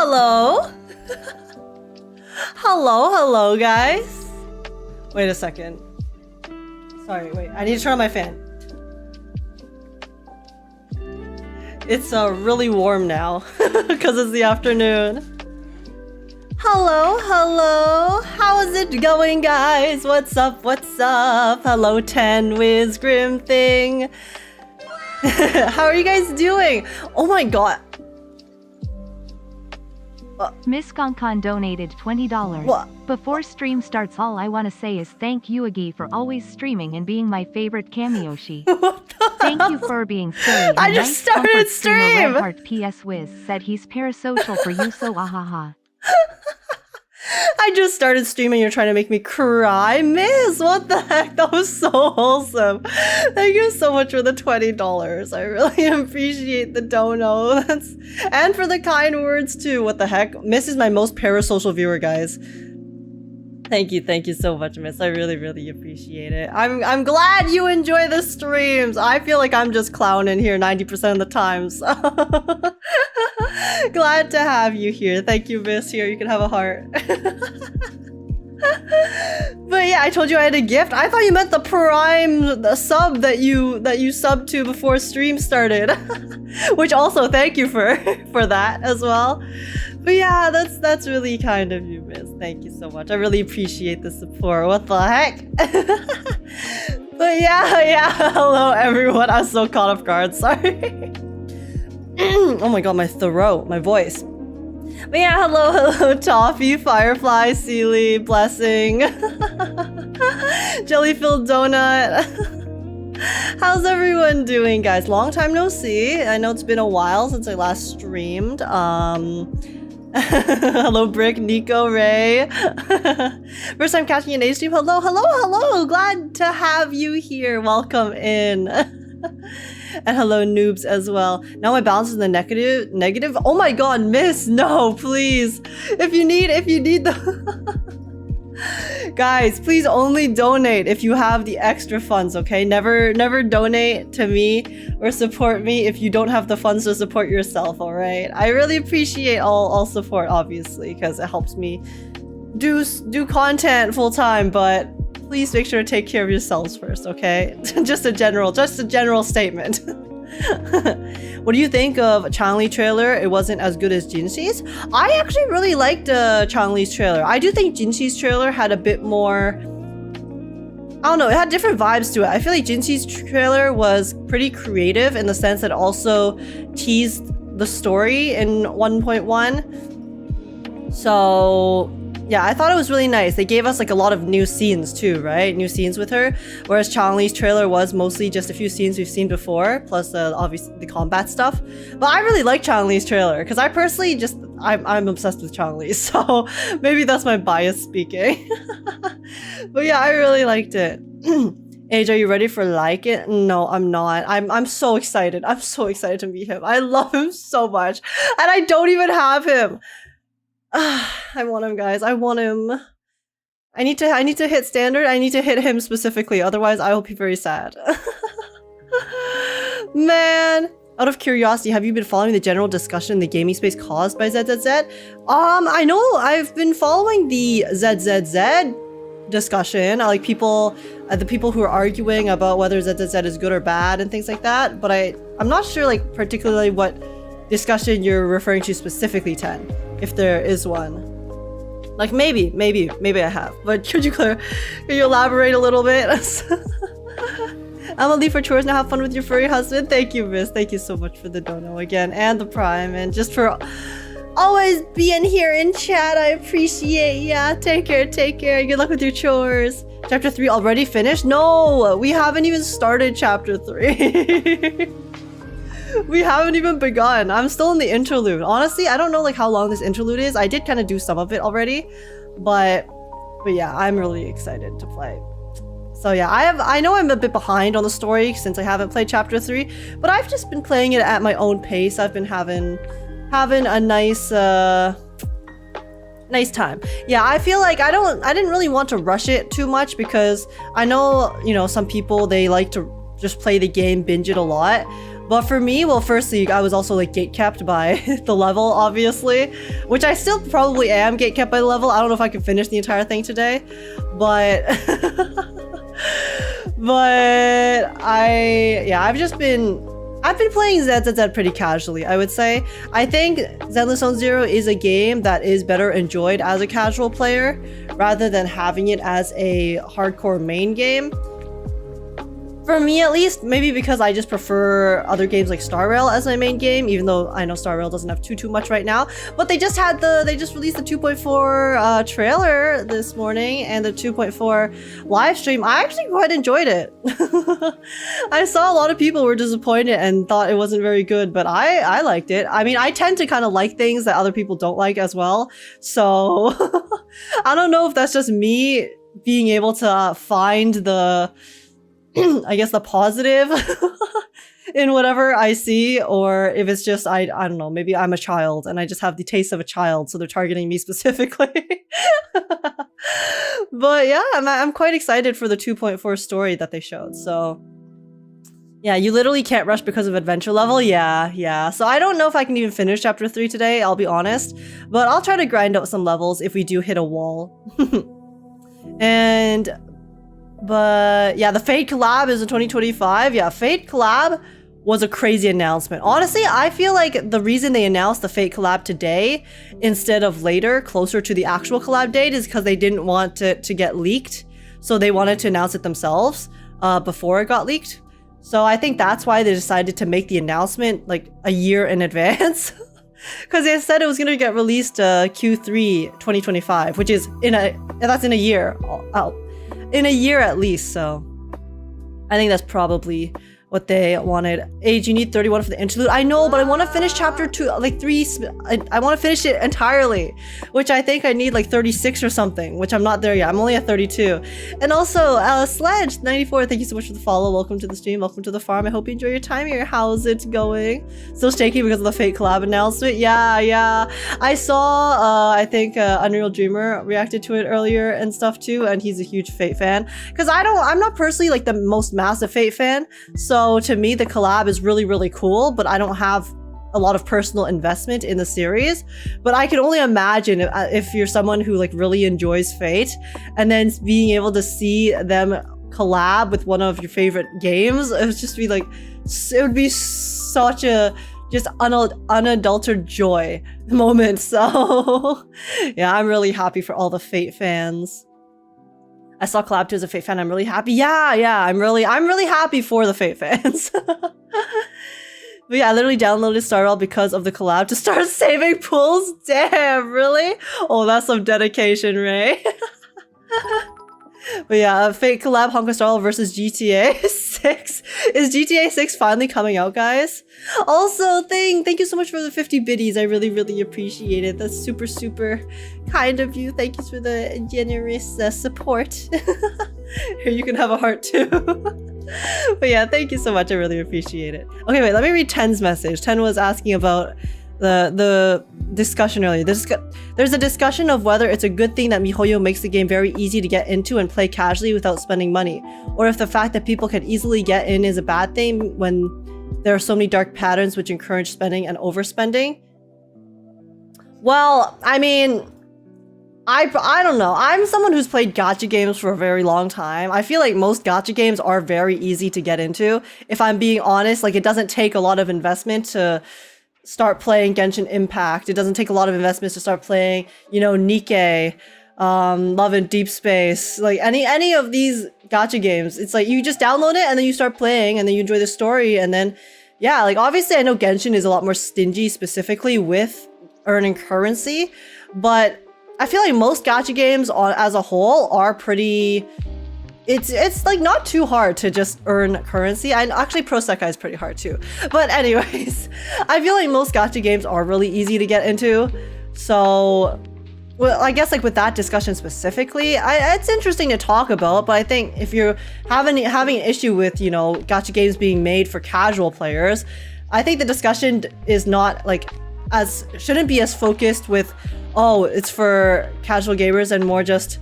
Hello? Hello, guys. Wait a second. Sorry, wait. I need to turn on my fan. It's really warm now because it's the afternoon. Hello. How is it going, guys? What's up? Hello, 10 Wiz Grim thing. How are you guys doing? Oh my god. Miss Concon donated $20. What? Before stream starts, all I want to say is thank you, Agekk, for always streaming and being my favorite cameoshi. Thank you for being silly. I just started stream! Heart PS Wiz said he's parasocial for you, so ahaha. I just started streaming, you're trying to make me cry? Miss, what the heck? That was so wholesome. Thank you so much for the $20. I really appreciate the dono. And for the kind words too. What the heck? Miss is my most parasocial viewer, guys. Thank you so much, Miss. I really appreciate it. I'm glad you enjoy the streams. I feel like I'm just clowning here 90% of the time. So. Glad to have you here. Thank you, Miss. Here, you can have a heart. But yeah, I told you I had a gift. I thought you meant the Prime sub that you subbed to before stream started. Which also thank you for that as well. But yeah, that's really kind of you, Miss. Thank you so much. I really appreciate the support. What the heck? But yeah, hello everyone. I was so caught off guard, sorry. Oh my god, my throat, my voice. But yeah, hello, Toffee, Firefly, Sealy, Blessing, Jelly-filled Donut. How's everyone doing, guys? Long time no see. I know it's been a while since I last streamed. Hello, Brick, Nico, Ray. First time catching an A-stream. Hello. Glad to have you here. Welcome in. And hello, noobs as well. Now my balance is in the negative. Oh my god, Miss, no, please. If you need the guys, please only donate if you have the extra funds, okay? Never donate to me or support me if you don't have the funds to support yourself, all right? I really appreciate all support, obviously, because it helps me do content full time, but please make sure to take care of yourselves first, okay? just a general statement. What do you think of Changli trailer? It wasn't as good as Jinxi's. I actually really liked Changli's trailer. I do think Jinxi's trailer had a bit more, I don't know, it had different vibes to it. I feel like Jinxi's trailer was pretty creative in the sense that it also teased the story in 1.1. So yeah, I thought it was really nice. They gave us like a lot of new scenes too, right? New scenes with her. Whereas Changli's trailer was mostly just a few scenes we've seen before, plus obviously the combat stuff. But I really like Changli's trailer because I personally I'm obsessed with Changli, so maybe that's my bias speaking. But yeah, I really liked it. Age, are you ready for like it? No, I'm not. I'm so excited. I'm so excited to meet him. I love him so much, and I don't even have him. I want him, guys. I want him. I need to hit standard. I need to hit him specifically, otherwise I will be very sad. Man, out of curiosity, have you been following the general discussion in the gaming space caused by ZZZ? I know I've been following the ZZZ discussion, like people, the people who are arguing about whether ZZZ is good or bad and things like that, but I'm not sure like particularly what discussion you're referring to specifically, 10. If there is one. Like maybe I have. But could you elaborate a little bit? I'm gonna leave for chores now. Have fun with your furry husband. Thank you, Miss. Thank you so much for the dono again and the Prime and just for always being here in chat. I appreciate ya. Take care. Good luck with your chores. Chapter 3 already finished? No, we haven't even started chapter 3. We haven't even begun. I'm still in the interlude. Honestly, I don't know like how long this interlude is. I did kind of do some of it already, but yeah, I'm really excited to play. So yeah, I know I'm a bit behind on the story since I haven't played chapter 3, but I've just been playing it at my own pace. I've been having a nice time. Yeah, I feel like I didn't really want to rush it too much because I know, you know, some people, they like to just play the game, binge it a lot. But for me, well, firstly, I was also like gatekept by the level, obviously, which I still probably am gatekept by the level. I don't know if I can finish the entire thing today, but I've been playing ZZZ pretty casually, I would say. I think Zenless Zone Zero is a game that is better enjoyed as a casual player rather than having it as a hardcore main game. For me, at least, maybe because I just prefer other games like Star Rail as my main game, even though I know Star Rail doesn't have too much right now. But they just released the 2.4 trailer this morning and the 2.4 live stream. I actually quite enjoyed it. I saw a lot of people were disappointed and thought it wasn't very good, but I liked it. I mean, I tend to kind of like things that other people don't like as well. So I don't know if that's just me being able to find the I guess the positive in whatever I see, or if it's just I don't know, maybe I'm a child and I just have the taste of a child, so they're targeting me specifically. But yeah, I'm quite excited for the 2.4 story that they showed. So yeah, you literally can't rush because of adventure level. Yeah. So I don't know if I can even finish chapter 3 today, I'll be honest, but I'll try to grind out some levels if we do hit a wall. But yeah, the Fate collab is in 2025. Yeah, Fate collab was a crazy announcement. Honestly, I feel like the reason they announced the Fate collab today instead of later, closer to the actual collab date, is because they didn't want it to get leaked. So they wanted to announce it themselves before it got leaked. So I think that's why they decided to make the announcement like a year in advance. Because they said it was going to get released Q3 2025, which is that's in a year. In a year at least, so I think that's probably what they wanted. Age, you need 31 for the interlude. I know, but I want to finish chapter 2, like 3. I want to finish it entirely, which I think I need like 36 or something, which I'm not there yet. I'm only at 32. And also, Sledge94, thank you so much for the follow. Welcome to the stream. Welcome to the farm. I hope you enjoy your time here. How's it going? Still shaky because of the Fate collab announcement. Yeah. I saw, I think Unreal Dreamer reacted to it earlier and stuff too, and he's a huge Fate fan. Because I'm not personally like the most massive Fate fan, so to me, the collab is really, really cool, but I don't have a lot of personal investment in the series. But I can only imagine if you're someone who like really enjoys Fate, and then being able to see them collab with one of your favorite games, it would be such a just unadulterated joy moment. So yeah, I'm really happy for all the Fate fans. I saw collab 2 as a Fate fan. I'm really happy. Yeah. I'm really happy for the Fate fans. But yeah, I literally downloaded Star Rail because of the collab to start saving pools. Damn, really? Oh, that's some dedication, Ray. But yeah, Fate collab Honka Star Rail versus GTA 6. Is GTA 6 finally coming out, guys? Also, thank you so much for the 50 biddies. I really, really appreciate it. That's super, super kind of you. Thank you for the generous support. Here, you can have a heart too. But yeah, thank you so much. I really appreciate it. Okay, wait, let me read Ten's message. Ten was asking about the discussion earlier. There's a discussion of whether it's a good thing that MiHoYo makes the game very easy to get into and play casually without spending money, or if the fact that people can easily get in is a bad thing when there are so many dark patterns which encourage spending and overspending. Well, I mean, I don't know. I'm someone who's played gacha games for a very long time. I feel like most gacha games are very easy to get into. If I'm being honest, like it doesn't take a lot of investment to start playing Genshin Impact. It doesn't take a lot of investments to start playing, Nikke, Love and Deep Space, like any of these gacha games. It's like you just download it and then you start playing and then you enjoy the story, and then yeah, like obviously I know Genshin is a lot more stingy specifically with earning currency, but I feel like most gacha games as a whole are pretty. It's like not too hard to just earn currency. And actually Pro Sekai is pretty hard too. But anyways, I feel like most gacha games are really easy to get into. So, well, I guess like with that discussion specifically, it's interesting to talk about. But I think if you're having an issue with, gacha games being made for casual players, I think the discussion is not like shouldn't be as focused with, oh, it's for casual gamers, and more just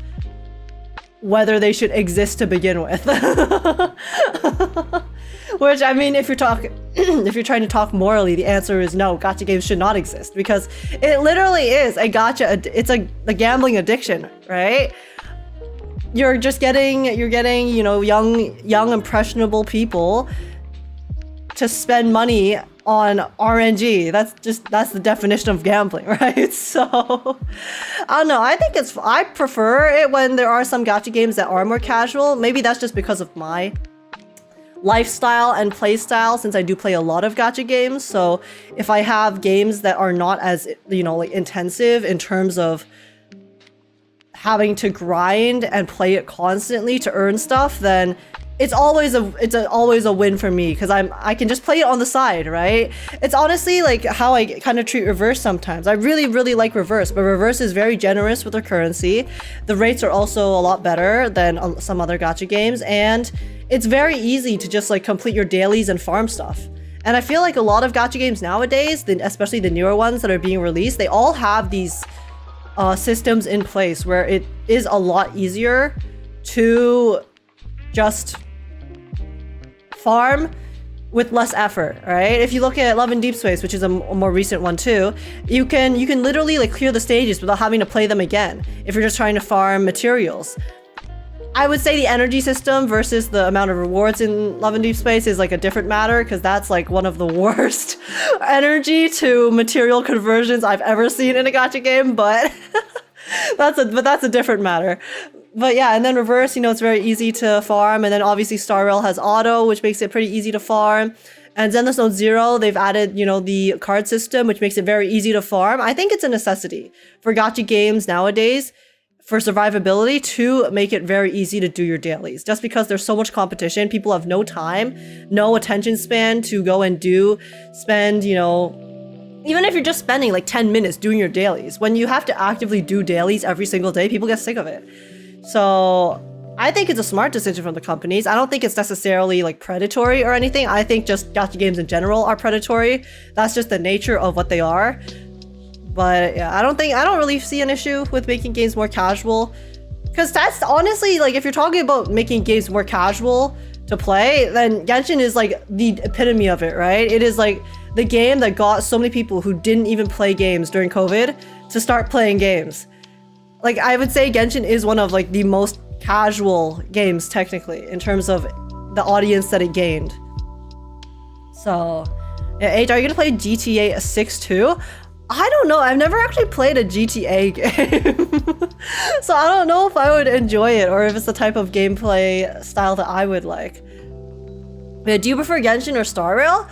whether they should exist to begin with. Which, I mean, if you're talking if you're trying to talk morally, the answer is no, gacha games should not exist because it literally is a gacha, it's a gambling addiction, right? You're getting, you know, young impressionable people to spend money on RNG. That's the definition of gambling, right? So I don't know. I prefer it when there are some gacha games that are more casual. Maybe that's just because of my lifestyle and play style, since I do play a lot of gacha games. So if I have games that are not as, you know, like intensive in terms of having to grind and play it constantly to earn stuff, then it's always a win for me because I can just play it on the side, right? It's honestly like how I kind of treat reverse sometimes. I really like reverse, but reverse is very generous with their currency. The rates are also a lot better than some other gacha games, and it's very easy to just like complete your dailies and farm stuff. And I feel like a lot of gacha games nowadays, especially the newer ones that are being released, they all have these systems in place where it is a lot easier to just farm with less effort, right? If you look at Love and Deep Space, which is a more recent one too, you can literally like clear the stages without having to play them again if you're just trying to farm materials. I would say the energy system versus the amount of rewards in Love and Deep Space is like a different matter, because that's like one of the worst energy to material conversions I've ever seen in a gacha game, but that's a different matter. But yeah, and then reverse, you know, it's very easy to farm, and then obviously Star Rail has auto, which makes it pretty easy to farm. And Zenless Zone Zero, they've added, you know, the card system, which makes it very easy to farm. I think it's a necessity for gacha games nowadays, for survivability, to make it very easy to do your dailies. Just because there's so much competition, people have no time, no attention span to go and spend, you know, even if you're just spending like 10 minutes doing your dailies, when you have to actively do dailies every single day, people get sick of it. So I think it's a smart decision from the companies. I don't think it's necessarily like predatory or anything. I think just gacha games in general are predatory. That's just the nature of what they are. But yeah, I don't really see an issue with making games more casual, because that's honestly, like, if you're talking about making games more casual to play, then Genshin is like the epitome of it, right? It is like the game that got so many people who didn't even play games during COVID to start playing games. Like, I would say Genshin is one of like the most casual games technically in terms of the audience that it gained. So yeah, H, are you gonna play GTA 6 too? I don't know. I've never actually played a GTA game. So I don't know if I would enjoy it or if it's the type of gameplay style that I would like. But do you prefer Genshin or Star Rail?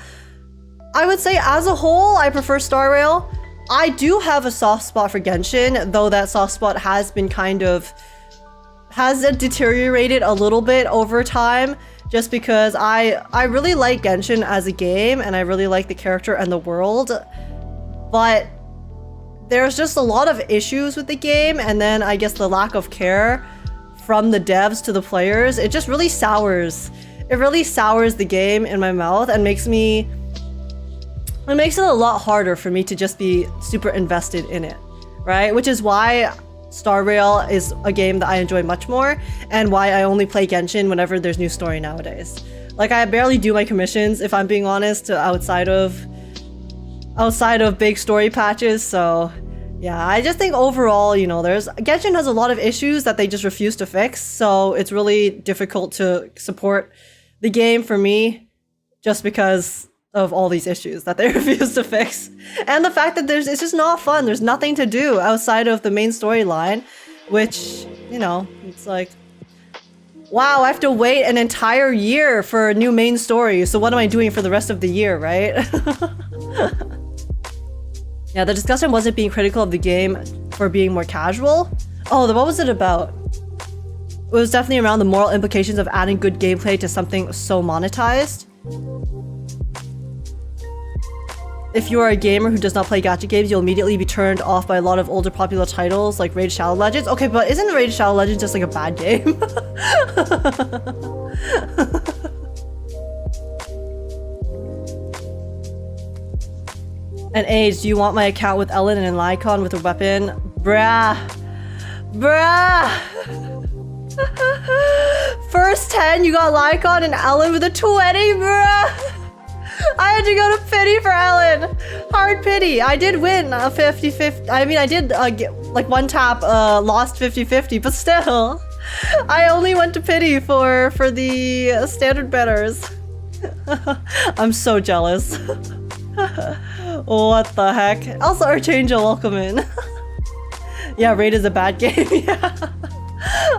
I would say as a whole, I prefer Star Rail. I do have a soft spot for Genshin, though that soft spot has been has deteriorated a little bit over time, just because I really like Genshin as a game and I really like the character and the world. But there's just a lot of issues with the game, and then I guess the lack of care from the devs to the players, it just really sours. It really sours the game in my mouth and makes it a lot harder for me to just be super invested in it, right? Which is why Star Rail is a game that I enjoy much more, and why I only play Genshin whenever there's new story nowadays. Like, I barely do my commissions, if I'm being honest, outside of big story patches. So yeah, I just think overall, you know, Genshin has a lot of issues that they just refuse to fix, so it's really difficult to support the game for me just because of all these issues that they refuse to fix. And the fact that it's just not fun. There's nothing to do outside of the main storyline, which, you know, it's like, wow, I have to wait an entire year for a new main story, so what am I doing for the rest of the year, right? Yeah, the discussion wasn't being critical of the game for being more casual. Oh, what was it about? It was definitely around the moral implications of adding good gameplay to something so monetized. If you are a gamer who does not play gacha games, you'll immediately be turned off by a lot of older popular titles like Raid Shadow Legends. Okay, but isn't Raid Shadow Legends just like a bad game? And Age, do you want my account with Ellen and an Lycon with a weapon? Bruh. First 10, you got Lycon and Ellen with a 20, bruh. I had to go to pity for Ellen. Hard pity. I did win a 50-50. I mean, I did get, like one tap, lost 50-50, but still, I only went to pity for the standard betters. I'm so jealous. What the heck? Also, Archangel, welcome in. Yeah, Raid is a bad game. Yeah,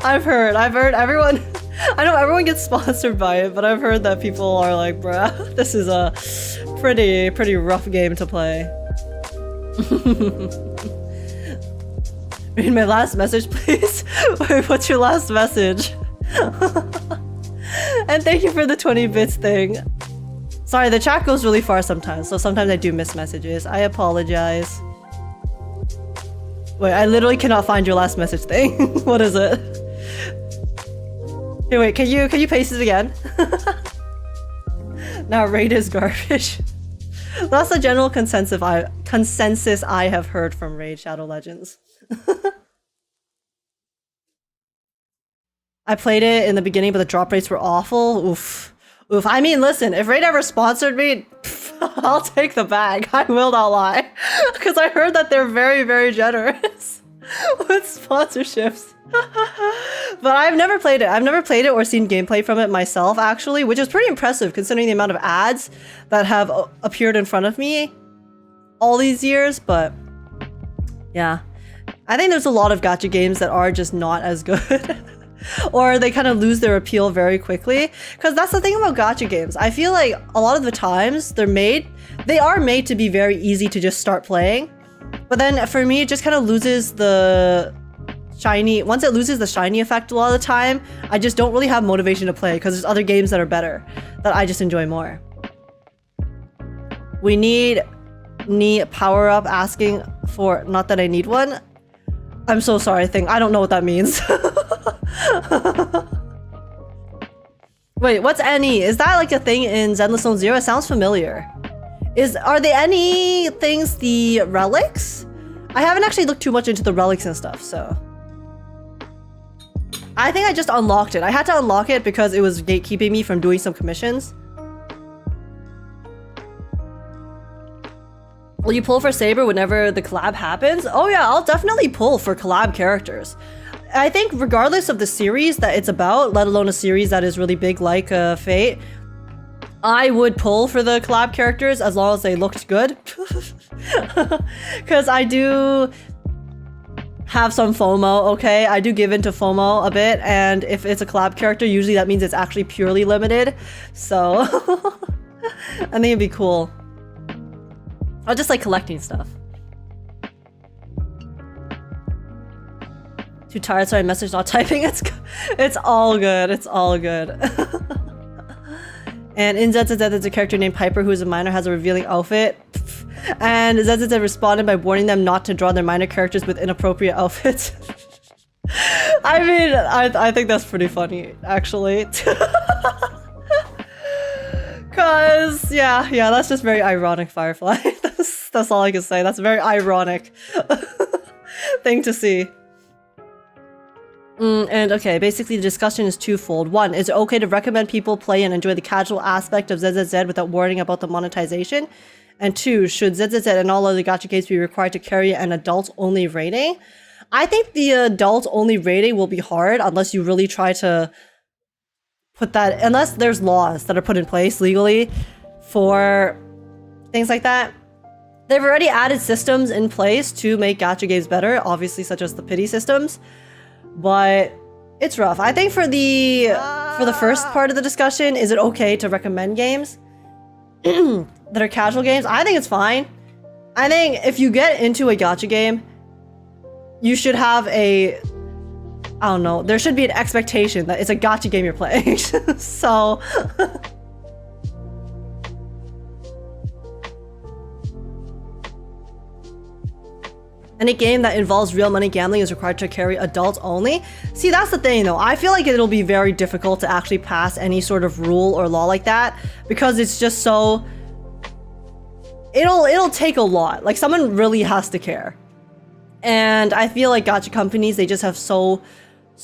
I've heard everyone. I know everyone gets sponsored by it, but I've heard that people are like, bruh, this is a pretty rough game to play. Read my last message, please. Wait, what's your last message? And thank you for the 20 bits thing. Sorry, the chat goes really far sometimes, so sometimes I do miss messages. I apologize. Wait, I literally cannot find your last message thing. What is it? Hey, wait, can you paste it again? Now Raid is garbage. That's the general consensus I have heard from Raid Shadow Legends. I played it in the beginning, but the drop rates were awful. Oof. Oof. I mean, listen, if Raid ever sponsored me, I'll take the bag. I will not lie. Because I heard that they're very, very generous with sponsorships. But I've never played it. I've never played it or seen gameplay from it myself, actually, which is pretty impressive considering the amount of ads that have appeared in front of me all these years. But yeah, I think there's a lot of gacha games that are just not as good. Or they kind of lose their appeal very quickly. Because that's the thing about gacha games. I feel like a lot of the times they are made to be very easy to just start playing. But then for me, it just kind of loses the shiny. Once it loses the shiny effect a lot of the time, I just don't really have motivation to play because there's other games that are better that I just enjoy more. We need power up asking for, not that I need one. I'm so sorry, I don't know what that means. Wait, what's any? Is that like a thing in Zenless Zone Zero? It sounds familiar. Are there any things the relics? I haven't actually looked too much into the relics and stuff, so. I think I just unlocked it. I had to unlock it because it was gatekeeping me from doing some commissions. Will you pull for Saber whenever the collab happens? Oh yeah, I'll definitely pull for collab characters. I think regardless of the series that it's about, let alone a series that is really big like Fate, I would pull for the collab characters as long as they looked good. Because I do have some FOMO, okay? I do give into FOMO a bit, and if it's a collab character, usually that means it's actually purely limited. So, I think it'd be cool. I just like collecting stuff. Too tired, so I message not typing. It's all good. It's all good. And in ZZZ, there's a character named Piper who is a minor, has a revealing outfit. And ZZZ responded by warning them not to draw their minor characters with inappropriate outfits. I mean, I think that's pretty funny, actually. Cause yeah, that's just very ironic, Firefly. That's all I can say. That's a very ironic thing to see. And okay, basically the discussion is twofold. One, is it okay to recommend people play and enjoy the casual aspect of ZZZ without worrying about the monetization? And two, should ZZZ and all other gacha games be required to carry an adult-only rating? I think the adult-only rating will be hard unless you really try to put that, unless there's laws that are put in place legally for things like that. They've already added systems in place to make gacha games better, obviously such as the pity systems, but it's rough. I think for the first part of the discussion, is it okay to recommend games that are casual games? I think it's fine. I think if you get into a gacha game, you should have I don't know, there should be an expectation that it's a gacha game you're playing. So any game that involves real money gambling is required to carry adults only. See, that's the thing though. I feel like it'll be very difficult to actually pass any sort of rule or law like that because it's just so... It'll take a lot. Like, someone really has to care. And I feel like gacha companies, they just have so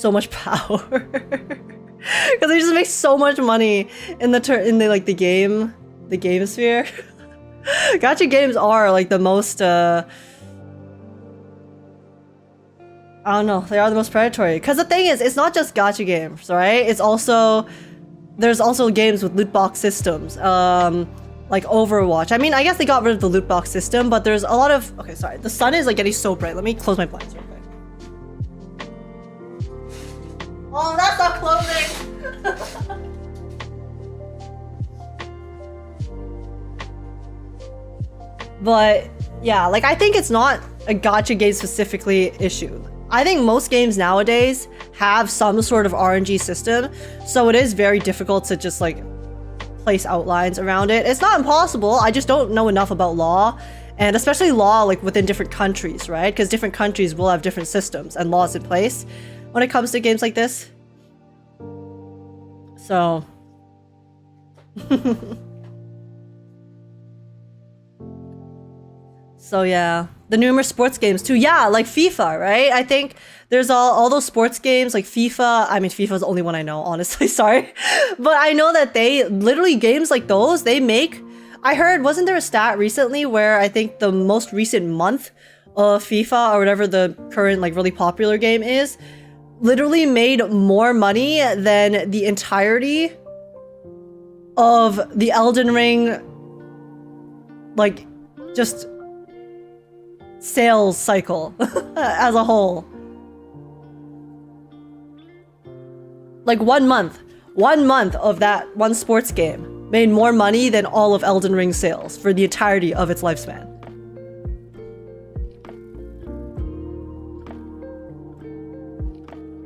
much power. Because they just make so much money in the the game sphere. Gacha games are like the most I don't know, they are the most predatory. Because the thing is, it's not just gacha games, right? It's also, there's also games with loot box systems, like Overwatch. I mean, I guess they got rid of the loot box system, but there's a lot of, okay, sorry. The sun is like getting so bright. Let me close my blinds real quick. Oh, that's not closing. But yeah, like I think it's not a gacha game specifically issue. I think most games nowadays have some sort of RNG system, so it is very difficult to just like place outlines around it. It's not impossible, I just don't know enough about law, and especially law like within different countries, right? Because different countries will have different systems and laws in place when it comes to games like this. So so yeah, the numerous sports games too. Yeah, like FIFA, right? I think there's all those sports games like FIFA. I mean, FIFA is the only one I know, honestly, sorry. But I know that they literally, games like those, they make, I heard, wasn't there a stat recently where I think the most recent month of FIFA or whatever the current like really popular game is, literally made more money than the entirety of the Elden Ring, like, just sales cycle as a whole. Like 1 month of that one sports game made more money than all of Elden Ring sales for the entirety of its lifespan.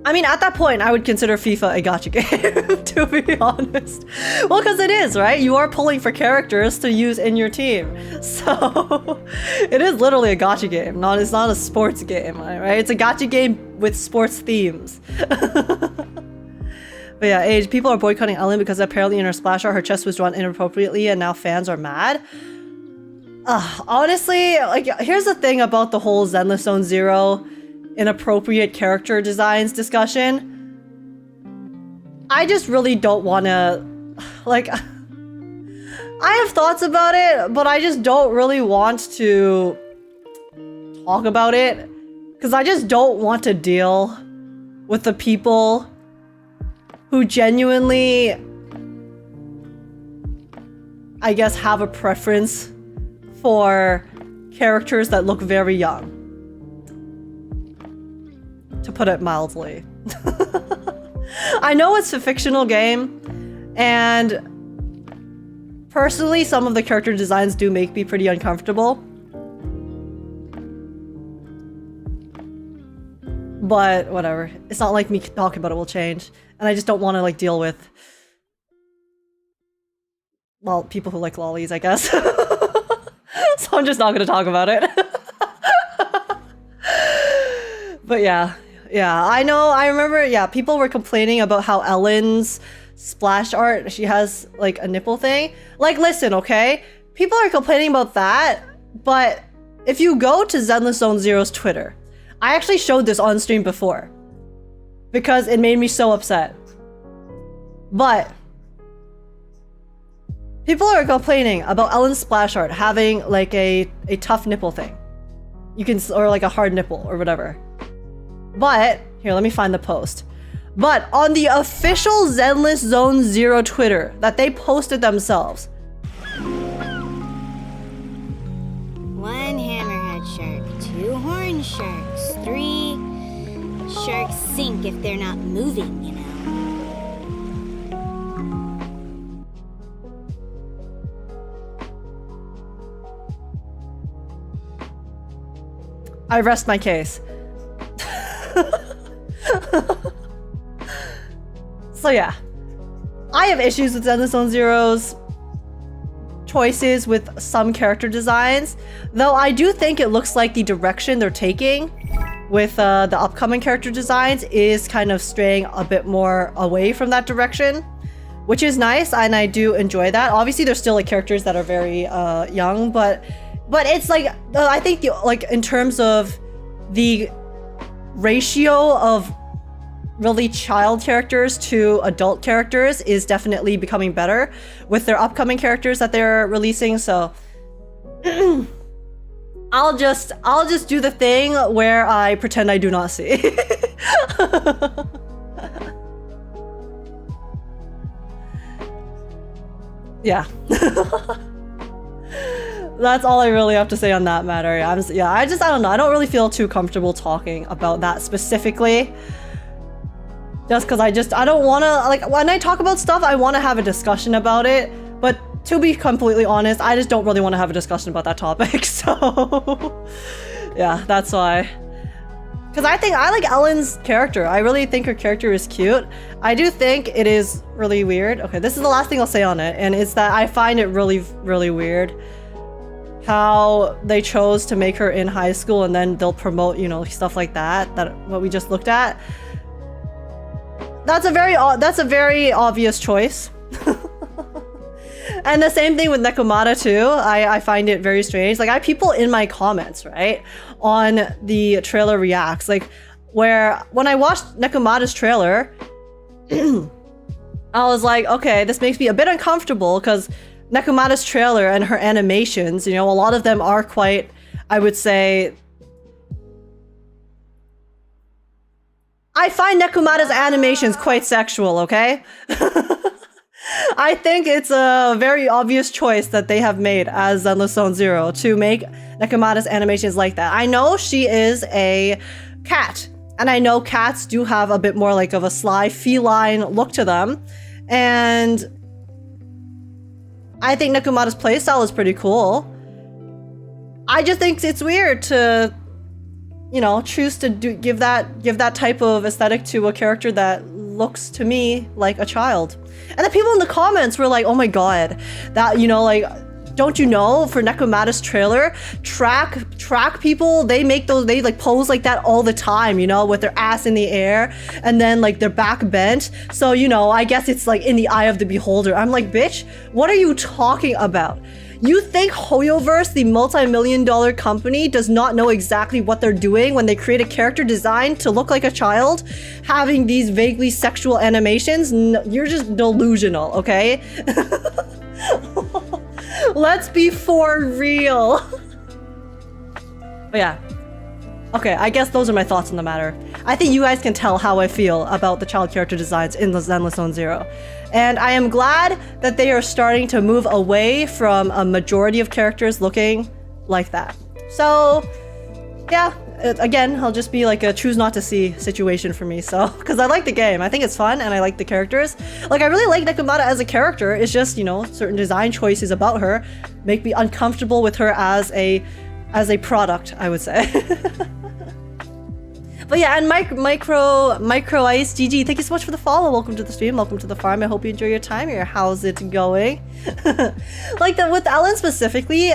I mean, at that point, I would consider FIFA a gacha game, to be honest. Well, because it is, right? You are pulling for characters to use in your team. So, it is literally a gacha game. It's not a sports game, right? It's a gacha game with sports themes. But yeah, Age, people are boycotting Ellen because apparently in her splash art, her chest was drawn inappropriately and now fans are mad. Honestly, like, here's the thing about the whole Zenless Zone Zero inappropriate character designs discussion. I just really don't want to, like, I have thoughts about it, but I just don't really want to talk about it because I just don't want to deal with the people who genuinely, I guess, have a preference for characters that look very young. To put it mildly. I know it's a fictional game, and personally, some of the character designs do make me pretty uncomfortable. But whatever. It's not like me talking about it will change. And I just don't want to like deal with, well, people who like lollies, I guess. So I'm just not going to talk about it. But yeah, I know, I remember, yeah, people were complaining about how Ellen's splash art, she has like a nipple thing. Like, listen, okay? People are complaining about that, but if you go to Zenless Zone Zero's Twitter, I actually showed this on stream before because it made me so upset. But people are complaining about Ellen's splash art having like a tough nipple thing. You can, or like a hard nipple or whatever. But, here, let me find the post. But on the official Zenless Zone Zero Twitter that they posted themselves. 1 hammerhead shark, 2 horn sharks, 3 sharks sink if they're not moving, you know. I rest my case. So yeah, I have issues with Zenless Zone Zero's choices with some character designs, though I do think it looks like the direction they're taking with the upcoming character designs is kind of straying a bit more away from that direction, which is nice, and I do enjoy that. Obviously, there's still like characters that are very young, but it's like I think like in terms of the ratio of really child characters to adult characters is definitely becoming better with their upcoming characters that they're releasing. So I'll just do the thing where I pretend I do not see. Yeah. That's all I really have to say on that matter. I don't know. I don't really feel too comfortable talking about that specifically. Just because I don't want to, like, when I talk about stuff, I want to have a discussion about it. But to be completely honest, I just don't really want to have a discussion about that topic. So, yeah, that's why. Because I like Ellen's character. I really think her character is cute. I do think it is really weird. Okay, this is the last thing I'll say on it. And it's that I find it really, really weird how they chose to make her in high school and then they'll promote, you know, stuff like that, what we just looked at. That's a very obvious choice. And the same thing with Nekomata too. I find it very strange. Like, I have people in my comments, right, on the trailer reacts, like, where when I watched Nekomata's trailer, I was like, okay, this makes me a bit uncomfortable because Nekomata's trailer and her animations, you know, a lot of them are quite, I would say, I find Nekomata's animations quite sexual, okay? I think it's a very obvious choice that they have made as Zenless Zone Zero to make Nekomata's animations like that. I know she is a cat, and I know cats do have a bit more like of a sly feline look to them, and I think Nekomata's playstyle is pretty cool. I just think it's weird to, you know, choose to give that type of aesthetic to a character that looks to me like a child. And the people in the comments were like, oh my god, that, you know, like, don't you know, for Nekomata's trailer, track people, they like pose like that all the time, you know, with their ass in the air and then like their back bent. So, you know, I guess it's like in the eye of the beholder. I'm like, bitch, what are you talking about? You think Hoyoverse, the multi-million-dollar company, does not know exactly what they're doing when they create a character design to look like a child, having these vaguely sexual animations? No, you're just delusional, okay? Let's be for real. But yeah. Okay, I guess those are my thoughts on the matter. I think you guys can tell how I feel about the child character designs in the Zenless Zone Zero. And I am glad that they are starting to move away from a majority of characters looking like that. So, yeah, again, I'll just be like a choose not to see situation for me. So, because I like the game. I think it's fun and I like the characters. Like, I really like Nekomata as a character. It's just, you know, certain design choices about her make me uncomfortable with her as a product, I would say. But yeah, and Micro Ice GG, thank you so much for the follow. Welcome to the stream, welcome to the farm. I hope you enjoy your time here. How's it going? Like with Ellen specifically,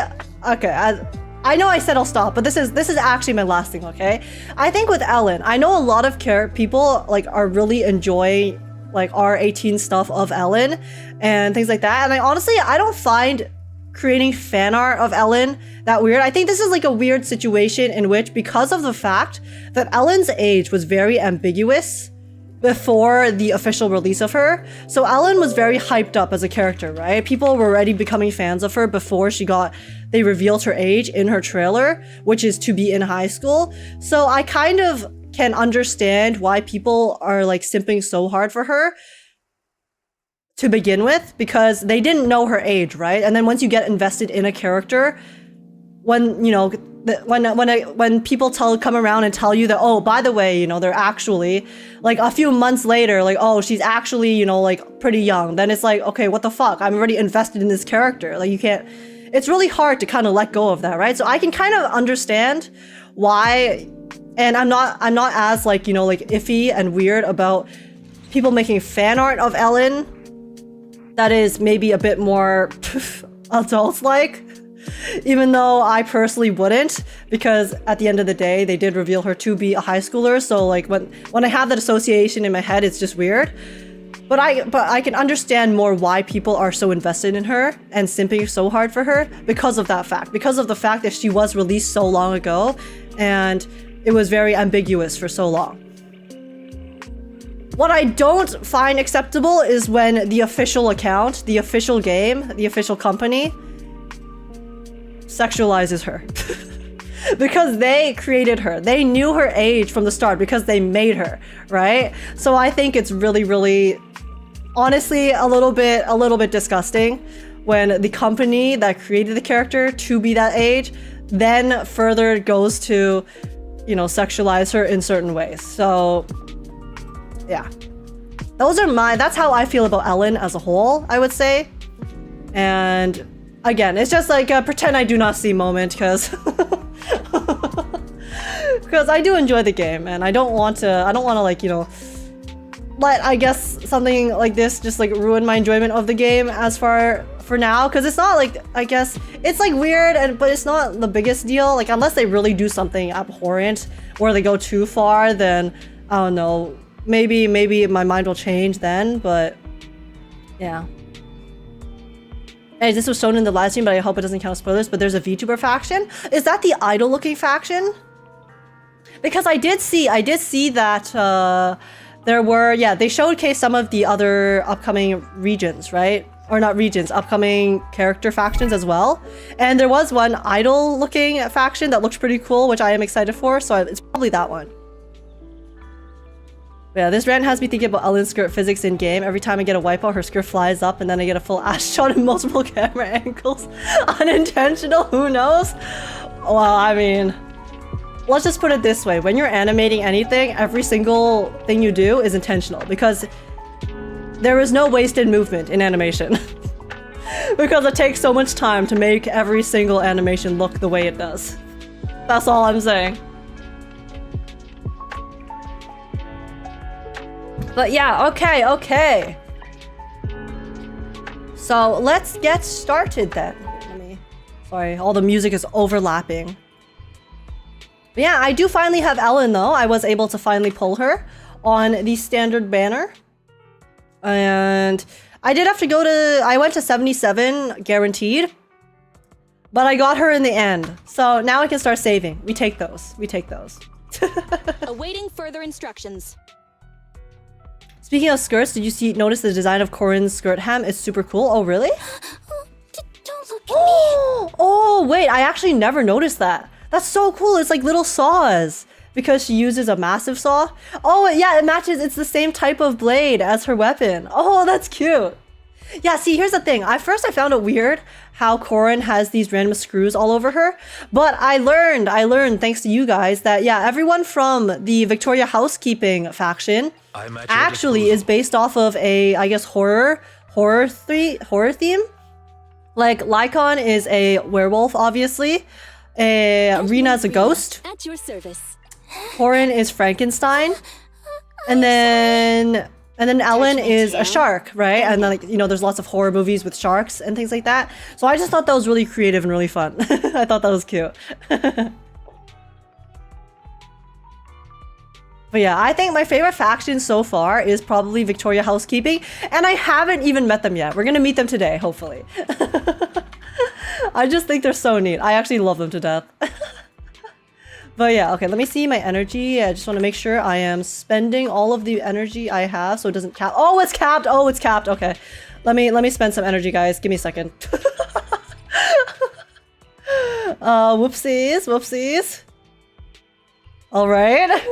okay, I know I said I'll stop, but this is actually my last thing, okay? I think with Ellen, I know a lot of people like are really enjoying like R18 stuff of Ellen and things like that. And I don't find creating fan art of Ellen that weird. I think this is like a weird situation in which, because of the fact that Ellen's age was very ambiguous before the official release of her. So Ellen was very hyped up as a character, right? People were already becoming fans of her before they revealed her age in her trailer, which is to be in high school. So I kind of can understand why people are like simping so hard for her to begin with, because they didn't know her age, right? And then once you get invested in a character, when, you know, when people come around and tell you that, oh, by the way, you know, they're actually like a few months later, like, oh, she's actually, you know, like pretty young, then it's like, okay, what the fuck? I'm already invested in this character. Like, you can't, it's really hard to kind of let go of that, right? So I can kind of understand why, and I'm not as like, you know, like iffy and weird about people making fan art of Ellen that is maybe a bit more adult-like, even though I personally wouldn't, because at the end of the day, they did reveal her to be a high schooler. So like when I have that association in my head, it's just weird. But I can understand more why people are so invested in her and simping so hard for her because of that fact, because of the fact that she was released so long ago and it was very ambiguous for so long. What I don't find acceptable is when the official account, the official game, the official company sexualizes her. Because they created her. They knew her age from the start because they made her, right? So I think it's really, really, honestly, a little bit disgusting when the company that created the character to be that age then further goes to, you know, sexualize her in certain ways. So yeah, that's how I feel about Ellen as a whole, I would say. And again, it's just like a pretend I do not see moment because because I do enjoy the game and I don't want to like, you know, let, I guess, something like this just like ruin my enjoyment of the game as for now, because it's not like, I guess it's like weird, but it's not the biggest deal. Like unless they really do something abhorrent where they go too far, then I don't know, maybe my mind will change then. But yeah. Hey, this was shown in the live stream, but I hope it doesn't count spoilers. But there's a VTuber faction. Is that the idol-looking faction? Because I did see that there were, yeah, they showcased some of the other upcoming regions, right? Or not regions, upcoming character factions as well. And there was one idol-looking faction that looked pretty cool, which I am excited for. So it's probably that one. Yeah, this rant has me thinking about Ellen's skirt physics in game. Every time I get a wipeout, her skirt flies up and then I get a full ass shot in multiple camera angles. Unintentional, who knows? Well, I mean, let's just put it this way. When you're animating anything, every single thing you do is intentional because there is no wasted movement in animation. Because it takes so much time to make every single animation look the way it does. That's all I'm saying. But yeah, okay. So let's get started then. Sorry, all the music is overlapping. But yeah, I do finally have Ellen though. I was able to finally pull her on the standard banner. And I did have to I went to 77 guaranteed. But I got her in the end. So now I can start saving. We take those. Awaiting further instructions. Speaking of skirts, did you notice the design of Corin's skirt hem is super cool? Oh, really? Don't look at me. Oh, wait, I actually never noticed that. That's so cool. It's like little saws because she uses a massive saw. Oh, yeah, it matches. It's the same type of blade as her weapon. Oh, that's cute. Yeah, see, here's the thing. At first, I found it weird how Corin has these random screws all over her. But I learned, thanks to you guys, that, yeah, everyone from the Victoria Housekeeping faction actually is based off of a, I guess, horror theme. Like, Lycon is a werewolf, obviously. Rena is a ghost. At your service. Corin is Frankenstein. And then Ellen is a shark, right? And then, like, you know, there's lots of horror movies with sharks and things like that. So I just thought that was really creative and really fun. I thought that was cute. But yeah, I think my favorite faction so far is probably Victoria Housekeeping. And I haven't even met them yet. We're gonna meet them today, hopefully. I just think they're so neat. I actually love them to death. But yeah, okay, let me see my energy. I just want to make sure I am spending all of the energy I have so it doesn't cap. Oh, it's capped. Oh, it's capped. Okay. Let me spend some energy, guys. Give me a second. Whoopsies. All right.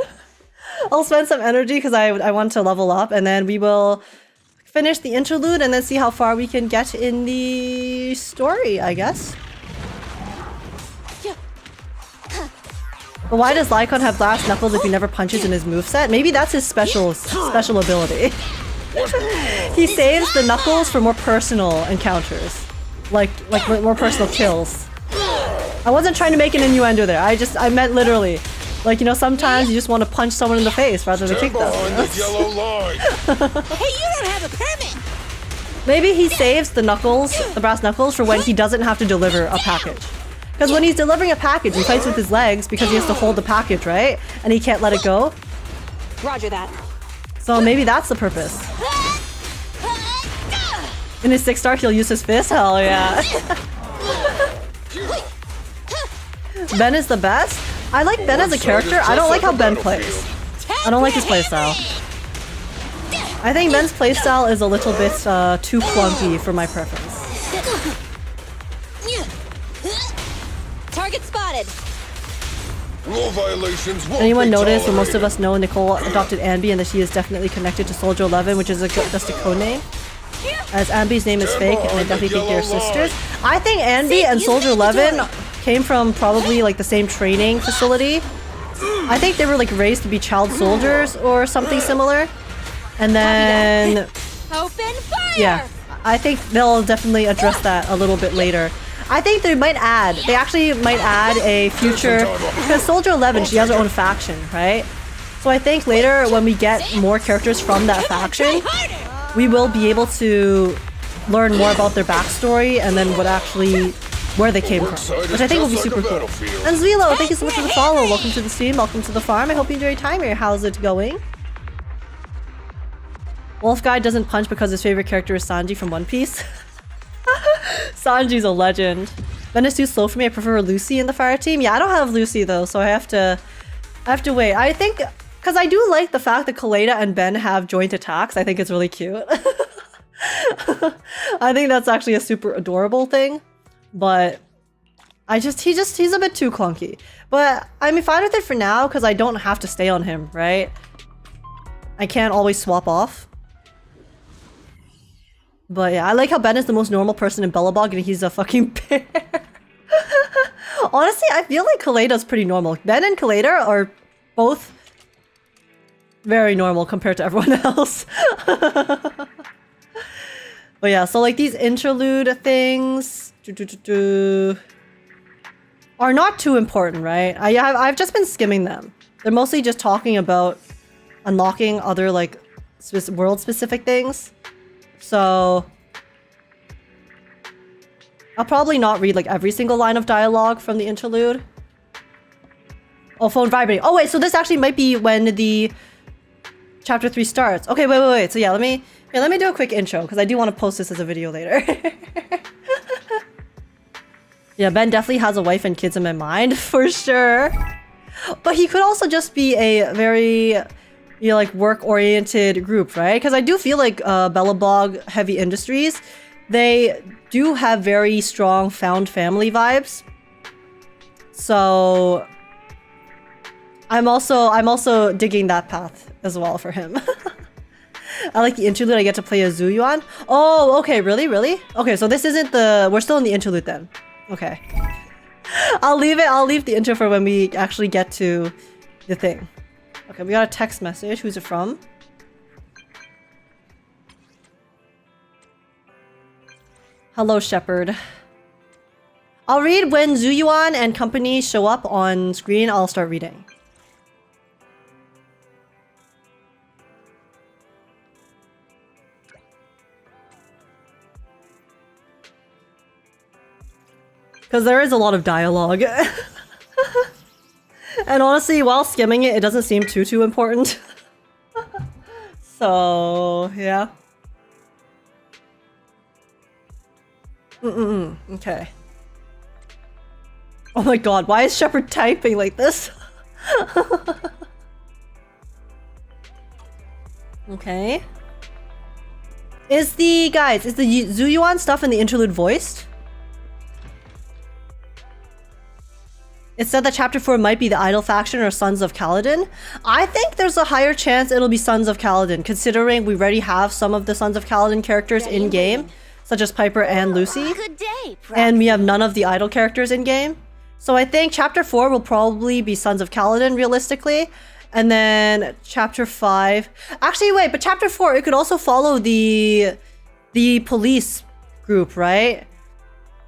I'll spend some energy because I want to level up, and then we will finish the interlude and then see how far we can get in the story, I guess. But why does Lycon have glass knuckles if he never punches in his moveset? Maybe that's his special ability. He saves the knuckles for more personal encounters. Like more personal kills. I wasn't trying to make an innuendo there. I meant literally. Like, you know, sometimes you just want to punch someone in the face rather than kick them. Hey, you don't have a permit! Maybe he saves the knuckles, the brass knuckles, for when he doesn't have to deliver a package. Because when he's delivering a package, he fights with his legs because he has to hold the package, right? And he can't let it go. Roger that. So maybe that's the purpose. In his 6-star, he'll use his fist? Hell yeah. Ben is the best? I like Ben as a character. I don't like how Ben plays. I don't like his playstyle. I think Ben's playstyle is a little bit too clunky for my preference. Target spotted. Rule violations won't Anyone be notice what most of tolerated. us know Nicole adopted Ambi and that she is definitely connected to Soldier 11, which is just a codename? As Ambi's name is fake, and I definitely think they're sisters. I think Ambi and Soldier 11 came from probably like the same training facility. I think they were like raised to be child soldiers or something similar. And then, Open fire! yeah, I think they'll definitely address that a little bit later. I think they actually might add a future, because Soldier 11, she has her own faction, right? So I think later when we get more characters from that faction, we will be able to learn more about their backstory and then where they came from, which I think will be super cool. And Zwilo, thank you so much for the follow. Welcome to the stream, welcome to the farm. I hope you enjoy your time here. How's it going? Wolf Guy doesn't punch because his favorite character is Sanji from One Piece. Sanji's a legend. Ben is too slow for me. I prefer Lucy in the fire team. Yeah, I don't have Lucy though, so I have to wait. I think because I do like the fact that Kaleda and Ben have joint attacks. I think it's really cute. I think that's actually a super adorable thing. But he's a bit too clunky. But I'm fine with it for now because I don't have to stay on him, right? I can't always swap off. But yeah, I like how Ben is the most normal person in Bellabog and he's a fucking bear. Honestly, I feel like Kaleda's pretty normal. Ben and Kaleda are both very normal compared to everyone else. But yeah, so like these interlude things are not too important, right? I've just been skimming them. They're mostly just talking about unlocking other like world-specific things. So I'll probably not read like every single line of dialogue from the interlude. Oh, phone vibrating. Oh wait, so this actually might be when the chapter 3 starts. Okay, wait. So yeah, let me do a quick intro because I do want to post this as a video later. Yeah, Ben definitely has a wife and kids in my mind for sure. But he could also just be a very like work-oriented group, right? Because I do feel like Bellabog Heavy Industries, they do have very strong found family vibes. So I'm also digging that path as well for him. I like the interlude. I get to play a Zuyuan. Oh, okay, really? Okay, so this isn't we're still in the interlude then. Okay. I'll leave the intro for when we actually get to the thing. Okay, we got a text message. Who's it from? Hello, Shepherd. I'll read when Zuyuan and company show up on screen. I'll start reading. Because there is a lot of dialogue. And honestly, while skimming it, it doesn't seem too important. So, yeah. Okay. Oh my god, why is Shepard typing like this? Okay. Is the Zuyuan stuff in the interlude voiced? It said that Chapter 4 might be the Idol faction or Sons of Kaladin. I think there's a higher chance it'll be Sons of Kaladin, considering we already have some of the Sons of Kaladin characters in-game, such as Piper and Lucy. Good day, And we have none of the Idol characters in-game. So I think Chapter 4 will probably be Sons of Kaladin, realistically. And then Chapter 5... Actually, wait, but Chapter 4, it could also follow the police group, right?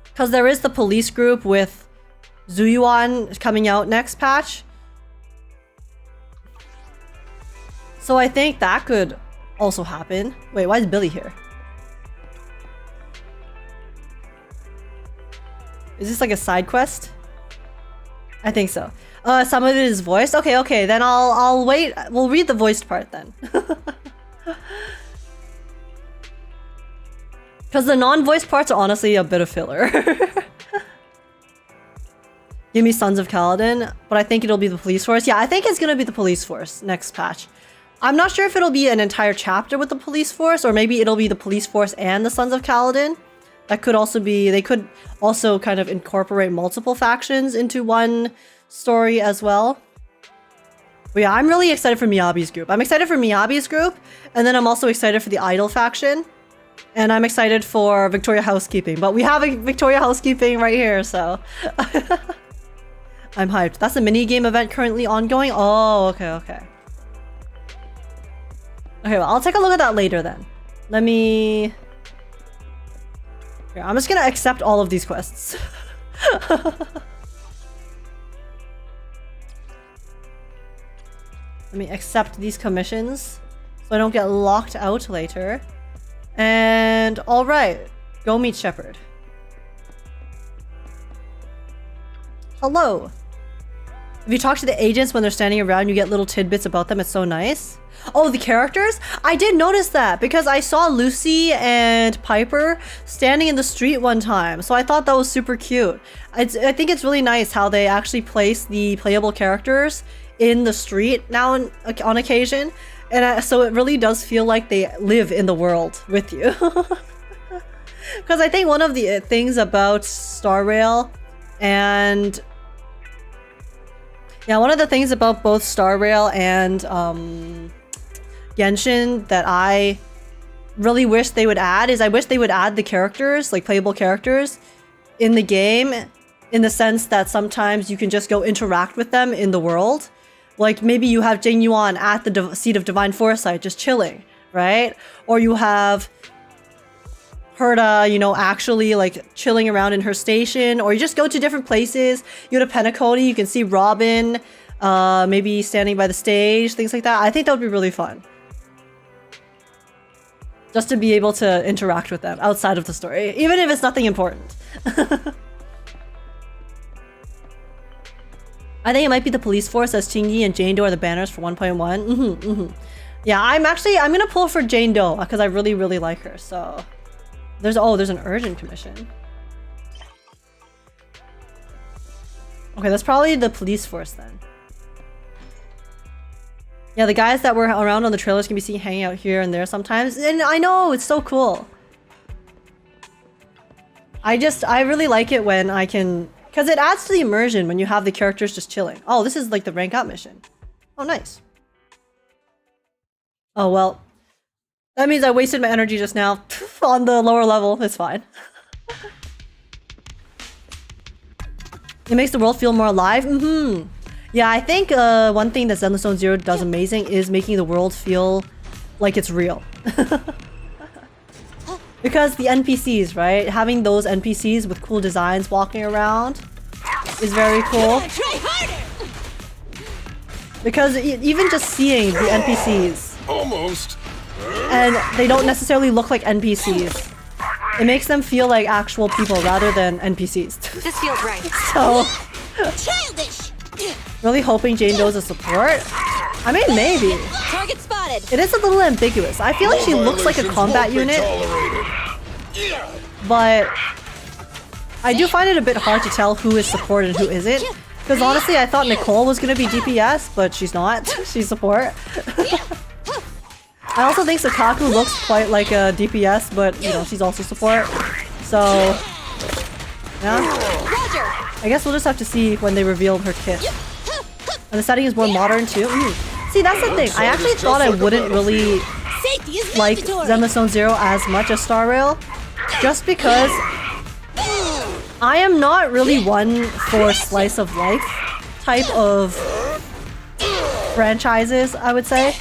Because there is the police group with Zuyuan coming out next patch. So I think that could also happen. Wait, why is Billy here? Is this like a side quest? I think so. Some of it is voiced. Okay, then I'll wait. We'll read the voiced part then. Because the non-voiced parts are honestly a bit of filler. Give me Sons of Kaladin, but I think it'll be the police force. Yeah, I think it's gonna be the police force next patch. I'm not sure if it'll be an entire chapter with the police force, or maybe it'll be the police force and the Sons of Kaladin. That could also be, they could also kind of incorporate multiple factions into one story as well. But yeah, I'm really excited for Miyabi's group. I'm excited for Miyabi's group, and then I'm also excited for the Idol faction. And I'm excited for Victoria Housekeeping, but we have a Victoria Housekeeping right here, so... I'm hyped. That's a mini-game event currently ongoing? Oh, okay. Okay, well, I'll take a look at that later then. Let me... Here, I'm just gonna accept all of these quests. Let me accept these commissions so I don't get locked out later. And alright, go meet Shepard. Hello. If you talk to the agents when they're standing around, you get little tidbits about them. It's so nice. Oh, the characters? I did notice that because I saw Lucy and Piper standing in the street one time. So I thought that was super cute. I think it's really nice how they actually place the playable characters in the street now on occasion. And so it really does feel like they live in the world with you. Because I think one of the things about Star Rail and... Yeah, one of the things about both Star Rail and Genshin that I really wish they would add is I wish they would add the characters, like playable characters, in the game, in the sense that sometimes you can just go interact with them in the world. Like maybe you have Jing Yuan at the Seat of Divine Foresight just chilling, right? Or you have Herta, you know, actually like chilling around in her station, or you just go to different places. You go to Penacony, you can see Robin, maybe standing by the stage, things like that. I think that would be really fun. Just to be able to interact with them outside of the story, even if it's nothing important. I think it might be the police force, as Qingyi and Jane Doe are the banners for 1.1. Yeah, I'm gonna pull for Jane Doe because I really, really like her. So there's an urgent commission. Okay, that's probably the police force then. Yeah, the guys that were around on the trailers can be seen hanging out here and there sometimes. And I know, it's so cool. I really like it when I can... Because it adds to the immersion when you have the characters just chilling. Oh, this is like the rank up mission. Oh, nice. Oh, well. That means I wasted my energy just now on the lower level. It's fine. It makes the world feel more alive. Yeah, I think one thing that Zenless Zone Zero does amazing is making the world feel like it's real. Because the NPCs, right? Having those NPCs with cool designs walking around is very cool. Because even just seeing the NPCs, almost, and they don't necessarily look like NPCs, it makes them feel like actual people rather than NPCs. This feels right. So, Childish! really hoping Jane Doe's a support. I mean, maybe. Target spotted. It is a little ambiguous. I feel like she looks like a combat unit, but I do find it a bit hard to tell who is support and who isn't. Because honestly, I thought Nicole was gonna be DPS, but she's not. She's support. I also think Sakaku looks quite like a DPS, but you know, she's also support. So, yeah. I guess we'll just have to see when they reveal her kit. And the setting is more modern too. See, that's the thing. I actually thought I wouldn't really like Zenless Zone Zero as much as Star Rail, just because I am not really one for slice of life type of franchises, I would say,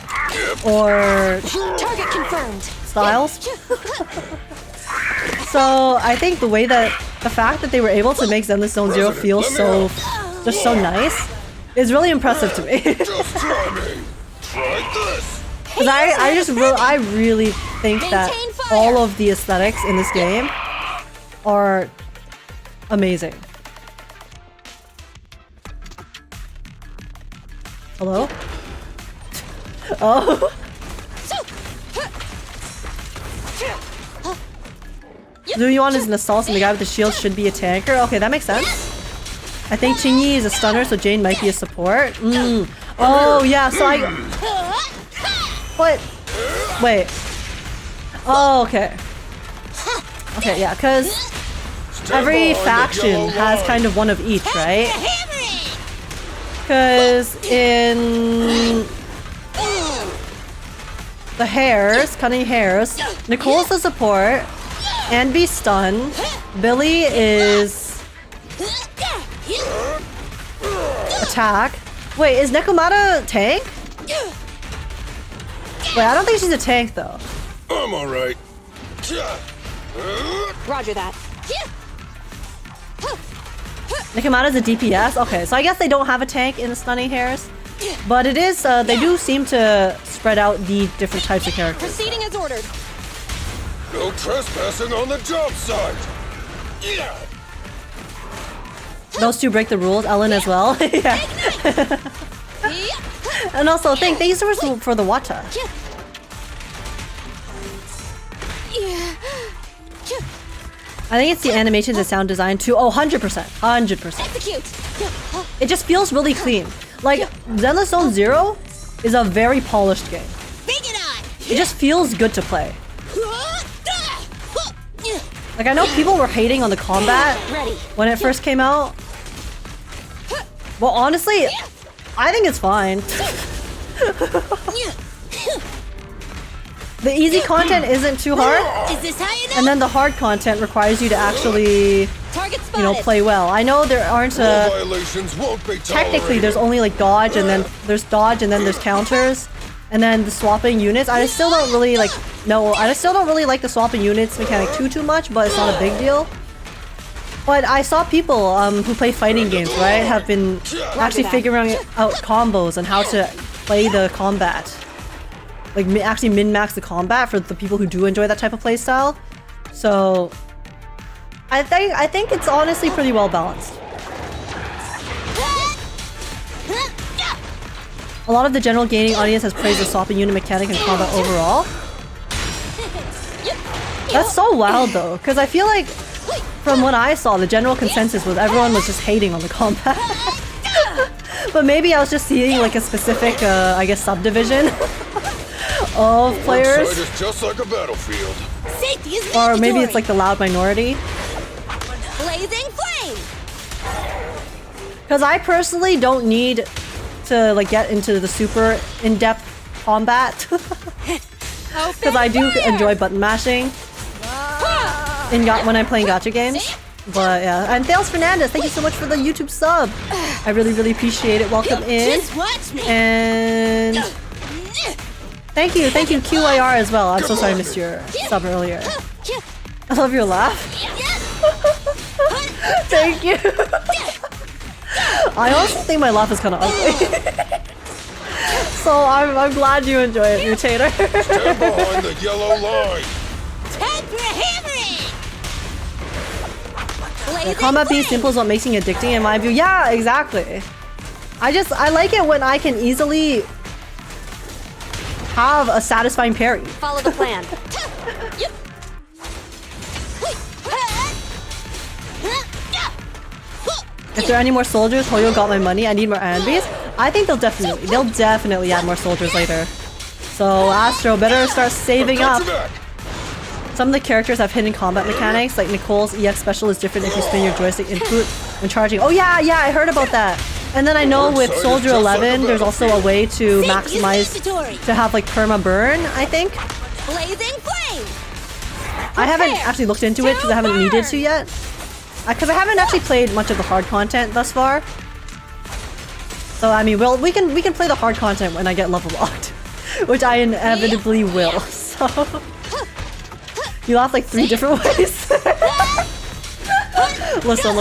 or Target confirmed. styles. So I think the fact that they were able to make Zenless Zone Zero feel so nice is really impressive to me. Because I really think that all of the aesthetics in this game are amazing. Hello? Oh. Zuyuan is an assault and the guy with the shield should be a tanker. Okay, that makes sense. I think Qingyi is a stunner, so Jane might be a support. Oh, yeah, so What? Wait. Oh, okay. Okay, yeah, because every faction has kind of one of each, right? Because in the hairs, cunning hairs, Nicole's the support, Anby's stun, Billy is attack. Wait, is Nekomata tank? Wait, I don't think she's a tank though. I'm alright. Roger that. Nekomata's a DPS? Okay, so I guess they don't have a tank in the stunning hairs. But it is, they do seem to spread out the different types of characters. Proceeding as ordered. No trespassing on the job site. Yeah. Those two break the rules, Ellen as well. Yeah. And also, thank you so much for the water. I think it's the animations and sound design too. Oh, 100%. 100%. Execute. It just feels really clean. Like, Zenless Zone Zero is a very polished game. Bring it on. It just feels good to play. Like, I know people were hating on the combat when it first came out. Well, honestly, I think it's fine. The easy content isn't too hard, Is this how you know? and then the hard content requires you to actually, Target spotted. you know, play well. I know there aren't Rule violations won't be technically tolerated. there's only like dodge, and then there's dodge, and then there's counters, and then the swapping units. I still don't really like the swapping units mechanic too much, but it's not a big deal. But I saw people who play fighting games, right, have been actually figuring out combos and how to play the combat. Like actually min-max the combat for the people who do enjoy that type of playstyle. So I think it's honestly pretty well balanced. A lot of the general gaming audience has praised the swapping unit mechanic and combat overall. That's so wild though, because I feel like from what I saw, the general consensus was everyone was just hating on the combat. But maybe I was just seeing like a specific, I guess, subdivision of players. Outside is just like a battlefield. Safety is Or maybe mandatory. it's like the loud minority. Blazing flame. Because I personally don't need to like get into the super in-depth combat. Because I do enjoy button mashing when I'm playing gacha games. But yeah, and Thales Fernandez, thank you so much for the YouTube sub. I really appreciate it. Welcome in. Just watch me. And thank you QIR as well. I'm so sorry I missed your sub earlier. I love your laugh. Thank you. I also think my laugh is kind of ugly. So I'm glad you enjoy it, Mutator. Stand behind the yellow line. Time for a hammering. The combat being simple is what makes it addicting in my view. Yeah, exactly. I like it when I can easily have a satisfying parry. Follow the plan. If there are any more soldiers, Hoyo got my money. I need more Anbis. I think they'll definitely add more soldiers later. So Astro better start saving up. Some of the characters have hidden combat mechanics, like Nicole's EX special is different if you spin your joystick input when charging. Oh yeah, I heard about that. And then I know with Soldier 11, there's also a way to maximize, to have like perma burn, I think. Blazing flame. I haven't actually looked into it because I haven't needed to yet. Because I haven't actually played much of the hard content thus far. So I mean, well, we can play the hard content when I get level locked, which I inevitably will. So you laugh like 3 different ways. Listen.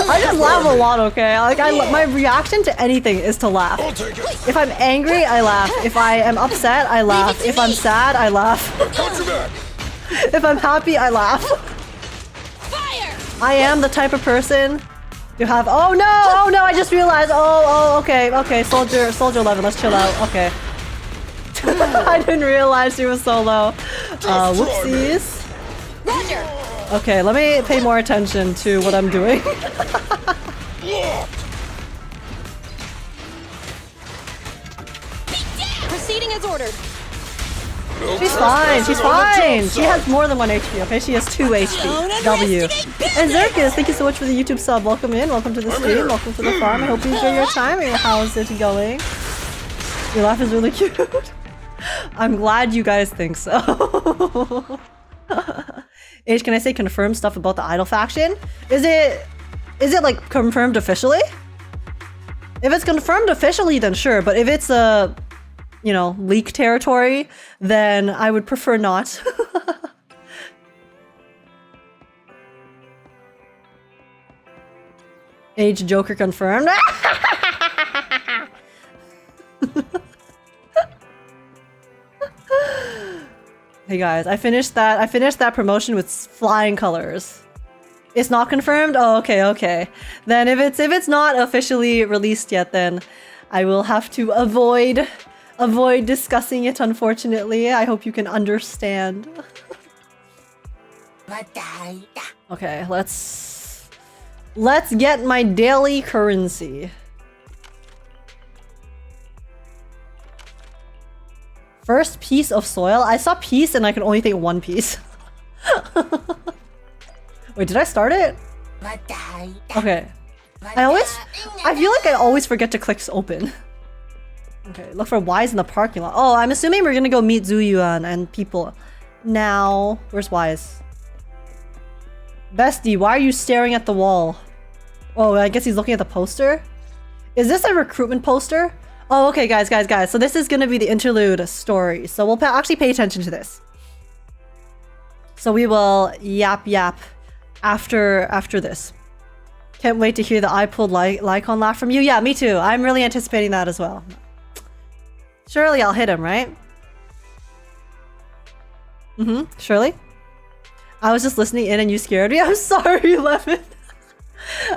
I just laugh a lot, okay? Like my reaction to anything is to laugh. I'll take it. If I'm angry, I laugh. If I am upset, I laugh. If I'm sad, I laugh. Got your back. If I'm happy, I laugh. Fire. I am the type of person to have. Oh no! I just realized. Okay. Soldier 11. Let's chill out. Okay. I didn't realize she was so low. Whoopsies. Roger. Okay, let me pay more attention to what I'm doing. Locked. Everything is ordered. No She's fine, she's trespassing on the job fine. She site. has more than 1 HP, okay? She has 2 HP. Don't W. underestimate And Zerkis, thank you so much for the YouTube sub. Welcome in, welcome to the stream, here. welcome to the farm. I hope you enjoy your time. How's it going? Your laugh is really cute. I'm glad you guys think so. H, can I say confirmed stuff about the Idol faction? Is it like confirmed officially? If it's confirmed officially, then sure. But if it's a, you know, leak territory, then I would prefer not. Age Joker confirmed. Hey guys, I finished that promotion with flying colors. It's not confirmed? Oh, okay. Then if it's not officially released yet, then I will have to avoid discussing it, unfortunately. I hope you can understand. Okay, let's get my daily currency. First piece of soil. I saw piece and I can only take 1 piece. Wait, did I start it? Okay. I feel like I always forget to click open. Okay, look for Wise in the parking lot. Oh, I'm assuming we're gonna go meet Zuyuan and people. Now, where's Wise? Bestie, why are you staring at the wall? Oh, I guess he's looking at the poster? Is this a recruitment poster? Oh, okay, guys. So this is gonna be the interlude story. So we'll actually pay attention to this. So we will yap after this. Can't wait to hear the I pulled Lycon laugh from you. Yeah, me too. I'm really anticipating that as well. Surely I'll hit him, right? Surely? I was just listening in and you scared me. I'm sorry, Lemon.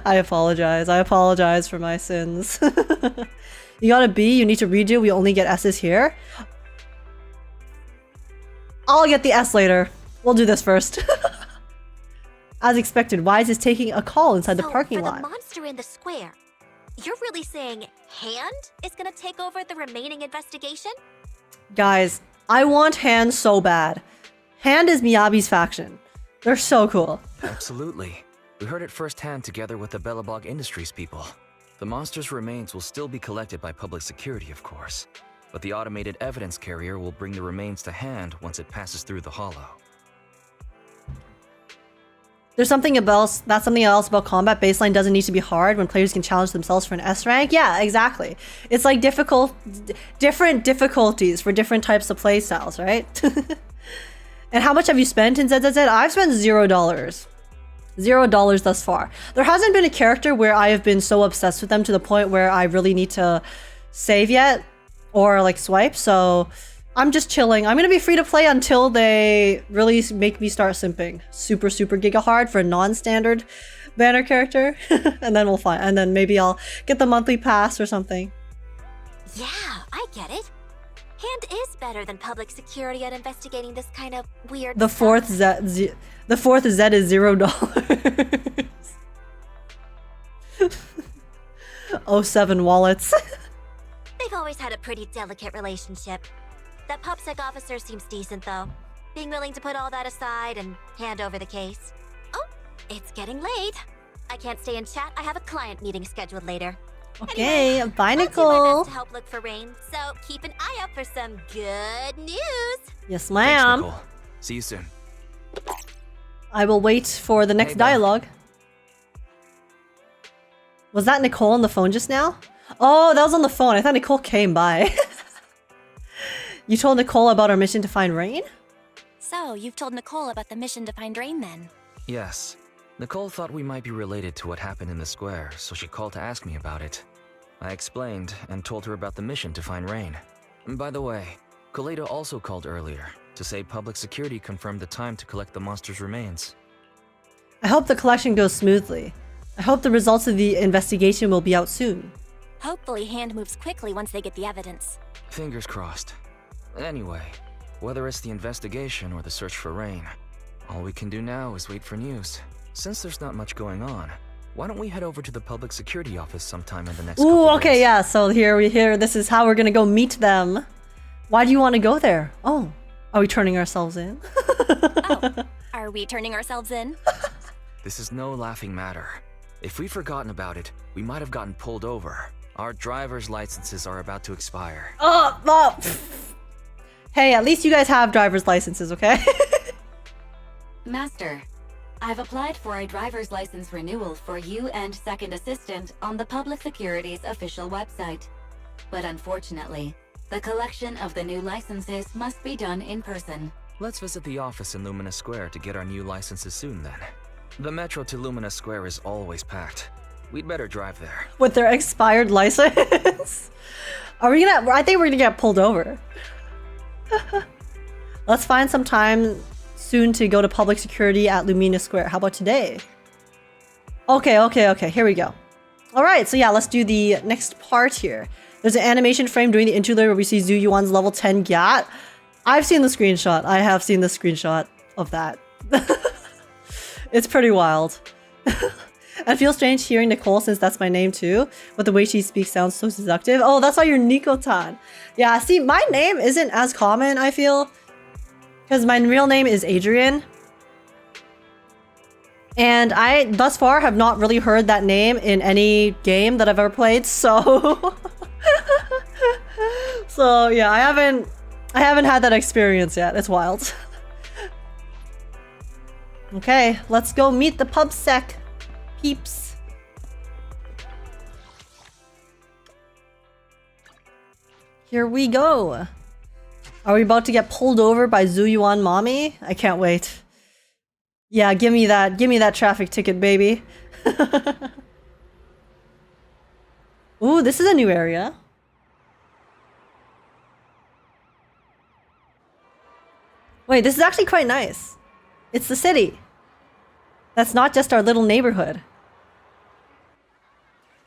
I apologize for my sins. You got a B, you need to redo. We only get S's here. I'll get the S later. We'll do this first. As expected, Wise is taking a call inside the parking lot. For the monster in the square, you're really saying Hand is gonna take over the remaining investigation? Guys, I want Hand so bad. Hand is Miyabi's faction. They're so cool. Absolutely. We heard it firsthand together with the Bellabog Industries people. The monster's remains will still be collected by public security, of course. But the automated evidence carrier will bring the remains to Hand once it passes through the hollow. There's something else about combat. Baseline doesn't need to be hard when players can challenge themselves for an S rank. Yeah, exactly. It's like different difficulties for different types of playstyles, right? And how much have you spent in ZZZ? I've spent $0. $0 thus far. There hasn't been a character where I have been so obsessed with them to the point where I really need to save yet or like swipe. So I'm just chilling. I'm gonna be free to play until they really make me start simping super giga hard for a non-standard banner character. And then we'll find, and then maybe I'll get the monthly pass or something. Yeah, I get it. Hand is better than public security at investigating this kind of weird The fourth Z is $0. 07 wallets. They've always had a pretty delicate relationship. That PubSec officer seems decent, though. Being willing to put all that aside and hand over the case. Oh, it's getting late. I can't stay in chat. I have a client meeting scheduled later. Okay, Anyway, bye, I'll do my Nicole. best to help look for Rain, so keep an eye out for some good news. Yes, Thanks, ma'am. Nicole. See you soon. I will wait for the next Hey, Belle. dialogue. Was that Nicole on the phone just now? Oh, that was on the phone. I thought Nicole came by. You told Nicole about our mission to find Rain? So, you've told Nicole about the mission to find Rain, then? Yes. Nicole thought we might be related to what happened in the square, so she called to ask me about it. I explained and told her about the mission to find Rain. By the way, Kaleda also called earlier to say public security confirmed the time to collect the monster's remains. I hope the collection goes smoothly. I hope the results of the investigation will be out soon. Hopefully, Hand moves quickly once they get the evidence. Fingers crossed. Anyway, whether it's the investigation or the search for Rain, all we can do now is wait for news. Since there's not much going on, why don't we head over to the public security office sometime in the next couple Ooh, days? okay, yeah, so here this is how we're gonna go meet them. Why do you want to go there? Oh, are we turning ourselves in? Oh, are we turning ourselves in? This is no laughing matter. If we'd forgotten about it, we might have gotten pulled over. Our driver's licenses are about to expire. Oh. Hey, at least you guys have driver's licenses, okay? Master, I've applied for a driver's license renewal for you and second assistant on the Public Security's official website. But unfortunately, the collection of the new licenses must be done in person. Let's visit the office in Lumina Square to get our new licenses soon then. The metro to Lumina Square is always packed. We'd better drive there. With their expired license? I think we're gonna get pulled over. Let's find some time soon to go to public security at Lumina Square. How about today? Okay, here we go. Alright, so yeah, let's do the next part here. There's an animation frame during the interlude where we see Zhu Yuan's level 10 GAT. I've seen the screenshot. I have seen the screenshot of that. It's pretty wild. I feel strange hearing Nicole since that's my name too, but the way she speaks sounds so seductive. Oh, that's why you're Nico-tan. Yeah, see, my name isn't as common, I feel. Because my real name is Adrian. And I, thus far, have not really heard that name in any game that I've ever played, so... So, yeah, I haven't had that experience yet. It's wild. Okay, let's go meet the PubSec peeps. Here we go. Are we about to get pulled over by Zhu Yuan mommy? I can't wait. Yeah, give me that traffic ticket, baby. Ooh, this is a new area. Wait, this is actually quite nice. It's the city. That's not just our little neighborhood.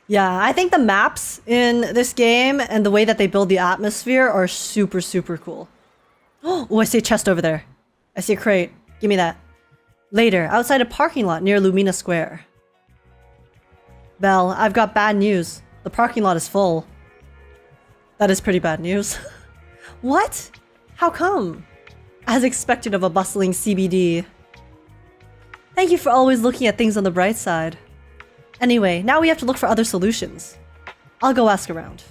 Yeah, I think the maps in this game and the way that they build the atmosphere are super, super cool. Oh, I see a chest over there. I see a crate. Give me that. Later, outside a parking lot near Lumina Square. Belle, I've got bad news. The parking lot is full. That is pretty bad news. What? How come? As expected of a bustling CBD. Thank you for always looking at things on the bright side. Anyway, now we have to look for other solutions. I'll go ask around.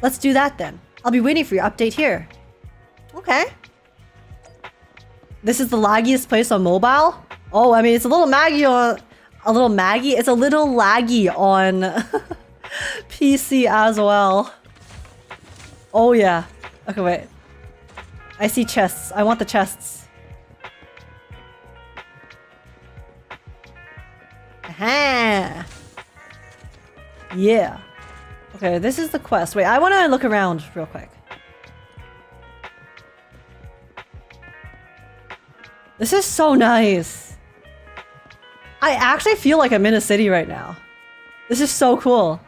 Let's do that then. I'll be waiting for your update here. Okay. This is the laggiest place on mobile? Oh, I mean, it's a little laggy on... It's a little laggy on PC as well. Oh yeah. Okay, wait. I see chests. I want the chests. Aha! Yeah. Okay, this is the quest. Wait, I want to look around real quick. This is so nice. I actually feel like I'm in a city right now. This is so cool.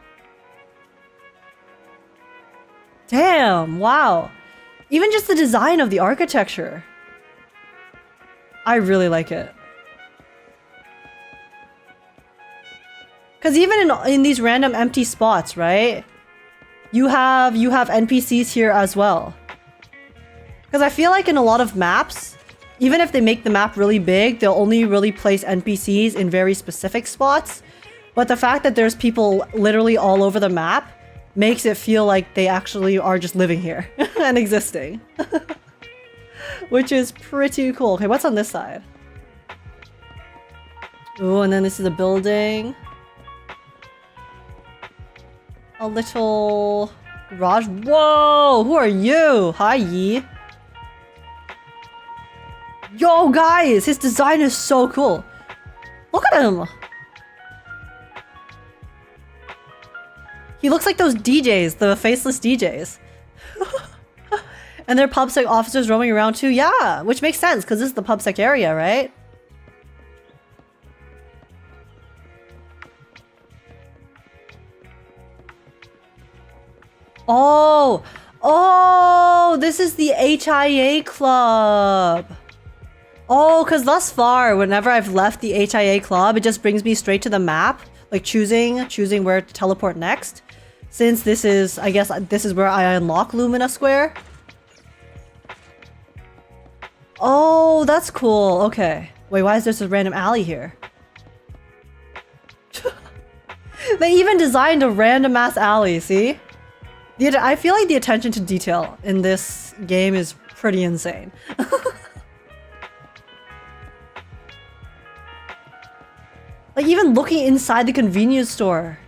Damn, wow. Even just the design of the architecture. I really like it. Because even in these random empty spots, right? You have NPCs here as well. Because I feel like in a lot of maps, even if they make the map really big, they'll only really place NPCs in very specific spots. But the fact that there's people literally all over the map makes it feel like they actually are just living here and existing. Which is pretty cool. Okay, what's on this side? Oh, and then this is a building. A little garage. Whoa! Who are you? Hi, Yi. Yo, guys! His design is so cool. Look at him! He looks like those DJs, the faceless DJs. And there are PubSec officers roaming around too. Yeah, which makes sense because this is the PubSec area, right? Oh! Oh! This is the HIA club! Oh, because thus far, whenever I've left the HIA club, it just brings me straight to the map. Like choosing where to teleport next. Since this is, I guess, this is where I unlock Lumina Square. Oh, that's cool. Okay. Wait, why is there a random alley here? They even designed a random ass alley, see? I feel like the attention to detail in this game is pretty insane. Like even looking inside the convenience store.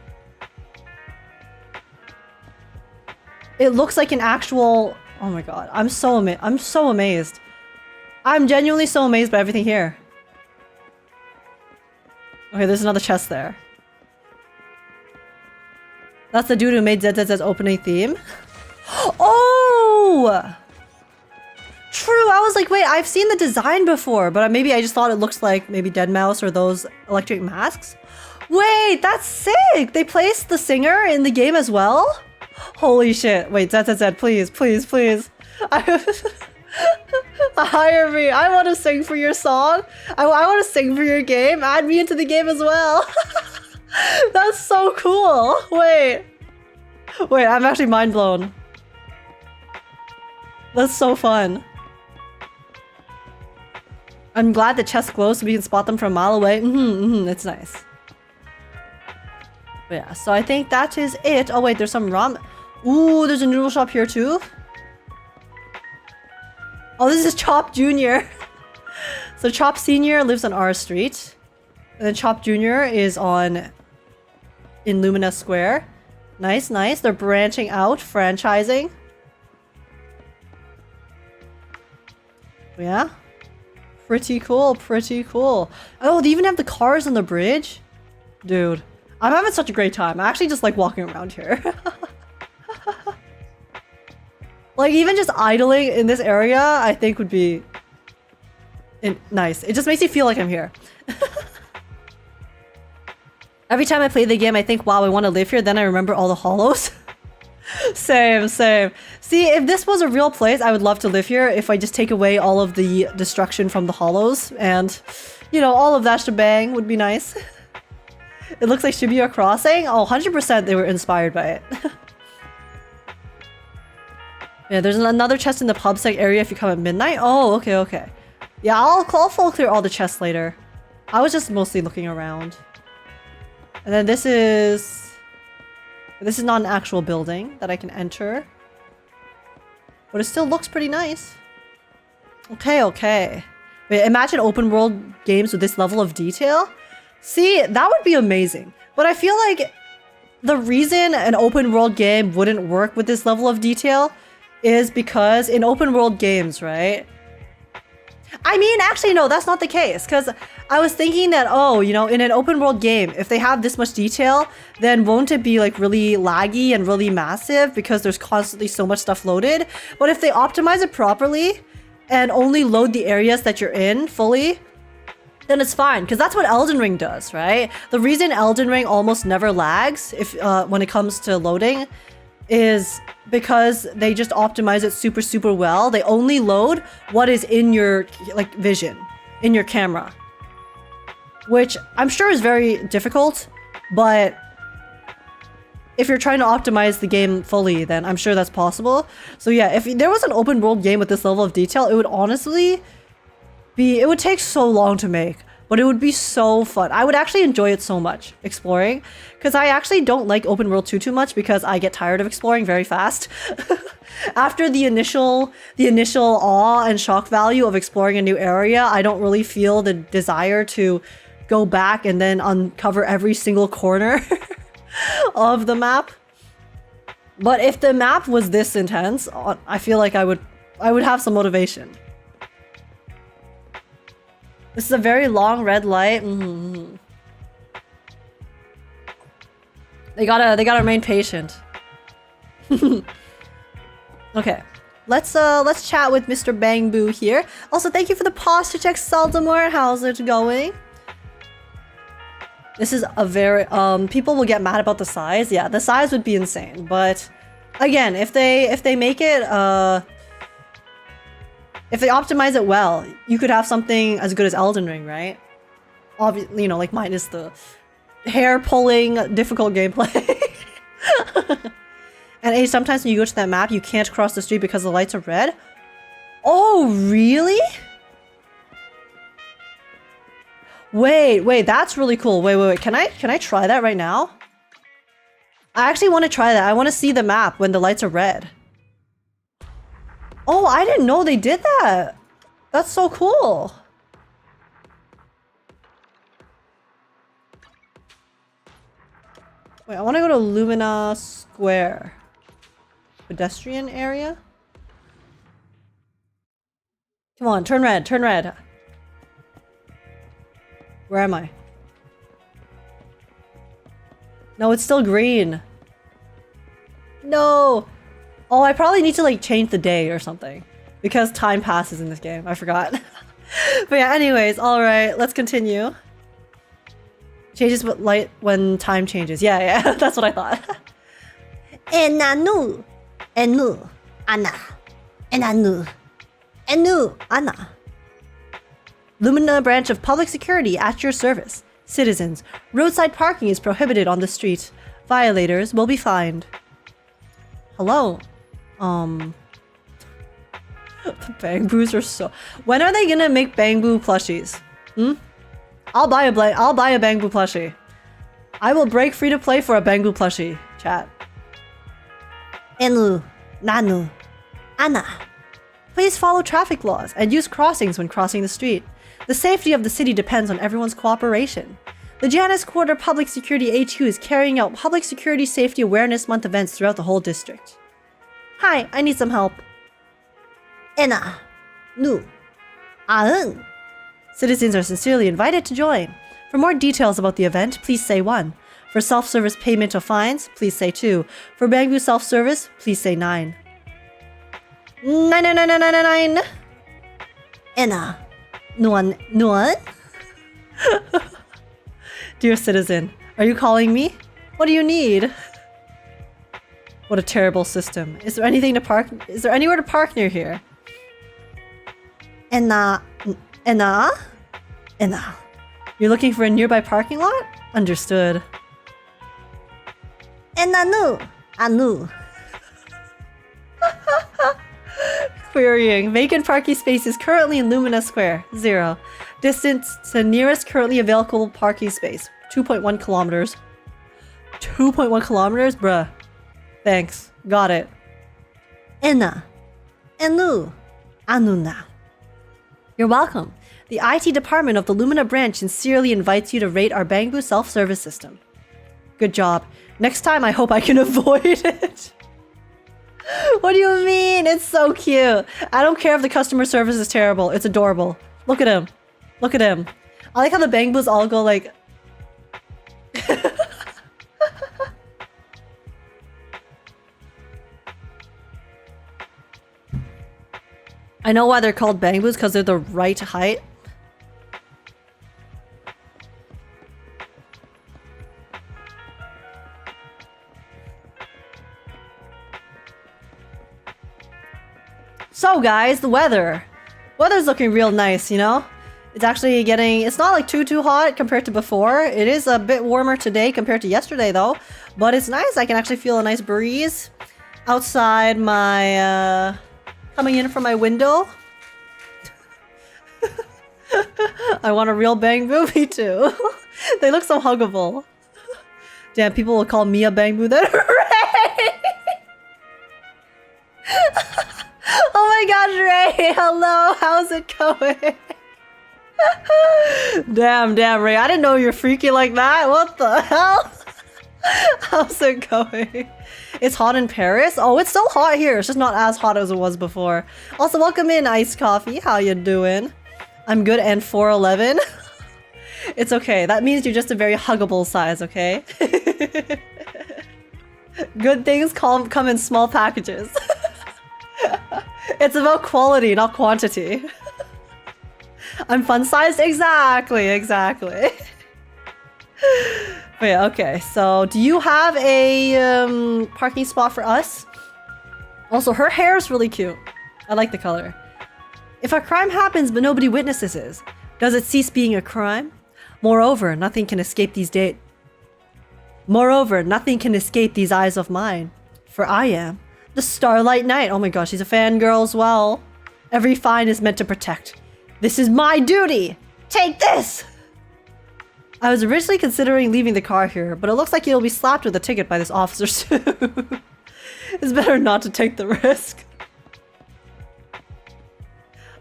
It looks like an actual... Oh my god, I'm so amazed. I'm genuinely so amazed by everything here. Okay, there's another chest there. That's the dude who made ZZZ's opening theme. Oh! True, I was like, wait, I've seen the design before, but maybe I just thought it looks like maybe Deadmau5 or those electric masks. Wait, that's sick! They placed the singer in the game as well? Holy shit. Wait, ZZZ, please, please, please. Hire me. I want to sing for your song. I want to sing for your game. Add me into the game as well. That's so cool. Wait, I'm actually mind blown. That's so fun. I'm glad the chest glows so we can spot them from a mile away. It's nice. But yeah, so I think that is it. Oh wait, there's some ramen. Ooh, there's a noodle shop here too. Oh, this is Chop Jr. So Chop Senior lives on our street. And then Chop Jr. is in Lumina Square. Nice, nice. They're branching out, franchising. Yeah. Pretty cool, pretty cool. Oh, they even have the cars on the bridge? Dude, I'm having such a great time. I actually just like walking around here. Like, even just idling in this area, I think would be nice. It just makes me feel like I'm here. Every time I play the game, I think, wow, I want to live here. Then I remember all the hollows. Same, same. See, if this was a real place, I would love to live here if I just take away all of the destruction from the hollows. And, you know, all of that shebang would be nice. It looks like Shibuya Crossing. Oh, 100% they were inspired by it. Yeah, there's another chest in the PubSec area if you come at midnight. Oh, okay, okay. Yeah, I'll full clear all the chests later. I was just mostly looking around. And then this is not an actual building that I can enter. But it still looks pretty nice. Okay, okay. Wait, imagine open world games with this level of detail. See, that would be amazing. But I feel like the reason an open world game wouldn't work with this level of detail is because in open world games, right? I mean, actually, no, that's not the case. Because I was thinking that, oh, you know, in an open world game, if they have this much detail, then won't it be like really laggy and really massive because there's constantly so much stuff loaded? But if they optimize it properly and only load the areas that you're in fully, then it's fine. Because that's what Elden Ring does, right? The reason Elden Ring almost never lags when it comes to loading is because they just optimize it super, super well. They only load what is in your like vision, in your camera, which I'm sure is very difficult, but if you're trying to optimize the game fully, then I'm sure that's possible. So yeah, if there was an open world game with this level of detail, it would honestly it would take so long to make, but it would be so fun. I would actually enjoy it so much, exploring, because I actually don't like open world too much because I get tired of exploring very fast. After the initial awe and shock value of exploring a new area, I don't really feel the desire to go back and then uncover every single corner of the map. But if the map was this intense, I feel like I would have some motivation. This is a very long red light. They gotta remain patient. Okay, let's chat with Mr. Bang Boo here. Also, thank you for the posture check, Saldamore. How's it going? This is a very people will get mad about the size. Yeah, the size would be insane. But again, if they make it if they optimize it well, you could have something as good as Elden Ring, right? Obviously, you know, like minus the hair-pulling, difficult gameplay. And sometimes when you go to that map, you can't cross the street because the lights are red. Oh, really? Wait, that's really cool. Wait. Can I try that right now? I actually want to try that. I want to see the map when the lights are red. Oh, I didn't know they did that. That's so cool. Wait, I want to go to Lumina Square. Pedestrian area? Come on, turn red, turn red. Where am I? No, it's still green. No! Oh, I probably need to like change the day or something. Because time passes in this game. I forgot. But yeah, anyways, alright, let's continue. Changes with light when time changes. Yeah, that's what I thought. Enanu. Enu. Ana. Enanu. Enu. Ana. Lumina branch of public security at your service. Citizens, roadside parking is prohibited on the street. Violators will be fined. Hello. The Bang Boos are so... When are they gonna make Bang Boo plushies? I'll buy a Bang Boo plushie. I will break free to play for a Bang Boo plushie. Chat. Enu. Nanu. Ana. Please follow traffic laws and use crossings when crossing the street. The safety of the city depends on everyone's cooperation. The Janus Quarter Public Security HQ is carrying out Public Security Safety Awareness Month events throughout the whole district. Hi, I need some help. Ena. Nu. Aun. Citizens are sincerely invited to join. For more details about the event, please say 1. For self-service payment of fines, please say 2. For Bangbu self-service, please say 9. 9. Ena. Nuan. Dear citizen, are you calling me? What do you need? What a terrible system. Is there anything to park? Is there anywhere to park near here? Ena. You're looking for a nearby parking lot? Understood. Anu. Querying. Vacant parking space is currently in Lumina Square. 0. Distance to nearest currently available parking space. 2.1 kilometers. 2.1 kilometers? Bruh. Thanks. Got it. Ena. Enu. Anuna. You're welcome. The IT department of the Lumina branch sincerely invites you to rate our Bangbu self-service system. Good job. Next time I hope I can avoid it. What do you mean? It's so cute. I don't care if the customer service is terrible. It's adorable. Look at him. Look at him. I like how the Bangbus all go like... I know why they're called Bangbus, because they're the right height. So guys, the weather. Weather's looking real nice, you know? It's actually getting... It's not like too hot compared to before. It is a bit warmer today compared to yesterday though. But it's nice. I can actually feel a nice breeze outside my... coming in from my window. I want a real Bangbu. Me too. They look so huggable. Damn, people will call me a Bangbu then. Ray! Oh my gosh, Ray! Hello, how's it going? Damn, Ray. I didn't know you're freaky like that. What the hell? How's it going? It's hot in Paris? Oh, it's still hot here. It's just not as hot as it was before. Also, welcome in, Iced Coffee. How you doing? I'm good and 4'11". It's okay. That means you're just a very huggable size, okay? Good things come in small packages. It's about quality, not quantity. I'm fun-sized? Exactly. But yeah, okay, so do you have a parking spot for us? Also, her hair is really cute. I like the color. If a crime happens but nobody witnesses it, does it cease being a crime? Moreover, nothing can escape these eyes of mine. For I am the Starlight Knight. Oh my gosh, she's a fangirl as well. Every fine is meant to protect. This is my duty! Take this! I was originally considering leaving the car here, but it looks like you'll be slapped with a ticket by this officer soon. It's better not to take the risk.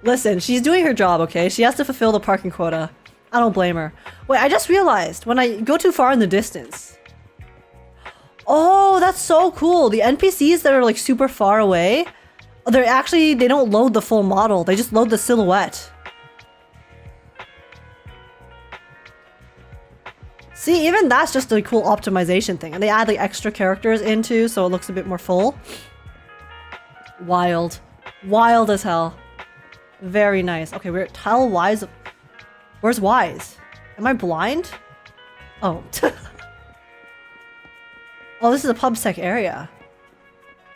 Listen, she's doing her job, okay? She has to fulfill the parking quota. I don't blame her. Wait, I just realized when I go too far in the distance. Oh, that's so cool. The NPCs that are like super far away, they don't load the full model. They just load the silhouette. See, even that's just a cool optimization thing. And they add like extra characters into so it looks a bit more full. Wild. Wild as hell. Very nice. Okay, we're tell Wise. Where's Wise? Am I blind? Oh. Oh, this is a PubSec area.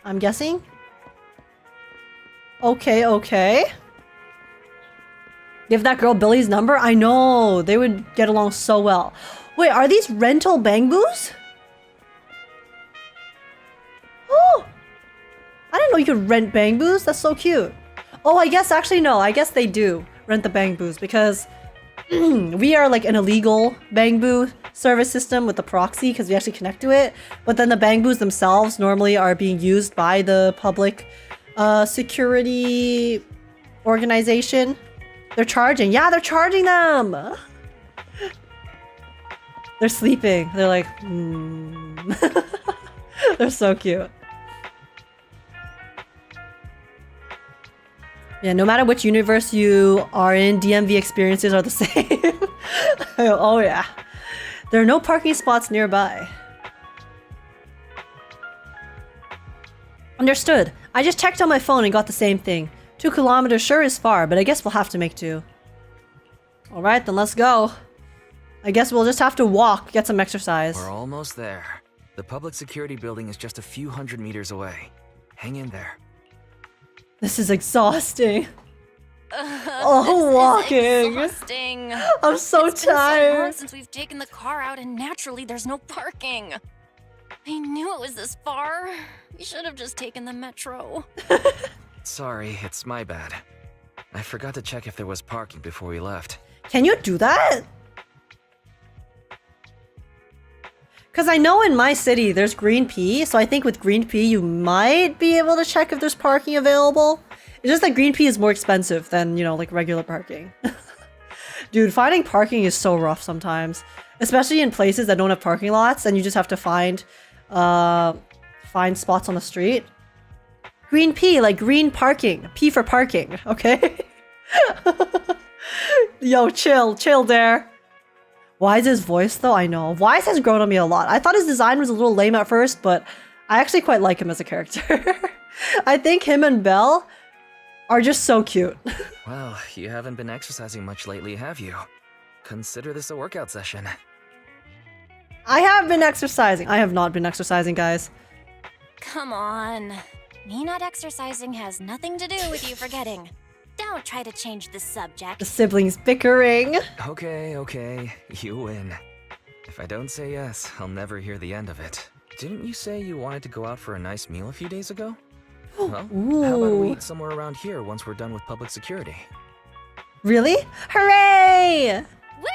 I'm guessing? Okay, okay. Give that girl Billy's number? I know! They would get along so well. Wait, are these rental bangbus? Oh! I didn't know you could rent bangbus. That's so cute. Oh, I guess actually no. I guess they do rent the bangbus because we are like an illegal bangbu service system with the proxy because we actually connect to it. But then the bangbus themselves normally are being used by the public security organization. They're charging. Yeah, they're charging them. They're sleeping. They're like, They're so cute. Yeah, no matter which universe you are in, DMV experiences are the same. Oh yeah. There are no parking spots nearby. Understood. I just checked on my phone and got the same thing. 2 kilometers sure is far, but I guess we'll have to make do. Alright, then let's go. I guess we'll just have to walk, get some exercise. We're almost there. The public security building is just a few hundred meters away. Hang in there. This is exhausting. Walking. Exhausting. I'm so It's been so long tired. since we've taken the car out, and naturally there's no parking. I knew it was this far. We should have just taken the metro. Sorry, it's my bad. I forgot to check if there was parking before we left. Can you do that? Because I know in my city there's Green P, so I think with Green P you might be able to check if there's parking available. It's just that Green P is more expensive than, you know, like regular parking. Dude, finding parking is so rough sometimes. Especially in places that don't have parking lots and you just have to find spots on the street. Green P, like green parking. P for parking, okay? Yo, chill there. Wise's voice though, I know. Wise has grown on me a lot. I thought his design was a little lame at first, but I actually quite like him as a character. I think him and Belle are just so cute. Well, you haven't been exercising much lately, have you? Consider this a workout session. I have been exercising. I have not been exercising, guys. Come on. Me not exercising has nothing to do with you forgetting. Don't try to change the subject. The siblings bickering. Okay, you win. If I don't say yes, I'll never hear the end of it. Didn't you say you wanted to go out for a nice meal a few days ago? Well, how about we eat somewhere around here once we're done with public security? Really? Hooray! Woo!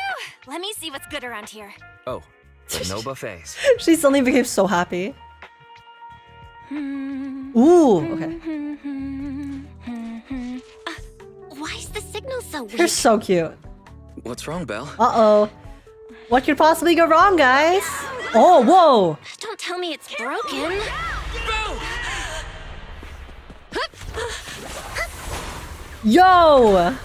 Let me see what's good around here. Oh, but no buffets. She suddenly became so happy. Ooh, okay. Why is the signal so weak? You're so cute. What's wrong, Belle? Uh-oh. What could possibly go wrong, guys? Oh, whoa! Don't tell me it's broken. Yo!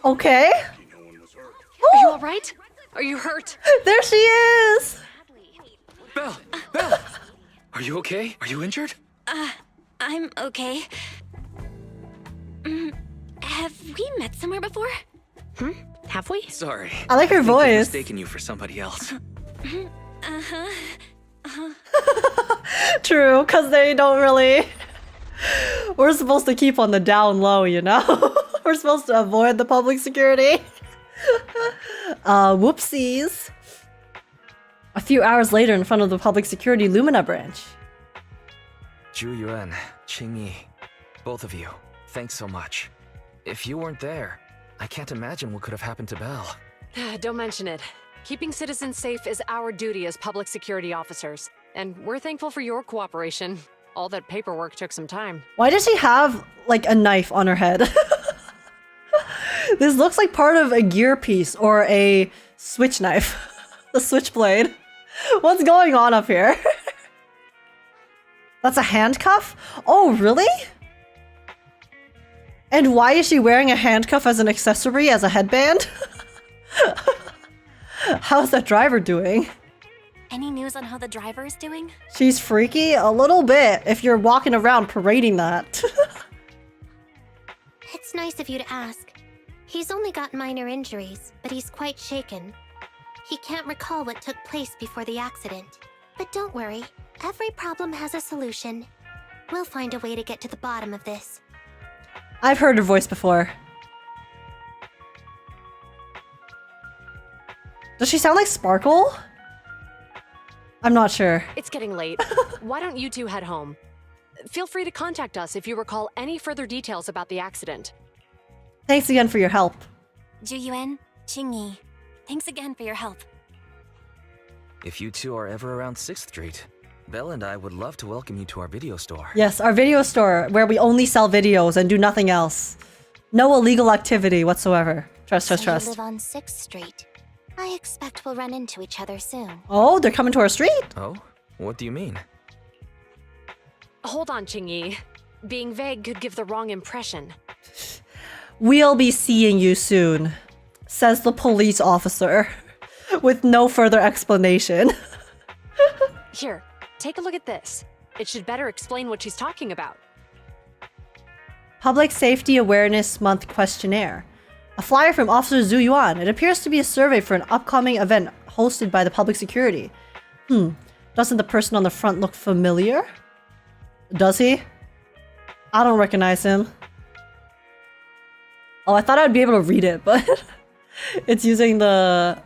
Okay. Are you alright? Are you hurt? There she is! Belle! Are you okay? Are you injured? I'm okay. Have we met somewhere before? Have we? Sorry. I like her I've voice. mistaken you for somebody else. True, because they don't really... We're supposed to keep on the down low, you know? We're supposed to avoid the public security. Whoopsies. A few hours later in front of the public security Lumina branch. Zhu Yuan, Qing Yi, both of you, thanks so much. If you weren't there, I can't imagine what could have happened to Belle. Don't mention it. Keeping citizens safe is our duty as public security officers, and we're thankful for your cooperation. All that paperwork took some time. Why does she have, like, a knife on her head? This looks like part of a gear piece or a switch knife. The switchblade. What's going on up here? That's a handcuff? Oh, really? And why is she wearing a handcuff as an accessory, as a headband? How's that driver doing? Any news on how the driver is doing? She's freaky? A little bit, if you're walking around parading that. It's nice of you to ask. He's only got minor injuries, but he's quite shaken. He can't recall what took place before the accident. But don't worry, every problem has a solution. We'll find a way to get to the bottom of this. I've heard her voice before. Does she sound like Sparkle? I'm not sure. It's getting late. Why don't you two head home? Feel free to contact us if you recall any further details about the accident. Thanks again for your help. Juyuan, Qingyi, thanks again for your help. If you two are ever around 6th Street, Belle and I would love to welcome you to our video store. Yes, our video store, where we only sell videos and do nothing else. No illegal activity whatsoever. Trust, trust, So you trust. live on 6th Street. I expect we'll run into each other soon. Oh, they're coming to our street? Oh? What do you mean? Hold on, Qingyi. Being vague could give the wrong impression. We'll be seeing you soon, says the police officer, with no further explanation. Here, take a look at this. It should better explain what she's talking about. Public Safety Awareness Month Questionnaire. A flyer from Officer Zhu Yuan. It appears to be a survey for an upcoming event hosted by the public security. Doesn't the person on the front look familiar? Does he? I don't recognize him. Oh, I thought I'd be able to read it, but it's using the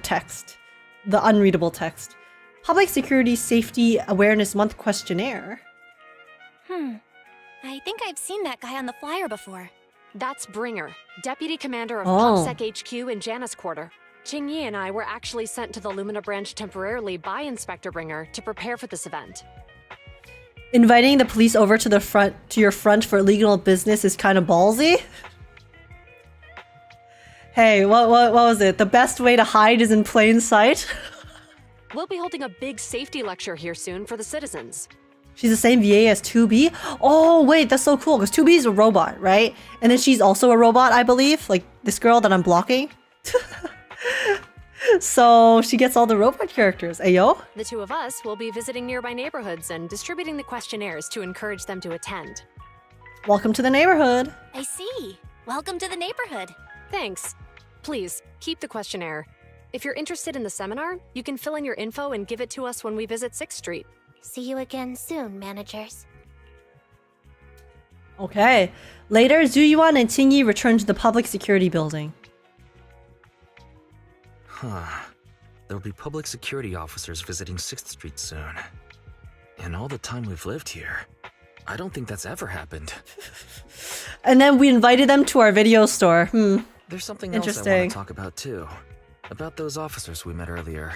text. The unreadable text. Public Security Safety Awareness Month Questionnaire. I think I've seen that guy on the flyer before. That's Bringer, Deputy Commander of Oh. PopSec HQ in Janus Quarter. Qingyi and I were actually sent to the Lumina branch temporarily by Inspector Bringer to prepare for this event. Inviting the police over to your front for illegal business is kind of ballsy. Hey, what was it? The best way to hide is in plain sight. We'll be holding a big safety lecture here soon for the citizens. She's the same VA as 2B? Oh, wait, that's so cool, because 2B is a robot, right? And then she's also a robot, I believe. Like, this girl that I'm blocking. So, she gets all the robot characters. Ayo? The two of us will be visiting nearby neighborhoods and distributing the questionnaires to encourage them to attend. Welcome to the neighborhood. I see. Welcome to the neighborhood. Thanks. Please, keep the questionnaire. If you're interested in the seminar, you can fill in your info and give it to us when we visit 6th Street. See you again soon, managers. Okay. Later, Zhu Yuan and Qingyi return to the public security building. There'll be public security officers visiting 6th Street soon. In all the time we've lived here, I don't think that's ever happened. And then we invited them to our video store. There's something else I want Interesting. to talk about too. About those officers we met earlier.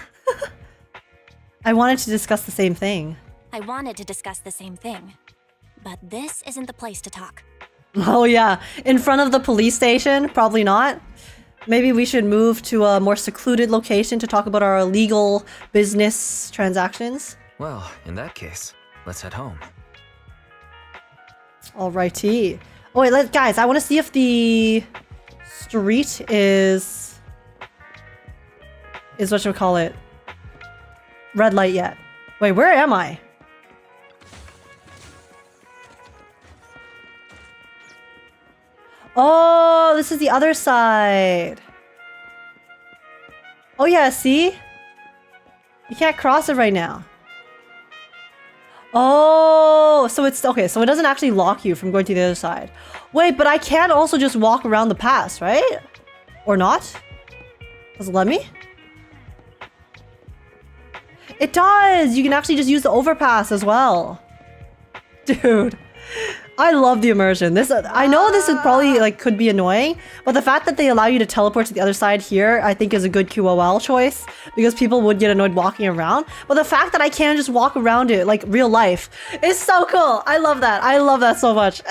I wanted to discuss the same thing. I wanted to discuss the same thing. But this isn't the place to talk. Oh yeah, in front of the police station? Probably not. Maybe we should move to a more secluded location to talk about our illegal business transactions. Well, in that case, let's head home. Alrighty. Oh wait, guys, I want to see if the street is whatchamacallit, red light yet. Wait, where am I? Oh, this is the other side. Oh yeah, see? You can't cross it right now. Oh, so it's okay, so it doesn't actually lock you from going to the other side. Wait, but I can also just walk around the pass, right? Or not? Does it let me? It does! You can actually just use the overpass as well. Dude. I love the immersion. This I know this is probably like could be annoying, but the fact that they allow you to teleport to the other side here, I think is a good QOL choice because people would get annoyed walking around. But the fact that I can just walk around it like real life is so cool. I love that. I love that so much.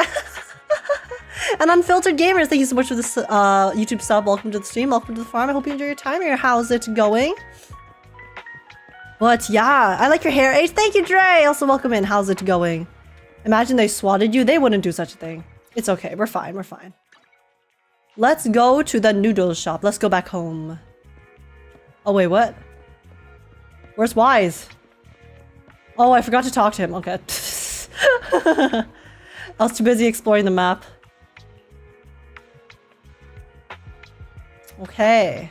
And Unfiltered Gamers, thank you so much for this YouTube sub. Welcome to the stream. Welcome to the farm. I hope you enjoy your time here. How's it going? But yeah, I like your hair. H, thank you, Dre. Also, welcome in. How's it going? Imagine they swatted you. They wouldn't do such a thing. It's okay. We're fine. We're fine. Let's go to the noodle shop. Let's go back home. Oh, wait, what? Where's Wise? Oh, I forgot to talk to him. Okay. I was too busy exploring the map. Okay.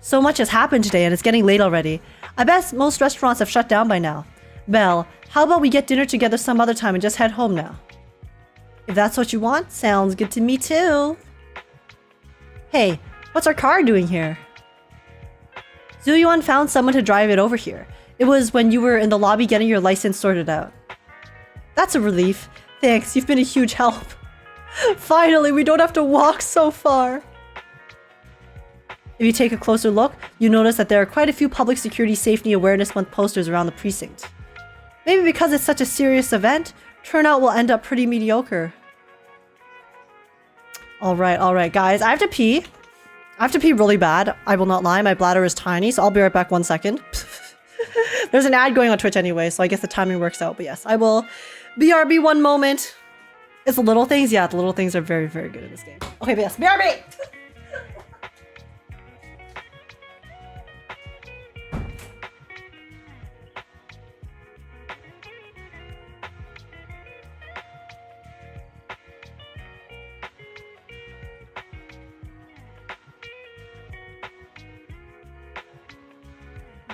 So much has happened today and it's getting late already. I bet most restaurants have shut down by now. Belle, how about we get dinner together some other time and just head home now? If that's what you want, sounds good to me too. Hey, what's our car doing here? Zuyuan found someone to drive it over here. It was when you were in the lobby getting your license sorted out. That's a relief. Thanks, you've been a huge help. Finally, we don't have to walk so far. If you take a closer look, you notice that there are quite a few Public Security Safety Awareness Month posters around the precinct. Maybe because it's such a serious event, turnout will end up pretty mediocre. Alright, guys. I have to pee. I have to pee really bad. I will not lie, my bladder is tiny, so I'll be right back 1 second. There's an ad going on Twitch anyway, so I guess the timing works out. But yes, I will BRB 1 moment. It's the little things. Yeah, the little things are very, very good in this game. Okay, but yes, BRB!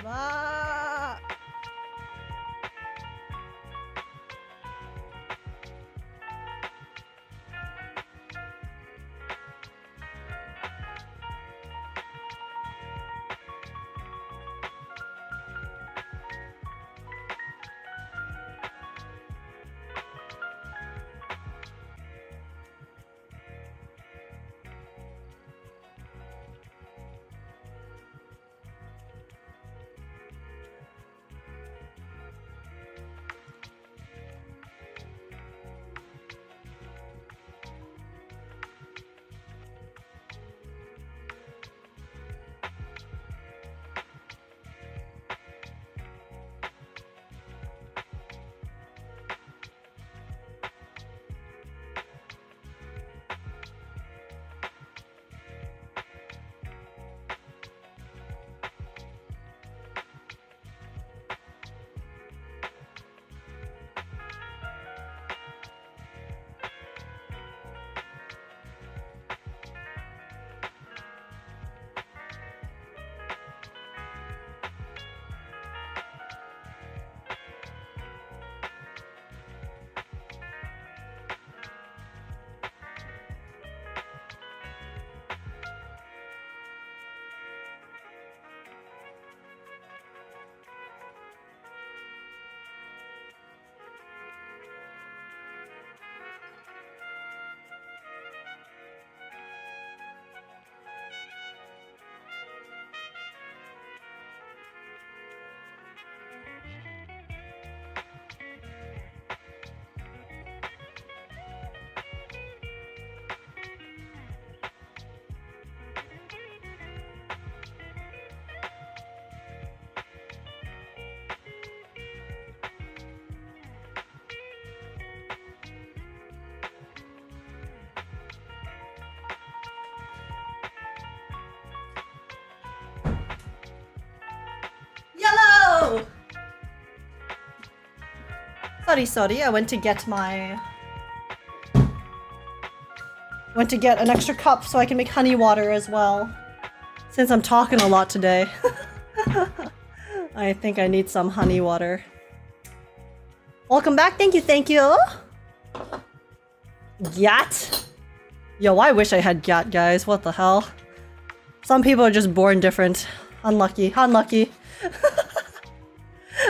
Ah. Yellow! Sorry, I went to get an extra cup so I can make honey water as well. Since I'm talking a lot today. I think I need some honey water. Welcome back, thank you! Gat? Yo, I wish I had Gat, guys, what the hell? Some people are just born different. Unlucky.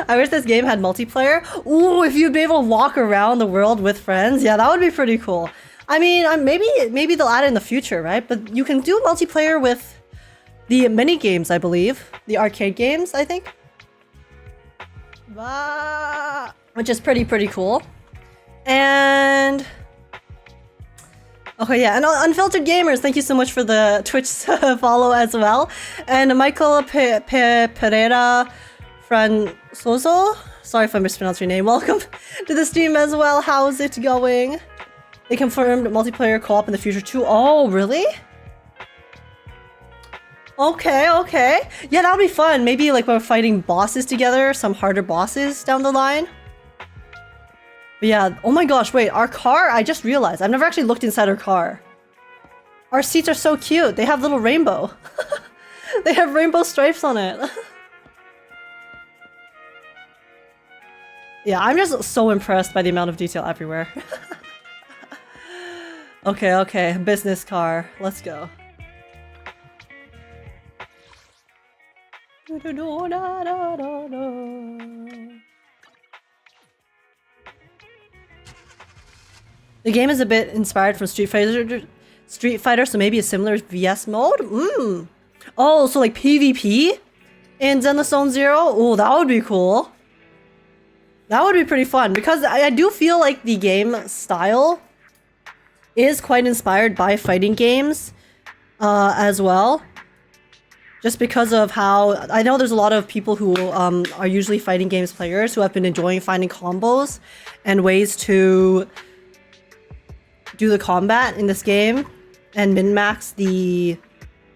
I wish this game had multiplayer. Ooh, if you'd be able to walk around the world with friends, yeah, that would be pretty cool. I mean, maybe they'll add it in the future, right? But you can do multiplayer with the mini games, I believe, the arcade games, I think, which is pretty cool. And okay, yeah, and Unfiltered Gamers, thank you so much for the Twitch follow as well. And Michael Pereira Franzoso, sorry if I mispronounced your name, welcome to the stream as well. How's it going? They confirmed multiplayer co-op in the future too. Oh, really? Okay. Yeah, that would be fun. Maybe like we're fighting bosses together, some harder bosses down the line. But yeah, oh my gosh, wait, our car, I just realized, I've never actually looked inside our car. Our seats are so cute. They have little rainbow. They have rainbow stripes on it. Yeah, I'm just so impressed by the amount of detail everywhere. Okay, business car. Let's go. The game is a bit inspired from Street Fighter, so maybe a similar VS mode? Oh, so like PvP in Zenless Zone Zero? Oh, that would be cool. That would be pretty fun, because I do feel like the game style is quite inspired by fighting games as well. Just because of how, I know there's a lot of people who are usually fighting games players who have been enjoying finding combos and ways to do the combat in this game and min-max the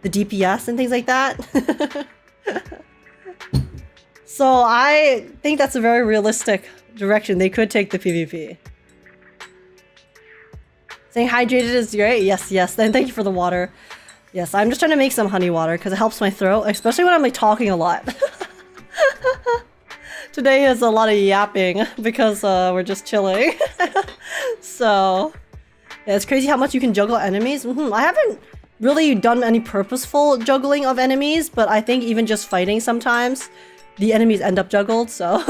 DPS and things like that. So I think that's a very realistic direction they could take the PvP. Saying hydrated is great. Yes. And thank you for the water. Yes, I'm just trying to make some honey water because it helps my throat, especially when I'm like talking a lot. Today is a lot of yapping because we're just chilling. So yeah, it's crazy how much you can juggle enemies. I haven't really done any purposeful juggling of enemies, but I think even just fighting sometimes, the enemies end up juggled, so.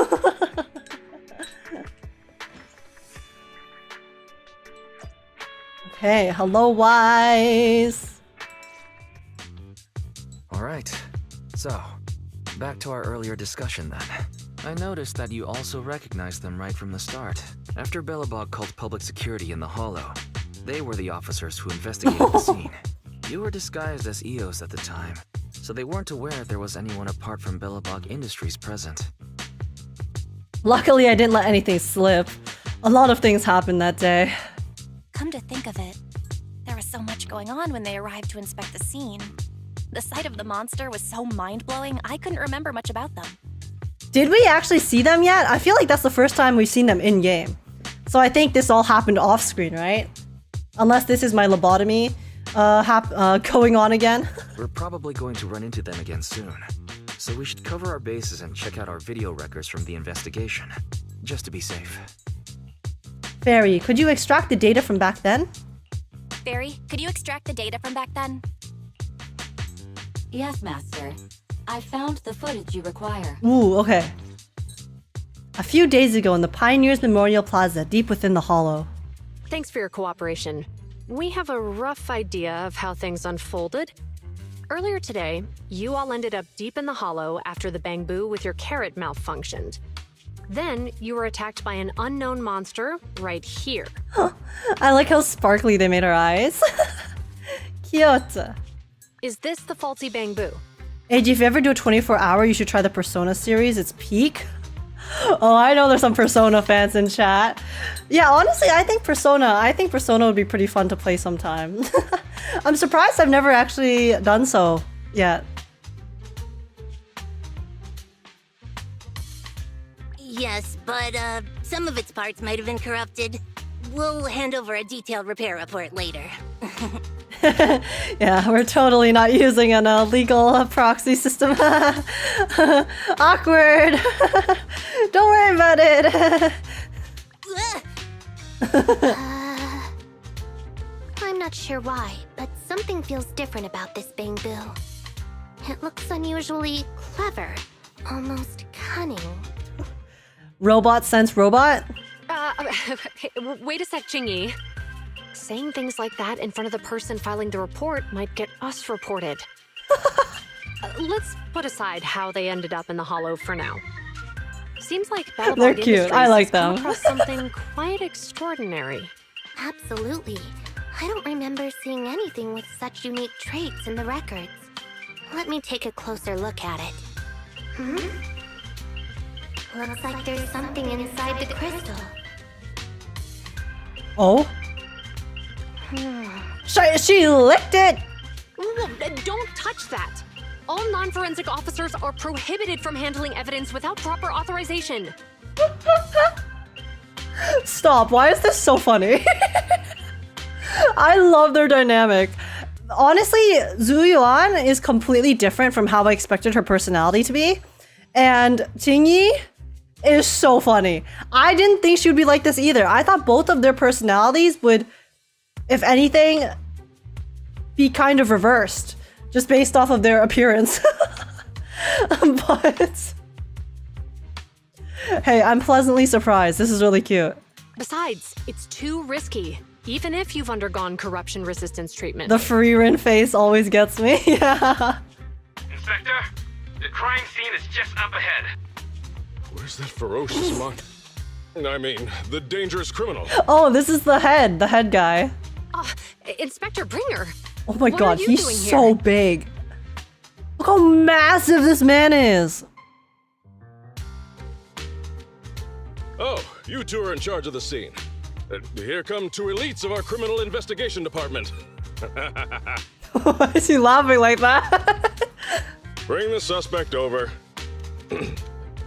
Okay, hello, Wise. Alright, so, back to our earlier discussion then. I noticed that you also recognized them right from the start. After Bellabog called public security in the Hollow, they were the officers who investigated the scene. You were disguised as EOS at the time, so they weren't aware there was anyone apart from Bellabog Industries present. Luckily, I didn't let anything slip. A lot of things happened that day. Come to think of it, there was so much going on when they arrived to inspect the scene. The sight of the monster was so mind-blowing, I couldn't remember much about them. Did we actually see them yet? I feel like that's the first time we've seen them in-game. So I think this all happened off-screen, right? Unless this is my lobotomy going on again. We're probably going to run into them again soon. So we should cover our bases and check out our video records from the investigation, just to be safe. Fairy, could you extract the data from back then? Fairy, could you extract the data from back then? Yes, Master. I found the footage you require. Ooh, okay. A few days ago in the Pioneers Memorial Plaza, deep within the Hollow. Thanks for your cooperation. We have a rough idea of how things unfolded. Earlier today, you all ended up deep in the Hollow after the Bangbu with your carrot malfunctioned. Then, you were attacked by an unknown monster right here. I like how sparkly they made our eyes. Cute. Is this the faulty Bangbu? AJ, if you ever do a 24-hour, you should try the Persona series. It's peak. Oh, I know there's some Persona fans in chat. Yeah, honestly, I think Persona would be pretty fun to play sometime. I'm surprised I've never actually done so yet. Yes, but some of its parts might have been corrupted. We'll hand over a detailed repair report later. Yeah, we're totally not using an illegal proxy system. Awkward. Don't worry about it. I'm not sure why, but something feels different about this Bangbu. It looks unusually clever, almost cunning. Robot sense robot? Wait a sec, Jingyi. Saying things like that in front of the person filing the report might get us reported. Let's put aside how they ended up in the hollow for now. Seems like They're BADDDD cute. Industries I like has come them. across something quite extraordinary. Absolutely. I don't remember seeing anything with such unique traits in the records. Let me take a closer look at it. Looks like there's something inside the crystal. Oh? She licked it! Don't touch that! All non-forensic officers are prohibited from handling evidence without proper authorization. Stop, why is this so funny? I love their dynamic. Honestly, Zuyuan is completely different from how I expected her personality to be. And Jingyi is so funny. I didn't think she would be like this either. I thought both of their personalities would, if anything, be kind of reversed. Just based off of their appearance. But hey, I'm pleasantly surprised. This is really cute. Besides, it's too risky, even if you've undergone corruption resistance treatment. The Freerin face always gets me. Yeah. Inspector, the crime scene is just up ahead. Where's that ferocious I mean, the dangerous criminal. Oh, this is the head guy. Inspector Bringer. Oh my What god, are you he's doing so here? big. Look how massive this man is. Oh, you two are in charge of the scene. Here come two elites of our criminal investigation department. Why is he laughing like that? Bring the suspect over.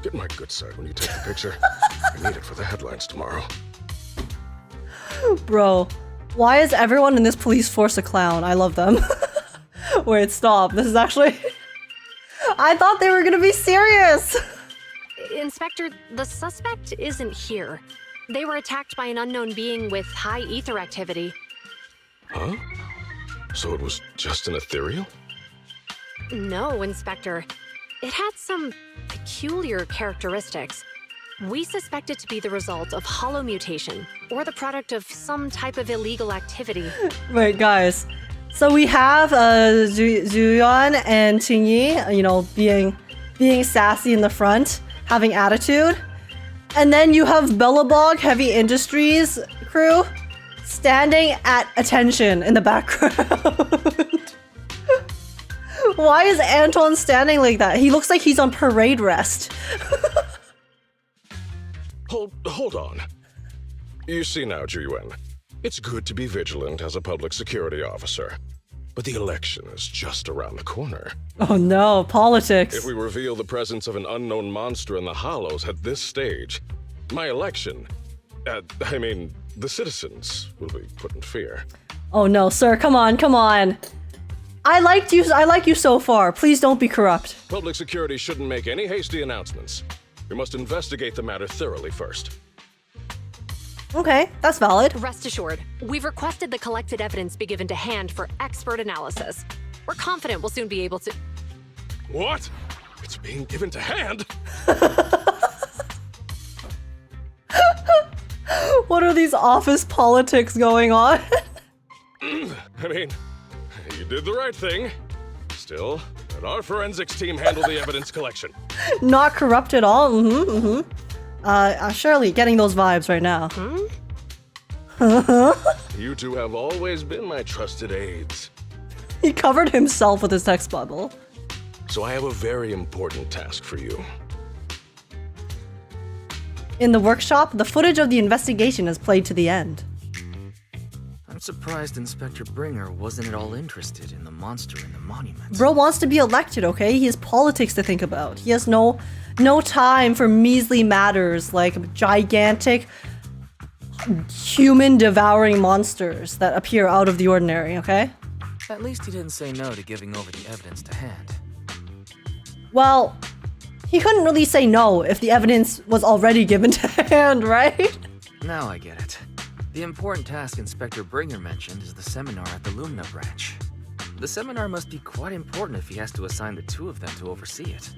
Get my good side when you take the picture. I need it for the headlines tomorrow. Bro, why is everyone in this police force a clown? I love them. Wait, stop. This is actually... I thought they were gonna be serious! Inspector, the suspect isn't here. They were attacked by an unknown being with high ether activity. Huh? So it was just an ethereal? No, Inspector. It had some peculiar characteristics. We suspect it to be the result of hollow mutation, or the product of some type of illegal activity. Wait, guys. So we have Zuyuan and Qingyi, you know, being sassy in the front, having attitude. And then you have Bellabog Heavy Industries crew standing at attention in the background. Why is Anton standing like that? He looks like he's on parade rest. Hold on. You see now, Juyuan, it's good to be vigilant as a public security officer, but the election is just around the corner. Oh no, politics. If we reveal the presence of an unknown monster in the Hollows at this stage, my election, I mean, the citizens will be put in fear. Oh no, sir, come on, come on. I like you so far. Please don't be corrupt. Public security shouldn't make any hasty announcements. We must investigate the matter thoroughly first. Okay, that's valid. Rest assured, we've requested the collected evidence be given to hand for expert analysis. We're confident we'll soon be able to... What? It's being given to hand? What are these office politics going on? I mean, you did the right thing. Still, let our forensics team handle the evidence collection. Not corrupt at all. Shirley, getting those vibes right now. You two have always been my trusted aides. He covered himself with his text bubble. So I have a very important task for you. In the workshop, the footage of the investigation is played to the end. I'm surprised Inspector Bringer wasn't at all interested in the monster in the monument. Bro wants to be elected, okay? He has politics to think about. He has no time for measly matters like gigantic human-devouring monsters that appear out of the ordinary, okay? At least he didn't say no to giving over the evidence to hand. Well, he couldn't really say no if the evidence was already given to hand, right? Now I get it. The important task Inspector Bringer mentioned is the seminar at the Lumina branch. The seminar must be quite important if he has to assign the two of them to oversee it.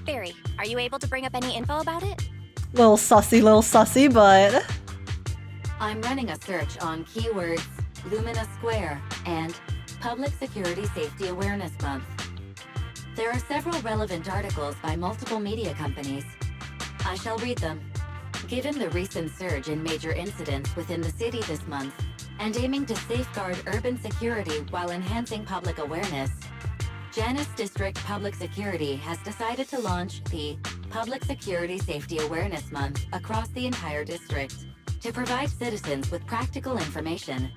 Barry, are you able to bring up any info about it? Little sussy, but... I'm running a search on keywords Lumina Square and Public Security Safety Awareness Month. There are several relevant articles by multiple media companies. I shall read them. Given the recent surge in major incidents within the city this month, and aiming to safeguard urban security while enhancing public awareness, Janus District Public Security has decided to launch the Public Security Safety Awareness Month across the entire district. To provide citizens with practical information,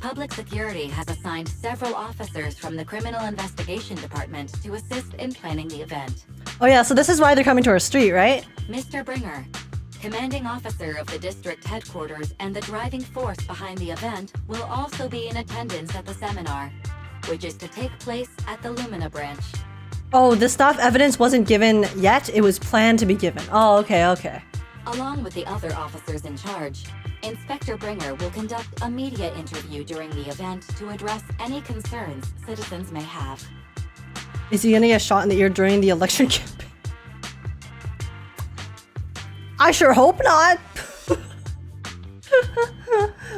Public Security has assigned several officers from the Criminal Investigation Department to assist in planning the event. Oh yeah, so this is why they're coming to our street, right? Mr. Bringer, commanding officer of the district headquarters and the driving force behind the event, will also be in attendance at the seminar, which is to take place at the Lumina branch. Oh, the staff evidence wasn't given yet, it was planned to be given. Oh, okay. Along with the other officers in charge, Inspector Bringer will conduct a media interview during the event to address any concerns citizens may have. Is he gonna get shot in the ear during the election campaign? I sure hope not!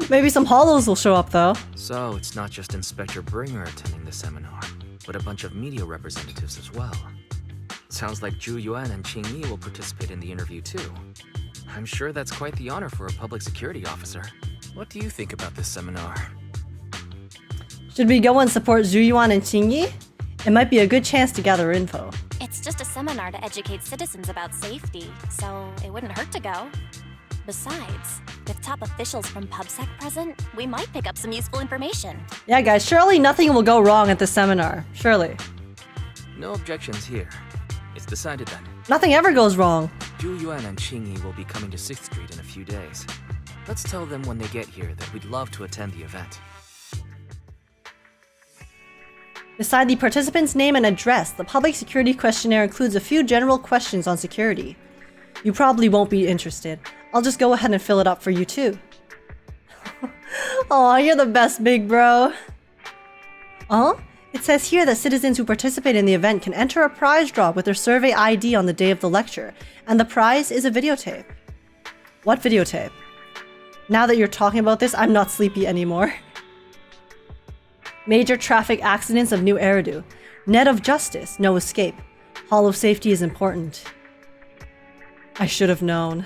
Maybe some hollows will show up though. So it's not just Inspector Bringer attending the seminar, but a bunch of media representatives as well. Sounds like Zhu Yuan and Qing Yi will participate in the interview too. I'm sure that's quite the honor for a public security officer. What do you think about this seminar? Should we go and support Zhu Yuan and Qing Yi? It might be a good chance to gather info. It's just a seminar to educate citizens about safety, so it wouldn't hurt to go. Besides, with top officials from PubSec present, we might pick up some useful information. Yeah guys, surely nothing will go wrong at this seminar. Surely. No objections here. It's decided then. Nothing ever goes wrong. Zhu Yuan and Qing Yi will be coming to 6th Street in a few days. Let's tell them when they get here that we'd love to attend the event. Beside the participant's name and address, the public security questionnaire includes a few general questions on security. You probably won't be interested. I'll just go ahead and fill it up for you too. Aw, you're the best, big bro. It says here that citizens who participate in the event can enter a prize draw with their survey ID on the day of the lecture, and the prize is a videotape. What videotape? Now that you're talking about this, I'm not sleepy anymore. Major traffic accidents of New Eridu. Net of justice, no escape. Hall of safety is important. I should have known.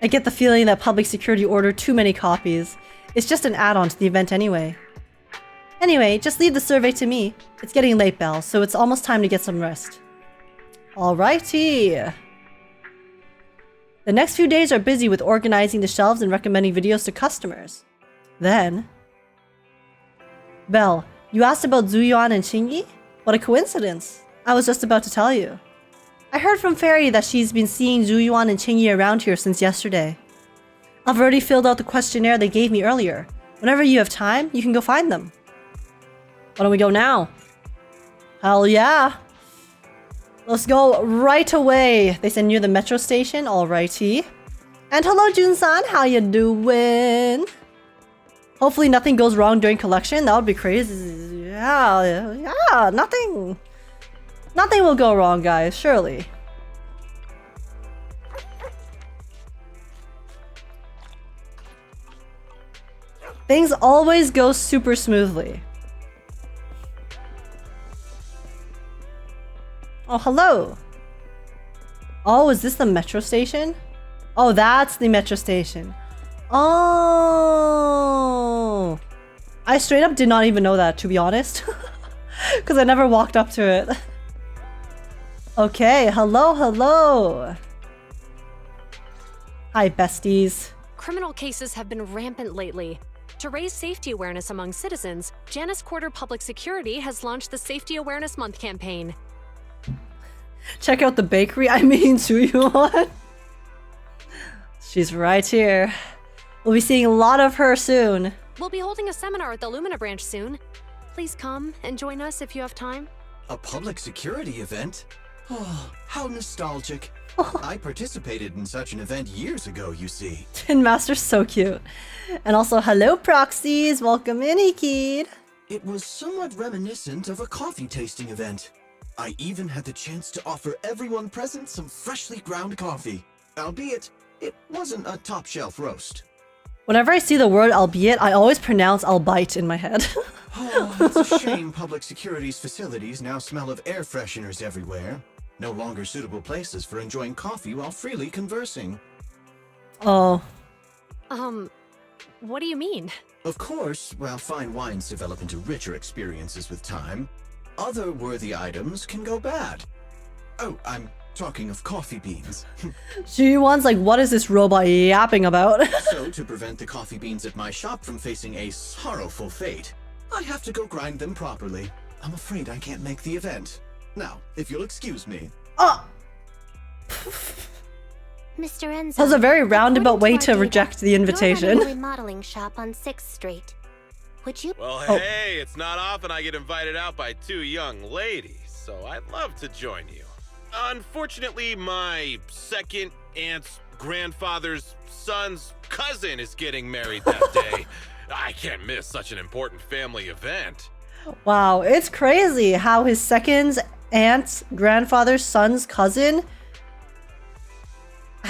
I get the feeling that public security ordered too many copies. It's just an add-on to the event anyway. Anyway, just leave the survey to me. It's getting late, Belle, so it's almost time to get some rest. Alrighty. The next few days are busy with organizing the shelves and recommending videos to customers. Then... Belle, you asked about Zhu Yuan and Qing Yi? What a coincidence. I was just about to tell you. I heard from Fairy that she's been seeing Zhu Yuan and Qing Yi around here since yesterday. I've already filled out the questionnaire they gave me earlier. Whenever you have time, you can go find them. Why don't we go now? Hell yeah. Let's go right away. They said near the metro station. Alrighty. And hello, Jun-san. How you doing? Hopefully nothing goes wrong during collection. That would be crazy. Yeah. Nothing will go wrong, guys. Surely. Things always go super smoothly. Oh, hello. Oh, is this the metro station? Oh, that's the metro station. Oh. I straight up did not even know that, to be honest. Because I never walked up to it. Okay, hello. Hi, besties. Criminal cases have been rampant lately. To raise safety awareness among citizens, Janus Quarter Public Security has launched the Safety Awareness Month campaign. Check out the bakery. I mean, Zhu Yuan. She's right here. We'll be seeing a lot of her soon. We'll be holding a seminar at the Lumina branch soon. Please come and join us if you have time. A public security event? Oh, how nostalgic. I participated in such an event years ago, you see. Tin Master's so cute. And also, hello, proxies. Welcome in, Ikid. It was somewhat reminiscent of a coffee tasting event. I even had the chance to offer everyone present some freshly ground coffee. Albeit, it wasn't a top-shelf roast. Whenever I see the word albeit, I always pronounce albite in my head. Oh, it's a shame public security's facilities now smell of air fresheners everywhere. No longer suitable places for enjoying coffee while freely conversing. Oh. What do you mean? Of course, while fine wines develop into richer experiences with time, other worthy items can go bad. Oh, I'm talking of coffee beans. She wants like, what is this robot yapping about? So, to prevent the coffee beans at my shop from facing a sorrowful fate, I have to go grind them properly. I'm afraid I can't make the event. Now, if you'll excuse me. Oh! Mr. Enzo. That was a very roundabout way to reject the invitation. You're running a remodeling shop on 6th Street. Would you? Well, hey, it's not often I get invited out by two young ladies, so I'd love to join you. Unfortunately, my second aunt's grandfather's son's cousin is getting married that day. I can't miss such an important family event. Wow, it's crazy how his second aunt's grandfather's son's cousin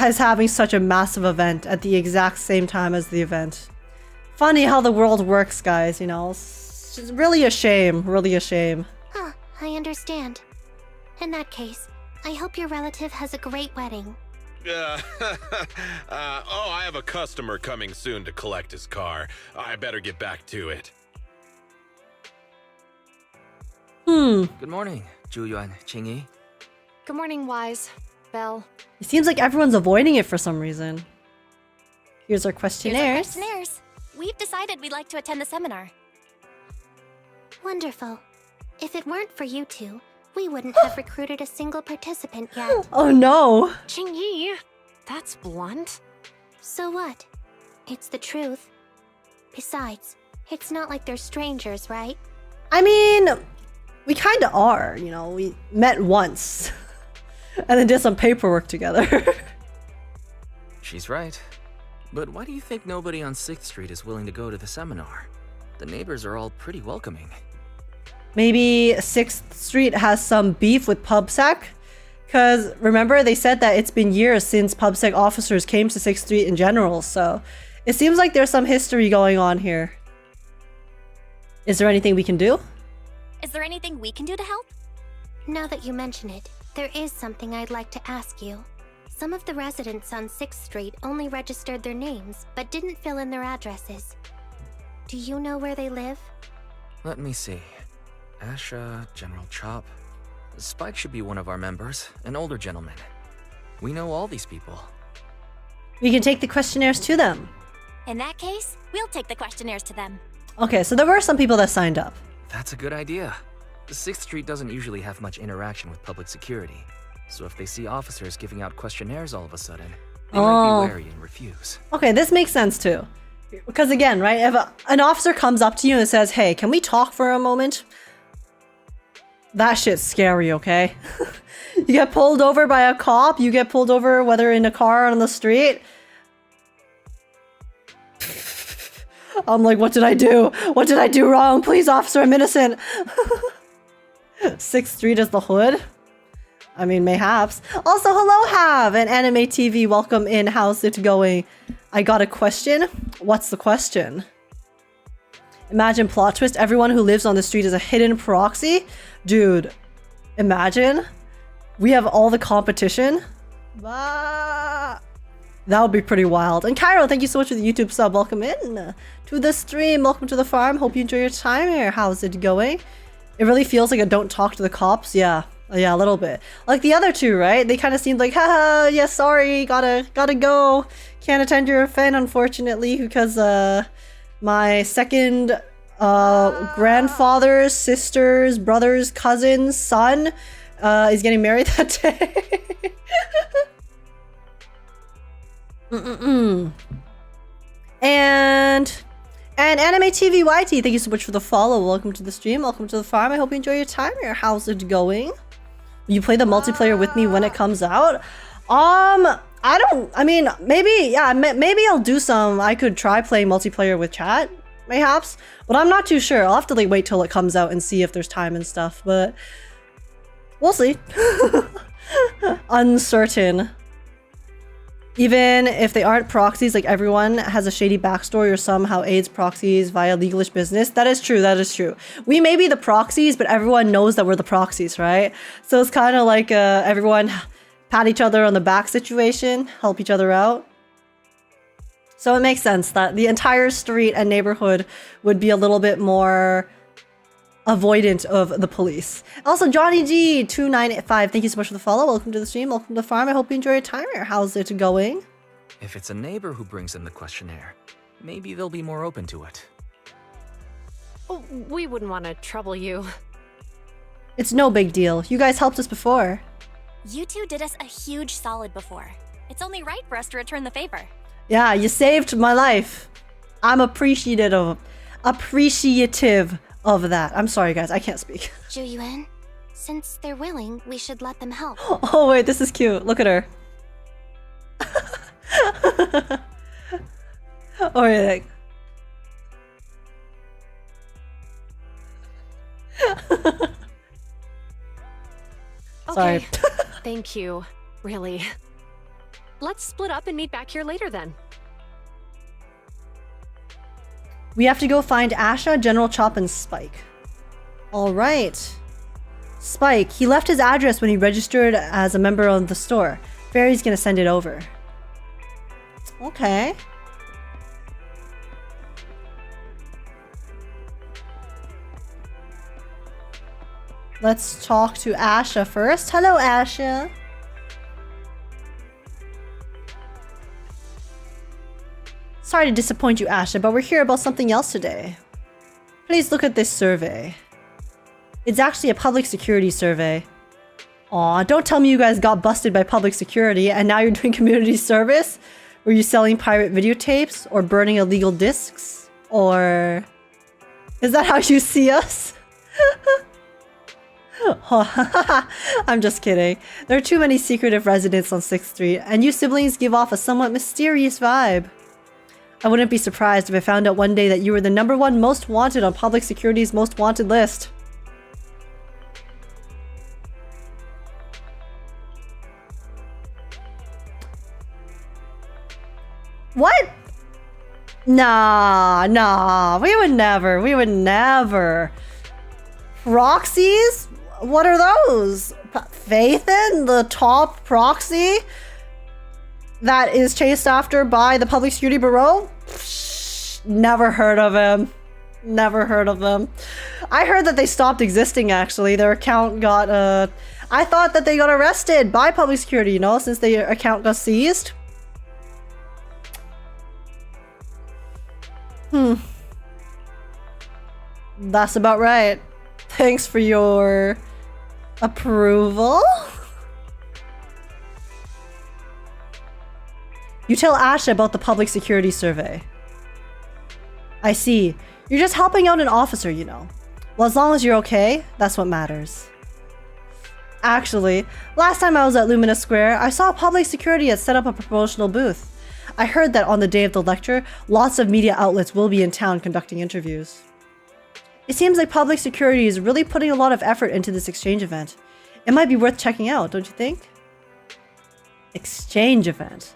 is having such a massive event at the exact same time as the event. Funny how the world works, guys, you know. It's just really a shame, really a shame. Huh, I understand. In that case, I hope your relative has a great wedding. I have a customer coming soon to collect his car. I better get back to it. Good morning, Zhuyuan, Qingyi. Good morning, Wise. Belle. It seems like everyone's avoiding it for some reason. Here's our questionnaires. We've decided we'd like to attend the seminar. Wonderful. If it weren't for you two, we wouldn't have recruited a single participant yet. Oh no! Qingyi, that's blunt. So what? It's the truth. Besides, it's not like they're strangers, right? I mean, we kinda are, you know, we met once. And then did some paperwork together. She's right. But why do you think nobody on 6th Street is willing to go to the seminar? The neighbors are all pretty welcoming. Maybe 6th Street has some beef with PubSec? Because remember, they said that it's been years since PubSec officers came to 6th Street in general, so it seems like there's some history going on here. Is there anything we can do? Is there anything we can do to help? Now that you mention it, there is something I'd like to ask you. Some of the residents on 6th Street only registered their names, but didn't fill in their addresses. Do you know where they live? Let me see. Asha, General Chop. Spike should be one of our members, an older gentleman. We know all these people. We can take the questionnaires to them. In that case, we'll take the questionnaires to them. Okay, so there were some people that signed up. That's a good idea. 6th Street doesn't usually have much interaction with public security, so if they see officers giving out questionnaires all of a sudden, they might be wary and refuse. Okay, this makes sense too. Because again, right, if an officer comes up to you and says, hey, can we talk for a moment? That shit's scary, okay? You get pulled over by a cop, you get pulled over whether in a car or on the street. I'm like, what did I do? What did I do wrong? Please, officer, I'm innocent. 6th Street is the hood? I mean, mayhaps. Also, hello, Have and Anime TV. Welcome in. How's it going? I got a question. What's the question? Imagine plot twist. Everyone who lives on the street is a hidden proxy. Dude, imagine. We have all the competition. That would be pretty wild. And Cairo, thank you so much for the YouTube sub. Welcome in to the stream. Welcome to the farm. Hope you enjoy your time here. How's it going? It really feels like a don't talk to the cops. Yeah, a little bit. Like the other two, right? They kind of seemed like, haha, yeah, sorry, gotta go. Can't attend your event, unfortunately, because my second grandfather's sister's brother's cousin's son is getting married that day. And Anime TV YT, thank you so much for the follow. Welcome to the stream. Welcome to the farm. I hope you enjoy your time here. How's it going? Will you play the multiplayer with me when it comes out? Maybe I'll do some. I could try playing multiplayer with chat, mayhaps. But I'm not too sure. I'll have to like wait till it comes out and see if there's time and stuff. But We'll see. Uncertain. Even if they aren't proxies, like everyone has a shady backstory or somehow aids proxies via legalish business. That is true, that is true. We may be the proxies, but everyone knows that we're the proxies, right? So it's kind of like everyone pat each other on the back situation, help each other out. So it makes sense that the entire street and neighborhood would be a little bit more avoidant of the police. Also, Johnny G 295, thank you so much for the follow. Welcome to the stream. Welcome to the farm. I hope you enjoy your time here. How's it going? If it's a neighbor who brings in the questionnaire, maybe they'll be more open to it. Oh, we wouldn't want to trouble you. It's no big deal. You guys helped us before. You two did us a huge solid before. It's only right for us to return the favor. Yeah, you saved my life. I'm appreciative of that. I'm sorry, guys. I can't speak. Zhu Yuan, since they're willing, we should let them help. Oh, wait. This is cute. Look at her. Oh, yeah. Sorry. Okay. Thank you. Really. Let's split up and meet back here later then. We have to go find Asha, General Chop, and Spike. Alright. Spike, he left his address when he registered as a member of the store. Barry's gonna send it over. Okay. Let's talk to Asha first. Hello, Asha. Sorry to disappoint you, Asha, but we're here about something else today. Please look at this survey. It's actually a public security survey. Aw, don't tell me you guys got busted by public security and now you're doing community service? Were you selling pirate videotapes or burning illegal discs? Or is that how you see us? I'm just kidding. There are too many secretive residents on 6th Street, and you siblings give off a somewhat mysterious vibe. I wouldn't be surprised if I found out one day that you were the #1 most wanted on public security's most wanted list. What? Nah, we would never. Proxies? What are those? Faithin, the top proxy that is chased after by the Public Security Bureau? Psh, never heard of him. Never heard of them. I heard that they stopped existing, actually. Their account got, I thought that they got arrested by Public Security, you know, since their account got seized. That's about right. Thanks for your approval. You tell Asha about the public security survey. I see. You're just helping out an officer, you know. Well, as long as you're okay, that's what matters. Actually, last time I was at Lumina Square, I saw public security had set up a promotional booth. I heard that on the day of the lecture, lots of media outlets will be in town conducting interviews. It seems like public security is really putting a lot of effort into this exchange event. It might be worth checking out, don't you think? Exchange event.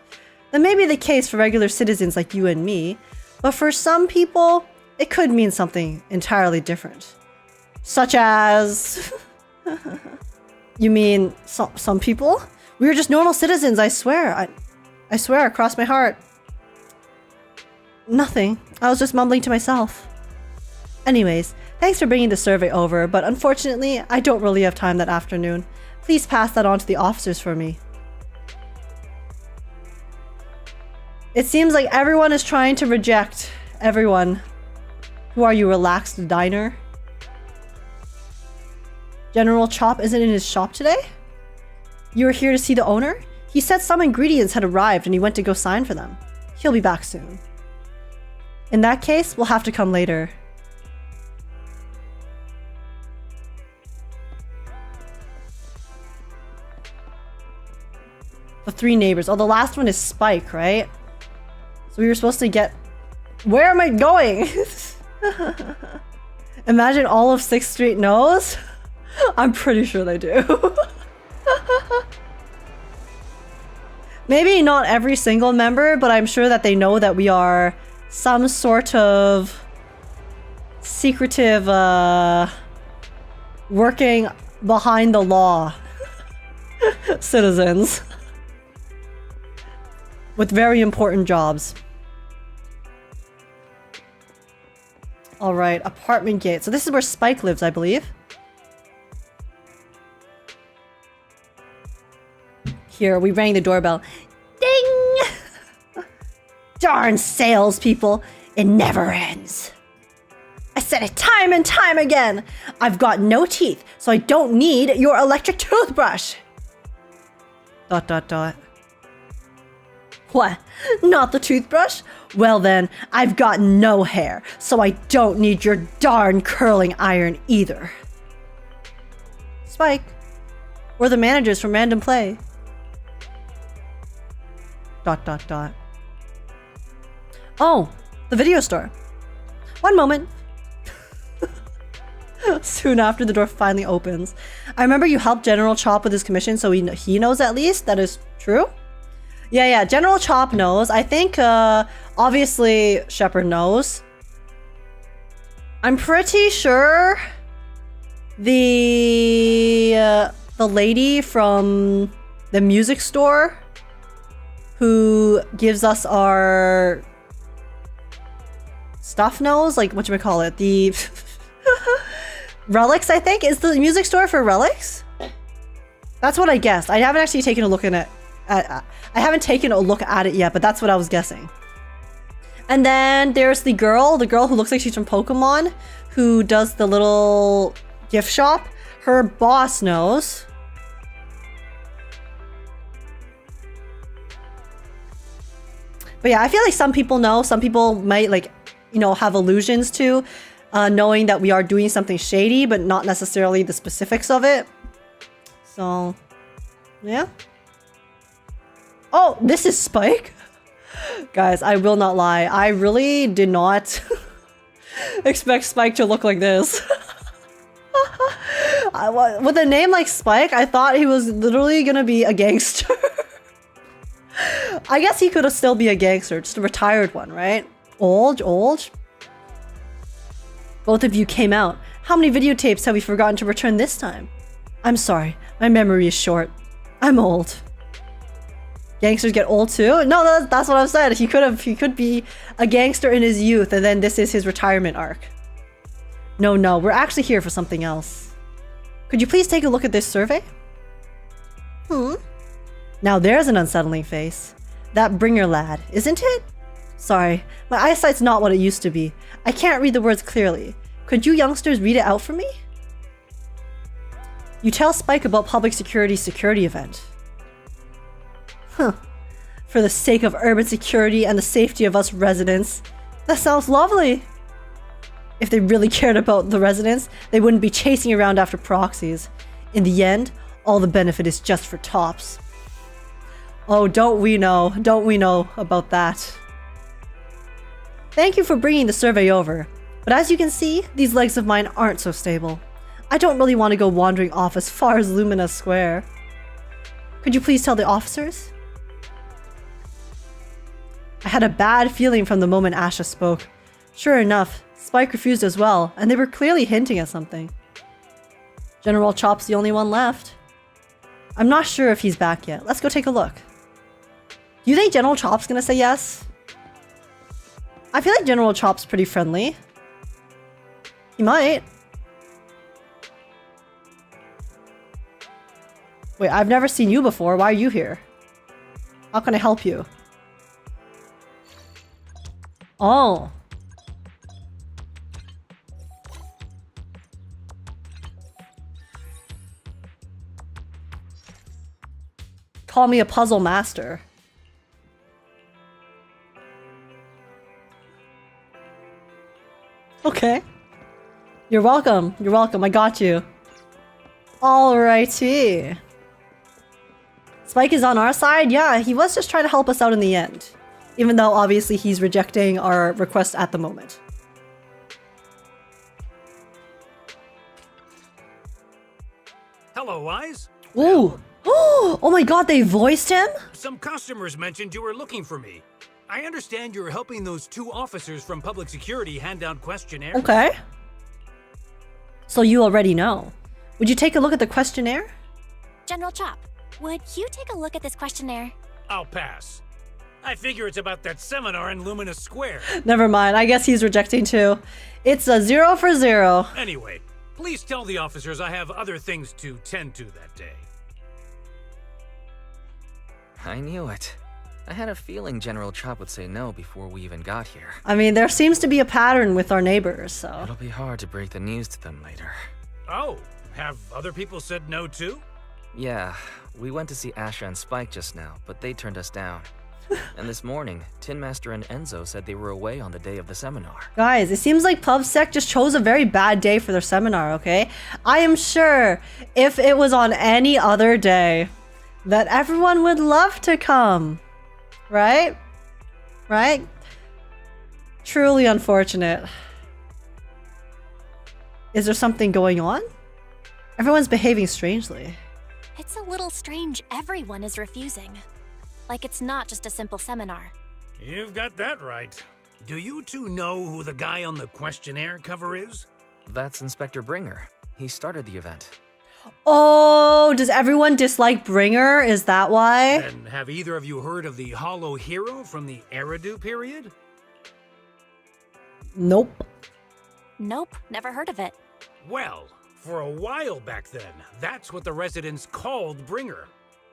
That may be the case for regular citizens like you and me, but for some people, it could mean something entirely different. Such as... You mean some people? We were just normal citizens, I swear. I swear, across my heart. Nothing. I was just mumbling to myself. Anyways, thanks for bringing the survey over, but unfortunately, I don't really have time that afternoon. Please pass that on to the officers for me. It seems like everyone is trying to reject everyone. Who are you, relaxed diner? General Chop isn't in his shop today? You were here to see the owner? He said some ingredients had arrived and he went to go sign for them. He'll be back soon. In that case, we'll have to come later. The 3 neighbors. Oh, the last one is Spike, right? So we were supposed to get... Where am I going? Imagine all of 6th Street knows. I'm pretty sure they do. Maybe not every single member, but I'm sure that they know that we are some sort of secretive, working behind the law citizens with very important jobs. All right, apartment gate. So this is where Spike lives, I believe. Here, we rang the doorbell. Ding! Darn salespeople. It never ends. I said it time and time again. I've got no teeth, so I don't need your electric toothbrush. ... What? Not the toothbrush? Well then, I've got no hair, so I don't need your darn curling iron either. Spike. We're the managers from Random Play. ... Oh, the video store. One moment. Soon after, the door finally opens. I remember you helped General Chop with his commission, so he knows at least. That is true. Yeah, General Chop knows. I think, obviously, Shepard knows. I'm pretty sure the lady from the music store who gives us our stuff knows, like, whatchamacallit, the relics, I think, is the music store for relics? That's what I guessed. I haven't actually taken a look at it. I haven't taken a look at it yet, but that's what I was guessing. And then there's the girl who looks like she's from Pokemon, who does the little gift shop. Her boss knows. But yeah, I feel like some people know. Some people might, like, you know, have allusions to knowing that we are doing something shady, but not necessarily the specifics of it. So, yeah. Oh, this is Spike? Guys, I will not lie. I really did not expect Spike to look like this. With a name like Spike, I thought he was literally gonna be a gangster. I guess he could still be a gangster, just a retired one, right? Old? Both of you came out. How many videotapes have we forgotten to return this time? I'm sorry, my memory is short. I'm old. Gangsters get old too? No, that's what I said. He could be a gangster in his youth, and then this is his retirement arc. No, we're actually here for something else. Could you please take a look at this survey? Now there's an unsettling face. That Bringer lad, isn't it? Sorry, my eyesight's not what it used to be. I can't read the words clearly. Could you youngsters read it out for me? You tell Spike about public security event. For the sake of urban security and the safety of us residents. That sounds lovely. If they really cared about the residents, they wouldn't be chasing around after proxies. In the end, all the benefit is just for tops. Oh, don't we know about that. Thank you for bringing the survey over. But as you can see, these legs of mine aren't so stable. I don't really want to go wandering off as far as Lumina Square. Could you please tell the officers? I had a bad feeling from the moment Asha spoke. Sure enough, Spike refused as well, and they were clearly hinting at something. General Chop's the only one left. I'm not sure if he's back yet. Let's go take a look. Do you think General Chop's gonna say yes? I feel like General Chop's pretty friendly. He might. Wait, I've never seen you before. Why are you here? How can I help you? Oh. Call me a puzzle master. Okay. You're welcome. You're welcome. I got you. Alrighty. Spike is on our side? Yeah, he was just trying to help us out in the end. Even though, obviously, he's rejecting our request at the moment. Hello, Wise. Ooh. Oh my god, they voiced him? Some customers mentioned you were looking for me. I understand you're helping those 2 officers from public security hand out questionnaires. Okay. So you already know. Would you take a look at the questionnaire? General Chop, would you take a look at this questionnaire? I'll pass. I figure it's about that seminar in Luminous Square. Never mind, I guess he's rejecting too. It's a 0 for 0. Anyway, please tell the officers I have other things to tend to that day. I knew it. I had a feeling General Chop would say no before we even got here. I mean, there seems to be a pattern with our neighbors, so... It'll be hard to break the news to them later. Oh, have other people said no too? Yeah, we went to see Asha and Spike just now, but they turned us down. And this morning, Tin Master and Enzo said they were away on the day of the seminar. Guys, it seems like PubSec just chose a very bad day for their seminar, okay? I am sure if it was on any other day, that everyone would love to come. Right? Right? Truly unfortunate. Is there something going on? Everyone's behaving strangely. It's a little strange everyone is refusing. Like it's not just a simple seminar. You've got that right. Do you 2 know who the guy on the questionnaire cover is? That's Inspector Bringer. He started the event. Oh, does everyone dislike Bringer? Is that why? And have either of you heard of the Hollow Hero from the Eridu period? Nope. Nope, never heard of it. Well, for a while back then, that's what the residents called Bringer.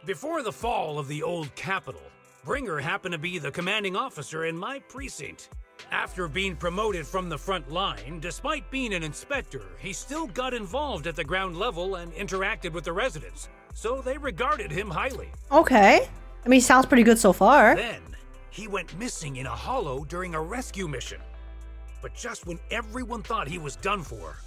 Before the fall of the old capital, Bringer happened to be the commanding officer in my precinct. After being promoted from the front line, despite being an inspector, he still got involved at the ground level and interacted with the residents, so they regarded him highly. Okay. I mean, he sounds pretty good so far. Then, he went missing in a hollow during a rescue mission. But just when everyone thought he was done for,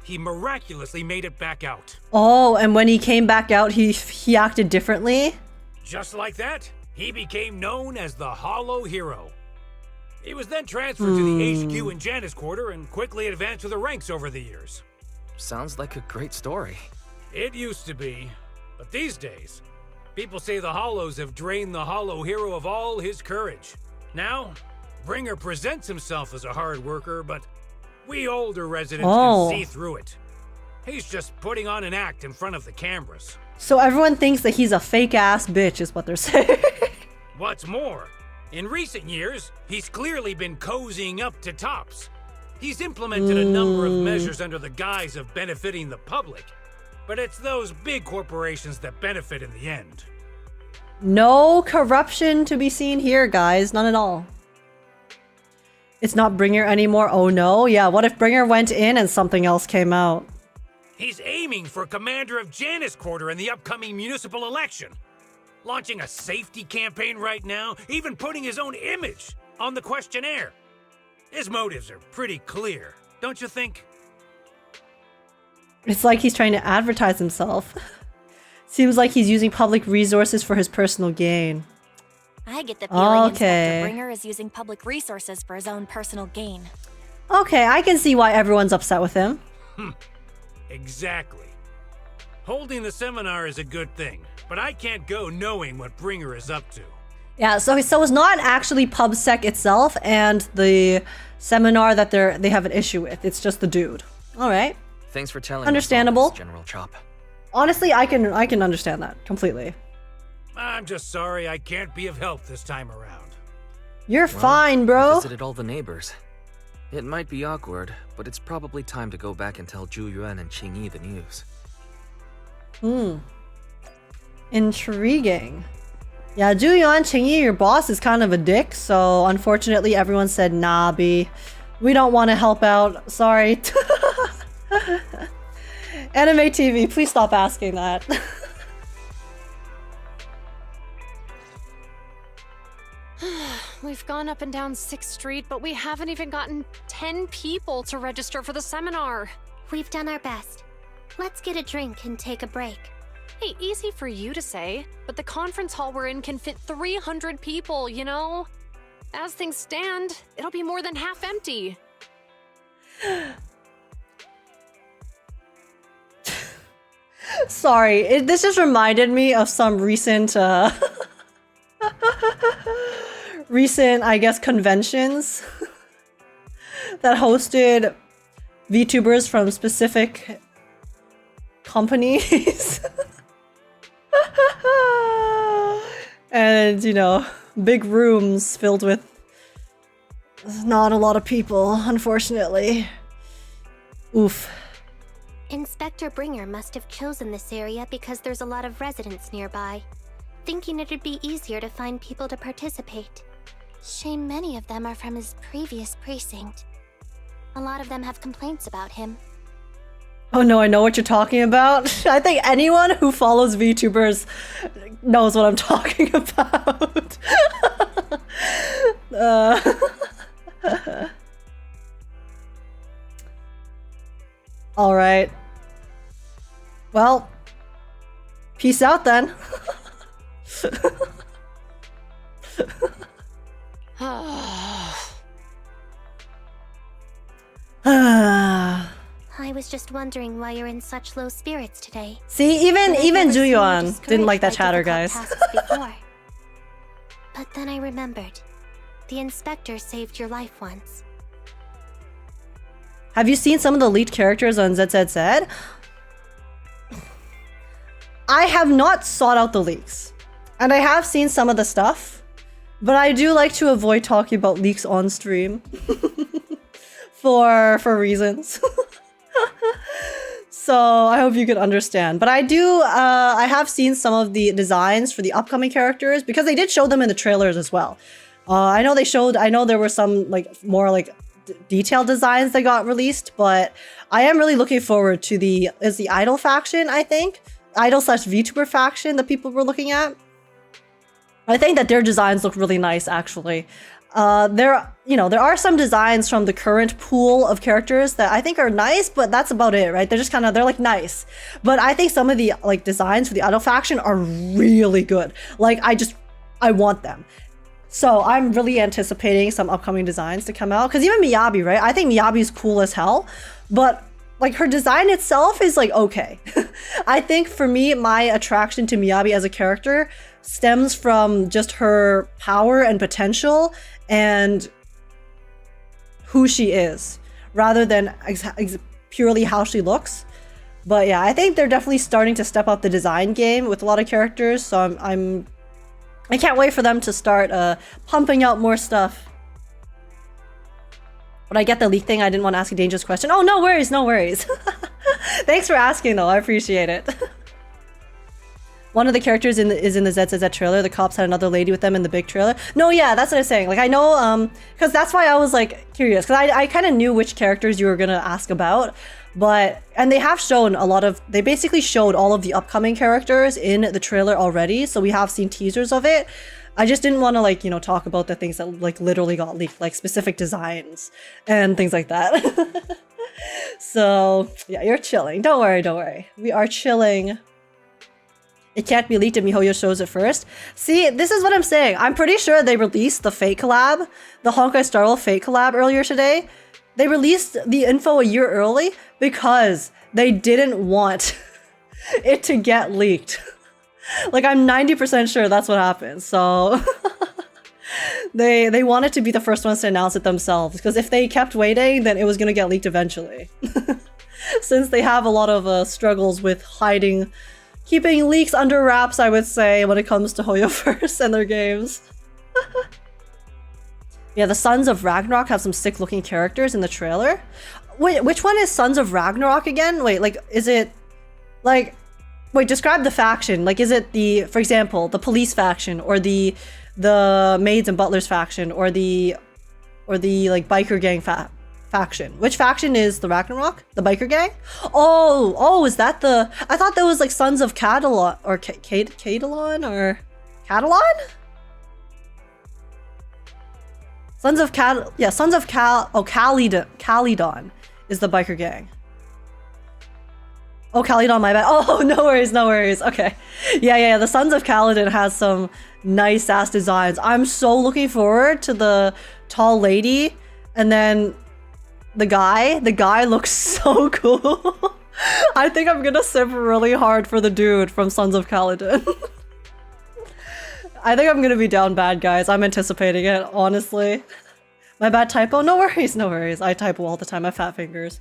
he miraculously made it back out. Oh, and when he came back out, he acted differently? Just like that, he became known as the Hollow Hero. He was then transferred to the HQ in Janus Quarter and quickly advanced to the ranks over the years. Sounds like a great story. It used to be, but these days, people say the Hollows have drained the Hollow Hero of all his courage. Now, Bringer presents himself as a hard worker, but we older residents can see through it. He's just putting on an act in front of the cameras. So everyone thinks that he's a fake-ass bitch is what they're saying. What's more, in recent years, he's clearly been cozying up to Tops. He's implemented a number of measures under the guise of benefiting the public, but it's those big corporations that benefit in the end. No corruption to be seen here, guys. None at all. It's not Bringer anymore. Oh no. Yeah, what if Bringer went in and something else came out? He's aiming for commander of Janus Quarter in the upcoming municipal election. Launching a safety campaign right now, even putting his own image on the questionnaire. His motives are pretty clear, don't you think? It's like he's trying to advertise himself. Seems like he's using public resources for his personal gain. I get the feeling Inspector Bringer is using public resources for his own personal gain. Okay, I can see why everyone's upset with him. Exactly. Holding the seminar is a good thing, but I can't go knowing what Bringer is up to. Yeah, so it's not actually PubSec itself and the seminar that they have an issue with. It's just the dude. All right. Thanks for telling Understandable. us, General Chop. Honestly, I can understand that completely. I'm just sorry I can't be of help this time around. You're fine, bro. I visited all the neighbors. It might be awkward, but it's probably time to go back and tell Zhu Yuan and Qing Yi the news. Intriguing. Yeah, Zhu Yuan, Qing Yi, your boss is kind of a dick, so unfortunately everyone said, nah, B. We don't want to help out. Sorry. Anime TV, please stop asking that. We've gone up and down 6th Street, but we haven't even gotten 10 people to register for the seminar. We've done our best. Let's get a drink and take a break. Hey, easy for you to say, but the conference hall we're in can fit 300 people, you know? As things stand, it'll be more than half empty. Sorry, this just reminded me of some recent, recent, I guess, conventions that hosted VTubers from specific companies. And, you know, big rooms filled with not a lot of people, unfortunately. Oof. Inspector Bringer must have chosen this area because there's a lot of residents nearby, thinking it'd be easier to find people to participate. Shame many of them are from his previous precinct. A lot of them have complaints about him. Oh no, I know what you're talking about. I think anyone who follows VTubers knows what I'm talking about. All right. Well, peace out then. I was just wondering why you're in such low spirits today. See, even Zuyuan didn't like that chatter, guys. But then I remembered. The inspector saved your life once. Have you seen some of the leaked characters on ZZZ? I have not sought out the leaks. And I have seen some of the stuff. But I do like to avoid talking about leaks on stream. for reasons. So I hope you can understand. But I have seen some of the designs for the upcoming characters because they did show them in the trailers as well. I know there were some more detailed designs that got released, but I am really looking forward to the Idol faction, I think. Idol/VTuber faction that people were looking at. I think that their designs look really nice, actually. There are some designs from the current pool of characters that I think are nice, but that's about it, right? They're just they're nice. But I think some of the designs for the Idol faction are really good. I want them. So I'm really anticipating some upcoming designs to come out. Because even Miyabi, right? I think Miyabi is cool as hell, but her design itself is okay. I think for me, my attraction to Miyabi as a character stems from just her power and potential and who she is, rather than purely how she looks. But yeah, I think they're definitely starting to step up the design game with a lot of characters, so I can't wait for them to start pumping out more stuff. But I get the leak thing. I didn't want to ask a dangerous question. Oh, no worries, no worries. Thanks for asking, though. I appreciate it. One of the characters is in the ZZZ trailer. The cops had another lady with them in the big trailer. No, yeah, that's what I was saying. I know, because that's why I was curious, because I kind of knew which characters you were gonna ask about. And they have shown they basically showed all of the upcoming characters in the trailer already, so we have seen teasers of it. I just didn't want to talk about the things that literally got leaked, specific designs and things like that. So yeah, you're chilling. Don't worry. We are chilling. It can't be leaked if MiHoYo shows it first. See, this is what I'm saying. I'm pretty sure they released the Fate collab, the Honkai Star Rail Fate collab earlier today. They released the info a year early because they didn't want it to get leaked. I'm 90% sure that's what happened. So they wanted to be the first ones to announce it themselves, because if they kept waiting, then it was going to get leaked eventually. Since they have a lot of struggles with keeping leaks under wraps, I would say, when it comes to HoYoverse and their games. Yeah, the Sons of Ragnarok have some sick-looking characters in the trailer. Wait, which one is Sons of Ragnarok again? Wait, is it wait, describe the faction. Is it for example, the police faction, or the maids and butlers faction, or the biker gang faction? Which faction is the Ragnarok? The biker gang? Oh, is that I thought that was Sons of Catalon or Catalon or Catalon? Sons of Calydon is the biker gang. Oh, Calydon, my bad. Oh, no worries. Okay. Yeah, the Sons of Calydon has some nice ass designs. I'm so looking forward to the tall lady, and then the guy looks so cool. I think I'm gonna sip really hard for the dude from Sons of Kaladin. I think I'm gonna be down bad, guys. I'm anticipating it, honestly. My bad typo? No worries, no worries. I typo all the time. I have fat fingers.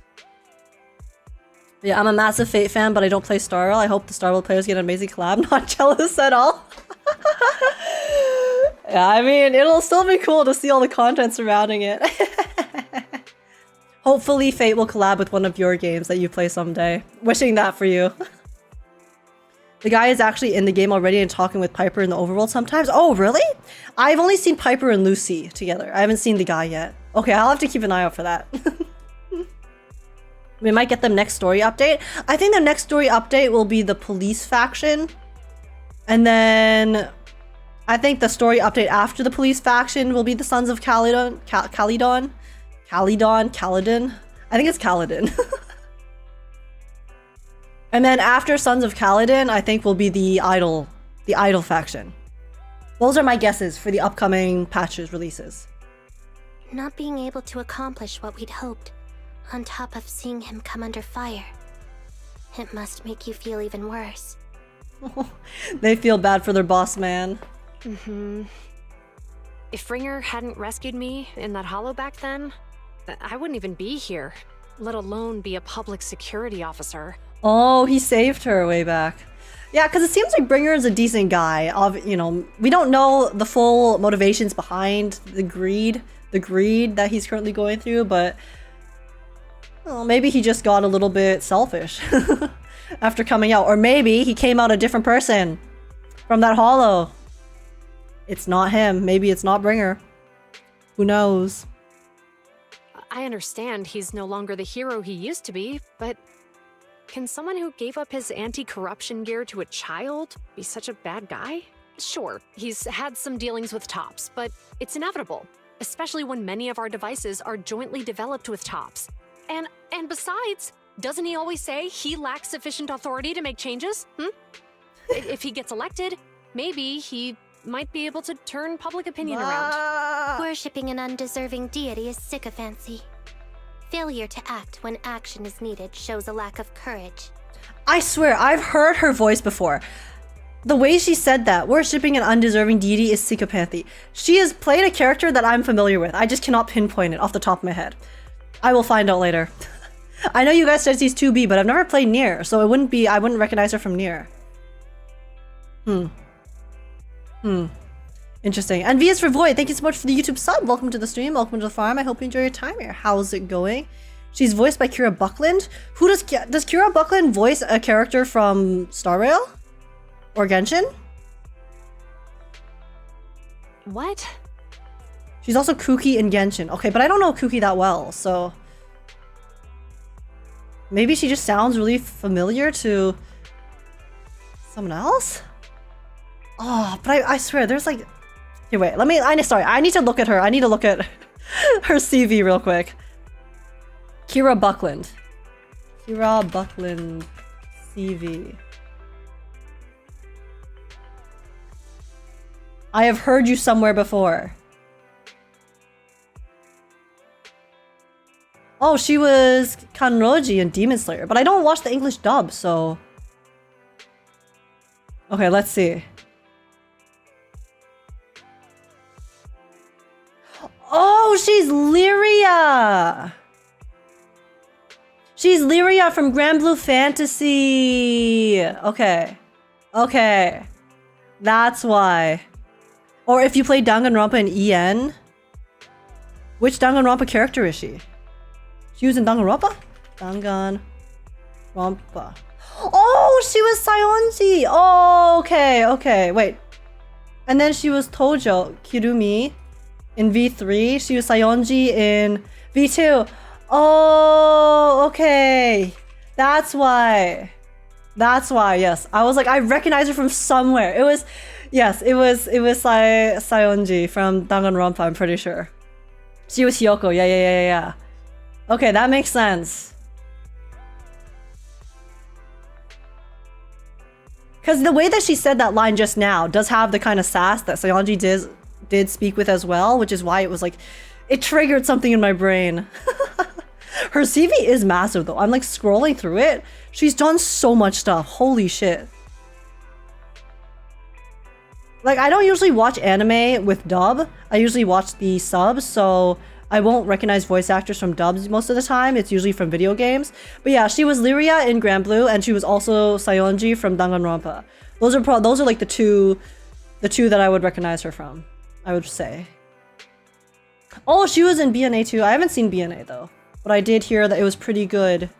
Yeah, I'm a massive Fate fan, but I don't play Star Rail. I hope the Star Rail players get an amazing collab. Not jealous at all. Yeah, I mean, it'll still be cool to see all the content surrounding it. Hopefully Fate will collab with one of your games that you play someday. Wishing that for you. The guy is actually in the game already and talking with Piper in the overworld sometimes. Oh, really? I've only seen Piper and Lucy together. I haven't seen the guy yet. Okay, I'll have to keep an eye out for that. We might get the next story update. I think the next story update will be the police faction. And then I think the story update after the police faction will be the Sons of Kaladin. Kaladin? I think it's Kaladin. And then after Sons of Kaladin, I think will be the Idol faction. Those are my guesses for the upcoming patches releases. Not being able to accomplish what we'd hoped, on top of seeing him come under fire. It must make you feel even worse. They feel bad for their boss man. If Bringer hadn't rescued me in that hollow back then, I wouldn't even be here, let alone be a public security officer. Oh, he saved her way back. Yeah, because it seems like Bringer is a decent guy. You know, we don't know the full motivations behind the greed that he's currently going through, but well, maybe he just got a little bit selfish after coming out. Or maybe he came out a different person from that hollow. It's not him. Maybe it's not Bringer. Who knows? I understand he's no longer the hero he used to be, but can someone who gave up his anti-corruption gear to a child be such a bad guy? Sure, he's had some dealings with Tops, but it's inevitable, especially when many of our devices are jointly developed with Tops. And besides, doesn't he always say he lacks sufficient authority to make changes? If he gets elected, maybe he might be able to turn public opinion around. Worshipping an undeserving deity is sycophancy. Failure to act when action is needed shows a lack of courage. I swear, I've heard her voice before. The way she said that, worshipping an undeserving deity is psychopathy. She has played a character that I'm familiar with. I just cannot pinpoint it off the top of my head. I will find out later. I know you guys said she's 2B, but I've never played Nier, so I wouldn't recognize her from Nier. Interesting. And V is for Void, thank you so much for the YouTube sub. Welcome to the stream, welcome to the farm. I hope you enjoy your time here. How's it going? She's voiced by Kira Buckland. Does Kira Buckland voice a character from Star Rail? Or Genshin? What? She's also Kuki in Genshin. Okay, but I don't know Kuki that well, so maybe she just sounds really familiar to someone else? Oh, but I swear, there's like... Here, wait, I need to look at her. I need to look at her CV real quick. Kira Buckland. Kira Buckland CV. I have heard you somewhere before. Oh, she was Kanroji in Demon Slayer, but I don't watch the English dub, so... Okay, let's see. Oh, she's Lyria! She's Lyria from Grand Blue Fantasy! Okay. Okay. That's why. Or if you play Danganronpa in EN, which Danganronpa character is she? She was in Danganronpa? Danganronpa. Oh, she was Sayonji! Oh, okay, okay, wait. And then she was Tojo Kirumi in V3. She was Sayonji in V2. Oh, okay. That's why. That's why, yes. I was like, I recognize her from somewhere. It was Sayonji from Danganronpa, I'm pretty sure. She was Hyoko, yeah. Okay, that makes sense. Because the way that she said that line just now does have the kind of sass that Sayonji did speak with as well, which is why it was like, it triggered something in my brain. Her CV is massive though. I'm like scrolling through it. She's done so much stuff. Holy shit. Like, I don't usually watch anime with dub. I usually watch the subs, so I won't recognize voice actors from dubs most of the time. It's usually from video games. But yeah, she was Lyria in Grand Blue, and she was also Sayonji from Danganronpa. Those are like the two that I would recognize her from, I would say. Oh, she was in BNA too. I haven't seen BNA though, but I did hear that it was pretty good.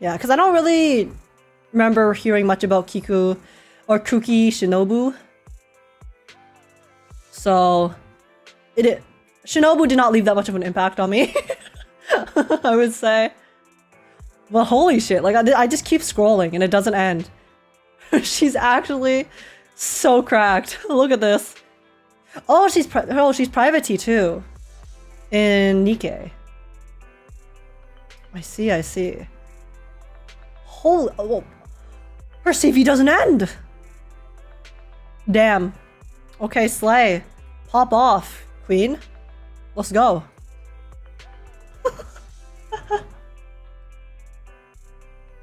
Yeah, because I don't really remember hearing much about Kiku or Kuki Shinobu. So, Shinobu did not leave that much of an impact on me, I would say. But holy shit, like I just keep scrolling and it doesn't end. She's actually so cracked. Look at this. Oh, she's private T too. In Nikkei. I see. Holy, oh, her CV doesn't end. Damn. Okay, slay. Pop off, queen. Let's go.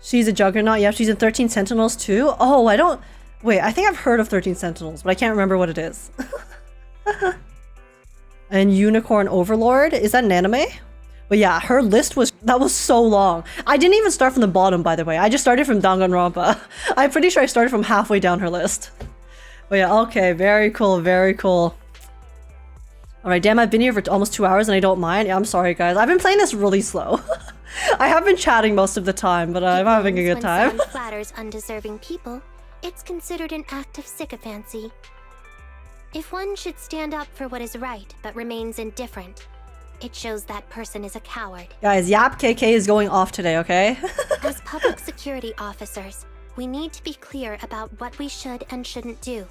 She's a juggernaut. Yeah, she's in 13 Sentinels too. Oh, I think I've heard of 13 Sentinels, but I can't remember what it is. And Unicorn Overlord, is that an anime? But yeah, her list was so long. I didn't even start from the bottom, by the way. I just started from Danganronpa. I'm pretty sure I started from halfway down her list. But yeah, okay, very cool, very cool. Alright, damn, I've been here for almost 2 hours and I don't mind. Yeah, I'm sorry, guys. I've been playing this really slow. I have been chatting most of the time, but I'm having a good time. When someone flatters undeserving people, it's considered an act of sycophancy. If one should stand up for what is right but remains indifferent, it shows that person is a coward. Guys, Yap KK is going off today, okay? As public security officers, we need to be clear about what we should and shouldn't do.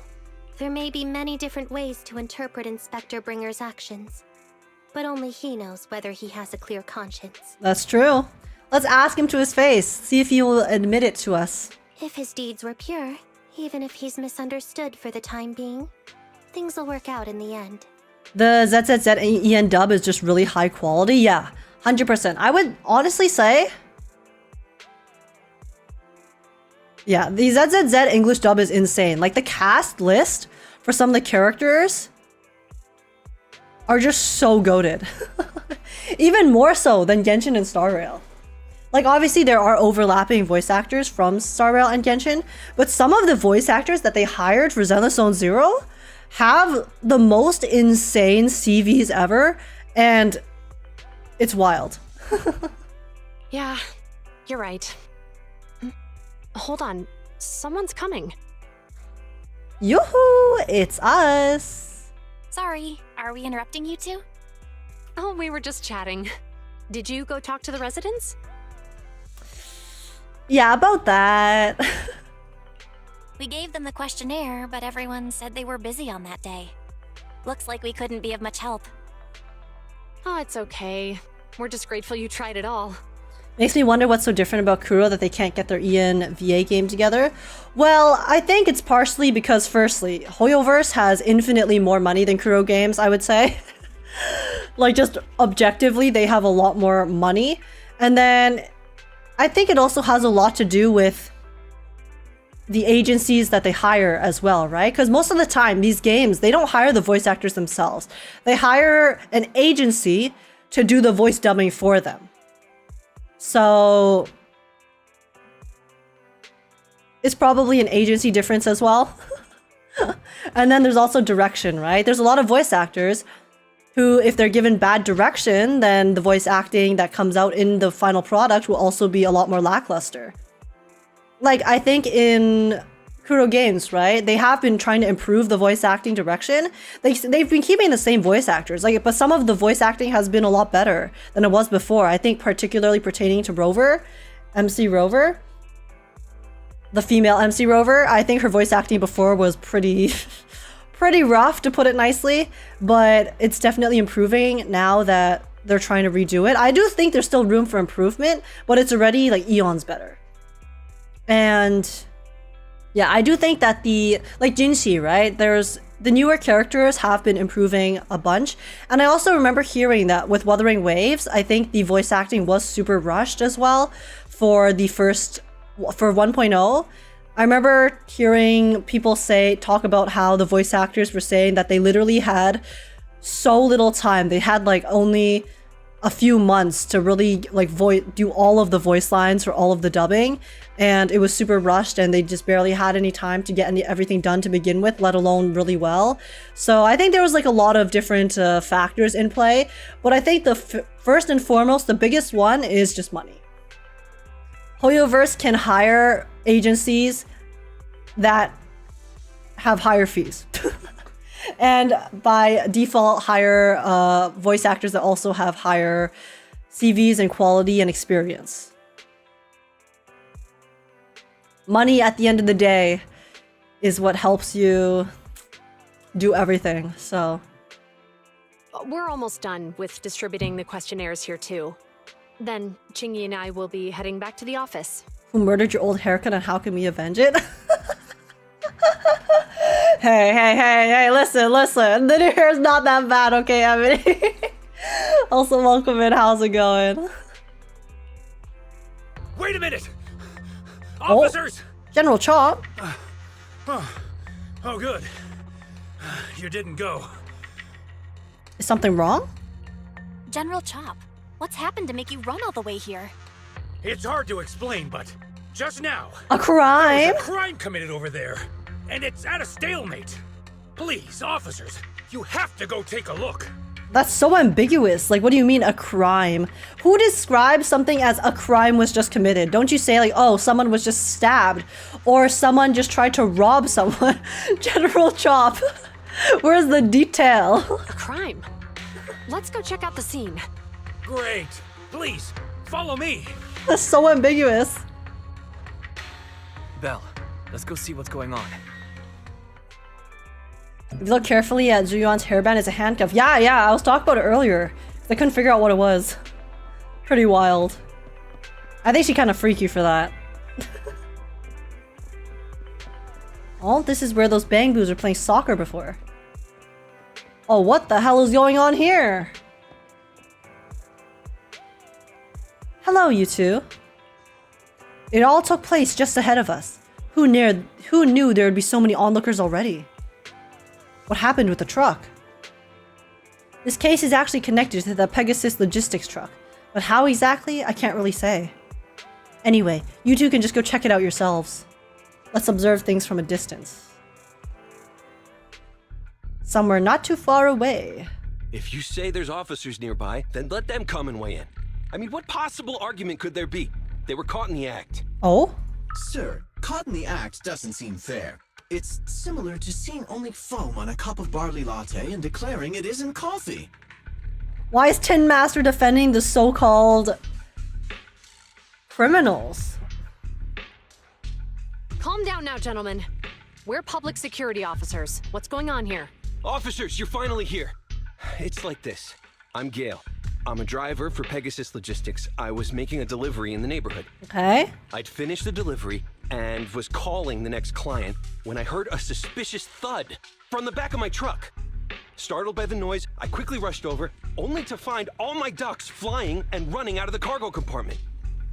There may be many different ways to interpret Inspector Bringer's actions, but only he knows whether he has a clear conscience. That's true. Let's ask him to his face, see if he will admit it to us. If his deeds were pure, even if he's misunderstood for the time being, things will work out in the end. The ZZZ and EN dub is just really high quality. Yeah, 100%. I would honestly say, yeah, the ZZZ English dub is insane. Like the cast list for some of the characters are just so goated. Even more so than Genshin and Star Rail. Like obviously there are overlapping voice actors from Star Rail and Genshin, but some of the voice actors that they hired for Zenless Zone Zero have the most insane CVs ever, and it's wild. Yeah, you're right. Hold on, someone's coming. Yoo-hoo! It's us! Sorry, are we interrupting you two? Oh, we were just chatting. Did you go talk to the residents? Yeah, about that. We gave them the questionnaire, but everyone said they were busy on that day. Looks like we couldn't be of much help. Oh, it's okay. We're just grateful you tried it all. Makes me wonder what's so different about Kuro that they can't get their EN VA game together. Well, I think it's partially because, firstly, Hoyoverse has infinitely more money than Kuro games, I would say. Like, just objectively, they have a lot more money. And then, I think it also has a lot to do with the agencies that they hire as well, right? Because most of the time, these games, they don't hire the voice actors themselves. They hire an agency to do the voice dubbing for them. So it's probably an agency difference as well. And then there's also direction, right? There's a lot of voice actors who, if they're given bad direction, then the voice acting that comes out in the final product will also be a lot more lackluster. Like, I think in Kuro games, right? They have been trying to improve the voice acting direction. They've been keeping the same voice actors, like, but some of the voice acting has been a lot better than it was before. I think particularly pertaining to Rover, MC Rover, the female MC Rover. I think her voice acting before was pretty rough, to put it nicely, but it's definitely improving now that they're trying to redo it. I do think there's still room for improvement, but it's already like eons better. And yeah, I do think that like Jinshi, right? There's the newer characters have been improving a bunch. And I also remember hearing that with Wuthering Waves, I think the voice acting was super rushed as well for 1.0. I remember hearing people talk about how the voice actors were saying that they literally had so little time. They had like only a few months to really like do all of the voice lines for all of the dubbing, and it was super rushed and they just barely had any time to get everything done to begin with, let alone really well. So I think there was like a lot of different factors in play, but I think the first and foremost, the biggest one is just money. Hoyoverse can hire agencies that have higher fees. And by default, hire voice actors that also have higher CVs and quality and experience. Money at the end of the day is what helps you do everything, so. We're almost done with distributing the questionnaires here too. Then Chingy and I will be heading back to the office. Who murdered your old haircut and how can we avenge it? Hey, listen. The new hair's not that bad, okay, Emily? Also, welcome in. How's it going? Wait a minute! Officers! General Chop? Oh, good. You didn't go. Is something wrong? General Chop, what's happened to make you run all the way here? It's hard to explain, but just now... A crime? There's a crime committed over there. And it's at a stalemate. Please, officers, you have to go take a look. That's so ambiguous. Like, what do you mean a crime? Who describes something as a crime was just committed? Don't you say like, oh, someone was just stabbed or someone just tried to rob someone? General Chop, where's the detail? A crime? Let's go check out the scene. Great. Please, follow me. That's so ambiguous. Belle, let's go see what's going on. If you look carefully at Zuyuan's hairband, it's a handcuff. Yeah, I was talking about it earlier. I couldn't figure out what it was. Pretty wild. I think she kind of freaky for that. Oh, this is where those bang boos were playing soccer before. Oh, what the hell is going on here? Hello, you two. It all took place just ahead of us. Who knew there would be so many onlookers already? What happened with the truck? This case is actually connected to the Pegasus logistics truck, but how exactly, I can't really say. Anyway, you two can just go check it out yourselves. Let's observe things from a distance. Somewhere not too far away. If you say there's officers nearby, then let them come and weigh in. I mean, what possible argument could there be? They were caught in the act. Oh? Sir, caught in the act doesn't seem fair. It's similar to seeing only foam on a cup of barley latte and declaring it isn't coffee. Why is Tin Master defending the so-called criminals? Calm down now, gentlemen. We're public security officers. What's going on here? Officers, you're finally here. It's like this. I'm Gale. I'm a driver for Pegasus Logistics. I was making a delivery in the neighborhood. Okay. I'd finished the delivery and was calling the next client when I heard a suspicious thud from the back of my truck. Startled by the noise, I quickly rushed over, only to find all my ducks flying and running out of the cargo compartment.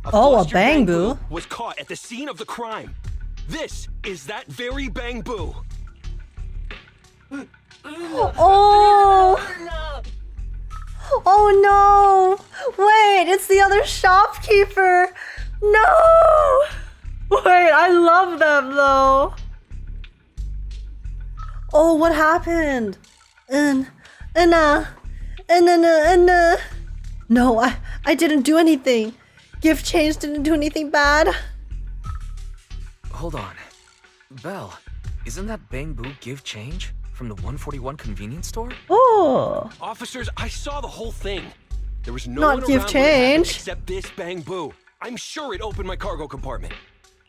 A bang boo was caught at the scene of the crime. This is that very bang boo. Oh! Oh no! Wait, it's the other shopkeeper! No! Wait, I love them though! Oh, what happened? No, I didn't do anything. Gift change didn't do anything bad. Hold on. Belle, isn't that Bang Boo gift change from the 141 convenience store? Oh! Officers, I saw the whole thing. There was no Not one gift around when it happened change. except this Bang Boo. I'm sure it opened my cargo compartment.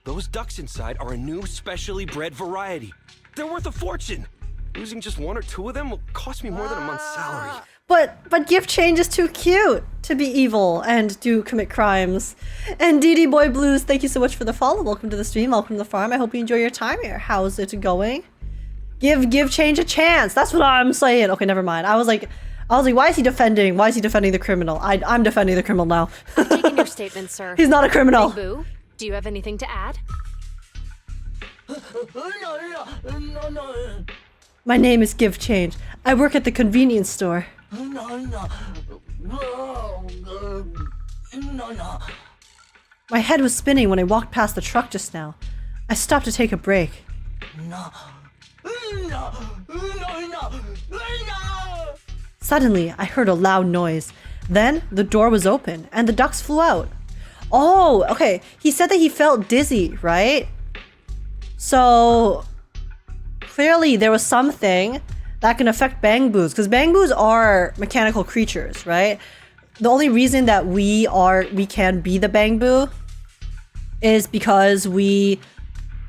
Those ducks inside are a new specially bred variety. They're worth a fortune. Losing just one or two of them will cost me more than a month's salary. But gift change is too cute to be evil and to commit crimes. And DD Boy Blues, thank you so much for the follow. Welcome to the stream. Welcome to the farm. I hope you enjoy your time here. How's it going? Give change a chance. That's what I'm saying. Okay, never mind. I was like, why is he defending? Why is he defending the criminal? I'm defending the criminal now. I've taken your statement, sir. He's not a criminal. Boo, do you have anything to add? My name is Give Change. I work at the convenience store. My head was spinning when I walked past the truck just now. I stopped to take a break. Suddenly, I heard a loud noise. Then, the door was open, and the ducks flew out. Oh, okay. He said that he felt dizzy, right? So, clearly there was something that can affect bangbus, because bangbus are mechanical creatures, right? The only reason that we can be the bangbu is because we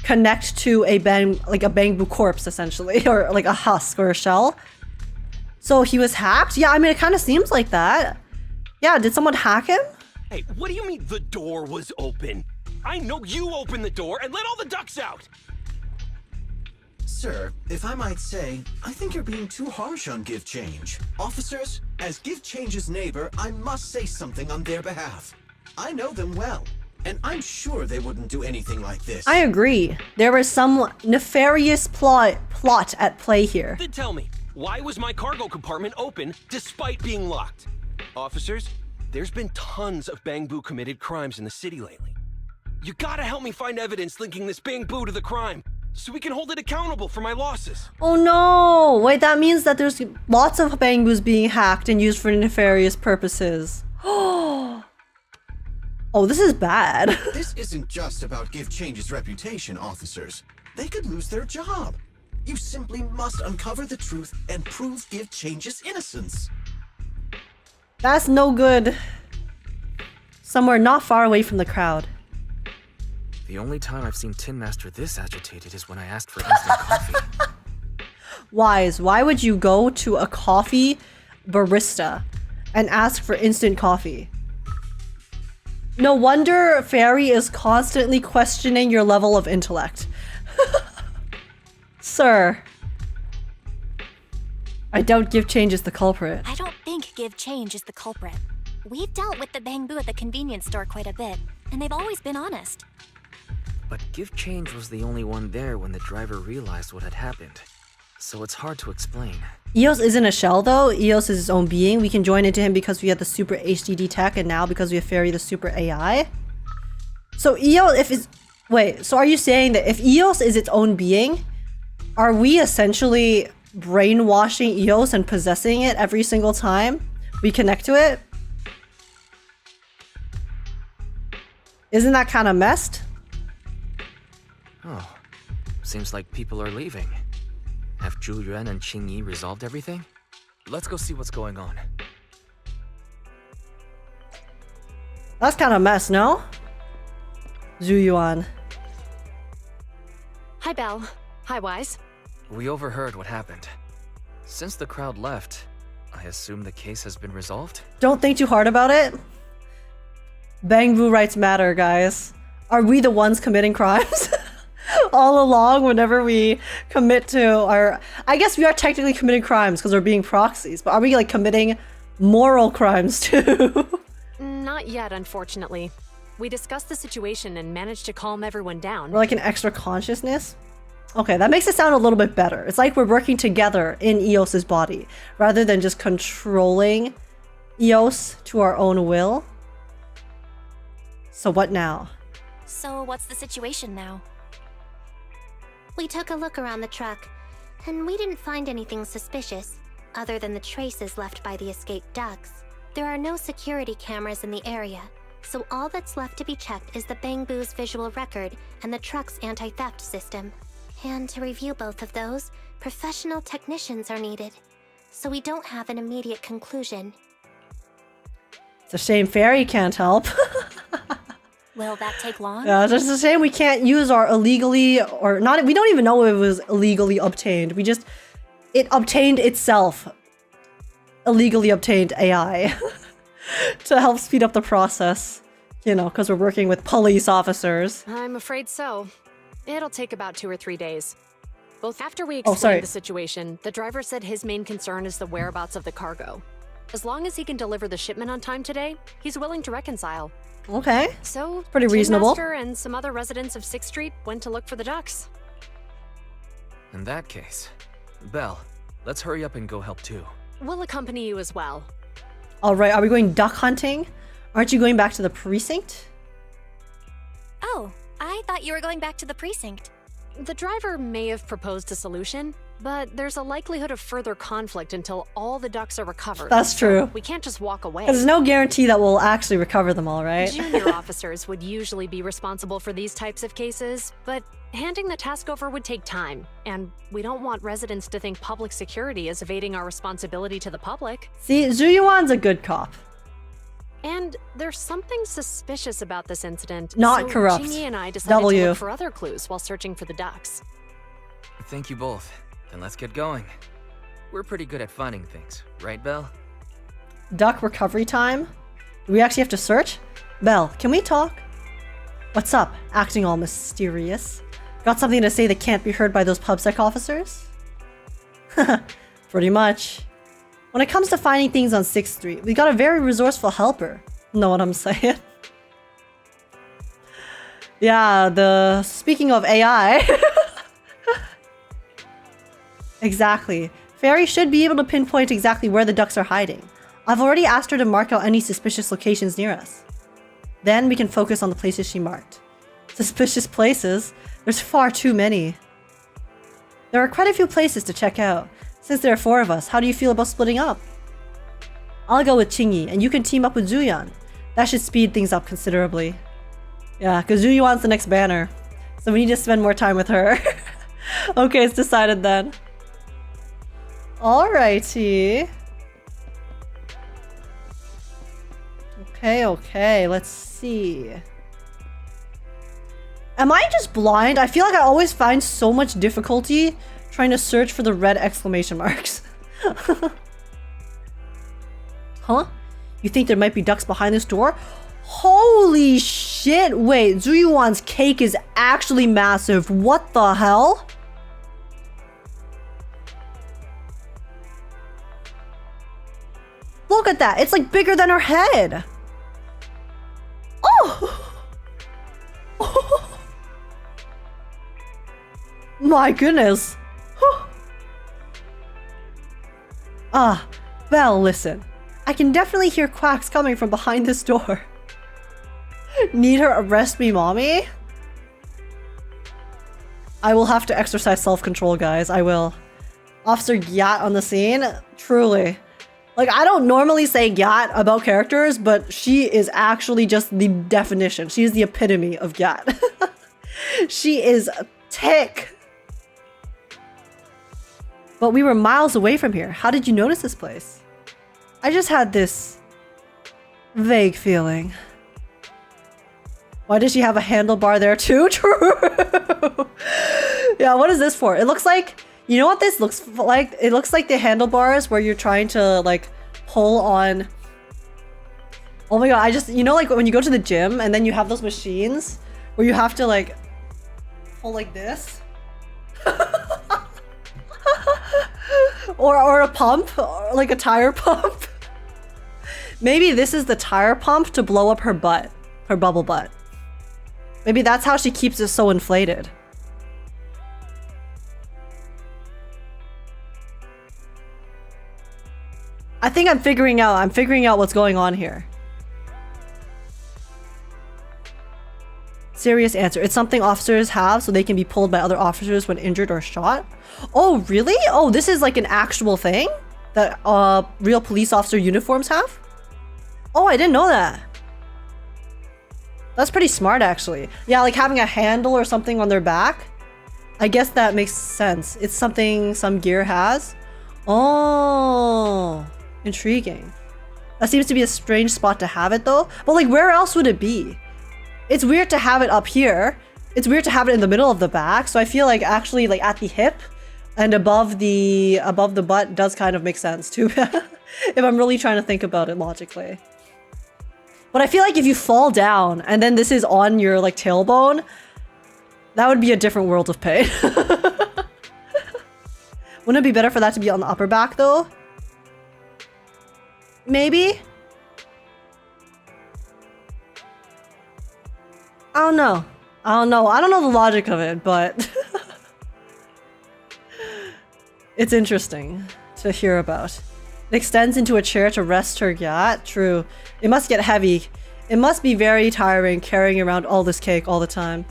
connect to a bangbu corpse, essentially, or like a husk or a shell. So he was hacked? Yeah, I mean, it kind of seems like that. Yeah, did someone hack him? Hey, what do you mean the door was open? I know you opened the door and let all the ducks out! Sir, if I might say, I think you're being too harsh on Give Change. Officers, as Give Change's neighbor, I must say something on their behalf. I know them well, and I'm sure they wouldn't do anything like this. I agree. There was some nefarious plot at play here. Then tell me, why was my cargo compartment open despite being locked? Officers, there's been tons of bangbu committed crimes in the city lately. You gotta help me find evidence linking this bangbu to the crime, so we can hold it accountable for my losses. Oh no! Wait, that means that there's lots of bangbus being hacked and used for nefarious purposes. Oh, this is bad. This isn't just about Give Change's reputation, officers. They could lose their job. You simply must uncover the truth and prove Give Change's innocence. That's no good. Somewhere not far away from the crowd. The only time I've seen Tin Master this agitated is when I asked for instant coffee. Wise, why would you go to a coffee barista and ask for instant coffee? No wonder Fairy is constantly questioning your level of intellect. Sir. I doubt Give Change is the culprit. I don't think Give Change is the culprit. We've dealt with the bangbu at the convenience store quite a bit, and they've always been honest. But Give Change was the only one there when the driver realized what had happened. So it's hard to explain. Eos isn't a shell though. Eos is his own being. We can join into him because we have the super HDD tech, and now because we have Fairy, the super AI. So Eos, so are you saying that if Eos is its own being, are we essentially brainwashing Eos and possessing it every single time we connect to it? Isn't that kind of messed? Oh, seems like people are leaving. Have Zhu Yuan and Qing Yi resolved everything? Let's go see what's going on. That's kind of mess, no? Zhu Yuan. Hi, Belle. Hi, Wise. We overheard what happened. Since the crowd left, I assume the case has been resolved? Don't think too hard about it. Bangbu rights matter, guys. Are we the ones committing crimes? All along, whenever we commit to our... I guess we are technically committing crimes because we're being proxies, but are we like committing moral crimes too? Not yet, unfortunately. We discussed the situation and managed to calm everyone down. We're like an extra consciousness? Okay, that makes it sound a little bit better. It's like we're working together in Eos's body, rather than just controlling Eos to our own will. So what now? So what's the situation now? We took a look around the truck, and we didn't find anything suspicious, other than the traces left by the escaped ducks. There are no security cameras in the area, so all that's left to be checked is the Bangbu's visual record and the truck's anti-theft system. And to review both of those, professional technicians are needed, so we don't have an immediate conclusion. It's a shame Fairy can't help. Will that take long? Yeah, it's just a shame we can't use our illegally, or not, we don't even know if it was illegally obtained. It obtained itself. Illegally obtained AI. To help speed up the process. You know, because we're working with police officers. I'm afraid so. It'll take about 2 or 3 days. Both after we Oh, explained sorry. the situation, the driver said his main concern is the whereabouts of the cargo. As long as he can deliver the shipment on time today, he's willing to reconcile. Okay. So, Pretty Tin reasonable. Master and some other residents of 6th Street went to look for the ducks. In that case, Belle, let's hurry up and go help too. We'll accompany you as well. All right, are we going duck hunting? Aren't you going back to the precinct? Oh, I thought you were going back to the precinct. The driver may have proposed a solution, but there's a likelihood of further conflict until all the ducks are recovered. That's true. So we can't just walk away. There's no guarantee that we'll actually recover them all, right? Junior officers would usually be responsible for these types of cases, but handing the task over would take time, and we don't want residents to think public security is evading our responsibility to the public. See, Zhu Yuan's a good cop. And there's something suspicious about this incident. Not so corrupt. Chingy and I decided to W. look for other clues while searching for the ducks. Thank you both. Then let's get going. We're pretty good at finding things, right, Belle? Duck recovery time? Do we actually have to search? Belle, can we talk? What's up? Acting all mysterious. Got something to say that can't be heard by those PubSec officers? Pretty much. When it comes to finding things on 6th Street, we got a very resourceful helper. Know what I'm saying? Yeah, speaking of AI. Exactly. Fairy should be able to pinpoint exactly where the ducks are hiding. I've already asked her to mark out any suspicious locations near us. Then we can focus on the places she marked. Suspicious places? There's far too many. There are quite a few places to check out. Since there are 4 of us, how do you feel about splitting up? I'll go with Chingy, and you can team up with Zhuyan. That should speed things up considerably. Yeah, because Zhuyuan's the next banner. So we need to spend more time with her. Okay, it's decided then. Alrighty. Okay, let's see. Am I just blind? I feel like I always find so much difficulty trying to search for the red exclamation marks. Huh? You think there might be ducks behind this door? Holy shit! Wait, Zhuyuan's cake is actually massive. What the hell? Look at that. It's like bigger than her head. Oh! My goodness. Ah, Belle, listen. I can definitely hear quacks coming from behind this door. Need her arrest me, mommy? I will have to exercise self-control, guys. I will. Officer Gyat on the scene? Truly. Like, I don't normally say Gyat about characters, but she is actually just the definition. She is the epitome of Gyat. She is a tick. But we were miles away from here. How did you notice this place? I just had this vague feeling. Why does she have a handlebar there too? True. Yeah, what is this for? It looks like, you know what this looks like? It looks like the handlebars where you're trying to like pull on. Oh my god, I just, you know, like when you go to the gym and then you have those machines where you have to like pull like this. Or a pump, or like a tire pump. Maybe this is the tire pump to blow up her butt, her bubble butt. Maybe that's how she keeps it so inflated. I think I'm figuring out what's going on here. Serious answer. It's something officers have so they can be pulled by other officers when injured or shot. Oh, really? Oh, this is like an actual thing that real police officer uniforms have? Oh, I didn't know that. That's pretty smart, actually. Yeah, like having a handle or something on their back. I guess that makes sense. It's something some gear has. Oh, intriguing. That seems to be a strange spot to have it, though. But like, where else would it be? It's weird to have it up here. It's weird to have it in the middle of the back. So I feel like actually like at the hip and above the butt does kind of make sense too. If I'm really trying to think about it logically. But I feel like if you fall down and then this is on your like tailbone, that would be a different world of pain. Wouldn't it be better for that to be on the upper back though? Maybe? I don't know. I don't know the logic of it, but it's interesting to hear about. It extends into a chair to rest her yacht. True. It must get heavy. It must be very tiring carrying around all this cake all the time.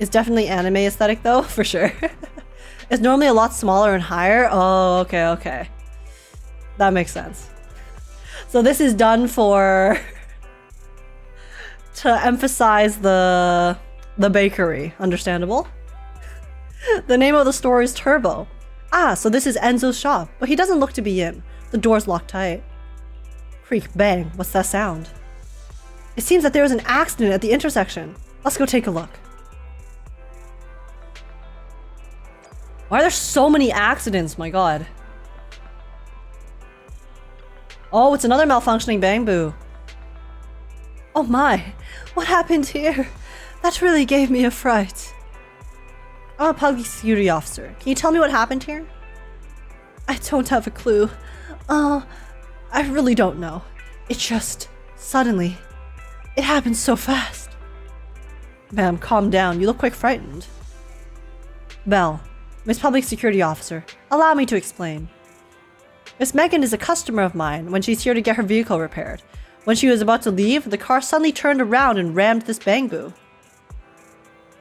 It's definitely anime aesthetic though, for sure. It's normally a lot smaller and higher. Oh, okay. That makes sense. So this is done for to emphasize the bakery. Understandable. The name of the store is Turbo. Ah, so this is Enzo's shop, but he doesn't look to be in. The door's locked tight. Creak, bang, what's that sound? It seems that there was an accident at the intersection. Let's go take a look. Why are there so many accidents? My god. Oh, it's another malfunctioning bamboo. Oh my, what happened here? That really gave me a fright. I'm a public security officer. Can you tell me what happened here? I don't have a clue. I really don't know. It just, suddenly, it happened so fast. Ma'am, calm down. You look quite frightened. Belle, Miss Public Security Officer, allow me to explain. Miss Megan is a customer of mine when she's here to get her vehicle repaired. When she was about to leave, the car suddenly turned around and rammed this bamboo.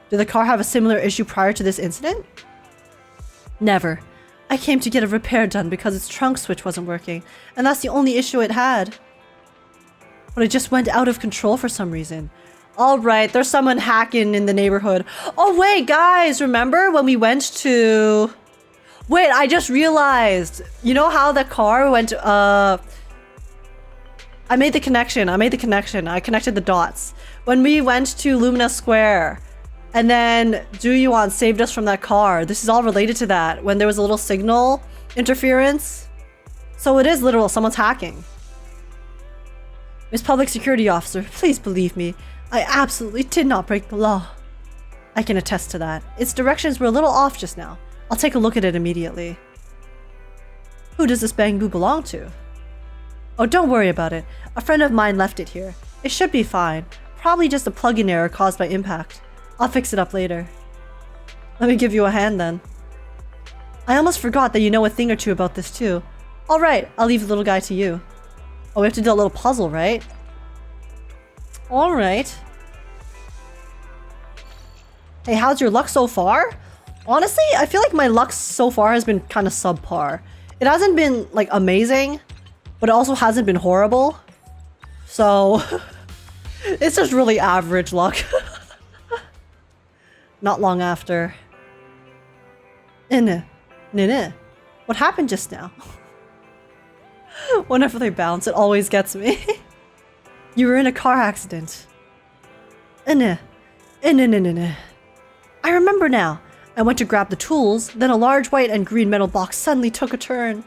Did the car have a similar issue prior to this incident? Never. I came to get a repair done because its trunk switch wasn't working, and that's the only issue it had. But it just went out of control for some reason. Alright, there's someone hacking in the neighborhood. Oh wait, guys, remember when we went to... Wait, I just realized. You know how the car went, I made the connection. I connected the dots. When we went to Lumina Square, and then Duyuan saved us from that car. This is all related to that, when there was a little signal interference. So it is literal, someone's hacking. Miss Public Security Officer, please believe me. I absolutely did not break the law. I can attest to that. Its directions were a little off just now. I'll take a look at it immediately. Who does this bamboo belong to? Oh, don't worry about it. A friend of mine left it here. It should be fine. Probably just a plug-in error caused by impact. I'll fix it up later. Let me give you a hand then. I almost forgot that you know a thing or two about this too. Alright, I'll leave the little guy to you. Oh, we have to do a little puzzle, right? Alright. Hey, how's your luck so far? Honestly, I feel like my luck so far has been kind of subpar. It hasn't been, like, amazing, but it also hasn't been horrible. So, it's just really average luck. Not long after. What happened just now? Whenever they bounce, it always gets me. You were in a car accident. I remember now. I went to grab the tools, then a large white and green metal box suddenly took a turn.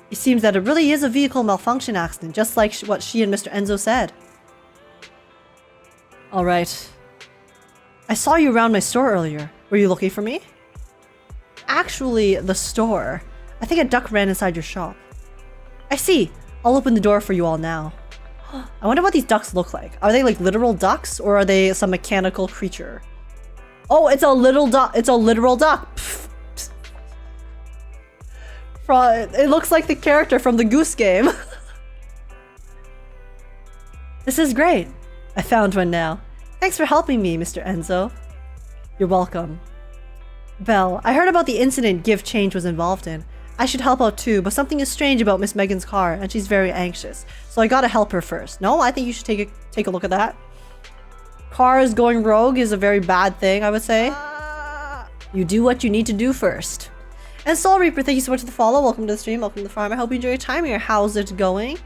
It seems that it really is a vehicle malfunction accident, just like what she and Mr. Enzo said. Alright. I saw you around my store earlier. Were you looking for me? Actually, the store. I think a duck ran inside your shop. I see. I'll open the door for you all now. I wonder what these ducks look like. Are they like literal ducks or are they some mechanical creature? Oh, it's a little duck. It's a literal duck. It looks like the character from the Goose Game. This is great. I found one now. Thanks for helping me, Mr. Enzo. You're welcome. Belle, I heard about the incident Give Change was involved in. I should help out too, but something is strange about Miss Megan's car, and she's very anxious. So I gotta help her first. No, I think you should take a look at that. Cars going rogue is a very bad thing, I would say. You do what you need to do first. And Soul Reaper, thank you so much for the follow. Welcome to the stream, welcome to the farm. I hope you enjoy your time here. How's it going?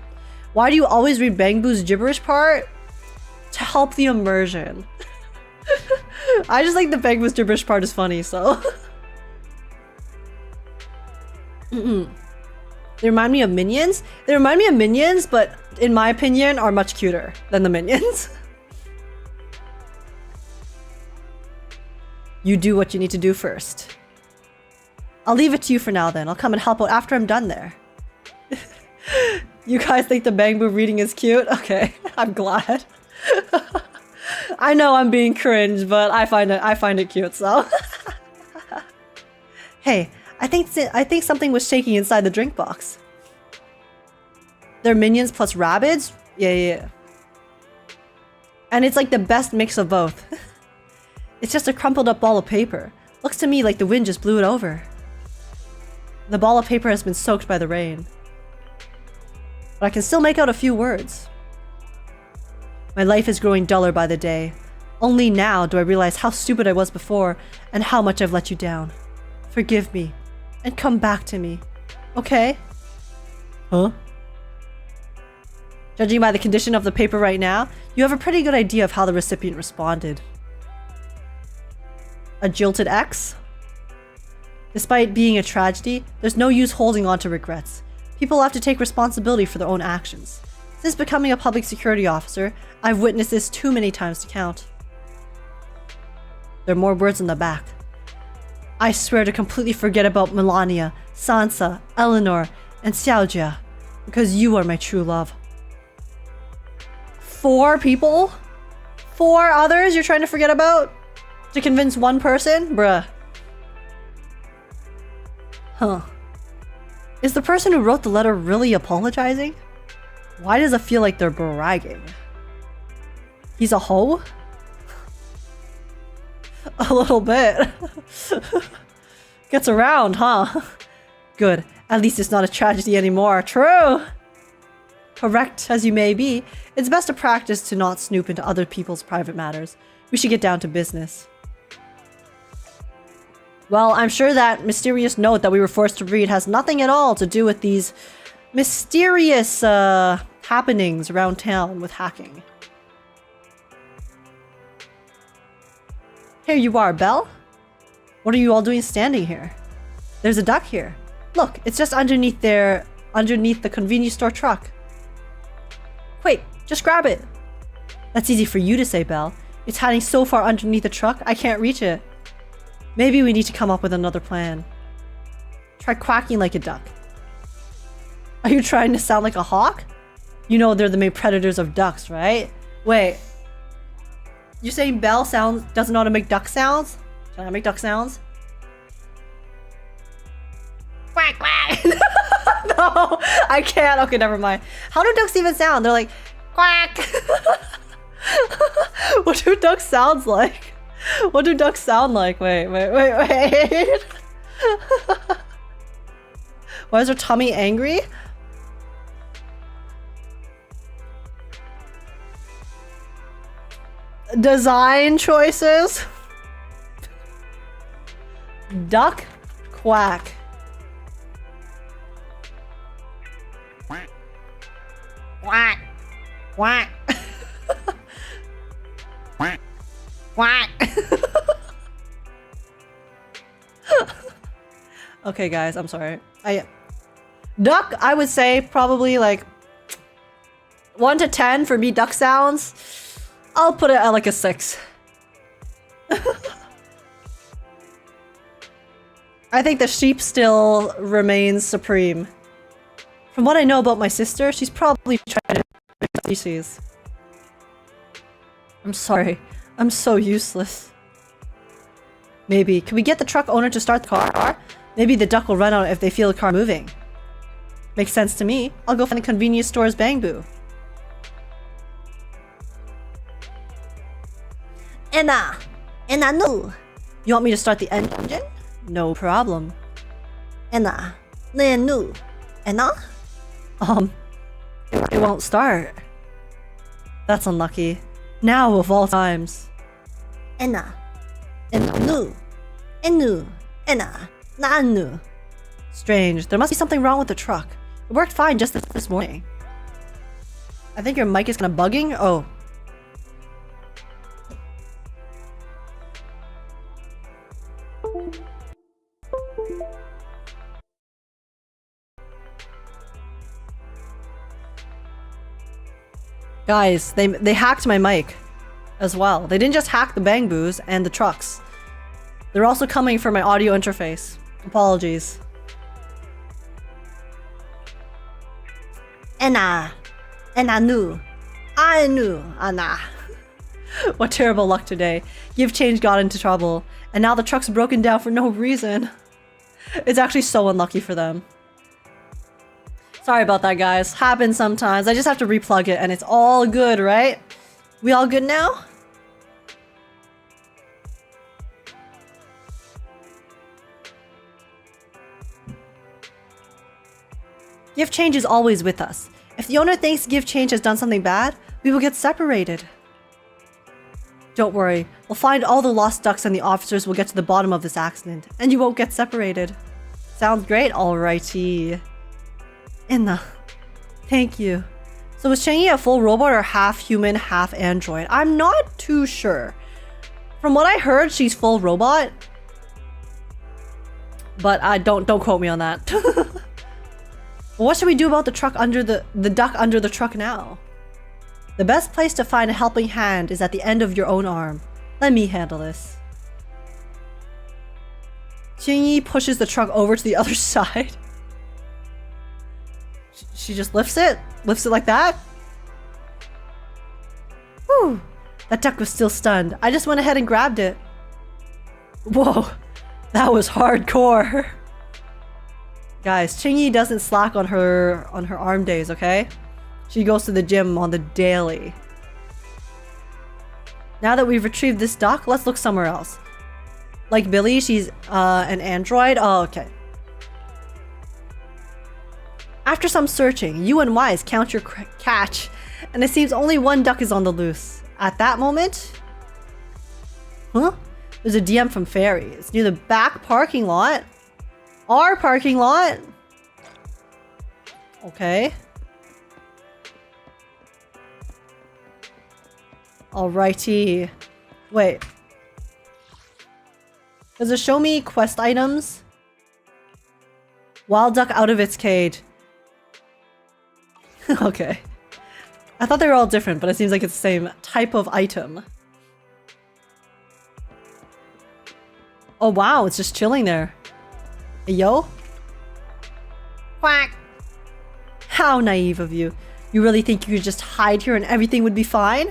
Why do you always read Bangbu's gibberish part? To help the immersion. I just think the Bangbu's gibberish part is funny, so. They remind me of Minions. They remind me of Minions, but in my opinion, are much cuter than the Minions. You do what you need to do first. I'll leave it to you for now then. I'll come and help out after I'm done there. You guys think the Bangbu reading is cute? Okay, I'm glad. I know I'm being cringe, but I find it cute, so. Hey, I think something was shaking inside the drink box. They're minions plus rabbids? Yeah. And it's like the best mix of both. It's just a crumpled up ball of paper. Looks to me like the wind just blew it over. The ball of paper has been soaked by the rain. But I can still make out a few words. My life is growing duller by the day. Only now do I realize how stupid I was before and how much I've let you down. Forgive me and come back to me. Okay? Huh? Judging by the condition of the paper right now, you have a pretty good idea of how the recipient responded. A jilted ex? Despite being a tragedy, there's no use holding on to regrets. People have to take responsibility for their own actions. Since becoming a public security officer, I've witnessed this too many times to count. There are more words in the back. I swear to completely forget about Melania, Sansa, Eleanor, and Xiaojia, because you are my true love. 4 people? 4 others you're trying to forget about? To convince one person? Bruh. Huh. Is the person who wrote the letter really apologizing? Why does it feel like they're bragging? He's a hoe? A little bit. Gets around, huh? Good. At least it's not a tragedy anymore. True! Correct as you may be, it's best to practice to not snoop into other people's private matters. We should get down to business. Well, I'm sure that mysterious note that we were forced to read has nothing at all to do with these mysterious happenings around town with hacking. Here you are, Belle. What are you all doing standing here? There's a duck here. Look, it's just underneath the convenience store truck. Wait, just grab it. That's easy for you to say, Belle. It's hiding so far underneath the truck, I can't reach it. Maybe we need to come up with another plan. Try quacking like a duck. Are you trying to sound like a hawk? You know they're the main predators of ducks, right? Wait. You saying Belle doesn't know how to make duck sounds? Can I make duck sounds? Quack quack! No, I can't. Okay, never mind. How do ducks even sound? They're like, quack! What do ducks sound like? What do ducks sound like? Wait. Why is her tummy angry? Design choices. Duck quack. Quack. Quack. Quack. Quack. Okay, guys, I'm sorry. Duck, I would say probably like 1 to 10 for me duck sounds. I'll put it at like a 6. I think the sheep still remains supreme. From what I know about my sister, she's probably trying to make species. I'm sorry. I'm so useless. Maybe. Can we get the truck owner to start the car? Maybe the duck will run out if they feel the car moving. Makes sense to me. I'll go find the convenience store's Bangbu. Anna! Anna, no! You want me to start the engine? No problem. Anna. No. Anna? It won't start. That's unlucky. Now of all times. Anna. No. Enu. Anna. Nanu. Strange. There must be something wrong with the truck. It worked fine just this morning. I think your mic is kind of bugging. Oh. Guys, they hacked my mic as well. They didn't just hack the Bangbus and the trucks. They're also coming for my audio interface. Apologies. Anna. Anna knew. I knew. Anna. What terrible luck today. Give Change got into trouble, and now the truck's broken down for no reason. It's actually so unlucky for them. Sorry about that, guys. Happens sometimes. I just have to replug it and it's all good, right? We all good now? Give Change is always with us. If the owner thinks Give Change has done something bad, we will get separated. Don't worry, we'll find all the lost ducks and the officers will get to the bottom of this accident, and you won't get separated. Sounds great, alrighty. Inna. Thank you. So is Changyi a full robot or half human, half android? I'm not too sure. From what I heard, she's full robot. But I don't quote me on that. What should we do about the truck under the duck under the truck now? The best place to find a helping hand is at the end of your own arm. Let me handle this. Changyi pushes the truck over to the other side. She just lifts it? Lifts it like that? Whew. That duck was still stunned. I just went ahead and grabbed it. Whoa. That was hardcore. Guys, Changyi doesn't slack on her arm days, okay? She goes to the gym on the daily. Now that we've retrieved this duck, let's look somewhere else. Like Billy, she's an android. Oh, okay. After some searching, you and Wise count your catch, and it seems only one duck is on the loose. At that moment... Huh? There's a DM from Fairy. It's near the back parking lot. Our parking lot? Okay. Alrighty. Wait. Does it show me quest items? Wild duck out of its cage. Okay. I thought they were all different, but it seems like it's the same type of item. Oh wow, it's just chilling there. Hey, yo? Quack! How naive of you. You really think you could just hide here and everything would be fine?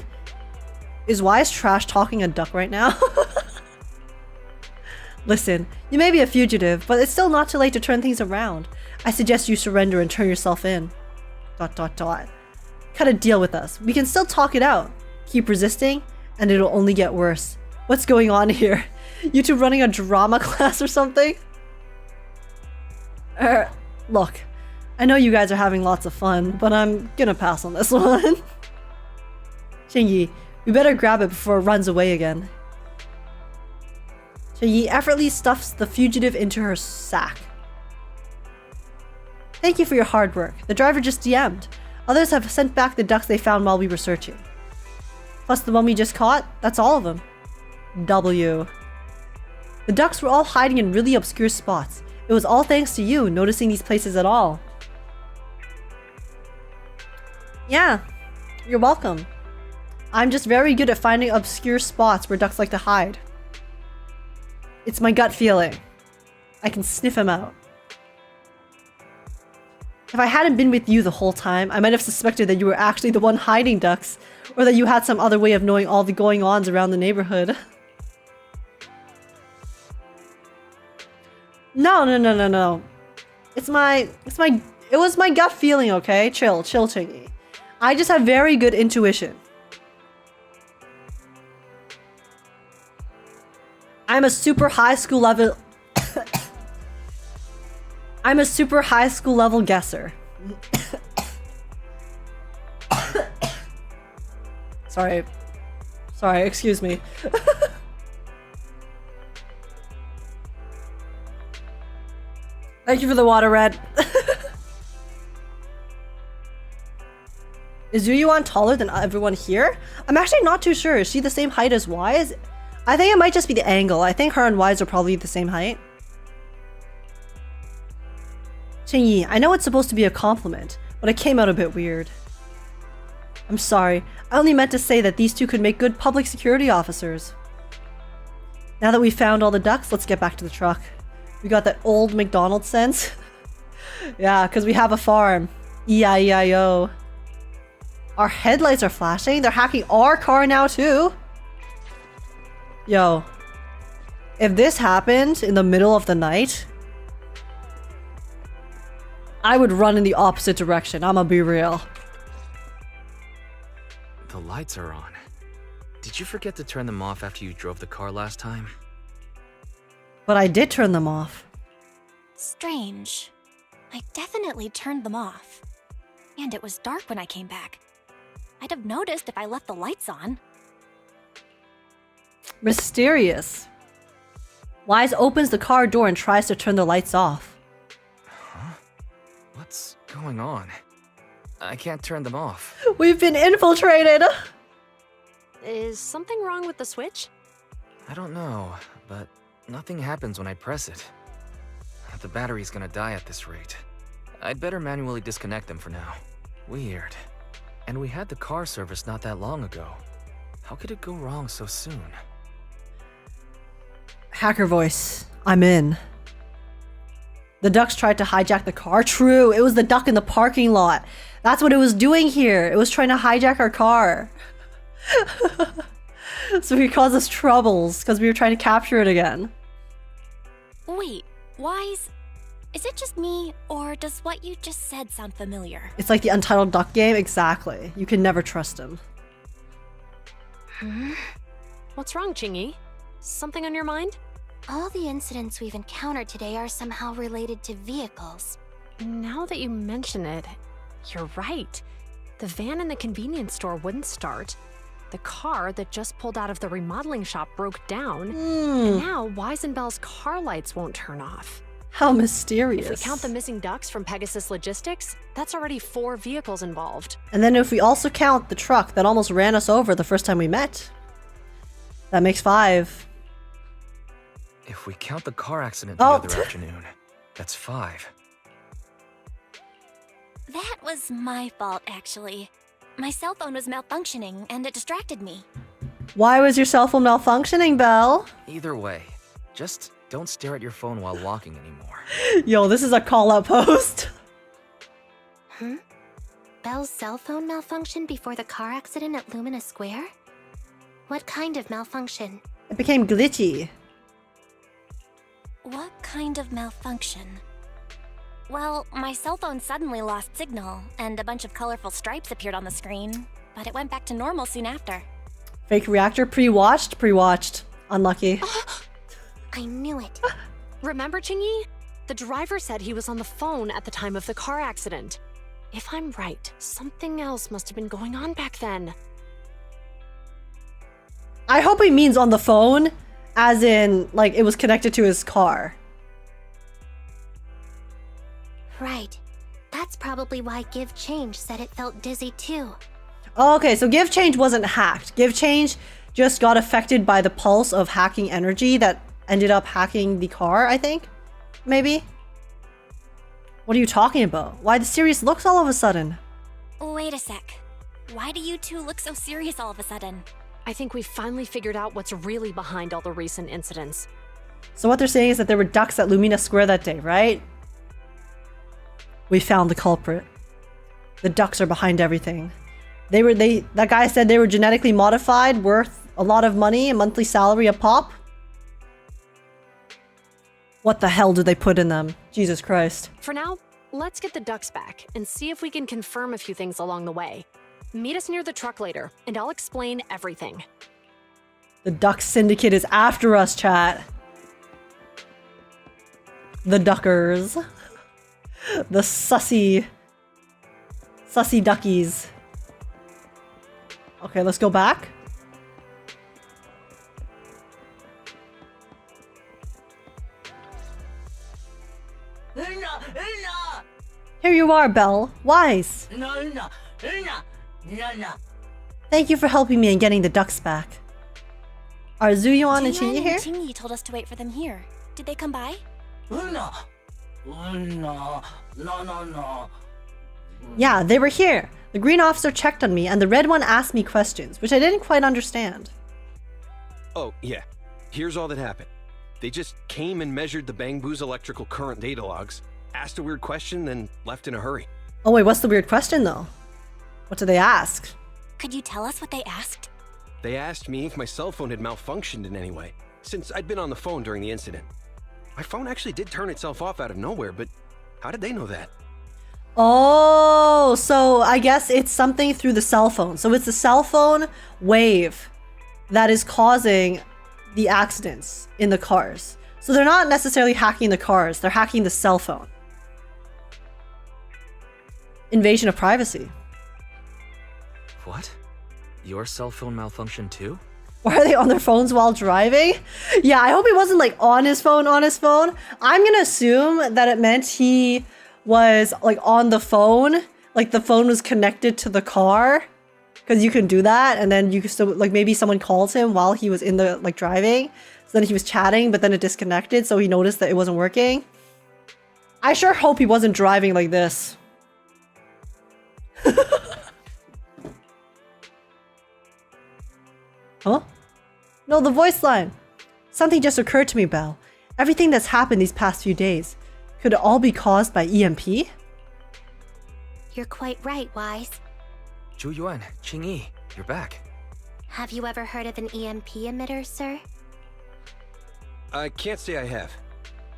Is Wise trash talking a duck right now? Listen, you may be a fugitive, but it's still not too late to turn things around. I suggest you surrender and turn yourself in. ... Cut a deal with us. We can still talk it out. Keep resisting, and it'll only get worse. What's going on here? You two running a drama class or something? Look, I know you guys are having lots of fun, but I'm gonna pass on this one. Changyi, we better grab it before it runs away again. Changyi effortlessly stuffs the fugitive into her sack. Thank you for your hard work. The driver just DM'd. Others have sent back the ducks they found while we were searching. Plus the one we just caught, that's all of them. W. The ducks were all hiding in really obscure spots. It was all thanks to you noticing these places at all. Yeah, you're welcome. I'm just very good at finding obscure spots where ducks like to hide. It's my gut feeling. I can sniff him out. If I hadn't been with you the whole time, I might have suspected that you were actually the one hiding ducks, or that you had some other way of knowing all the going-ons around the neighborhood. No. It was my gut feeling, okay? Chill, Changyi. I just have very good intuition. I'm a super high school level... I'm a super high school level guesser. Sorry, excuse me. Thank you for the water, Red. Is Zuyuan taller than everyone here? I'm actually not too sure. Is she the same height as Wise? I think it might just be the angle. I think her and Wise are probably the same height. Changyi, I know it's supposed to be a compliment, but it came out a bit weird. I'm sorry. I only meant to say that these two could make good public security officers. Now that we've found all the ducks, let's get back to the truck. We got that old McDonald's sense. Yeah, because we have a farm. E-I-E-I-O. Our headlights are flashing. They're hacking our car now too. Yo. If this happened in the middle of the night, I would run in the opposite direction. I'ma be real. The lights are on. Did you forget to turn them off after you drove the car last time? But I did turn them off. Strange. I definitely turned them off. And it was dark when I came back. I'd have noticed if I left the lights on. Mysterious. Wise opens the car door and tries to turn the lights off. Huh? What's going on? I can't turn them off. We've been infiltrated! Is something wrong with the switch? I don't know, but nothing happens when I press it. The battery's gonna die at this rate. I'd better manually disconnect them for now. Weird. And we had the car service not that long ago. How could it go wrong so soon? Hacker voice. I'm in. The ducks tried to hijack the car. True, it was the duck in the parking lot. That's what it was doing here. It was trying to hijack our car. So he caused us troubles because we were trying to capture it again. Wait, Wise? Is it just me, or does what you just said sound familiar? It's like the Untitled Duck game. Exactly. You can never trust him. What's wrong, Chingy? Something on your mind? All the incidents we've encountered today are somehow related to vehicles. Now that you mention it, you're right. The van in the convenience store wouldn't start. The car that just pulled out of the remodeling shop broke down. And now Wise and Bell's car lights won't turn off. How mysterious. If we count the missing ducks from Pegasus Logistics, that's already 4 vehicles involved. And then if we also count the truck that almost ran us over the first time we met, that makes 5. If we count the car accident the other afternoon, that's 5. That was my fault, actually. My cell phone was malfunctioning, and it distracted me. Why was your cell phone malfunctioning, Belle? Either way, just don't stare at your phone while walking anymore. Yo, this is a call-out post. Belle's cell phone malfunctioned before the car accident at Lumina Square? What kind of malfunction? It became glitchy. What kind of malfunction? Well, my cell phone suddenly lost signal, and a bunch of colorful stripes appeared on the screen, but it went back to normal soon after. Fake reactor pre-watched? Pre-watched. Unlucky. I knew it. Remember, Chingy? The driver said he was on the phone at the time of the car accident. If I'm right, something else must have been going on back then. I hope he means on the phone, as in, like, it was connected to his car. Right. That's probably why Give Change said it felt dizzy too. Oh, okay, so Give Change wasn't hacked. Give Change just got affected by the pulse of hacking energy that ended up hacking the car, I think? Maybe? What are you talking about? Why the serious looks all of a sudden? Wait a sec. Why do you two look so serious all of a sudden? I think we finally figured out what's really behind all the recent incidents. So what they're saying is that there were ducks at Lumina Square that day, right? We found the culprit. The ducks are behind everything. That guy said they were genetically modified, worth a lot of money, a monthly salary a pop. What the hell do they put in them? Jesus Christ. For now, let's get the ducks back and see if we can confirm a few things along the way. Meet us near the truck later, and I'll explain everything. The Duck Syndicate is after us, chat. The Duckers. The sussy duckies. Okay, let's go back. Here you are, Belle. Wise. Thank you for helping me in getting the ducks back. Are Zuyuan and Chingy here? Chingy told us to wait for them here. Did they come by? Yeah, they were here. The green officer checked on me and the red one asked me questions, which I didn't quite understand. Oh, yeah. Here's all that happened. They just came and measured the Bangbu's electrical current data logs, asked a weird question, then left in a hurry. Oh wait, what's the weird question though? What did they ask? Could you tell us what they asked? They asked me if my cell phone had malfunctioned in any way, since I'd been on the phone during the incident. My phone actually did turn itself off out of nowhere, but how did they know that? Oh, so I guess it's something through the cell phone. So it's the cell phone wave that is causing the accidents in the cars. So they're not necessarily hacking the cars, they're hacking the cell phone. Invasion of privacy. What? Your cell phone malfunctioned too? Why are they on their phones while driving? Yeah, I hope he wasn't like on his phone. I'm gonna assume that it meant he was like on the phone, like the phone was connected to the car, because you can do that, and then you can still like maybe someone called him while he was in the like driving, so then he was chatting, but then it disconnected, so he noticed that it wasn't working. I sure hope he wasn't driving like this. Huh? No, the voice line. Something just occurred to me, Belle. Everything that's happened these past few days, could it all be caused by EMP? You're quite right, Wise. Zhu Yuan, Qingyi, you're back. Have you ever heard of an EMP emitter, sir? I can't say I have.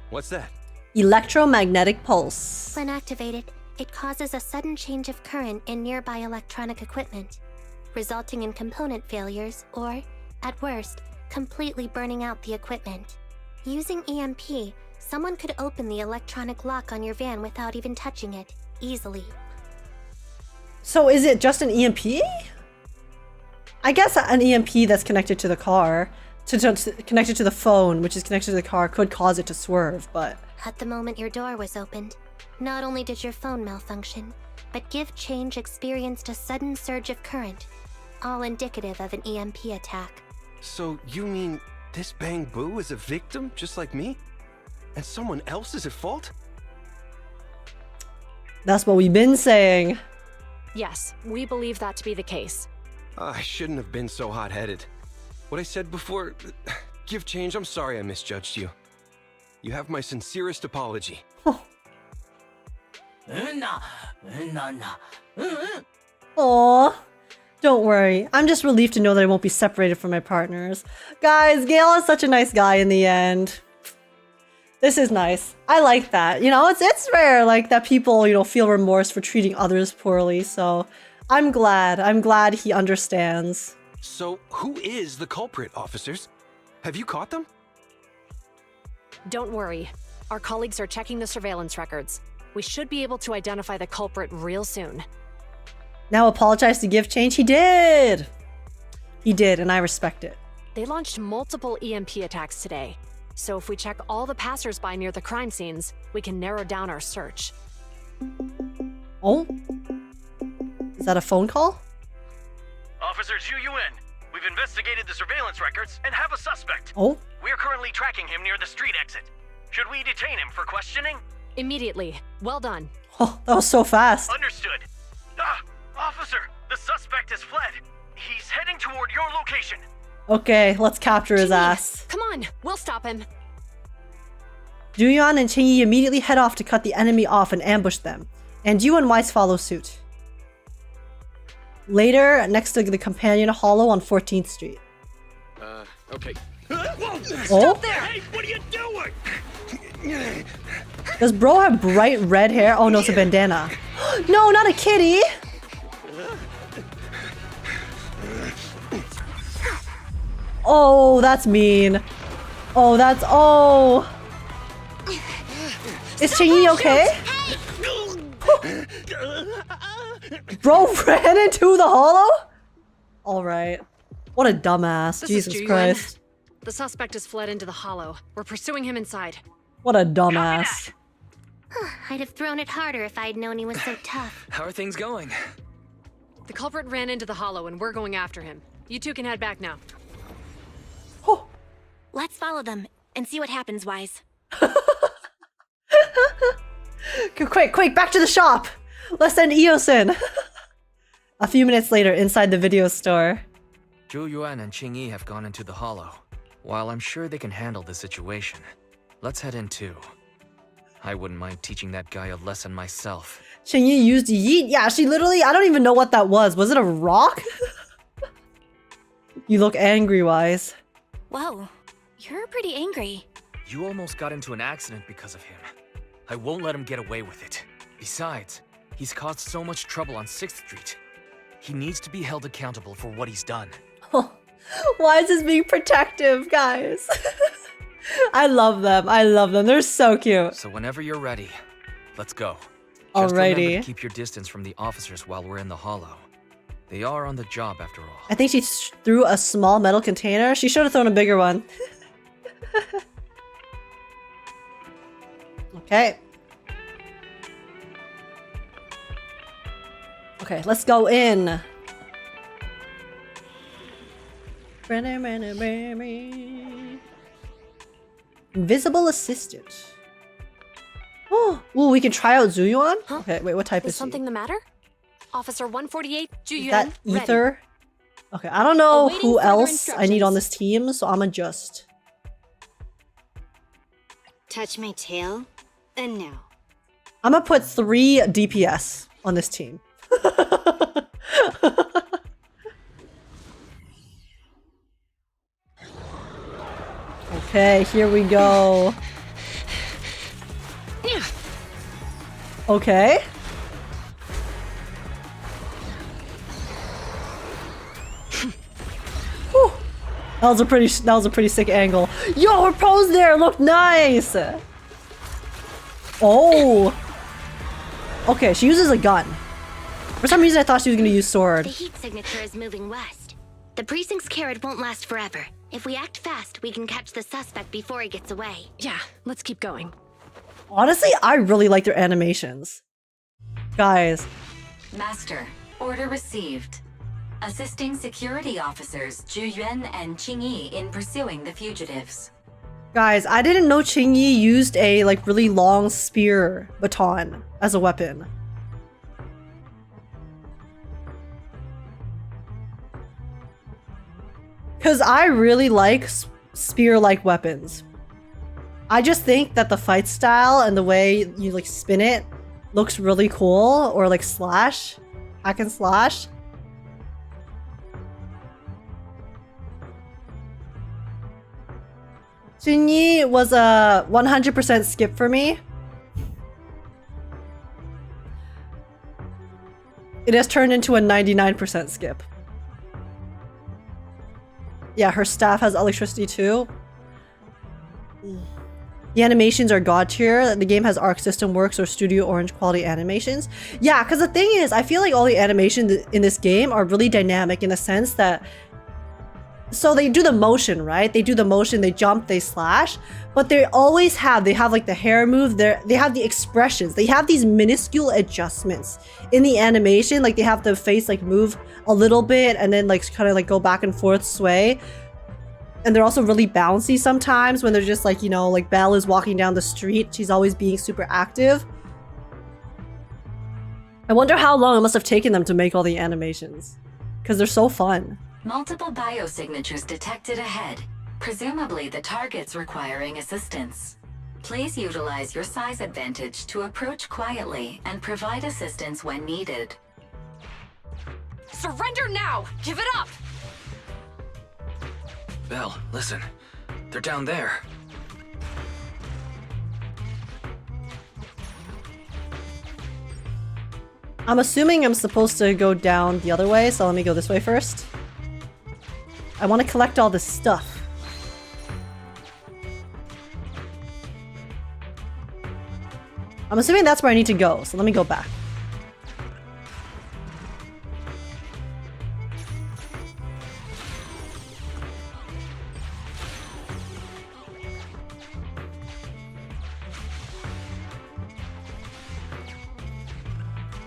What's that? Electromagnetic pulse. When activated, it causes a sudden change of current in nearby electronic equipment, resulting in component failures or, at worst, completely burning out the equipment. Using EMP, someone could open the electronic lock on your van without even touching it, easily. So is it just an EMP? I guess an EMP that's connected to the car, connected to the phone, which is connected to the car, could cause it to swerve, but... At the moment your door was opened, not only did your phone malfunction, but Give Change experienced a sudden surge of current, all indicative of an EMP attack. So you mean this Bangbu is a victim just like me? And someone else is at fault? That's what we've been saying. Yes, we believe that to be the case. I shouldn't have been so hot-headed. What I said before... Give Change, I'm sorry I misjudged you. You have my sincerest apology. Aww. Don't worry. I'm just relieved to know that I won't be separated from my partners. Guys, Gale is such a nice guy in the end. This is nice. I like that. You know, it's rare like that people, you know, feel remorse for treating others poorly. So I'm glad. I'm glad he understands. So who is the culprit, officers? Have you caught them? Don't worry. Our colleagues are checking the surveillance records. We should be able to identify the culprit real soon. Now apologize to Give Change? He did! He did, and I respect it. They launched multiple EMP attacks today. So if we check all the passers-by near the crime scenes, we can narrow down our search. Oh? Is that a phone call? Officer Zhu Yuan, we've investigated the surveillance records and have a suspect. Oh? We're currently tracking him near the street exit. Should we detain him for questioning? Immediately. Well done. Oh, that was so fast. Understood. Officer, the suspect has fled. He's heading toward your location. Okay, let's capture his ass. Come on, we'll stop him. Zhu and Qingyi immediately head off to cut the enemy off and ambush them, and Yu and Weiss follow suit. Later, next to the companion hollow on 14th Street. Okay. Oh? Stop there! Hey, what are you doing? Does bro have bright red hair? Oh no, it's a bandana. No, not a kitty! Oh, that's mean. Oh, that's... Oh! Is Qingyi okay? Bro ran into the hollow? Alright. What a dumbass. This Jesus is Zhu Christ. Yuan. The suspect has fled into the hollow. We're pursuing him inside. What a dumbass. I'd have thrown it harder if I'd known he was so tough. How are things going? The culprit ran into the hollow and we're going after him. You two can head back now. Let's follow them and see what happens, Wise. Quick, back to the shop! Let's send Eos in! A few minutes later, inside the video store. Zhu Yuan and Qingyi have gone into the hollow. While I'm sure they can handle the situation, let's head in too. I wouldn't mind teaching that guy a lesson myself. Qingyi used yeet? Yeah, she literally, I don't even know what that was. Was it a rock? You look angry, Wise. Whoa, you're pretty angry. You almost got into an accident because of him. I won't let him get away with it. Besides, he's caused so much trouble on 6th Street. He needs to be held accountable for what he's done. Why is this being protective, guys? I love them. I love them. They're so cute. So whenever you're ready, let's go. Alrighty. Just remember to keep your distance from the officers while we're in the hollow. They are on the job after all. I think she threw a small metal container. She should have thrown a bigger one. Okay. Okay, let's go in. Invisible assistant. Oh, ooh, we can try out Zuyuan? Huh? Okay, wait, what type is something the matter? Officer 148, Ju Is that Ether? Okay, I don't know who else I need on this team, so I'ma just... Touch my tail, and no. I'm gonna put 3 DPS on this team. Okay, here we go. Okay. Whew. That was a pretty sick angle. Yo, her pose there looked nice. Oh. Okay, she uses a gun. For some reason, I thought she was gonna use sword. The heat signature is moving west. The precinct's carrot won't last forever. If we act fast, we can catch the suspect before he gets away. Yeah, let's keep going. Honestly, I really like their animations. Guys. Master, order received. Assisting security officers Zhu Yuan and Qingyi in pursuing the fugitives. Guys, I didn't know Qingyi used a like really long spear baton as a weapon. Because I really like spear-like weapons. I just think that the fight style and the way you like spin it looks really cool, or like slash, hack and slash. Qingyi was a 100% skip for me. It has turned into a 99% skip. Yeah, her staff has electricity too. The animations are god tier. The game has Arc System Works or Studio Orange quality animations. Yeah, because the thing is, I feel like all the animations in this game are really dynamic in the sense that... So they do the motion, right? They do the motion, they jump, they slash. But they always have, they have like the hair move, they have the expressions. They have these minuscule adjustments in the animation. Like they have the face like move a little bit and then like kind of like go back and forth, sway. And they're also really bouncy sometimes when they're just like, you know, like Belle is walking down the street. She's always being super active. I wonder how long it must have taken them to make all the animations. Because they're so fun. Multiple biosignatures detected ahead, presumably the targets requiring assistance. Please utilize your size advantage to approach quietly and provide assistance when needed. Surrender now! Give it up! Belle, listen. They're down there. I'm assuming I'm supposed to go down the other way, so let me go this way first. I want to collect all this stuff. I'm assuming that's where I need to go, so let me go back.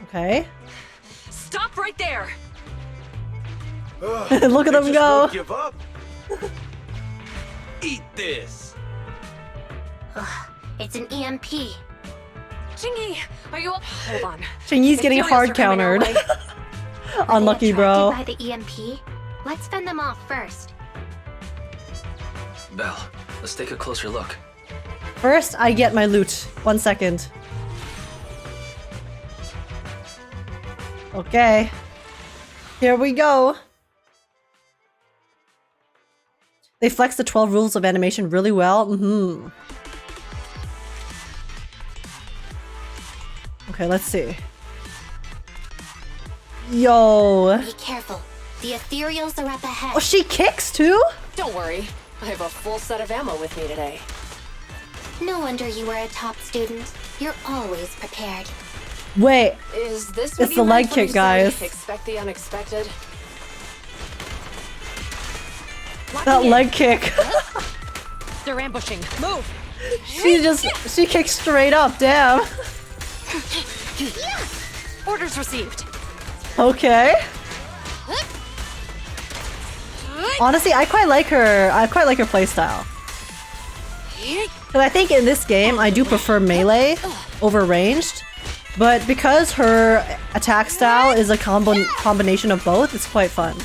Okay. Stop right there! Look at them go! Won't give up. Eat this! It's an EMP. Qingyi, are you... Hold on. Qingyi's getting hard countered. Unlucky, bro. By the EMP? Let's fend them off first. Belle, let's take a closer look. First, I get my loot. 1 second. Okay. Here we go. They flex the 12 rules of animation really well. Okay, let's see. Yo. Be careful. The ethereals are up ahead. Oh, she kicks too? Don't worry. I have a full set of ammo with me today. No wonder you were a top student. You're always prepared. Wait. Is this what It's you the meant leg when you kick, guys. said expect the unexpected? That leg kick. They're ambushing. Move! She kicks straight up, damn. Orders received. Okay. Honestly, I quite like her playstyle. Because I think in this game, I do prefer melee over ranged. But because her attack style is a combination of both, it's quite fun.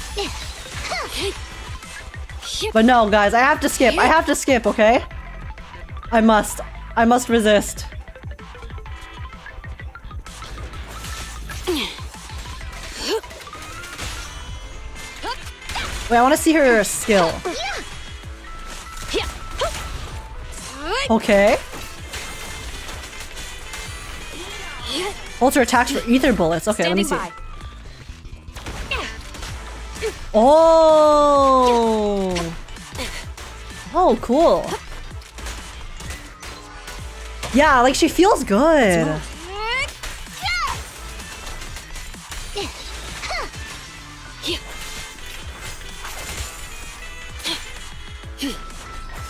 But no, guys, I have to skip. I have to skip, okay? I must resist. Wait, I want to see her skill. Okay. Holds her attacks for ether bullets. Okay, let me see. Oh. Oh, cool. Yeah, like she feels good.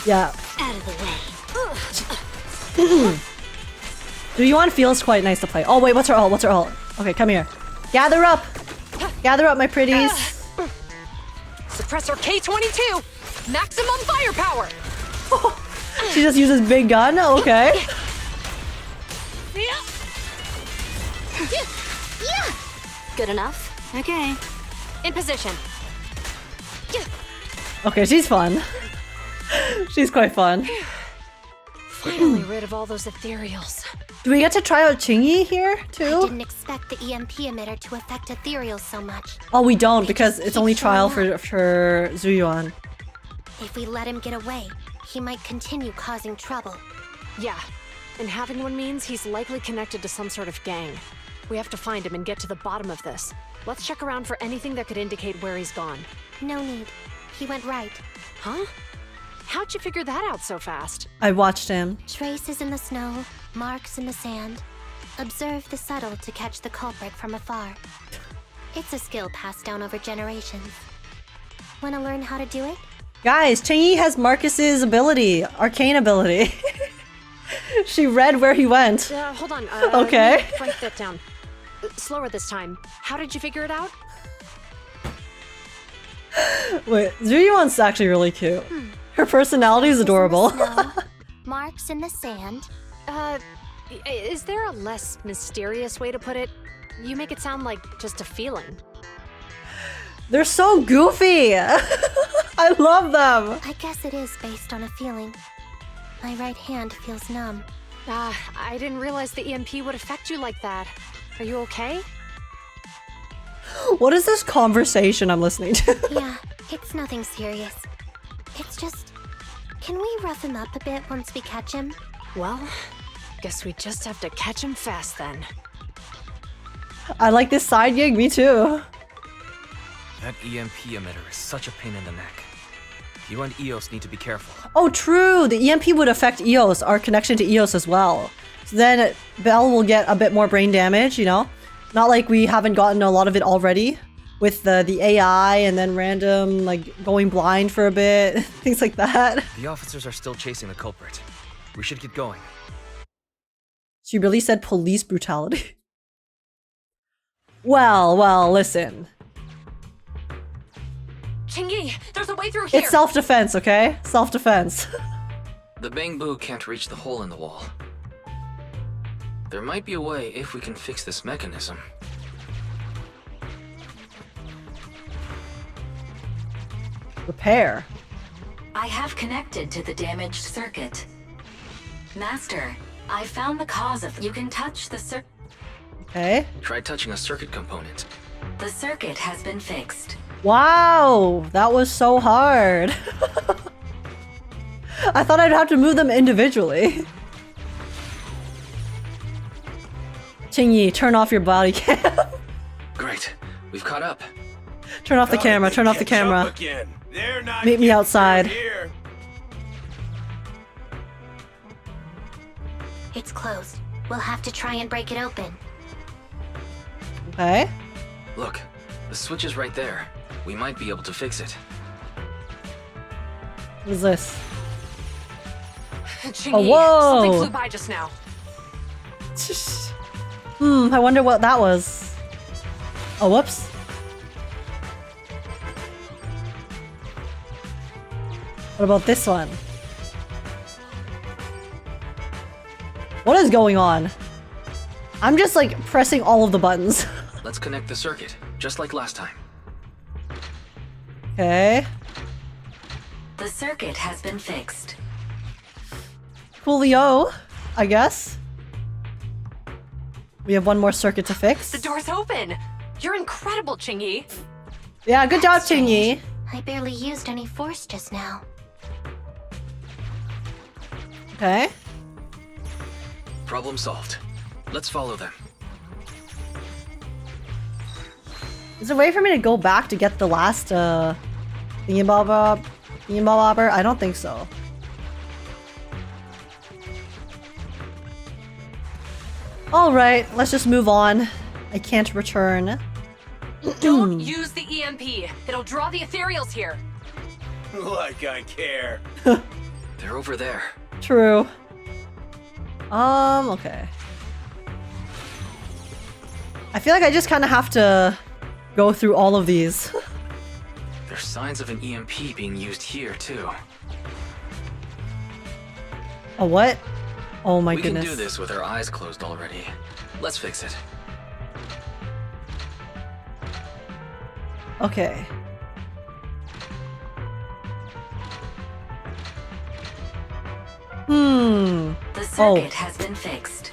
Yeah. Out of the way. Zuyuan feels quite nice to play. Oh wait, what's her ult? What's her ult? Okay, come here. Gather up! Gather up, my pretties. Suppressor K-22! Maximum firepower! She just uses big gun? Okay. Good enough. Okay. In position. Okay, she's fun. She's quite fun. Finally rid of all those ethereals. Do we get to try out Chingy here, I too? didn't expect the EMP emitter to affect ethereals so much. Oh, we don't, because it's only trial for Zuyuan. If we let him get away, he might continue causing trouble. Yeah, and having one means he's likely connected to some sort of gang. We have to find him and get to the bottom of this. Let's check around for anything that could indicate where he's gone. No need. He went right. Huh? How'd you figure that out so fast? I watched him. Traces in the snow, marks in the sand. Observe the subtle to catch the culprit from afar. It's a skill passed down over generations. Want to learn how to do it? Guys, Chingy has Marcus's ability, arcane ability. She read where he went. Hold on. Okay. let me write that down. Slower this time. How did you figure it out? Wait, Zuyuan's actually really cute. Her personality is adorable. Snow, marks in the sand. Is there a less mysterious way to put it? You make it sound like just a feeling. They're so goofy. I love them. I guess it is based on a feeling. My right hand feels numb. I didn't realize the EMP would affect you like that. Are you okay? What is this conversation I'm listening to? Yeah, it's nothing serious. It's just... Can we rough him up a bit once we catch him? Well, guess we just have to catch him fast then. I like this side gig, me too. That EMP emitter is such a pain in the neck. You and EOS need to be careful. Oh, true. The EMP would affect EOS, our connection to EOS as well. So then Belle will get a bit more brain damage, you know? Not like we haven't gotten a lot of it already with the AI and then random, like, going blind for a bit, things like that. The officers are still chasing the culprit. We should get going. She really said police brutality. Well, listen. Chingy, there's a way through here! It's self-defense, okay? Self-defense. The bamboo can't reach the hole in the wall. There might be a way if we can fix this mechanism. Repair. I have connected to the damaged circuit. Master, I found the cause of... You can touch the circuit. Okay. Try touching a circuit component. The circuit has been fixed. Wow, that was so hard. I thought I'd have to move them individually. Qingyi, turn off your body cam. Great, we've caught up. Turn off the camera, turn off the camera. Meet me outside. It's closed. We'll have to try and break it open. Okay. Look, the switch is right there. We might be able to fix it. What is this? Chingy, Oh, whoa! Something flew by just now. I wonder what that was. Oh, whoops. What about this one? What is going on? I'm just like pressing all of the buttons. Let's connect the circuit, just like last time. Okay. The circuit has been fixed. Coolio, I guess. We have one more circuit to fix. The door's open. You're incredible, Chingy. Yeah, good job, Qingyi. I barely used any force just now. Okay. Problem solved. Let's follow them. Is there a way for me to go back to get the last thingamabobber? I don't think so. Alright, let's just move on. I can't return. Don't use the EMP. It'll draw the ethereals here. Like I care. They're over there. True. Okay. I feel like I just kind of have to go through all of these. There's signs of an EMP being used here, too. A what? Oh my goodness. We can do this with our eyes closed already. Let's fix it. Okay. The circuit has been fixed.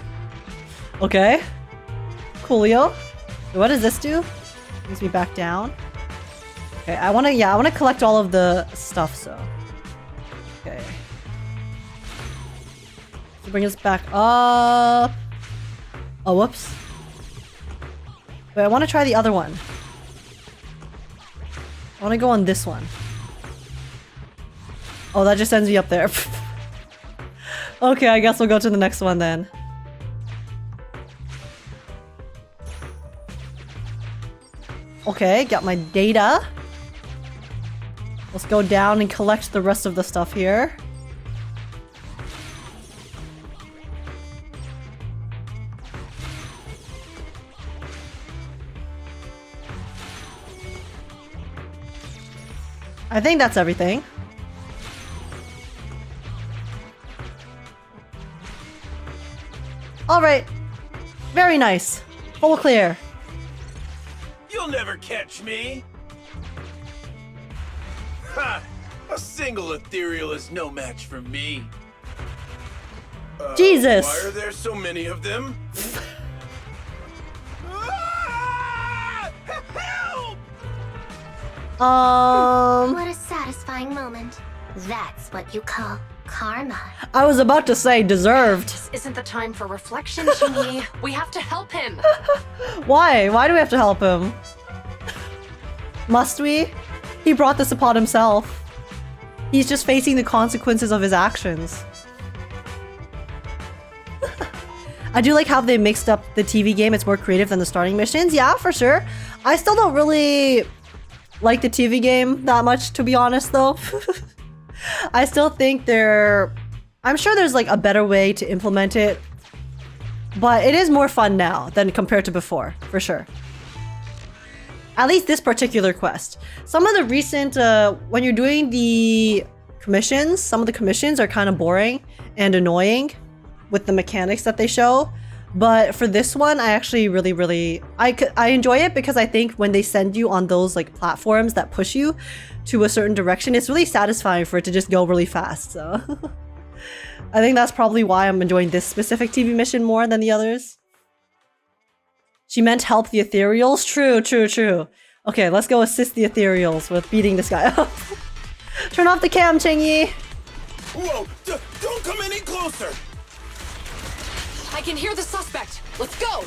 Okay. Coolio. What does this do? Brings me back down. Okay, I wanna collect all of the stuff, so. Okay. So bring us back up. Oh, whoops. Wait, I wanna try the other one. I wanna go on this one. Oh, that just sends me up there. Okay, I guess we'll go to the next one then. Okay, got my data. Let's go down and collect the rest of the stuff here. I think that's everything. Alright. Very nice. Full clear. You'll never catch me. Ha! A single ethereal is no match for me. Jesus! Why are there so many of them? Help! What a satisfying moment. That's what you call karma. I was about to say deserved. This isn't the time for reflection, Chingy. We have to help him. Why? Why do we have to help him? Must we? He brought this upon himself. He's just facing the consequences of his actions. I do like how they mixed up the TV game. It's more creative than the starting missions. Yeah, for sure. I still don't really like the TV game that much, to be honest, though. I still think I'm sure there's like a better way to implement it, but it is more fun now than compared to before, for sure. At least this particular quest. Some of the recent, when you're doing the commissions, some of the commissions are kind of boring and annoying with the mechanics that they show. But for this one, I actually really I enjoy it because I think when they send you on those like platforms that push you to a certain direction, it's really satisfying for it to just go really fast. So I think that's probably why I'm enjoying this specific TV mission more than the others. She meant help the ethereals. True. Okay, let's go assist the ethereals with beating this guy up. Turn off the cam, Chingy. Whoa! Don't come any closer! I can hear the suspect. Let's go.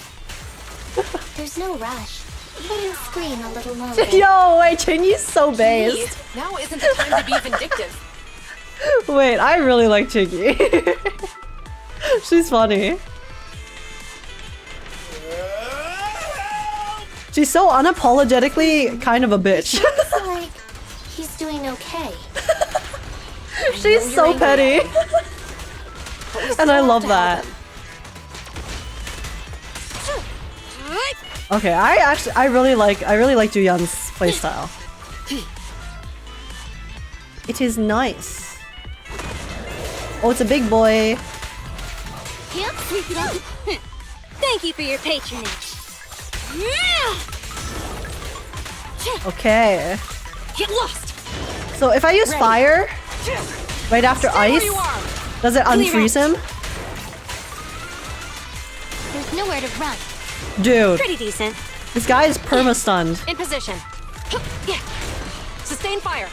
There's no rush. Let him scream a little longer. Yo, wait, Chingy's so based. Jeez, now isn't the time to be vindictive. Wait, I really like Chingy. She's funny. She's so unapologetically kind of a bitch. Looks like he's doing okay. She's so petty. And I love that. Okay, I really like Juyeon's playstyle. It is nice. Oh, it's a big boy. Thank you for your patronage. Okay. Get lost. So if I use fire right after ice, does it unfreeze him? There's nowhere to run. Dude. Pretty decent. This guy is perma-stunned. In position. Sustain fire.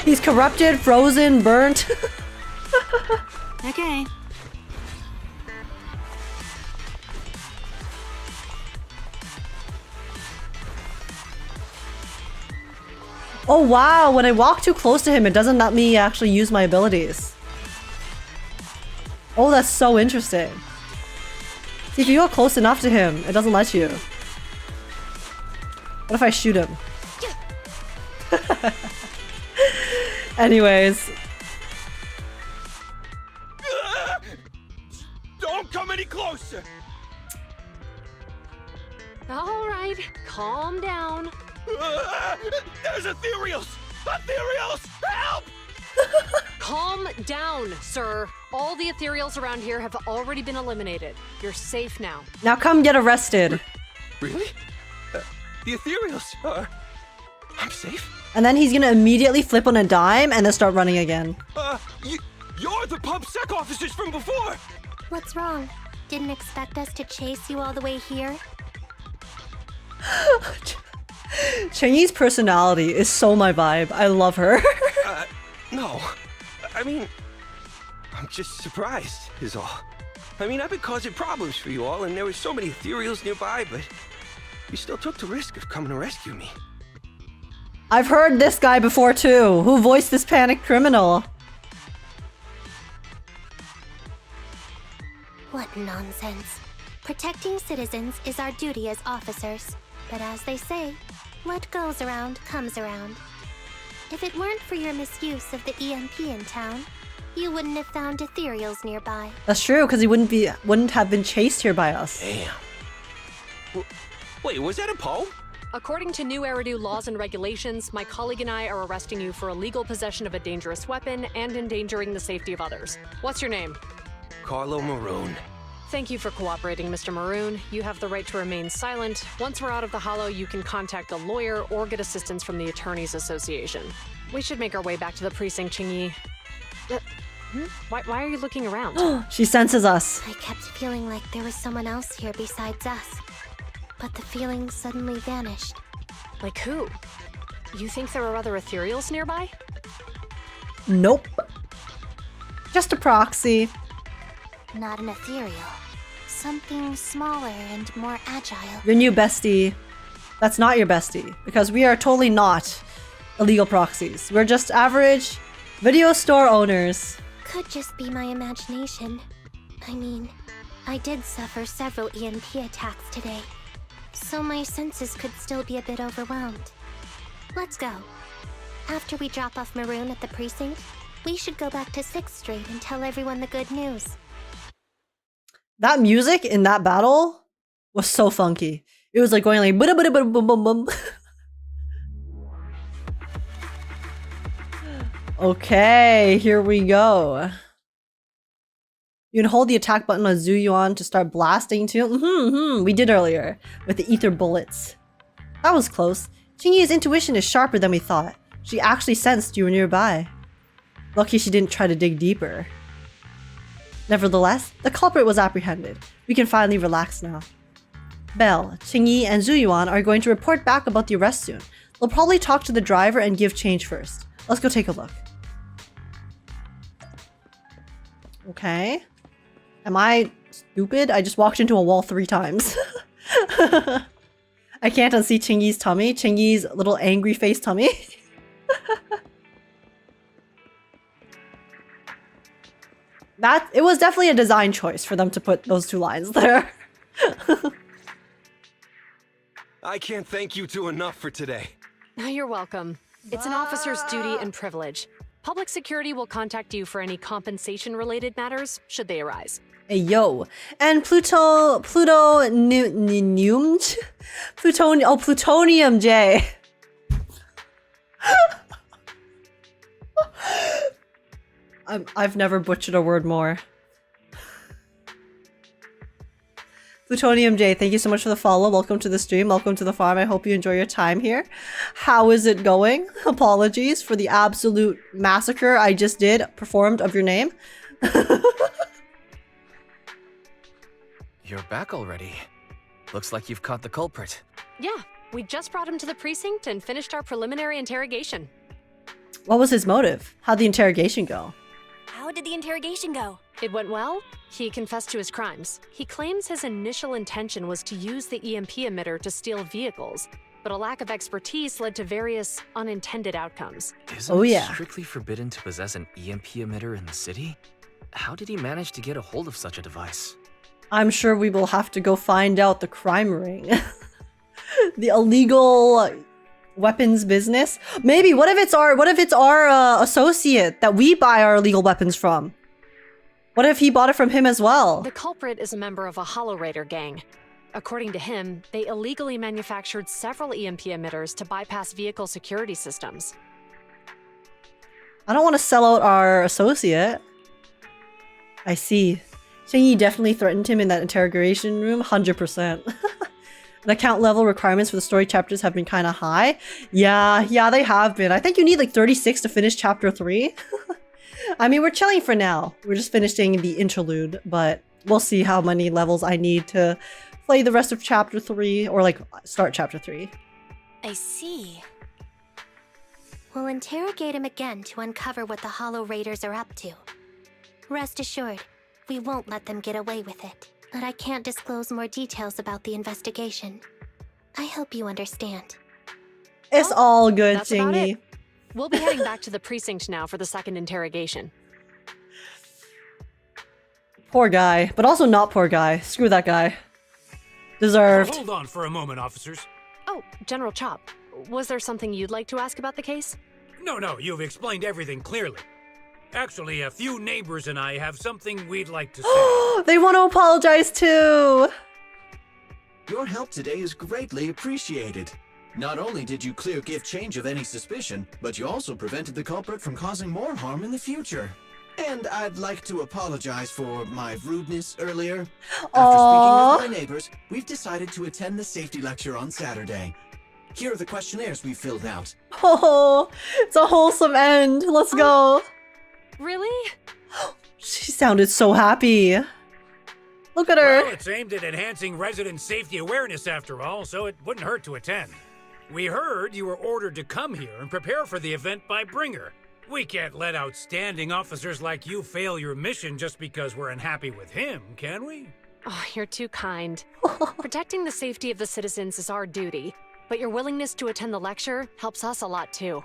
He's corrupted, frozen, burnt. Okay. Oh wow, when I walk too close to him, it doesn't let me actually use my abilities. Oh, that's so interesting. See, if you go close enough to him, it doesn't let you. What if I shoot him? Anyways. Don't come any closer! All right, calm down. There's ethereals! Ethereals! Help! Calm down, sir. All the ethereals around here have already been eliminated. You're safe now. Now come get arrested. Really? The ethereals are... I'm safe? And then he's gonna immediately flip on a dime and then start running again. You're the PubSec officers from before! What's wrong? Didn't expect us to chase you all the way here? Chingy's personality is so my vibe. I love her. No. I mean, I'm just surprised, is all. I mean, I've been causing problems for you all, and there were so many ethereals nearby, but you still took the risk of coming to rescue me. I've heard this guy before too. Who voiced this panic criminal? What nonsense. Protecting citizens is our duty as officers. But as they say, what goes around comes around. If it weren't for your misuse of the EMP in town, you wouldn't have found ethereals nearby. That's true, because he wouldn't have been chased here by us. Damn. Wait, was that a poem? According to new Eridu laws and regulations, my colleague and I are arresting you for illegal possession of a dangerous weapon and endangering the safety of others. What's your name? Carlo Maroon. Thank you for cooperating, Mr. Maroon. You have the right to remain silent. Once we're out of the hollow, you can contact a lawyer or get assistance from the Attorneys Association. We should make our way back to the precinct, Chingy. Why are you looking around? She senses us. I kept feeling like there was someone else here besides us. But the feeling suddenly vanished. Like who? You think there are other ethereals nearby? Nope. Just a proxy. Not an ethereal. Something smaller and more agile. Your new bestie. That's not your bestie, because we are totally not illegal proxies. We're just average video store owners. Could just be my imagination. I mean, I did suffer several EMP attacks today, so my senses could still be a bit overwhelmed. Let's go. After we drop off Maroon at the precinct, we should go back to 6th Street and tell everyone the good news. That music in that battle was so funky. It was like going like boom boom boom boom boom boom. Okay, here we go. You can hold the attack button on Zhu Yuan to start blasting too. We did earlier with the ether bullets. That was close. Qingyi's intuition is sharper than we thought. She actually sensed you were nearby. Lucky she didn't try to dig deeper. Nevertheless, the culprit was apprehended. We can finally relax now. Belle, Qingyi, and Zhu Yuan are going to report back about the arrest soon. They'll probably talk to the driver and give change first. Let's go take a look. Okay. Am I stupid? I just walked into a wall 3 times. I can't unsee Qingyi's tummy. Qingyi's little angry face tummy. It was definitely a design choice for them to put those 2 lines there. I can't thank you two enough for today. You're welcome. It's an officer's duty and privilege. Public security will contact you for any compensation-related matters, should they arise. Hey, yo. And Plutonium J. I've never butchered a word more. Plutonium J, thank you so much for the follow. Welcome to the stream. Welcome to the farm. I hope you enjoy your time here. How is it going? Apologies for the absolute massacre I just performed of your name. You're back already. Looks like you've caught the culprit. Yeah, we just brought him to the precinct and finished our preliminary interrogation. What was his motive? How'd the interrogation go? How did the interrogation go? It went well. He confessed to his crimes. He claims his initial intention was to use the EMP emitter to steal vehicles, but a lack of expertise led to various unintended outcomes. Isn't it strictly forbidden to possess an EMP emitter in the city? How did he manage to get a hold of such a device? I'm sure we will have to go find out the crime ring. The illegal weapons business. Maybe what if it's our associate that we buy our illegal weapons from? What if he bought it from him as well? The culprit is a member of a Hollow Raider gang. According to him, they illegally manufactured several EMP emitters to bypass vehicle security systems. I don't want to sell out our associate. I see. Qingyi definitely threatened him in that interrogation room, 100%. The account level requirements for the story chapters have been kind of high. Yeah, they have been. I think you need like 36 to finish chapter 3. I mean, we're chilling for now. We're just finishing the interlude, but we'll see how many levels I need to play the rest of chapter 3, or like start chapter 3. I see. We'll interrogate him again to uncover what the Hollow Raiders are up to. Rest assured, we won't let them get away with it. But I can't disclose more details about the investigation. I hope you understand. It's all good, That's about Qingyi. it. We'll be heading back to the precinct now for the second interrogation. Poor guy, but also not poor guy. Screw that guy. Deserved. Hold on for a moment, officers. Oh, General Chop, was there something you'd like to ask about the case? No, you've explained everything clearly. Actually, a few neighbors and I have something we'd like to say. They want to apologize too. Your help today is greatly appreciated. Not only did you clear Give Change of any suspicion, but you also prevented the culprit from causing more harm in the future. And I'd like to apologize for my rudeness earlier. After speaking with my neighbors, we've decided to attend the safety lecture on Saturday. Here are the questionnaires we filled out. Oh, it's a wholesome end. Let's go. Really? She sounded so happy. Look at her. Well, it's aimed at enhancing resident safety awareness after all, so it wouldn't hurt to attend. We heard you were ordered to come here and prepare for the event by Bringer. We can't let outstanding officers like you fail your mission just because we're unhappy with him, can we? Oh, you're too kind. Protecting the safety of the citizens is our duty, but your willingness to attend the lecture helps us a lot too.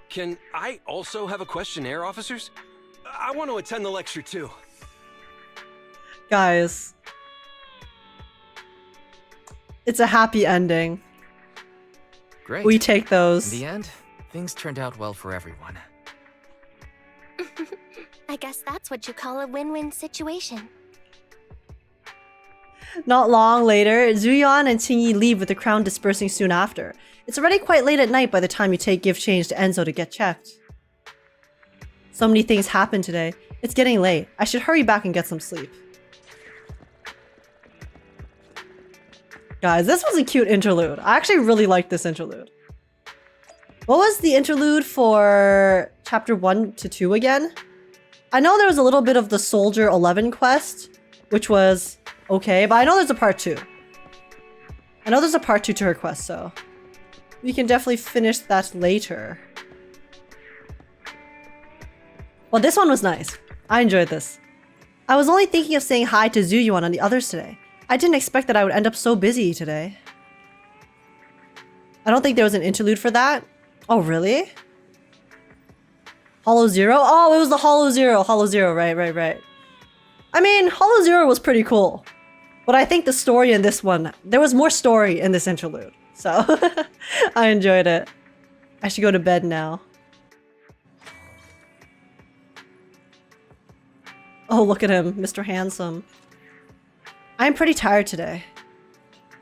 Can I also have a questionnaire, officers? I want to attend the lecture too. Guys. It's a happy ending. Great. We take those. In the end, things turned out well for everyone. I guess that's what you call a win-win situation. Not long later, Zuyuan and Qingyi leave with the crowd dispersing soon after. It's already quite late at night by the time you take Give Change to Enzo to get checked. So many things happened today. It's getting late. I should hurry back and get some sleep. Guys, this was a cute interlude. I actually really liked this interlude. What was the interlude for chapter 1 to 2 again? I know there was a little bit of the Soldier 11 quest, which was okay, but I know there's a part 2. I know there's a part 2 to her quest, so we can definitely finish that later. Well, this one was nice. I enjoyed this. I was only thinking of saying hi to Zuyuan and the others today. I didn't expect that I would end up so busy today. I don't think there was an interlude for that. Oh, really? Hollow Zero? Oh, it was the Hollow Zero. Hollow Zero, right. I mean, Hollow Zero was pretty cool. But I think the story in this one, there was more story in this interlude. So, I enjoyed it. I should go to bed now. Oh, look at him, Mr. Handsome. I'm pretty tired today.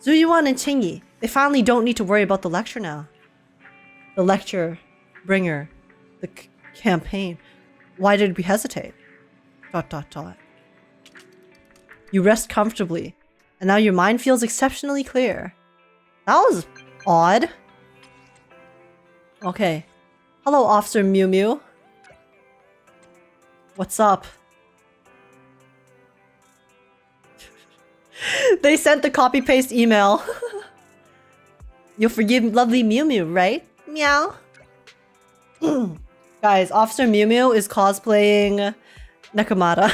Zuyuan and Qingyi, they finally don't need to worry about the lecture now. The lecture, bringer, the campaign. Why did we hesitate? ... You rest comfortably, and now your mind feels exceptionally clear. That was odd. Okay. Hello, Officer Mew Mew. What's up? They sent the copy-paste email. You'll forgive lovely Mew Mew, right? Meow. Guys, Officer Mew Mew is cosplaying Nakamata.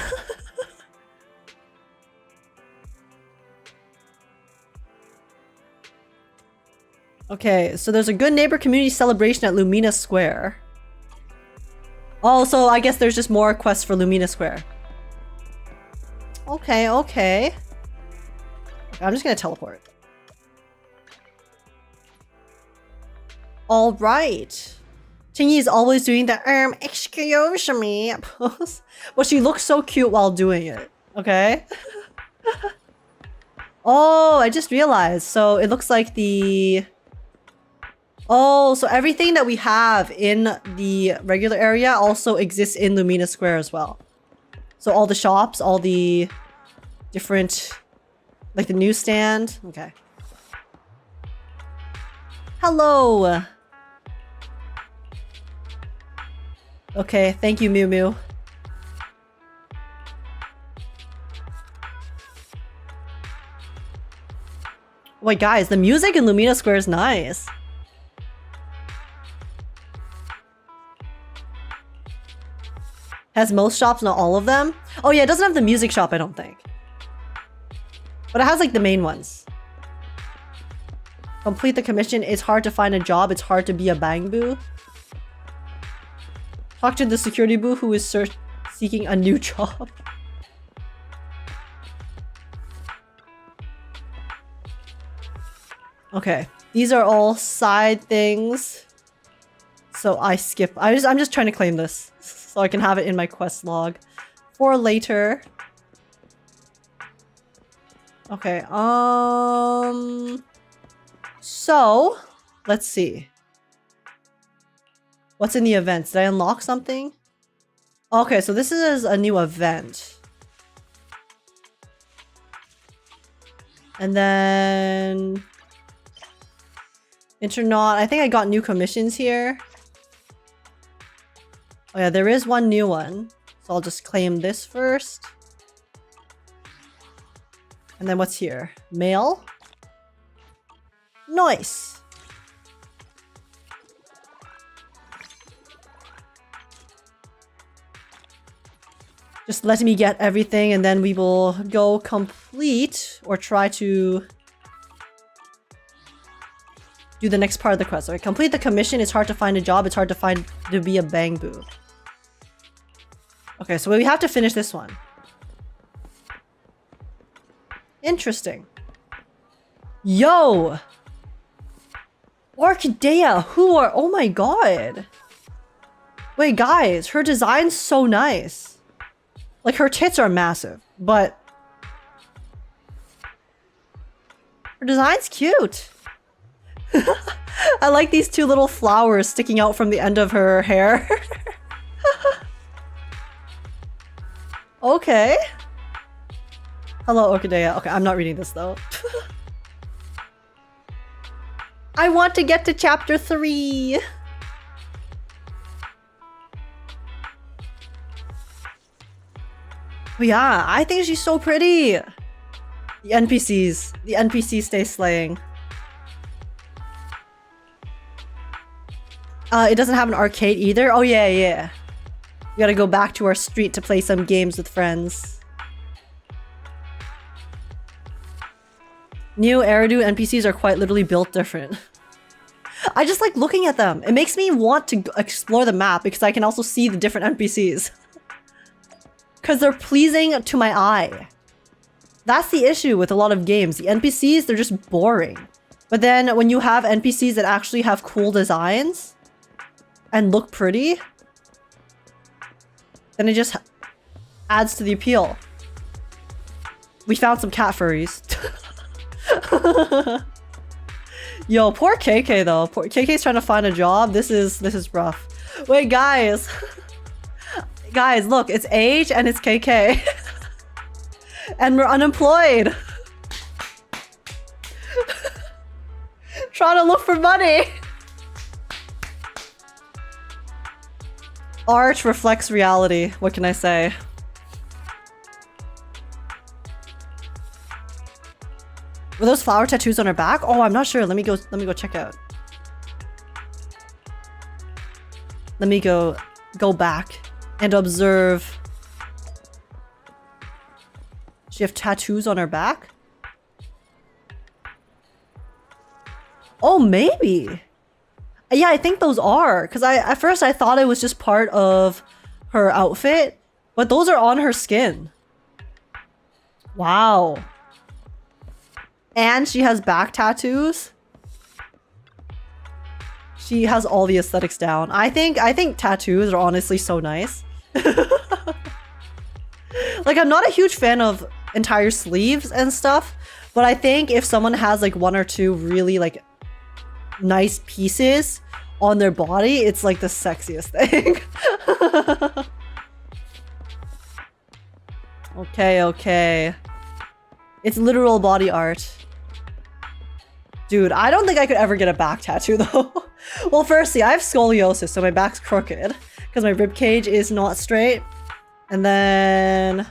Okay, so there's a good neighbor community celebration at Lumina Square. Oh, so I guess there's just more quests for Lumina Square. Okay. I'm just gonna teleport. Alright. Qingyi is always doing the excuse me pose. But she looks so cute while doing it. Okay? Oh, I just realized. So it looks like the... Oh, so everything that we have in the regular area also exists in Lumina Square as well. So all the shops, all the different... Like the newsstand. Okay. Hello! Okay, thank you, Mew Mew. Wait, guys, the music in Lumina Square is nice. Has most shops, not all of them? Oh yeah, it doesn't have the music shop, I don't think. But it has like the main ones. Complete the commission. It's hard to find a job. It's hard to be a bang boo. Talk to the security boo who is seeking a new job. Okay, these are all side things. So I skip. I'm just trying to claim this so I can have it in my quest log for later. Okay, so let's see. What's in the events? Did I unlock something? Okay, so this is a new event. And then Internaut. I think I got new commissions here. Oh yeah, there is one new one. So I'll just claim this first. And then what's here? Mail? Nice! Just let me get everything and then we will go complete or try to do the next part of the quest. Okay, complete the commission. It's hard to find a job. It's hard to be a bang boo. Okay, so we have to finish this one. Interesting. Yo! Orchidea, who are... Oh my god. Wait, guys, her design's so nice. Like, her tits are massive, but... her design's cute. I like these two little flowers sticking out from the end of her hair. Okay. Hello, Orchidea. Okay, I'm not reading this though. I want to get to chapter 3. Oh yeah, I think she's so pretty. The NPCs stay slaying. It doesn't have an arcade either. Oh yeah, yeah. We gotta go back to our street to play some games with friends. New Eridu NPCs are quite literally built different. I just like looking at them. It makes me want to explore the map because I can also see the different NPCs. Because they're pleasing to my eye. That's the issue with a lot of games. The NPCs, they're just boring. But then when you have NPCs that actually have cool designs and look pretty, then it just adds to the appeal. We found some cat furries. Yo, poor KK though. Poor KK's trying to find a job. This is rough. Wait, guys. Guys, look, it's Age and it's KK. And we're unemployed. Trying to look for money. Art reflects reality. What can I say? Were those flower tattoos on her back? Oh, I'm not sure. Let me go check out. Let me go back and observe. Does she have tattoos on her back? Oh, maybe. Yeah, I think those are. Because at first I thought it was just part of her outfit. But those are on her skin. Wow. And she has back tattoos. She has all the aesthetics down. I think tattoos are honestly so nice. Like, I'm not a huge fan of entire sleeves and stuff, but I think if someone has like one or two really like nice pieces on their body, it's like the sexiest thing. Okay. It's literal body art. Dude, I don't think I could ever get a back tattoo though. Well, firstly, I have scoliosis, so my back's crooked because my rib cage is not straight. And then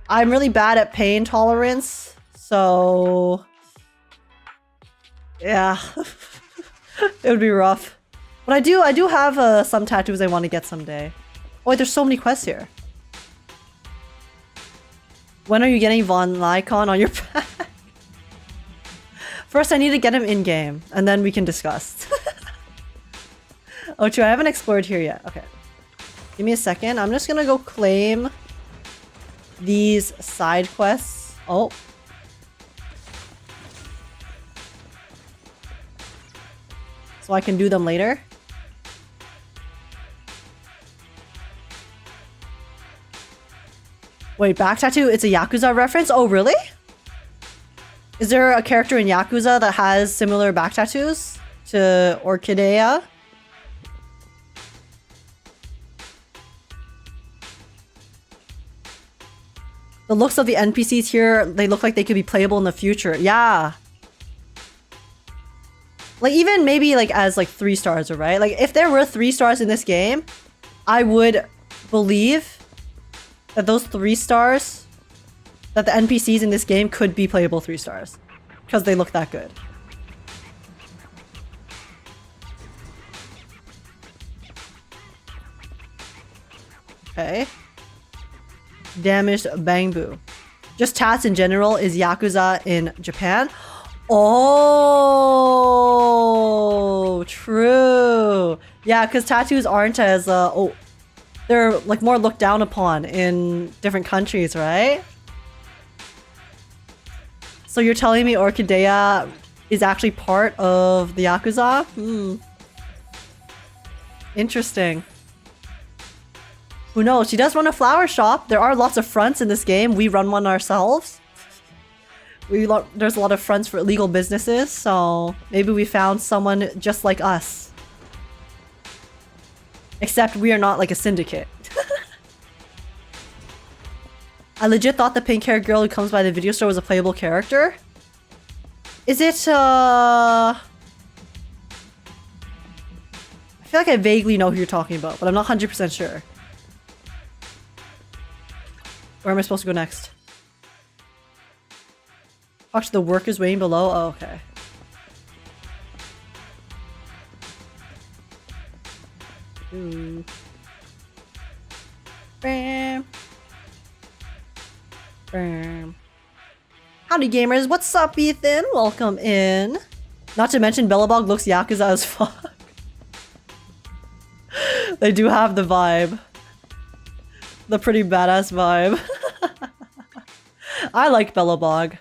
I'm really bad at pain tolerance, so yeah, it would be rough. But I do have some tattoos I want to get someday. Oh wait, there's so many quests here. When are you getting Von Lycon on your back? First, I need to get him in-game, and then we can discuss. Oh, true, I haven't explored here yet. Okay. Give me a second. I'm just gonna go claim these side quests. Oh. So I can do them later. Wait, back tattoo? It's a Yakuza reference? Oh, really? Is there a character in Yakuza that has similar back tattoos to Orchidea? The looks of the NPCs here, they look like they could be playable in the future. Yeah. Like, even maybe like as like 3 stars, right? Like, if there were 3 stars in this game, I would believe that those 3 stars, that the NPCs in this game could be playable 3 stars. Because they look that good. Okay. Damaged bamboo. Just tats in general is Yakuza in Japan. Oh, true. Yeah, because tattoos aren't as, they're like more looked down upon in different countries, right? So you're telling me Orchidea is actually part of the Yakuza? Interesting. Who knows? She does run a flower shop. There are lots of fronts in this game. We run one ourselves. There's a lot of fronts for illegal businesses, so maybe we found someone just like us. Except we are not like a syndicate. I legit thought the pink-haired girl who comes by the video store was a playable character. Is it, I feel like I vaguely know who you're talking about, but I'm not 100% sure. Where am I supposed to go next? Talk to the workers waiting below? Oh, okay. Ooh. Bam. Bam. Howdy gamers, what's up Ethan? Welcome in. Not to mention Bellabog looks Yakuza as fuck. They do have the vibe. The pretty badass vibe. I like Bellabog.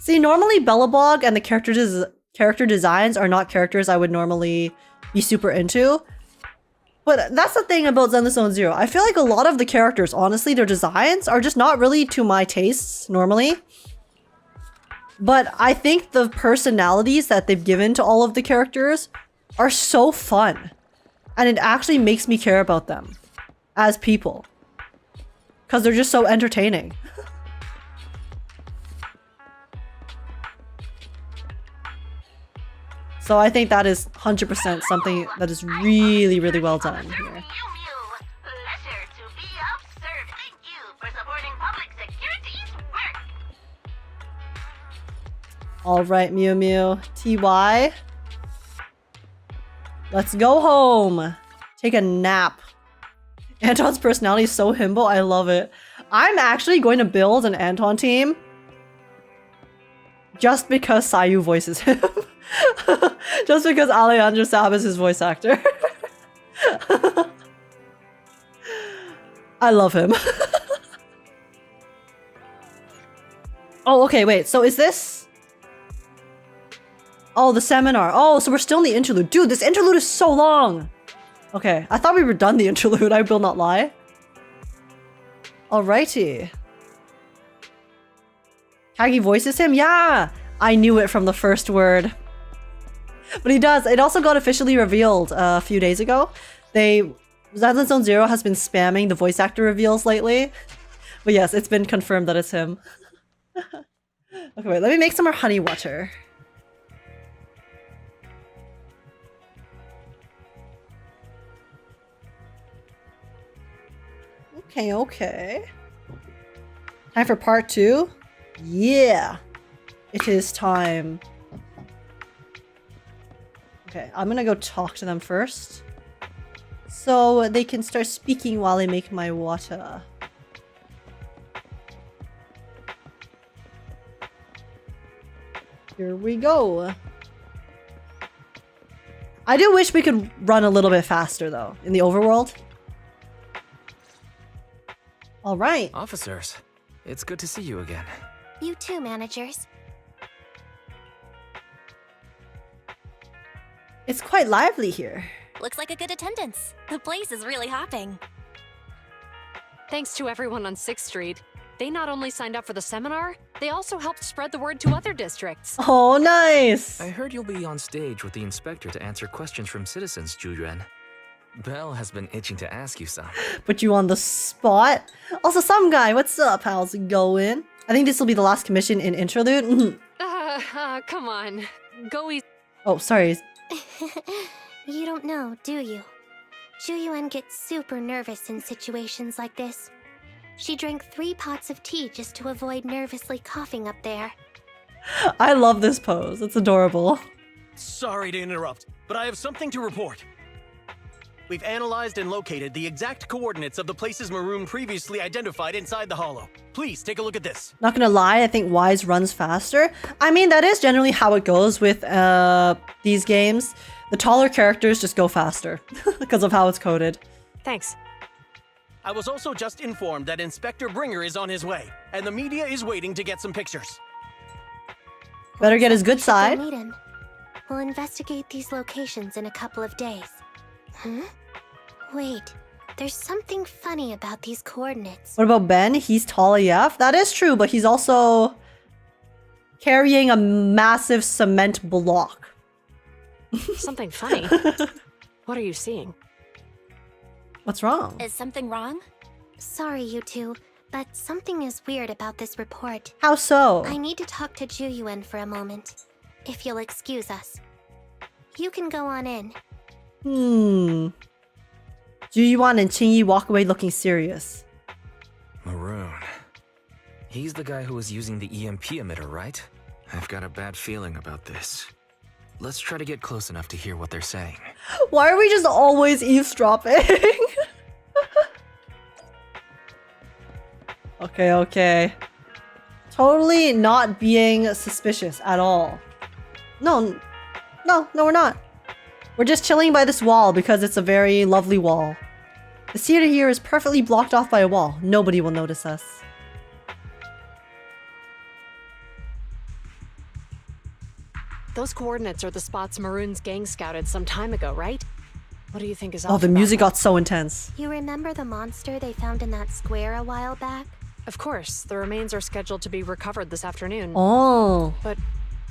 See, normally Bellabog and the character designs are not characters I would normally be super into. But that's the thing about Zenless Zone Zero. I feel like a lot of the characters, honestly, their designs are just not really to my tastes, normally. But I think the personalities that they've given to all of the characters are so fun. And it actually makes me care about them as people. Because they're just so entertaining. So I think that is 100% something that is really, really well done here. Alright, Mew Mew. TY. Let's go home. Take a nap. Anton's personality is so himbo. I love it. I'm actually going to build an Anton team. Just because Sayu voices him. Just because Alejandro Sab is his voice actor. I love him. Oh, okay, wait. So is this... Oh, the seminar. Oh, so we're still in the interlude. Dude, this interlude is so long. Okay, I thought we were done the interlude. I will not lie. Alrighty. Kagi voices him? Yeah! I knew it from the first word. But he does. It also got officially revealed a few days ago. Zenless Zone Zero has been spamming the voice actor reveals lately. But yes, it's been confirmed that it's him. Okay, wait. Let me make some more honey water. Okay, okay. Time for part 2? Yeah! It is time. Okay, I'm gonna go talk to them first. So they can start speaking while I make my water. Here we go. I do wish we could run a little bit faster though, in the overworld. Alright. Officers, it's good to see you again. You too, managers. It's quite lively here. Looks like a good attendance. The place is really hopping. Thanks to everyone on 6th Street. They not only signed up for the seminar, they also helped spread the word to other districts. Oh, nice! I heard you'll be on stage with the inspector to answer questions from citizens, Juyuan. Belle has been itching to ask you some. Put you on the spot. Also, some guy, what's up? How's it going? I think this will be the last commission in interlude. Come on. Go easy. Oh, sorry. You don't know, do you? Juyuan gets super nervous in situations like this. She drank 3 pots of tea just to avoid nervously coughing up there. I love this pose. It's adorable. Sorry to interrupt, but I have something to report. We've analyzed and located the exact coordinates of the places Maroon previously identified inside the hollow. Please take a look at this. Not gonna lie, I think Wise runs faster. I mean, that is generally how it goes with these games. The taller characters just go faster because of how it's coded. Thanks. I was also just informed that Inspector Bringer is on his way, and the media is waiting to get some pictures. Better get his good side. Meet him. We'll investigate these locations in a couple of days. Huh? Wait, there's something funny about these coordinates. What about Ben? He's tall AF. That is true, but he's also carrying a massive cement block. Something funny? What are you seeing? What's wrong? Is something wrong? Sorry, you two, but something is weird about this report. How so? I need to talk to Juyuan for a moment, if you'll excuse us. You can go on in. Juyuan and Qingyi walk away looking serious. Maroon. He's the guy who was using the EMP emitter, right? I've got a bad feeling about this. Let's try to get close enough to hear what they're saying. Why are we just always eavesdropping? Okay. Totally not being suspicious at all. No, we're not. We're just chilling by this wall because it's a very lovely wall. The theater here is perfectly blocked off by a wall. Nobody will notice us. Those coordinates are the spots Maroon's gang scouted some time ago, right? What do you think is off Oh, the about music that? got so intense. You remember the monster they found in that square a while back? Of course, the remains are scheduled to be recovered this afternoon. Oh. But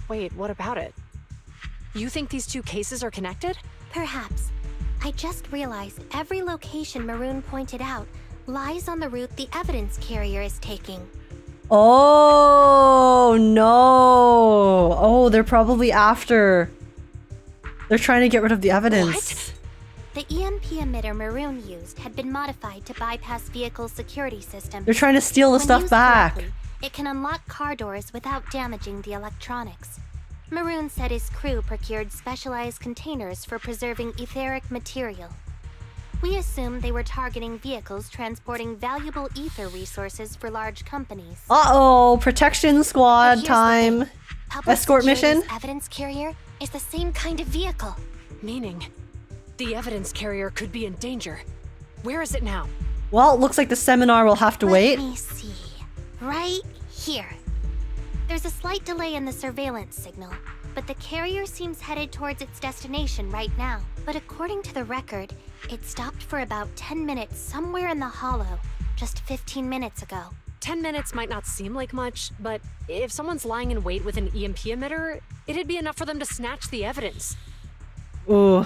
wait, what about it? You think these two cases are connected? Perhaps. I just realized every location Maroon pointed out lies on the route the evidence carrier is taking. Oh, no. Oh, they're probably after. They're trying to get rid of the evidence. The EMP emitter Maroon used had been modified to bypass vehicle security systems. They're trying to steal the When stuff used back. correctly, it can unlock car doors without damaging the electronics. Maroon said his crew procured specialized containers for preserving etheric material. We assumed they were targeting vehicles transporting valuable ether resources for large companies. Uh-oh, protection squad But here's the time. thing. Public Escort Security's mission? Evidence carrier is the same kind of vehicle. Meaning, the evidence carrier could be in danger. Where is it now? Well, it looks like the seminar will have to wait. Let me see. Right here. There's a slight delay in the surveillance signal, but the carrier seems headed towards its destination right now. But according to the record, it stopped for about 10 minutes somewhere in the hollow, just 15 minutes ago. 10 minutes might not seem like much, but if someone's lying in wait with an EMP emitter, it'd be enough for them to snatch the evidence. Ooh.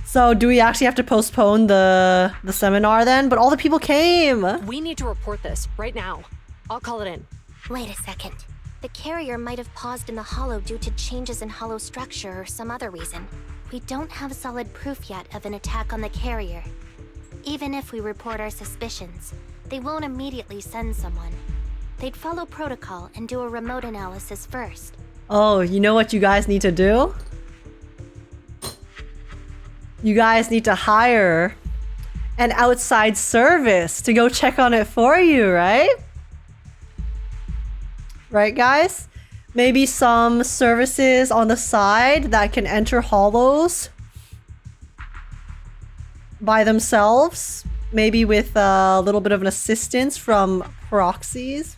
So do we actually have to postpone the seminar then? But all the people came. We need to report this right now. I'll call it in. Wait a second. The carrier might have paused in the hollow due to changes in hollow structure or some other reason. We don't have solid proof yet of an attack on the carrier. Even if we report our suspicions, they won't immediately send someone. They'd follow protocol and do a remote analysis first. Oh, you know what you guys need to do? You guys need to hire an outside service to go check on it for you, right? Right, guys? Maybe some services on the side that can enter hollows by themselves. Maybe with a little bit of an assistance from proxies.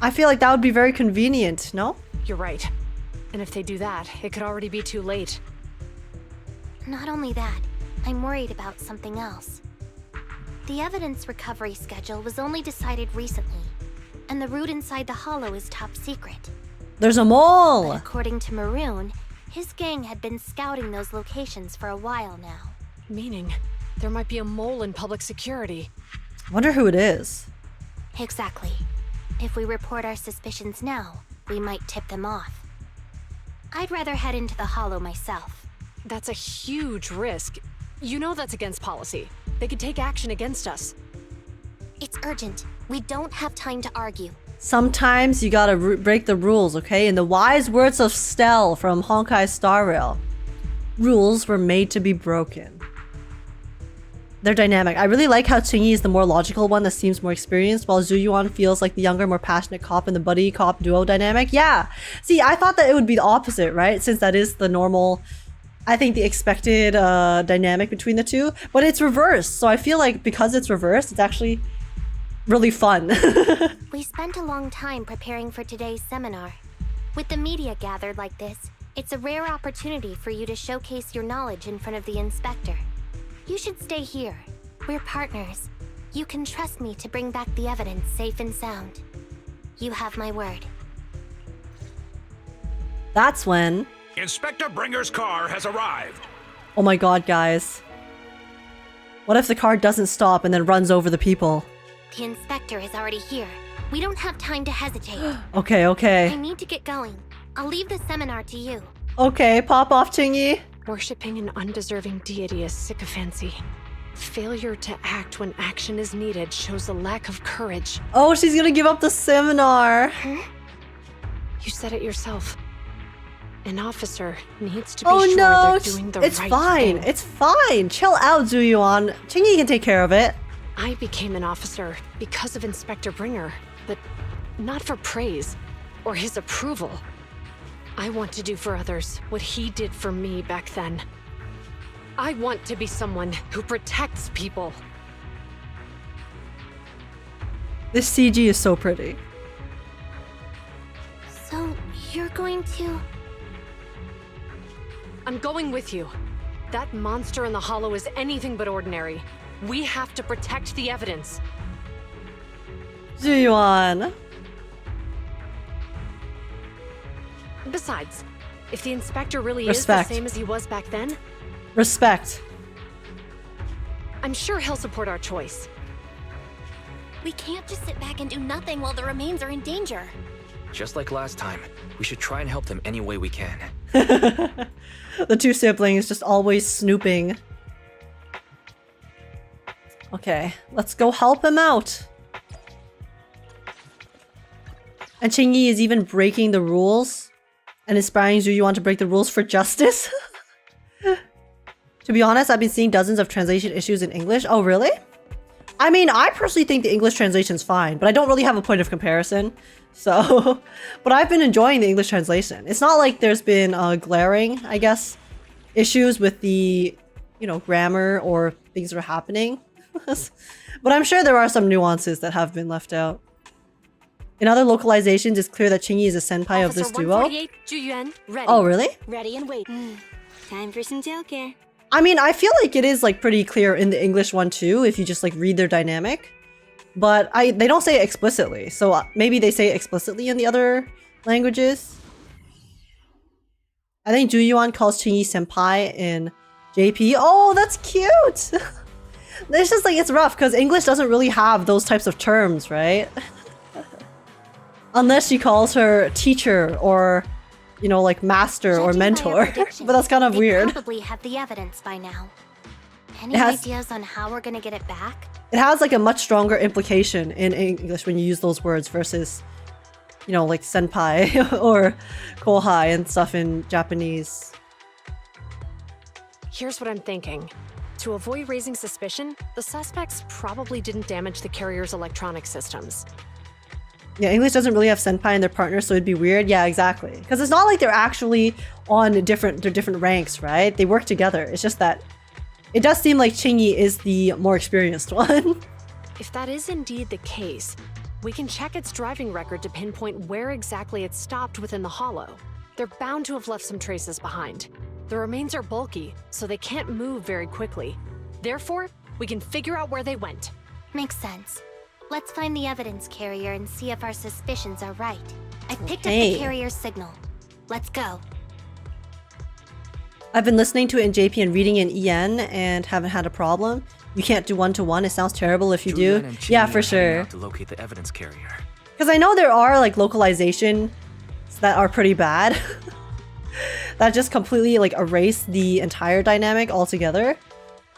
I feel like that would be very convenient, no? You're right. And if they do that, it could already be too late. Not only that, I'm worried about something else. The evidence recovery schedule was only decided recently, and the route inside the hollow is top secret. There's a mole! But according to Maroon, his gang had been scouting those locations for a while now. Meaning, there might be a mole in public security. I wonder who it is. Exactly. If we report our suspicions now, we might tip them off. I'd rather head into the hollow myself. That's a huge risk. You know that's against policy. They could take action against us. It's urgent. We don't have time to argue. Sometimes you gotta break the rules, okay? In the wise words of Stell from Honkai Star Rail, rules were made to be broken. They're dynamic. I really like how Qingyi is the more logical one that seems more experienced, while Zuyuan feels like the younger, more passionate cop in the buddy cop duo dynamic. Yeah. See, I thought that it would be the opposite, right? Since that is the normal, I think the expected dynamic between the two. But it's reversed. So I feel like because it's reversed, it's actually really fun. We spent a long time preparing for today's seminar. With the media gathered like this, it's a rare opportunity for you to showcase your knowledge in front of the inspector. You should stay here. We're partners. You can trust me to bring back the evidence safe and sound. You have my word. That's when... Inspector Bringer's car has arrived. Oh my god, guys. What if the car doesn't stop and then runs over the people? The inspector is already here. We don't have time to hesitate. Okay, I okay. need to get going. I'll leave the seminar to you. Okay, pop off, Chingy. Worshipping an undeserving deity is sycophancy. Failure to act when action is needed shows a lack of courage. Oh, she's gonna give up the seminar. You said it yourself. An officer needs to be Oh sure no, they're doing the it's right fine. thing. It's fine. Chill out, Zuyuan. Chingy can take care of it. I became an officer because of Inspector Bringer, but not for praise or his approval. I want to do for others what he did for me back then. I want to be someone who protects people. This CG is so pretty. So, you're going to... I'm going with you. That monster in the hollow is anything but ordinary. We have to protect the evidence. Zuyuan. Besides, if the inspector really Respect. is the same as he was back then, Respect. I'm sure he'll support our choice. We can't just sit back and do nothing while the remains are in danger. Just like last time, we should try and help them any way we can. The two siblings just always snooping. Okay, let's go help him out. And Chingy is even breaking the rules and inspiring Zuyuan to break the rules for justice. To be honest, I've been seeing dozens of translation issues in English. Oh, really? I mean, I personally think the English translation's fine, but I don't really have a point of comparison. So, but I've been enjoying the English translation. It's not like there's been glaring, I guess, issues with the, you know, grammar or things that are happening. But I'm sure there are some nuances that have been left out. In other localizations, it's clear that Chingy is a senpai of this duo. 148, Zuyuan, ready. Oh, really? Ready and wait. Time for some tailcare. I mean, I feel like it is like pretty clear in the English one too, if you just like read their dynamic. But they don't say it explicitly, so maybe they say it explicitly in the other languages. I think Juyuan calls Chingy senpai in JP. Oh, that's cute! It's just like, it's rough because English doesn't really have those types of terms, right? Unless she calls her teacher or, you know, like master or mentor. But that's kind of weird. Probably have the evidence by now. Any It has- ideas on how we're gonna get it back? It has like a much stronger implication in English when you use those words versus, you know, like senpai or kohai and stuff in Japanese. Here's what I'm thinking. To avoid raising suspicion, the suspects probably didn't damage the carrier's electronic systems. Yeah, English doesn't really have senpai in their partner, so it'd be weird. Yeah, exactly. Because it's not like they're actually on their different ranks, right? They work together. It's just that it does seem like Chingy is the more experienced one. If that is indeed the case, we can check its driving record to pinpoint where exactly it stopped within the hollow. They're bound to have left some traces behind. The remains are bulky, so they can't move very quickly. Therefore, we can figure out where they went. Makes sense. Let's find the evidence carrier and see if our suspicions are right. I picked up Okay. the carrier's signal. Let's go. I've been listening to it in JP and reading it in EN and haven't had a problem. You can't do one-to-one. It sounds terrible if you do. Julian and Chingy Yeah, are for heading sure. out to locate the evidence carrier. Because I know there are like localizations that are pretty bad. That just completely like erase the entire dynamic altogether.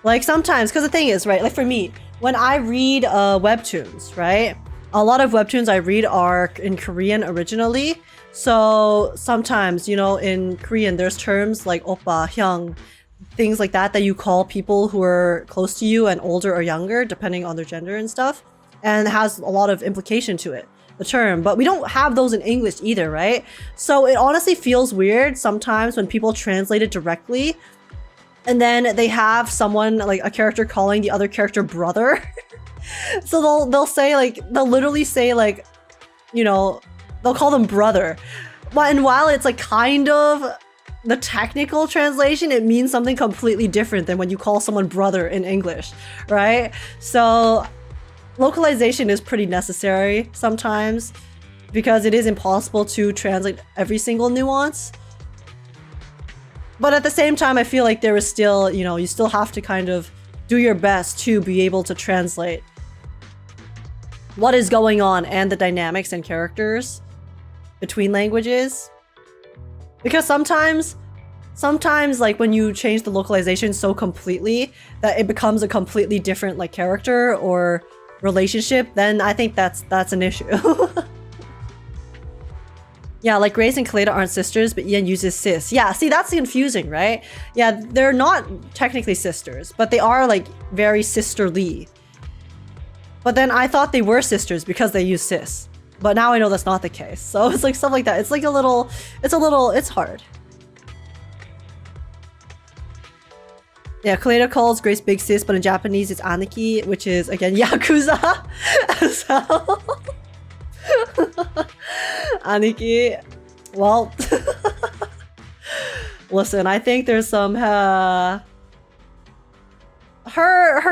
Like sometimes, because the thing is, right, like for me, when I read webtoons, right, a lot of webtoons I read are in Korean originally. So sometimes, you know, in Korean, there's terms like oppa, hyung, things like that that you call people who are close to you and older or younger, depending on their gender and stuff. And it has a lot of implication to it, the term. But we don't have those in English either, right? So it honestly feels weird sometimes when people translate it directly and then they have someone, like a character, calling the other character brother. So they'll say like, they'll literally say like, you know, they'll call them brother. And while it's like kind of the technical translation, it means something completely different than when you call someone brother in English, right? So localization is pretty necessary sometimes because it is impossible to translate every single nuance. But at the same time, I feel like there is still, you know, you still have to kind of do your best to be able to translate what is going on and the dynamics and characters between languages. Because sometimes like when you change the localization so completely that it becomes a completely different like character or relationship, then I think that's an issue. Yeah, like Grace and Kaleda aren't sisters, but Ian uses sis. Yeah, see, that's confusing, right? Yeah, they're not technically sisters, but they are like very sisterly. But then I thought they were sisters because they use sis. But now I know that's not the case. So it's like stuff like that. It's like it's hard. Yeah, Kaleda calls Grace big sis, but in Japanese it's Aniki, which is again Yakuza as well. Aniki, well, listen, I think there's some her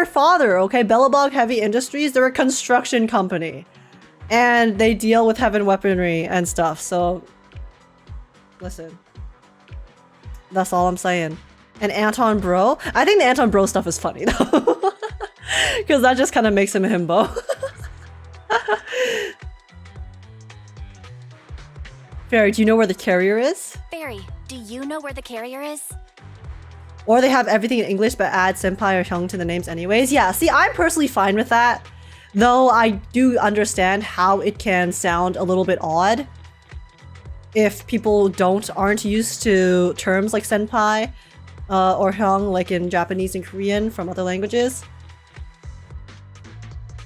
father, okay, Bellabog Heavy Industries, they're a construction company and they deal with heavy weaponry and stuff, so listen, that's all I'm saying. And Anton Bro, I think the Anton Bro stuff is funny though, because that just kind of makes him a himbo. Fairy, do you know where the carrier is? Fairy, do you know where the carrier is? Or they have everything in English but add senpai or hyung to the names anyways. Yeah, see, I'm personally fine with that. Though I do understand how it can sound a little bit odd if people aren't used to terms like senpai or hyung like in Japanese and Korean from other languages.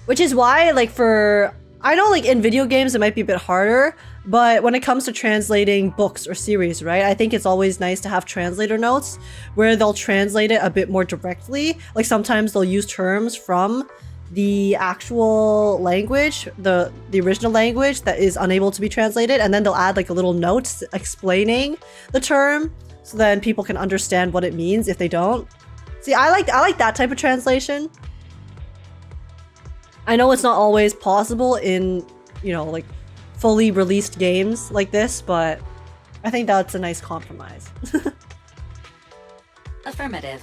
Which is why, like, I know like in video games it might be a bit harder, but when it comes to translating books or series, right, I think it's always nice to have translator notes where they'll translate it a bit more directly. Like sometimes they'll use terms from the actual language, the original language that is unable to be translated, and then they'll add like a little note explaining the term so then people can understand what it means if they don't. See, I like that type of translation. I know it's not always possible in, you know, like fully released games like this, but I think that's a nice compromise. Affirmative.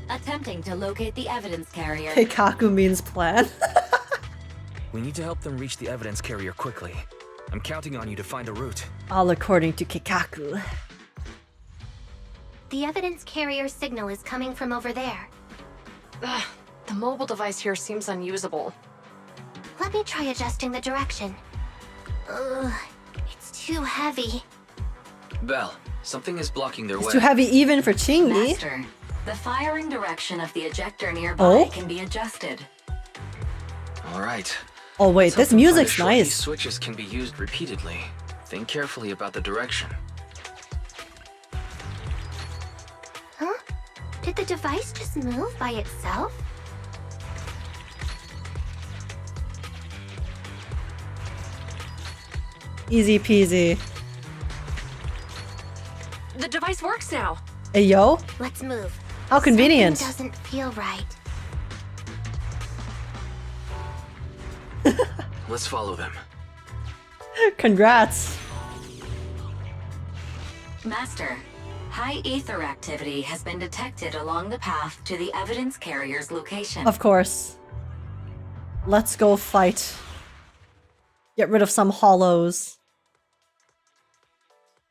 Attempting to locate the evidence carrier. Keikaku means plan. We need to help them reach the evidence carrier quickly. I'm counting on you to find a route. All according to Keikaku. The evidence carrier signal is coming from over there. Ugh, the mobile device here seems unusable. Let me try adjusting the direction. Ugh, it's too heavy. Belle, something is blocking their way. It's too heavy even for Chingy. Master, the firing direction of the ejector nearby can be adjusted. All right. Oh wait, this music's nice. These switches can be used repeatedly. Think carefully about the direction. Huh? Did the device just move by itself? Easy peasy. The device works now. Hey yo. Let's move. How convenient. Something doesn't feel right. Let's follow them. Congrats. Master, high ether activity has been detected along the path to the evidence carrier's location. Of course. Let's go fight. Get rid of some hollows.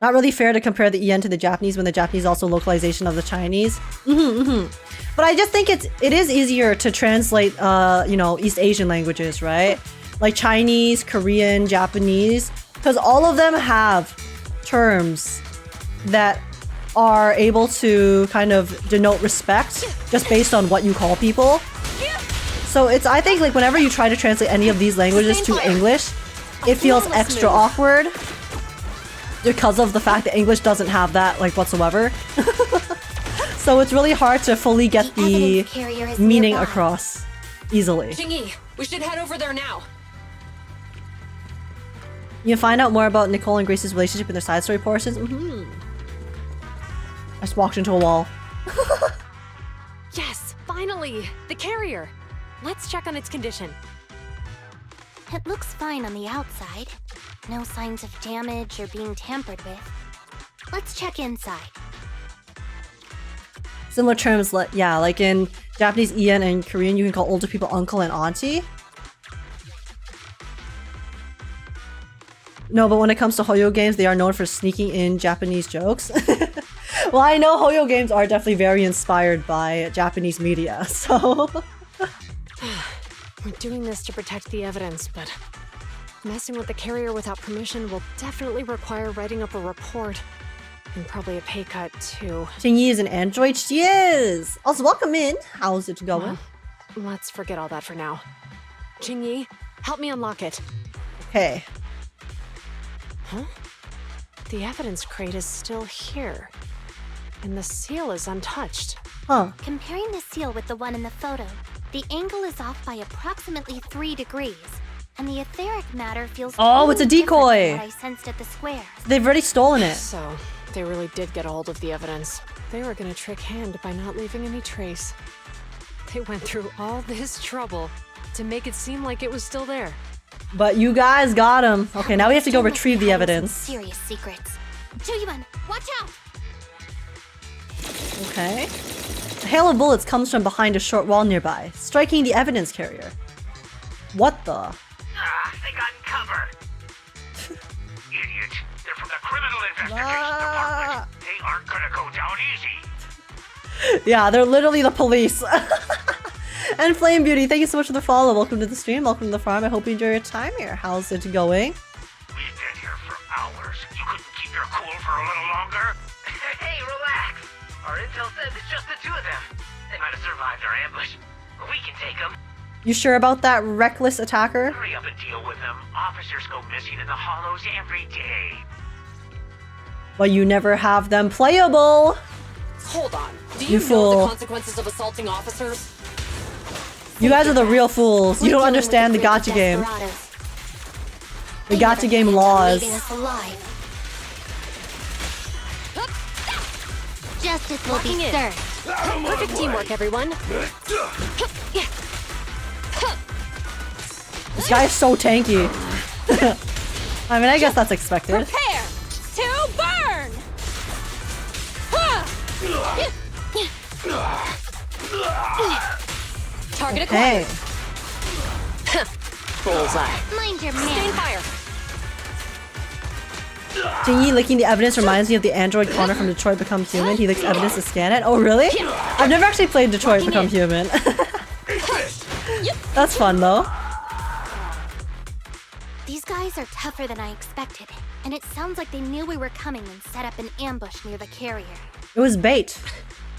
Not really fair to compare the EN to the Japanese when the Japanese also localization of the Chinese. But I just think it is easier to translate, you know, East Asian languages, right? Like Chinese, Korean, Japanese, because all of them have terms that are able to kind of denote respect just based on what you call people. So I think like whenever you try to translate any of these languages to English, it feels extra awkward because of the fact that English doesn't have that like whatsoever. So it's really hard to fully get the meaning across easily. Jingyi, we should head over there now. You find out more about Nicole and Grace's relationship in their side story portions. I just walked into a wall. Yes, finally! The carrier! Let's check on its condition. It looks fine on the outside. No signs of damage or being tampered with. Let's check inside. Similar terms, yeah, like in Japanese Ian and Korean, you can call older people uncle and auntie. No, but when it comes to Hoyo games, they are known for sneaking in Japanese jokes. Well, I know Hoyo games are definitely very inspired by Japanese media, so... We're doing this to protect the evidence, but messing with the carrier without permission will definitely require writing up a report. And probably a pay cut, too. Jingyi is an android? She is! Also, welcome in. How's it going? Well, let's forget all that for now. Jingyi, help me unlock it. Okay. Huh? The evidence crate is still here. And the seal is untouched. Huh. Comparing the seal with the one in the photo, the angle is off by approximately 3 degrees. And the etheric matter feels Oh, it's a decoy! What I sensed at the square. They've already stolen it. So, they really did get a hold of the evidence. They were gonna trick Hand by not leaving any trace. They went through all this trouble to make it seem like it was still there. But you guys got him. Okay, now we have to go retrieve the evidence. Serious secrets. Chuyuan, watch out! Okay. A hail of bullets comes from behind a short wall nearby, striking the evidence carrier. What the? They got in cover. Idiots. They're from the Criminal Investigations Department. They aren't gonna go down easy. Yeah, they're literally the police. And Flame Beauty, thank you so much for the follow. Welcome to the stream. Welcome to the farm. I hope you enjoy your time here. How's it going? We've been here for hours. You couldn't keep your cool for a little longer? Hey, relax. Our intel says it's just the two of them. They might have survived our ambush. We can take them. You sure about that reckless attacker? Hurry up and deal with them. Officers go missing in the hollows every day. But you never have them playable. Hold on. Do You you, know fool. the consequences of assaulting officers? You guys are the real fools. You don't understand the gacha game. The gacha game laws. Justice will be served. Perfect teamwork, everyone. This guy is so tanky. I mean, I guess that's expected. Prepare to burn! Target Hey. acquired. Bullseye. Mind your Sustain man. fire. Jingyi licking the evidence reminds me of the android Connor from Detroit Become Human. He licks evidence to scan it. Oh, really? I've never actually played Detroit Become Human. That's fun, though. These guys are tougher than I expected. And it sounds like they knew we were coming and set up an ambush near the carrier. It was bait.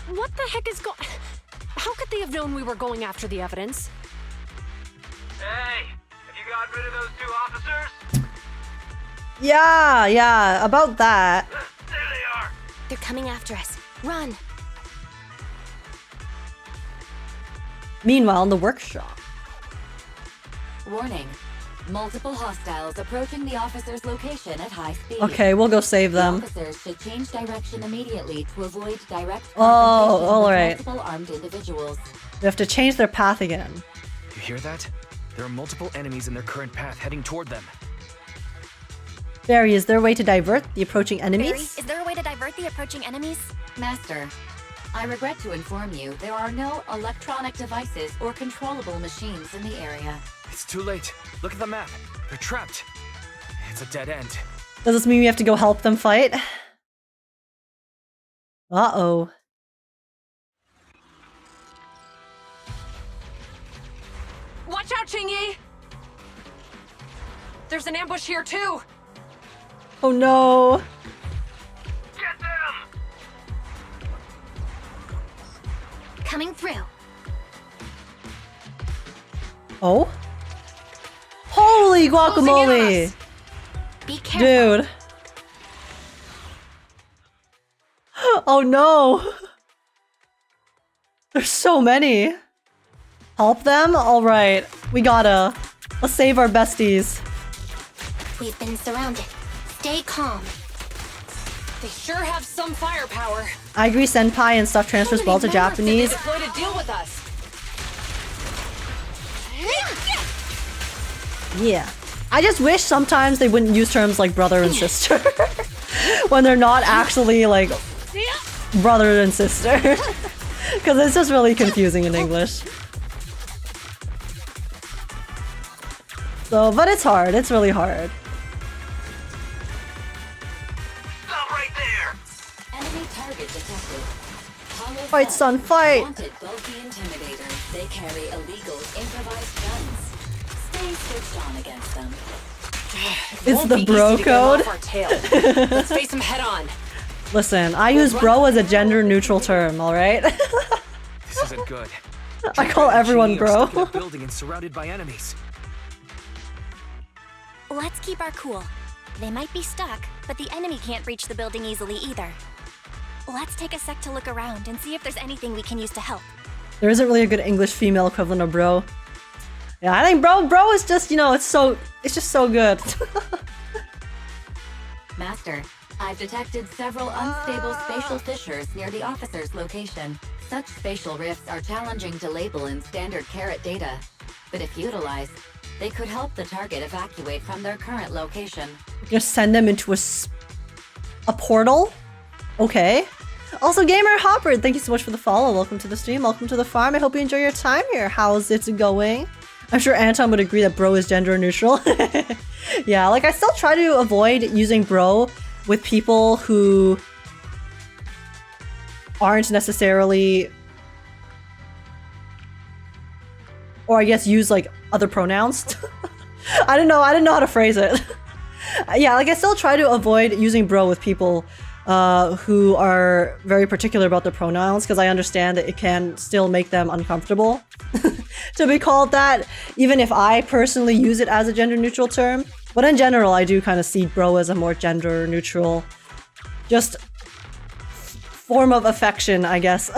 What the heck is going... How could they have known we were going after the evidence? Hey, have you gotten rid of those 2 officers? Yeah, about that. There they are. They're coming after us. Run! Meanwhile, in the workshop. Warning. Multiple hostiles approaching the officer's location at high speed. Okay, we'll go save them. The officers should change direction immediately to avoid direct Oh, confrontation with alright. multiple armed individuals. We have to change their path again. You hear that? There are multiple enemies in their current path heading toward them. Barry, is there a way to divert the approaching Barry, enemies? is there a way to divert the approaching enemies? Master, I regret to inform you there are no electronic devices or controllable machines in the area. It's too late. Look at the map. They're trapped. It's a dead end. Does this mean we have to go help them fight? Uh-oh. Watch out, Jingyi! There's an ambush here, too! Oh no. Get them! Coming through. Oh? Holy guacamole! Be careful. Dude. Oh no! There's so many. Help them? Alright. We gotta. Let's save our besties. We've been surrounded. Stay calm. They sure have some firepower. I agree senpai and stuff transfers well to Japanese. They deploy to deal with us. Yeah. I just wish sometimes they wouldn't use terms like brother and sister. When they're not actually like brother and sister. Because it's just really confusing in English. So, but it's hard. It's really hard. Stop right there! Enemy target detected. Hollow Fight, son, fight! Wanted bulky intimidator. They carry illegal improvised guns. Stay switched on against them. It's the bro code. Let's face them head on. Listen, I use bro as a gender neutral term, alright? This isn't good. I call everyone bro. Stuck in a building and surrounded by enemies. Let's keep our cool. They might be stuck, but the enemy can't reach the building easily either. Let's take a sec to look around and see if there's anything we can use to help. There isn't really a good English female equivalent of bro. Yeah, I think bro is just, you know, it's just so good. Master, I've detected several unstable spatial fissures near the officer's location. Such spatial rifts are challenging to label in standard carat data, but if utilized, they could help the target evacuate from their current location. Just send them into a portal? Okay. Also, Gamer Hopper, thank you so much for the follow. Welcome to the stream, welcome to the farm. I hope you enjoy your time here. How's it going? I'm sure Anton would agree that bro is gender neutral. Yeah, like I still try to avoid using bro with people who aren't necessarily, or I guess use like other pronouns. I don't know how to phrase it. Yeah, like I still try to avoid using bro with people who are very particular about their pronouns, because I understand that it can still make them uncomfortable to be called that, even if I personally use it as a gender neutral term. But in general, I do kind of see bro as a more gender neutral, just form of affection, I guess.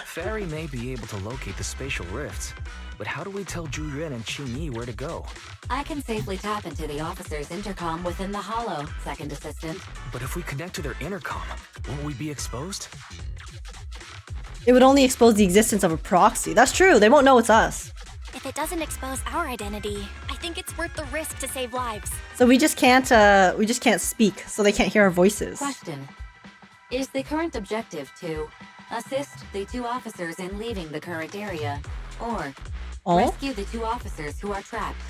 Fairy may be able to locate the spatial rifts, but how do we tell Zhu Yuan and Qing Yi where to go? I can safely tap into the officer's intercom within the hollow, second assistant. But if we connect to their intercom, won't we be exposed? It would only expose the existence of a proxy. That's true, they won't know it's us. If it doesn't expose our identity, I think it's worth the risk to save lives. So we just can't speak, so they can't hear our voices. Question. Is the current objective to assist the two officers in leaving the current area, or rescue the two officers who are trapped?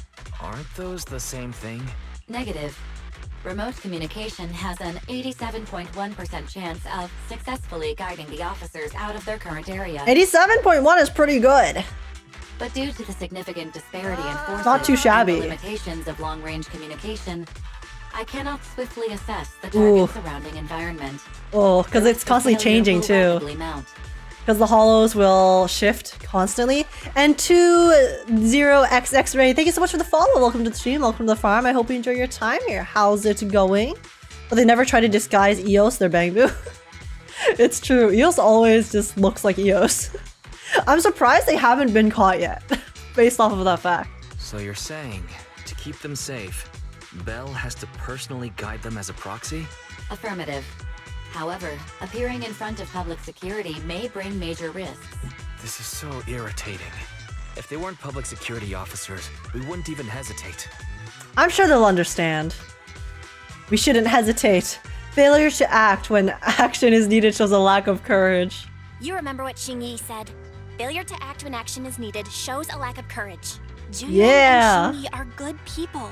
Aren't those the same thing? Negative. Remote communication has an 87.1% chance of successfully guiding the officers out of their current area. 87.1 is pretty good. But due to the significant disparity in forces Not too shabby. and the limitations of long-range communication, I cannot swiftly assess the target's surrounding environment. Oh, because it's constantly changing too. Because the hollows will shift constantly. And 20XX Ray, thank you so much for the follow. Welcome to the stream, welcome to the farm. I hope you enjoy your time here. How's it going? But they never try to disguise Eos, their Bangbu. It's true, Eos always just looks like Eos. I'm surprised they haven't been caught yet, based off of that fact. So you're saying, to keep them safe, Belle has to personally guide them as a proxy? Affirmative. However, appearing in front of public security may bring major risks. This is so irritating. If they weren't public security officers, we wouldn't even hesitate. I'm sure they'll understand. We shouldn't hesitate. Failure to act when action is needed shows a lack of courage. You remember what Xing Yi said? Failure to act when action is needed shows a lack of courage. Zhu Yuan and Xing Yi are good people.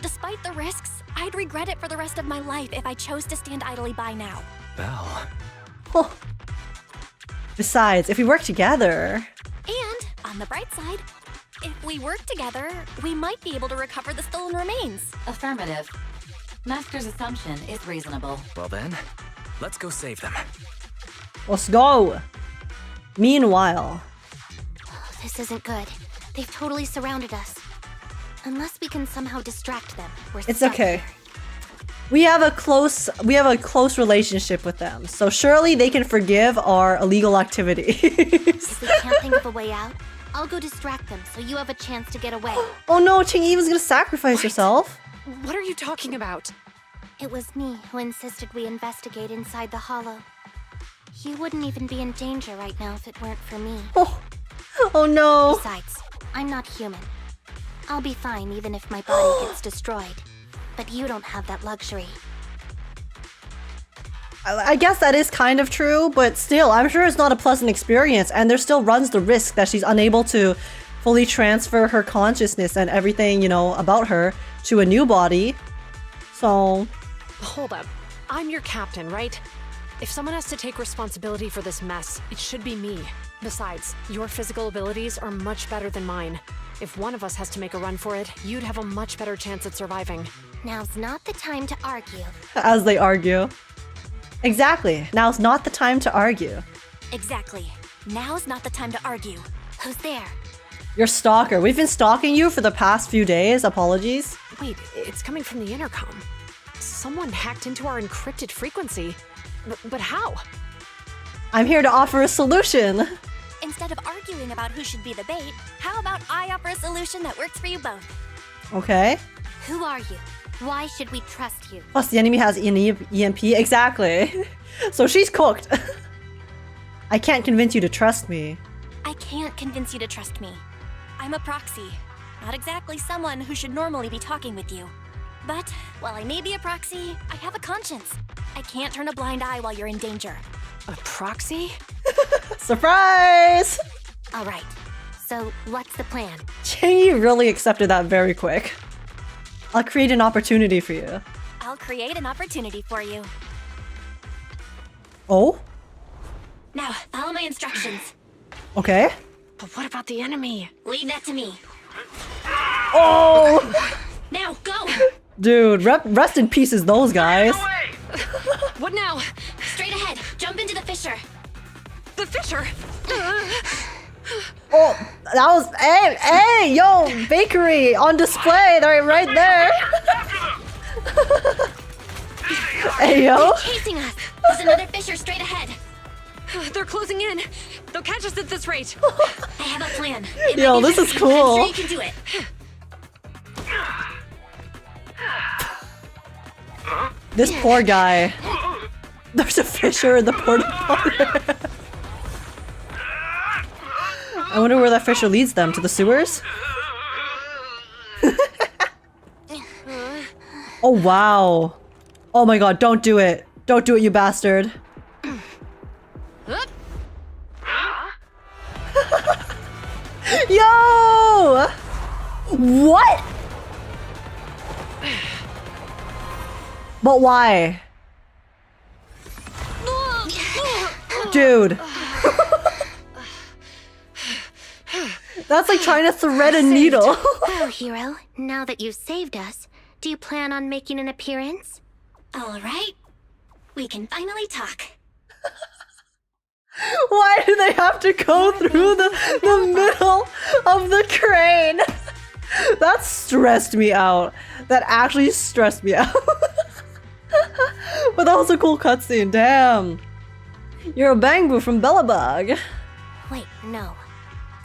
Despite the risks, I'd regret it for the rest of my life if I chose to stand idly by now. Belle. Oh. Besides, if we work together... And, on the bright side, if we work together, we might be able to recover the stolen remains. Affirmative. Master's assumption is reasonable. Well then, let's go save them. Let's go! Meanwhile... Oh, this isn't good. They've totally surrounded us. Unless we can somehow distract them, we're It's stuck okay. here. We have a close relationship with them, so surely they can forgive our illegal activities. If we can't think of a way out, I'll go distract them so you have a chance to get away. Oh no, Qing Yi was gonna sacrifice herself. What are you talking about? It was me who insisted we investigate inside the hollow. You wouldn't even be in danger right now if it weren't for me. Oh no. Besides, I'm not human. I'll be fine even if my body gets destroyed. But you don't have that luxury. I guess that is kind of true, but still, I'm sure it's not a pleasant experience, and there still runs the risk that she's unable to fully transfer her consciousness and everything, you know, about her to a new body. So... Hold up. I'm your captain, right? If someone has to take responsibility for this mess, it should be me. Besides, your physical abilities are much better than mine. If one of us has to make a run for it, you'd have a much better chance at surviving. Now's not the time to argue. As they argue. Exactly. Now's not the time to argue. Exactly. Now's not the time to argue. Who's there? Your stalker. We've been stalking you for the past few days. Apologies. Wait, it's coming from the intercom. Someone hacked into our encrypted frequency. But how? I'm here to offer a solution. Instead of arguing about who should be the bait, how about I offer a solution that works for you both? Okay. Who are you? Why should we trust you? Plus the enemy has an EMP. Exactly. So she's cooked. I can't convince you to trust me. I can't convince you to trust me. I'm a proxy. Not exactly someone who should normally be talking with you. But while I may be a proxy, I have a conscience. I can't turn a blind eye while you're in danger. A proxy? Surprise! All right. So what's the plan? Chingy really accepted that very quick. I'll create an opportunity for you. I'll create an opportunity for you. Oh? Now, follow my instructions. Okay. But what about the enemy? Leave that to me. Oh! Now, go! Dude, rest in pieces those guys. What now? Straight ahead. Jump into the fissure. The fissure? Oh, that was... Hey, yo, bakery on display. They're right there. Hey, yo. They're chasing us. There's another fissure straight ahead. They're closing in. They'll catch us at this rate. I have a plan. Yo, this is cool. I'm sure you can do it. This poor guy. There's a fissure in the porta potty. I wonder where that fissure leads them. To the sewers? Oh, wow. Oh my god, don't do it. Don't do it, you bastard. Yo! What? But why? Dude. That's like trying to thread a needle. Well, hero, now that you've saved us, do you plan on making an appearance? All right. We can finally talk. Why do they have to go through the middle of the crane? That stressed me out. That actually stressed me out. But that was a cool cutscene. Damn. You're a Bangbu from Bellabog. Wait, no.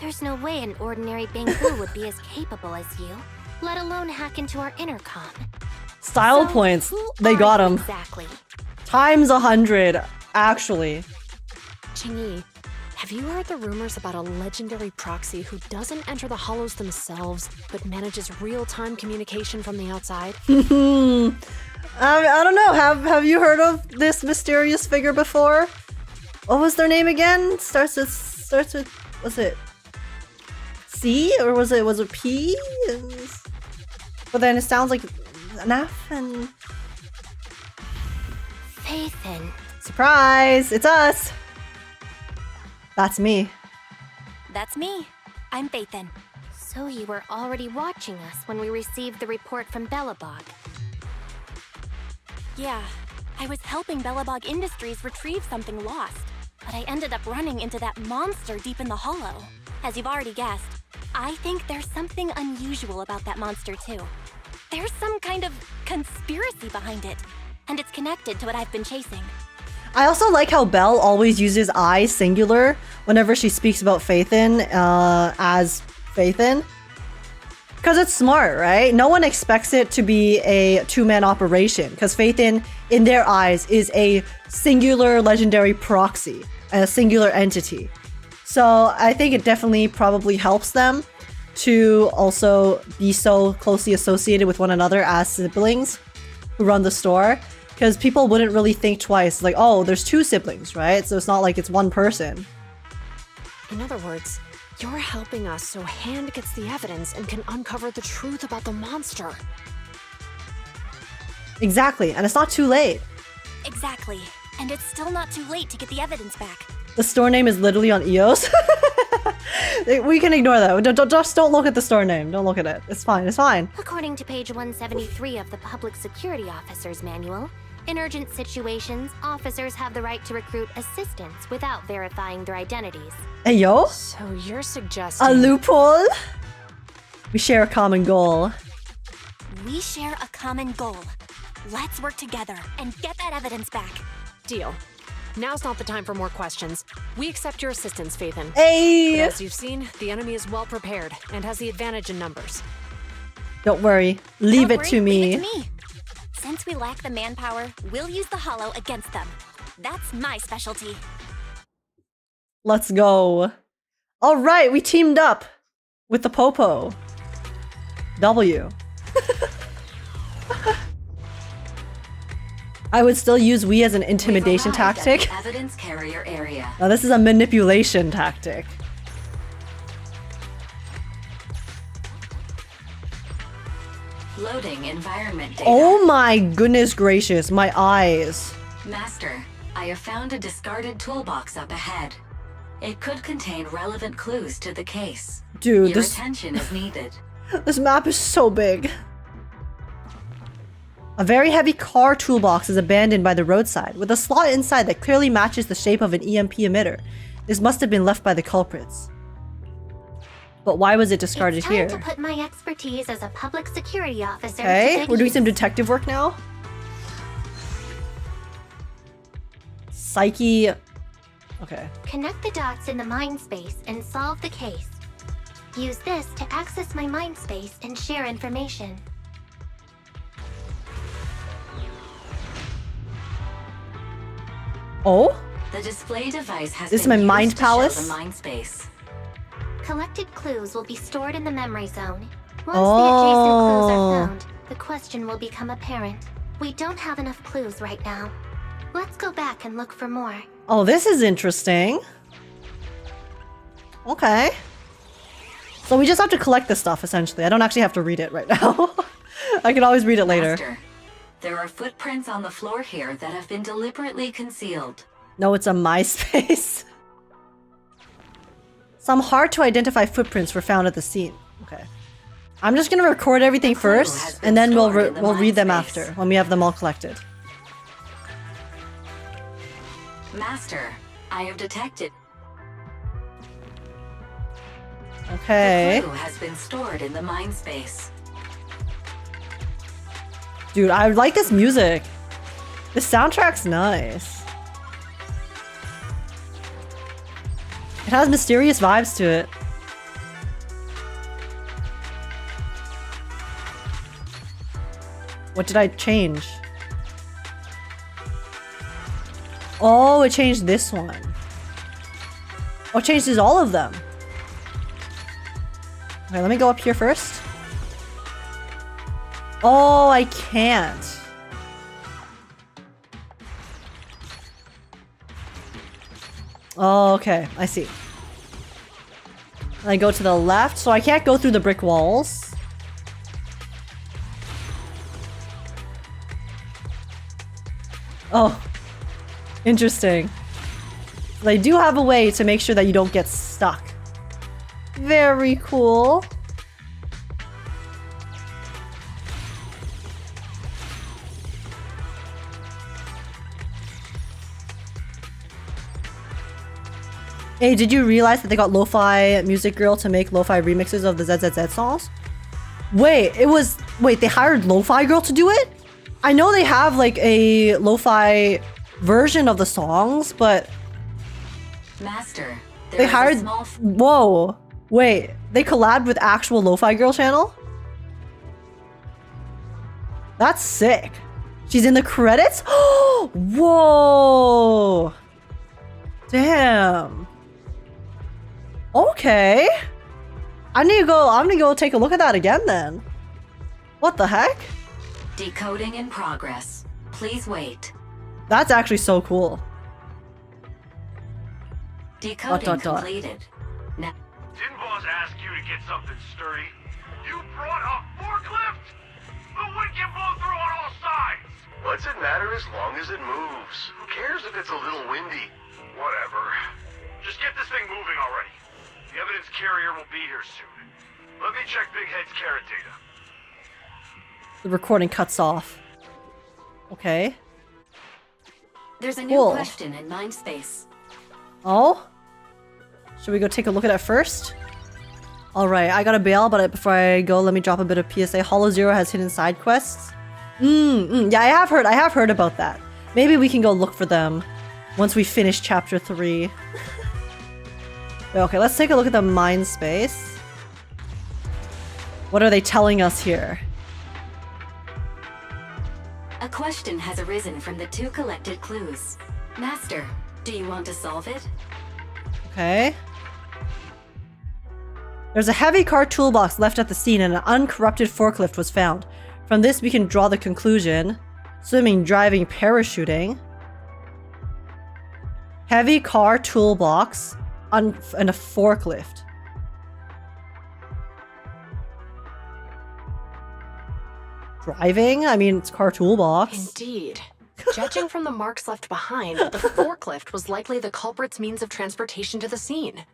There's no way an ordinary Bangbu would be as capable as you, let alone hack into our intercom. Style So, points. who They are got you him. Exactly. Times 100, actually. Chingy, have you heard the rumors about a legendary proxy who doesn't enter the hollows themselves, but manages real-time communication from the outside? I don't know. Have you heard of this mysterious figure before? What was their name again? Starts with was it C or was it P? But then it sounds like an F and Phaethon. surprise! It's us. That's me. That's me. I'm Phaethon. So you were already watching us when we received the report from Bellabog. Yeah, I was helping Bellabog Industries retrieve something lost, but I ended up running into that monster deep in the hollow. As you've already guessed, I think there's something unusual about that monster too. There's some kind of conspiracy behind it, and it's connected to what I've been chasing. I also like how Belle always uses I singular whenever she speaks about Phaethon as Phaethon. Because it's smart, right? No one expects it to be a two-man operation, because Phaethon, in their eyes, is a singular legendary proxy, a singular entity. So I think it definitely probably helps them to also be so closely associated with one another as siblings who run the store. Because people wouldn't really think twice. Like, oh, there's 2 siblings, right? So it's not like it's one person. In other words, you're helping us so Hand gets the evidence and can uncover the truth about the monster. Exactly, and it's not too late. Exactly. And it's still not too late to get the evidence back. The store name is literally on EOS. We can ignore that. Just don't look at the store name. Don't look at it. It's fine. It's fine. According to page 173 of the Public Security Officer's Manual, in urgent situations, officers have the right to recruit assistants without verifying their identities. Hey, yo. So you're suggesting... A loophole? We share a common goal. We share a common goal. Let's work together and get that evidence back. Deal. Now's not the time for more questions. We accept your assistance, Phaethon. Hey! But as you've seen, the enemy is well prepared and has the advantage in numbers. Don't worry. Leave it to me. Leave it to me. Since we lack the manpower, we'll use the Hollow against them. That's my specialty. Let's go. All right, we teamed up with the Popo. W. I would still use we as an intimidation tactic. Evidence carrier area. Now this is a manipulation tactic. Loading environment data. Oh my goodness gracious, my eyes. Master, I have found a discarded toolbox up ahead. It could contain relevant clues to the case. Dude, Your this attention is needed. This map is so big. A very heavy car toolbox is abandoned by the roadside, with a slot inside that clearly matches the shape of an EMP emitter. This must have been left by the culprits. But why was it discarded It's time here? to put my expertise as a public security officer. Okay, to we're doing good some use. detective work now. Psyche. Okay. Connect the dots in the mind space and solve the case. Use this to access my mind space and share information. Oh? The display device has This is been my mind used to show palace? the mind space. Collected clues will be stored in the memory zone. Once the adjacent clues are found, the question will become apparent. We don't have enough clues right now. Let's go back and look for more. Oh, this is interesting. Okay. So we just have to collect this stuff, essentially. I don't actually have to read it right now. I can always read it later. Master, there are footprints on the floor here that have been deliberately concealed. No, it's a MySpace. Some hard to identify footprints were found at the scene. Okay. I'm just gonna record everything first, and then we'll read them after, when we have them all collected. Master, I have detected. Okay. The clue has been stored in the mind space. Dude, I like this music. The soundtrack's nice. It has mysterious vibes to it. What did I change? Oh, it changed this one. Oh, it changes all of them. Okay, let me go up here first. Oh, I can't. Oh, okay, I see. I go to the left, so I can't go through the brick walls. Oh, interesting. They do have a way to make sure that you don't get stuck. Very cool. Hey, did you realize that they got Lo-Fi Music Girl to make Lo-Fi remixes of the ZZZ songs? Wait, they hired Lo-Fi Girl to do it? I know they have like a Lo-Fi version of the songs, but... Master, there They is a hired... small Whoa. Wait, they collabed with actual Lo-Fi Girl channel? That's sick. She's in the credits? Whoa. Damn. Okay. I'm gonna go take a look at that again then. What the heck? decoding in progress. Please wait. That's actually so cool. Decoding completed. Now. Didn't boss ask you to get something sturdy? You brought a forklift? The wind can blow through on all sides! What's it matter as long as it moves? Who cares if it's a little windy? Whatever. Just get this thing moving already. The evidence carrier will be here soon. Let me check Big Head's carrot data. The recording cuts off. Okay. There's a new question in Mindspace. Oh? Should we go take a look at it first? Alright, I gotta bail, but before I go, let me drop a bit of PSA. Hollow Zero has hidden side quests. Yeah, I have heard about that. Maybe we can go look for them once we finish chapter 3. Okay, let's take a look at the mind space. What are they telling us here? A question has arisen from the 2 collected clues. Master, do you want to solve it? Okay. There's a heavy car toolbox left at the scene and an uncorrupted forklift was found. From this we can draw the conclusion. Swimming, driving, parachuting. Heavy car toolbox and a forklift. Driving? I mean, it's car toolbox. Indeed. Judging from the marks left behind, the forklift was likely the culprit's means of transportation to the scene.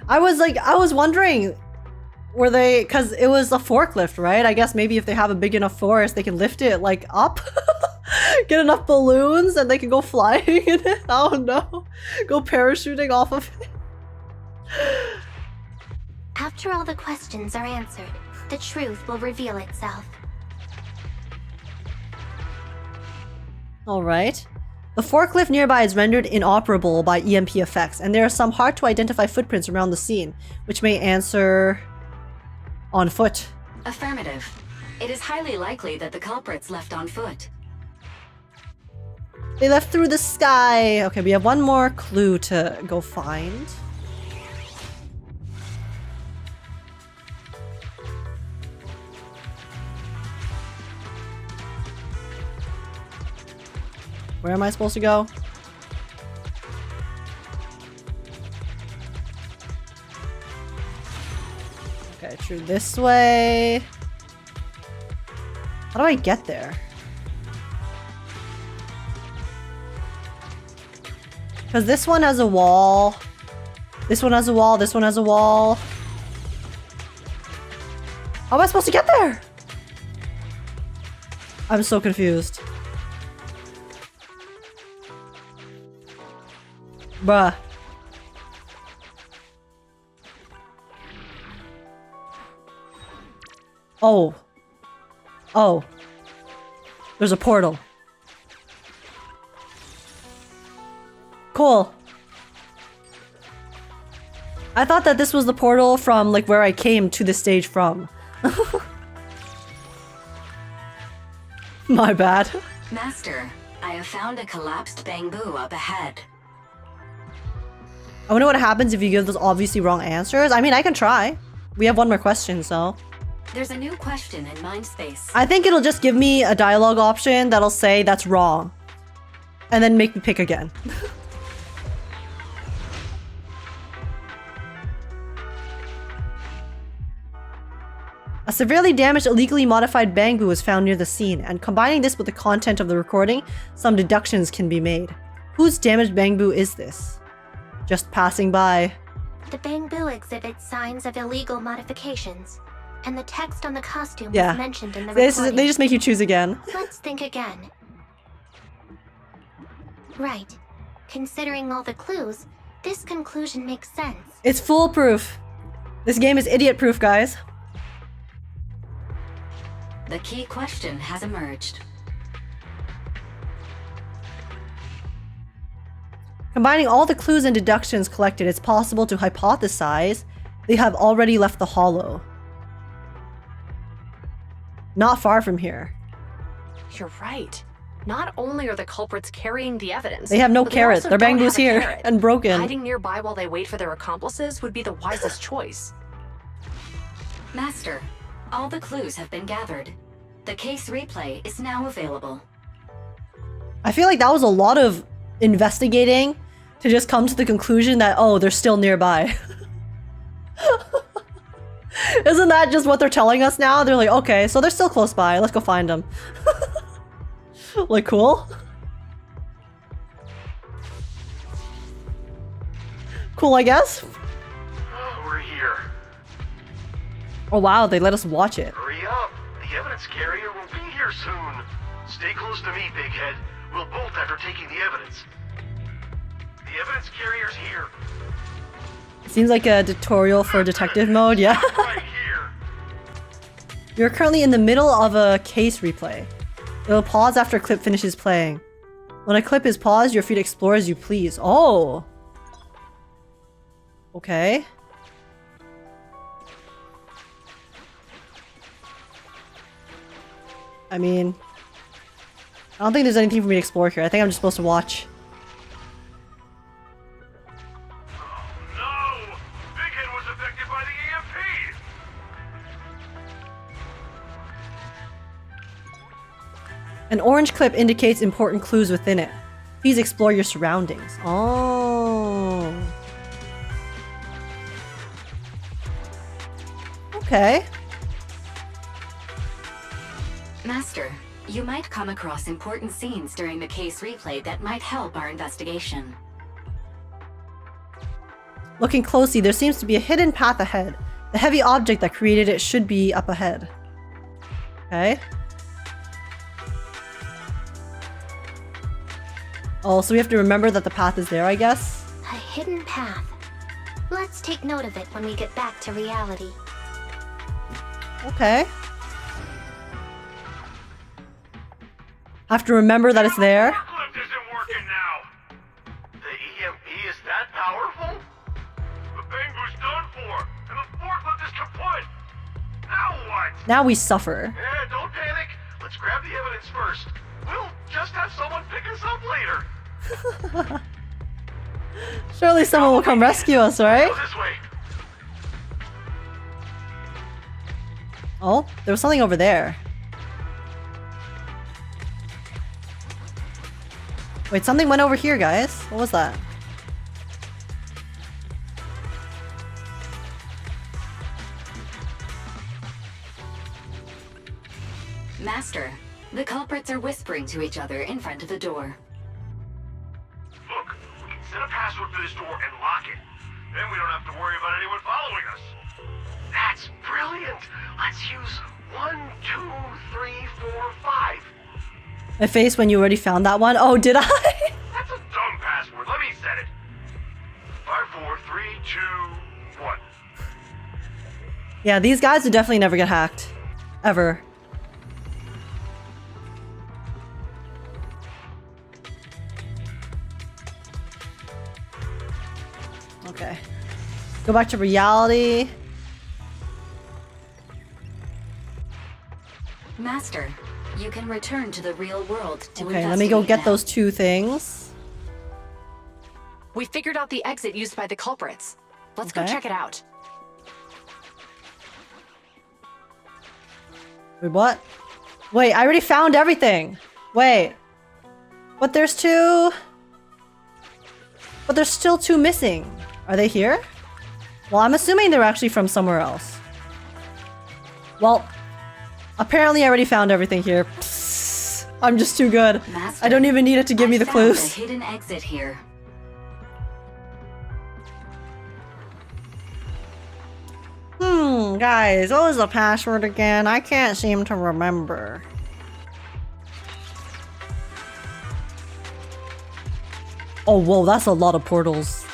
I was wondering, were they, because it was a forklift, right? I guess maybe if they have a big enough forest, they can lift it, like, up? Get enough balloons and they can go flying in it? I don't know. Go parachuting off of it? After all the questions are answered, the truth will reveal itself. Alright. The forklift nearby is rendered inoperable by EMP effects, and there are some hard to identify footprints around the scene, which may answer on foot. Affirmative. It is highly likely that the culprits left on foot. They left through the sky. Okay, we have one more clue to go find. Where am I supposed to go? Okay, true. This way. How do I get there? Because this one has a wall. This one has a wall. This one has a wall. How am I supposed to get there? I'm so confused. Bruh. Oh. Oh. There's a portal. Cool. I thought that this was the portal from, like, where I came to the stage from. My bad. Master, I have found a collapsed bamboo up ahead. I wonder what happens if you give those obviously wrong answers. I mean, I can try. We have one more question, so. There's a new question in Mindspace. I think it'll just give me a dialogue option that'll say that's wrong. And then make me pick again. A severely damaged, illegally modified bamboo was found near the scene, and combining this with the content of the recording, some deductions can be made. Whose damaged bamboo is this? Just passing by. The bamboo exhibits signs of illegal modifications, and the text on the costume Yeah. was mentioned in the recording. They just make you choose again. Let's think again. Right. Considering all the clues, this conclusion makes sense. It's foolproof. This game is idiot-proof, guys. The key question has emerged. Combining all the clues and deductions collected, it's possible to hypothesize they have already left the hollow. Not far from here. You're right. Not only are the culprits carrying the evidence, They have no but carrot. also Their don't bamboo's have a here carrot. and broken. Hiding nearby while they wait for their accomplices would be the wisest choice. Master, all the clues have been gathered. The case replay is now available. I feel like that was a lot of investigating to just come to the conclusion that, oh, they're still nearby. Isn't that just what they're telling us now? They're like, okay, so they're still close by. Let's go find them. Like, cool. Cool, I guess. We're here. Oh wow, they let us watch it. Hurry up. The evidence carrier will be here soon. Stay close to me, Big Head. We'll bolt after taking the evidence. The evidence carrier's here. Seems like a tutorial for detective mode, yeah. Right here. You're currently in the middle of a case replay. It will pause after a clip finishes playing. When a clip is paused, you're free to explore as you please. Oh! Okay. I mean, I don't think there's anything for me to explore here. I think I'm just supposed to watch. An orange clip indicates important clues within it. Please explore your surroundings. Oh. Okay. Master, you might come across important scenes during the case replay that might help our investigation. Looking closely, there seems to be a hidden path ahead. The heavy object that created it should be up ahead. Okay. Oh, so we have to remember that the path is there, I guess? A hidden path. Let's take note of it when we get back to reality. Okay. Have to remember that it's there. Forklift isn't working now. The EMP is that powerful? The Bangoo's done for, and the forklift is kaput. Now what? Now we suffer. Yeah, don't panic. Let's grab the evidence first. We'll just have someone pick us up later. Surely someone will come rescue us, right? Go this way. Oh, there was something over there. Wait, something went over here, guys. What was that? Master, the culprits are whispering to each other in front of the door. Look, we can set a password for this door and lock it. Then we don't have to worry about anyone following us. That's brilliant. Let's use 1, 2, 3, 4, 5. My face when you already found that one. Oh, did I? That's a dumb password. Let me set it. 5, 4, 3, 2, 1. Yeah, these guys would definitely never get hacked. Ever. Okay. Go back to reality. Master, you can return to the real world to Okay, let me go investigate get now. those two things. We figured out the exit used by the culprits. Let's go Okay. check it out. Wait, what? Wait, I already found everything. Wait. But there's two... But there's still two missing. Are they here? Well, I'm assuming they're actually from somewhere else. Well, apparently I already found everything here. Psst, I'm just too good. Master, I don't even need it to give me the found clues. a hidden exit here. Guys, what was the password again? I can't seem to remember. Oh, whoa, that's a lot of portals.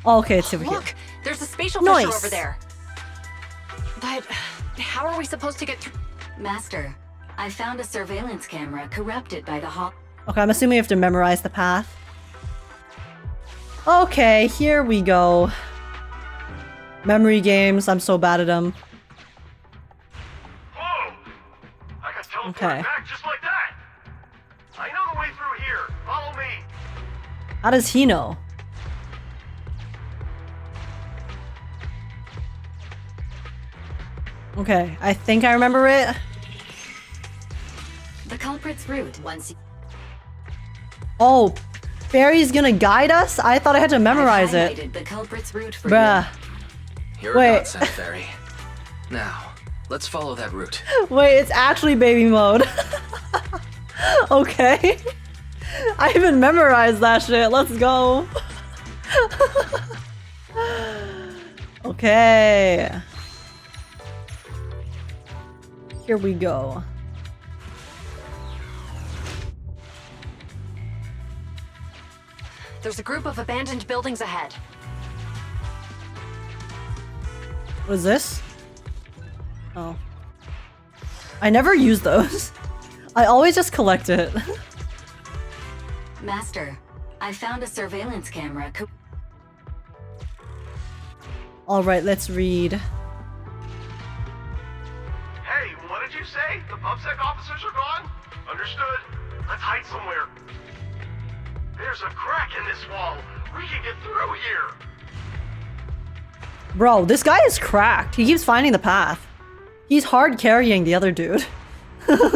Oh, okay, it's over here. Look, there's a spatial Nice. fissure over there. But how are we supposed to get through? Master, I found a surveillance camera corrupted by the hall. Okay, I'm assuming you have to memorize the path. Okay, here we go. Memory games, I'm so bad at them. Whoa! I got teleported Okay. back just like that. I know the way through here. Follow me. How does he know? Okay, I think I remember it. culprit's route once. Oh, Barry's gonna guide us? I thought I had to memorize I've it. highlighted the culprit's route for Bruh. You're a Wait. godsend, Fairy. Now, let's follow that route. Wait, it's actually baby mode. Okay. I even memorized that shit. Let's go. Okay. Here we go. There's a group of abandoned buildings ahead. What is this? Oh. I never use those. I always just collect it. Master, I found a surveillance camera. Alright, let's read. Hey, what did you say? The PubSec officers are gone? Understood. Let's hide somewhere. There's a crack in this wall. We can get through here. Bro, this guy is cracked. He keeps finding the path. He's hard carrying the other dude. Let's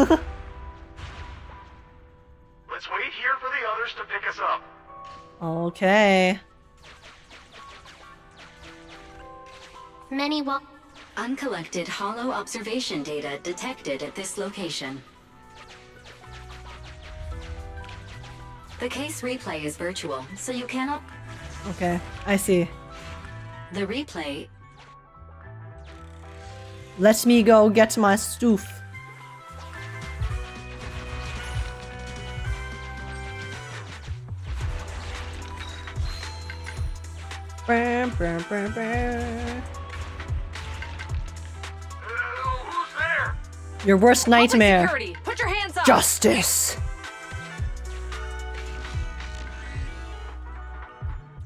wait here for the others to pick us up. Okay. Many uncollected hollow observation data detected at this location. The case replay is virtual, so you cannot. Okay, I see. The replay. Let me go get my stoof. Bram, bram, bram, bram. Who's there? Your worst nightmare. Security, put your hands up. Justice.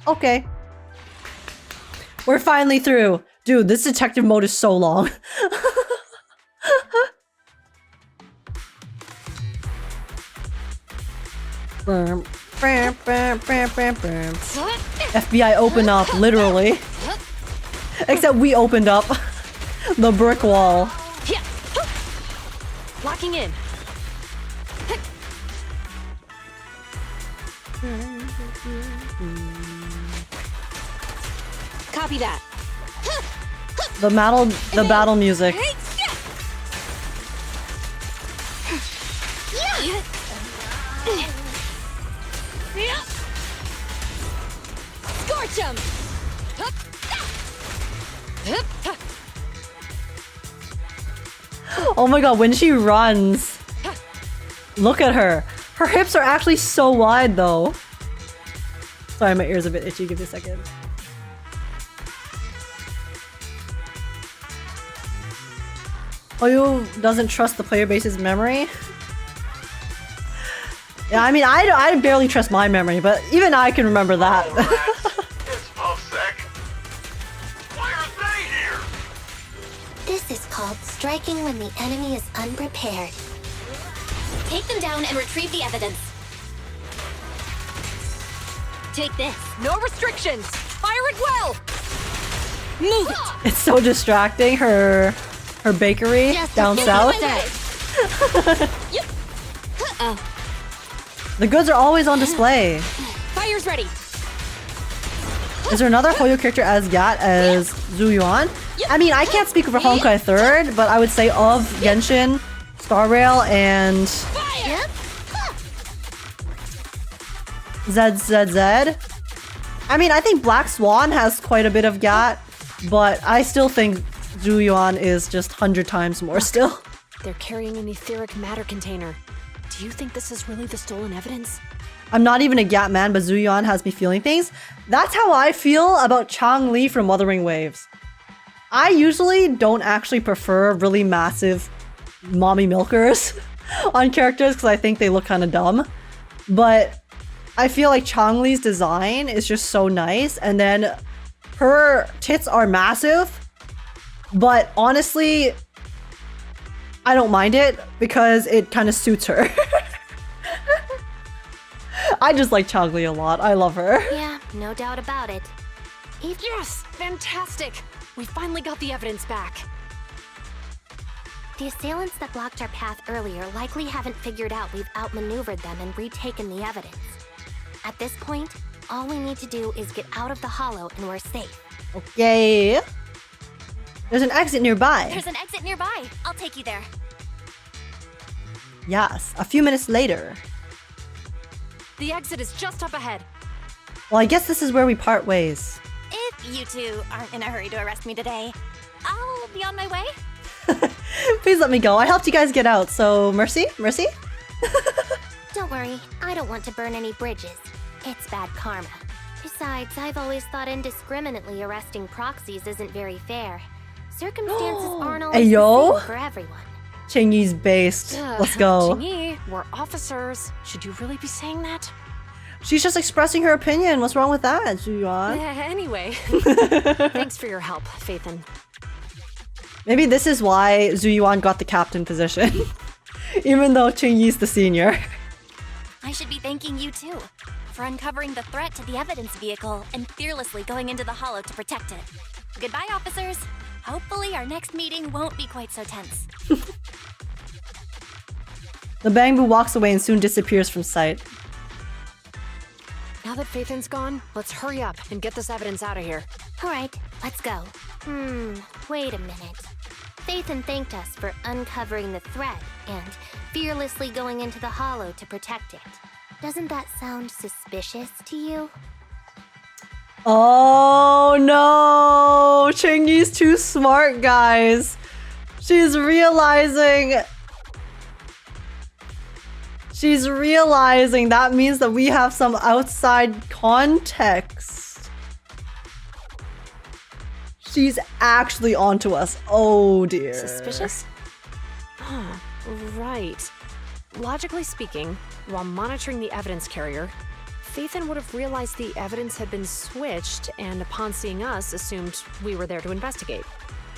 Okay. We're finally through. Dude, this detective mode is so long. Bram, bram, bram, bram, bram, bram. FBI open up, literally. Except we opened up the brick wall. Yeah. Locking in. Copy that. The battle music. Scorch 'em! Oh my god, when she runs. Look at her. Her hips are actually so wide though. Sorry, my ear's a bit itchy. Give me a second. Oyu doesn't trust the player base's memory. Yeah, I mean, I barely trust my memory, but even I can remember that. It's PubSec. Why are they here? This is called striking when the enemy is unprepared. Take them down and retrieve the evidence. Take this. No restrictions. Fire it well. Move it. It's so distracting. Her bakery down south. The goods are always on display. Fire's ready. Is there another Hoyo character as Gat as Zhu Yuan? I mean, I can't speak for Honkai 3rd, but I would say of Genshin, Star Rail, and ZZZ. I mean, I think Black Swan has quite a bit of Gat, but I still think Zhu Yuan is just 100 times more still. They're carrying an etheric matter container. Do you think this is really the stolen evidence? I'm not even a Gat man, but Zhu Yuan has me feeling things. That's how I feel about Chang Li from Wuthering Waves. I usually don't actually prefer really massive mommy milkers on characters because I think they look kind of dumb. But I feel like Chang Li's design is just so nice, and then her tits are massive, but honestly, I don't mind it because it kind of suits her. I just like Chang Li a lot. I love her. Yeah, no doubt about it. Yes! Fantastic! We finally got the evidence back. The assailants that blocked our path earlier likely haven't figured out we've outmaneuvered them and retaken the evidence. At this point, all we need to do is get out of the hollow and we're safe. Okay. There's an exit nearby. There's an exit nearby. I'll take you there. Yes, a few minutes later. The exit is just up ahead. Well, I guess this is where we part ways. If you two aren't in a hurry to arrest me today, I'll be on my way. Please let me go. I helped you guys get out, so mercy? Mercy? Don't worry, I don't want to burn any bridges. It's bad karma. Besides, I've always thought indiscriminately arresting proxies isn't very fair. Circumstances aren't always the same for everyone. Chingy's based. Let's go. Chingy, we're officers. Should you really be saying that? She's just expressing her opinion. What's wrong with that, Zuyuan? Anyway, thanks for your help, Faithin. Maybe this is why Zuyuan got the captain position. Even though Chingy's the senior. I should be thanking you too, for uncovering the threat to the evidence vehicle and fearlessly going into the hollow to protect it. Goodbye, officers. Hopefully our next meeting won't be quite so tense. The Bangbu walks away and soon disappears from sight. Now that Faithin's gone, let's hurry up and get this evidence out of here. Alright, let's go. Wait a minute. Faithin thanked us for uncovering the threat and fearlessly going into the hollow to protect it. Doesn't that sound suspicious to you? Oh no! Chingy's too smart, guys. She's realizing that means that we have some outside context. She's actually onto us. Oh dear. Suspicious? Right. Logically speaking, while monitoring the evidence carrier, Faithin would have realized the evidence had been switched and upon seeing us assumed we were there to investigate.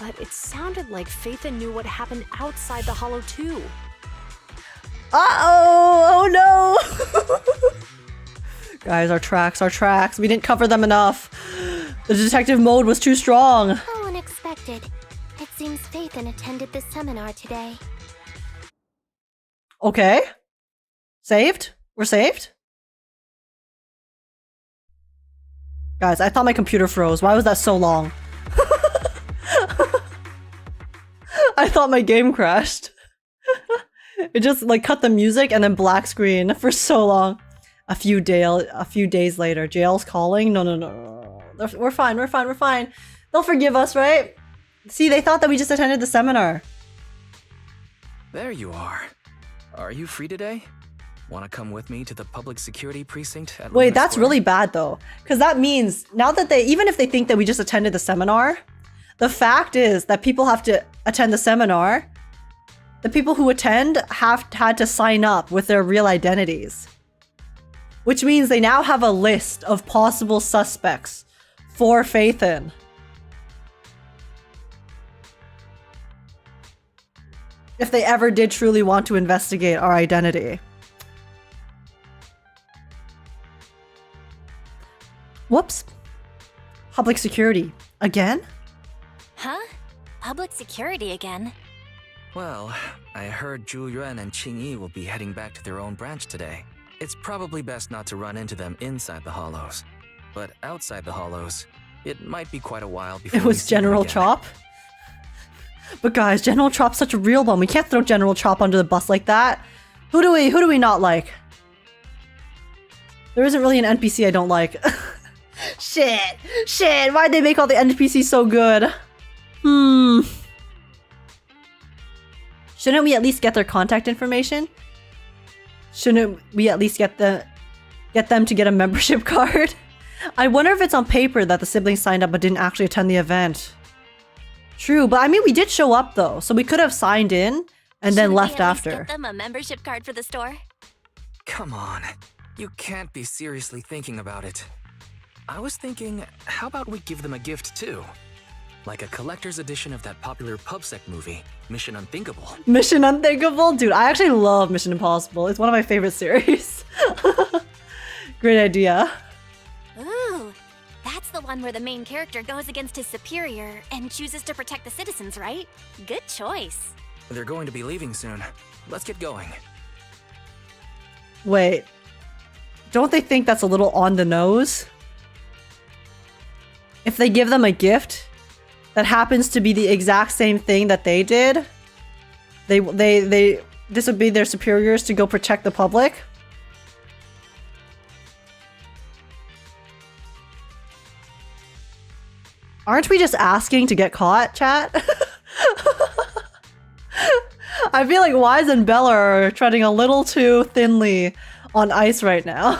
But it sounded like Faithin knew what happened outside the hollow too. Uh-oh! Oh no! Guys, our tracks. We didn't cover them enough. The detective mode was too strong. How unexpected. It seems Faithin attended the seminar today. Okay. Saved? We're saved? Guys, I thought my computer froze. Why was that so long? I thought my game crashed. It just like cut the music and then black screen for so long. A few days later, jail's calling. No. We're fine. They'll forgive us, right? See, they thought that we just attended the seminar. There you are. Are you free today? Want to come with me to the public security precinct at Wait, Luna that's Square? really bad though. Because that means now that even if they think that we just attended the seminar, the fact is that people have to attend the seminar. The people who attend had to sign up with their real identities. Which means they now have a list of possible suspects for Faithin. If they ever did truly want to investigate our identity. Whoops. Public security. Again? Huh? Public security again? Well, I heard Zhu Yuan and Qing Yi will be heading back to their own branch today. It's probably best not to run into them inside the hollows. But outside the hollows, it might be quite a while before It was General Chop? But guys, General Chop's such a real one. We can't throw General Chop under the bus like that. Who do we not like? There isn't really an NPC I don't like. Shit! Why'd they make all the NPCs so good? Shouldn't we at least get their contact information? Shouldn't we at least get them to get a membership card? I wonder if it's on paper that the siblings signed up but didn't actually attend the event. True, but I mean we did show up though, so we could have signed in and then left after. Get them a membership card for the store? Come on. You can't be seriously thinking about it. I was thinking, how about we give them a gift too? Like a collector's edition of that popular PubSec movie, Mission Unthinkable. Mission Unthinkable? Dude, I actually love Mission Impossible. It's one of my favorite series. Great idea. Ooh, that's the one where the main character goes against his superior and chooses to protect the citizens, right? Good choice. They're going to be leaving soon. Let's get going. Wait. Don't they think that's a little on the nose? If they give them a gift that happens to be the exact same thing that they did, they disobey their superiors to go protect the public? Aren't we just asking to get caught, chat? I feel like Wise and Bella are treading a little too thinly on ice right now.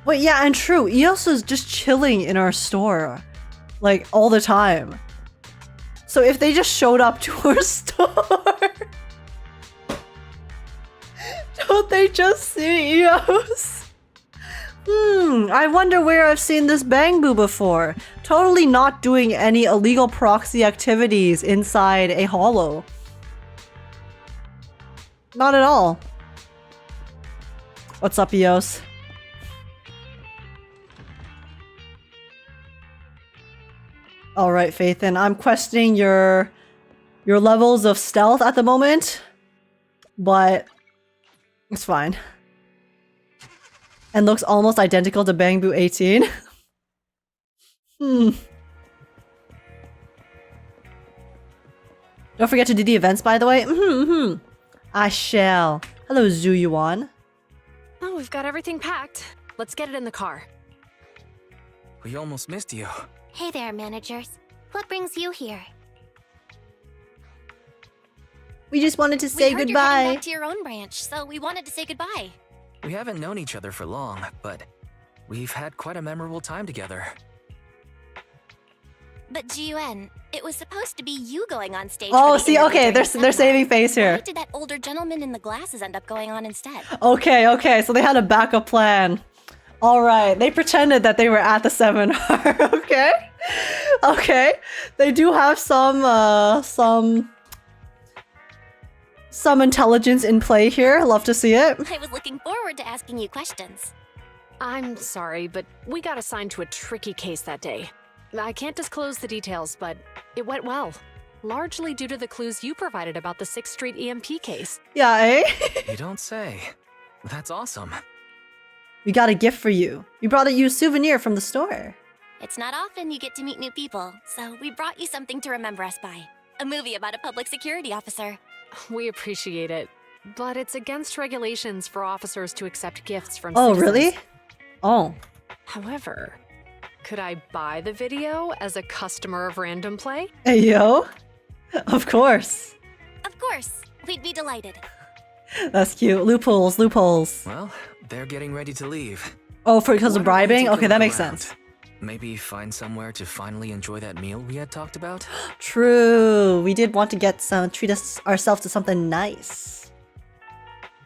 Wait, yeah, and true. Eos is just chilling in our store, like, all the time. So if they just showed up to our store, don't they just see Eos? I wonder where I've seen this Bangbu before. Totally not doing any illegal proxy activities inside a holo. Not at all. What's up, Eos? Alright, Faithin, I'm questioning your levels of stealth at the moment, but it's fine. And looks almost identical to Bangbu 18. Don't forget to do the events, by the way. I shall. Hello, Zhu Yuan. Oh, we've got everything packed. Let's get it in the car. We almost missed you. Hey there, managers. What brings you here? We just wanted to say we heard goodbye. You're heading back to your own branch, so we wanted to say goodbye. We haven't known each other for long, but we've had quite a memorable time together. But Jiuen, it was supposed to be you going on stage. Oh, for the see, interview okay, during they're saving seminar. face here. Why did that older gentleman in the glasses end up going on instead? Okay, so they had a backup plan. Alright, they pretended that they were at the seminar, okay. They do have some intelligence in play here. Love to see it. I was looking forward to asking you questions. I'm sorry, but we got assigned to a tricky case that day. I can't disclose the details, but it went well. Largely due to the clues you provided about the 6th Street EMP case. Yeah, eh? You don't say. That's awesome. We got a gift for you. We brought you a souvenir from the store. It's not often you get to meet new people, so we brought you something to remember us by. A movie about a public security officer. We appreciate it, but it's against regulations for officers to accept gifts from Oh, citizens. really? Oh. However, could I buy the video as a customer of Random Play? Hey, yo. Of course. Of course. We'd be delighted. That's cute. Loopholes. Well, they're getting ready to leave. Oh, because of Why don't we bribing? take a Okay, that look makes around? sense. Maybe find somewhere to finally enjoy that meal we had talked about? True. We did want to treat ourselves to something nice.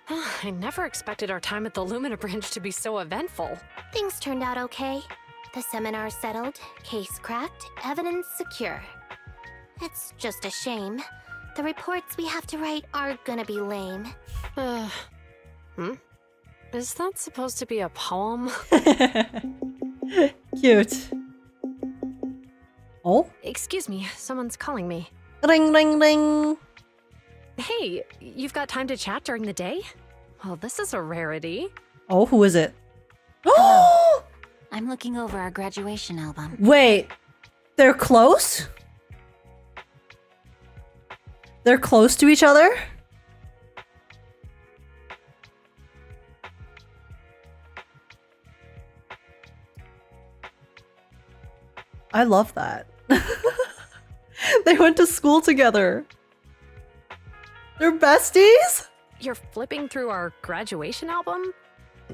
I never expected our time at the Lumina branch to be so eventful. Things turned out okay. The seminar settled, case cracked, evidence secure. It's just a shame. The reports we have to write are gonna be lame. Is that supposed to be a poem? Cute. Oh? Excuse me, someone's calling me. Ring, ring, ring. Hey, you've got time to chat during the day? Well, this is a rarity. Oh, who is it? I'm looking over our graduation album. Wait. They're close? They're close to each other? I love that. They went to school together. They're besties? You're flipping through our graduation album?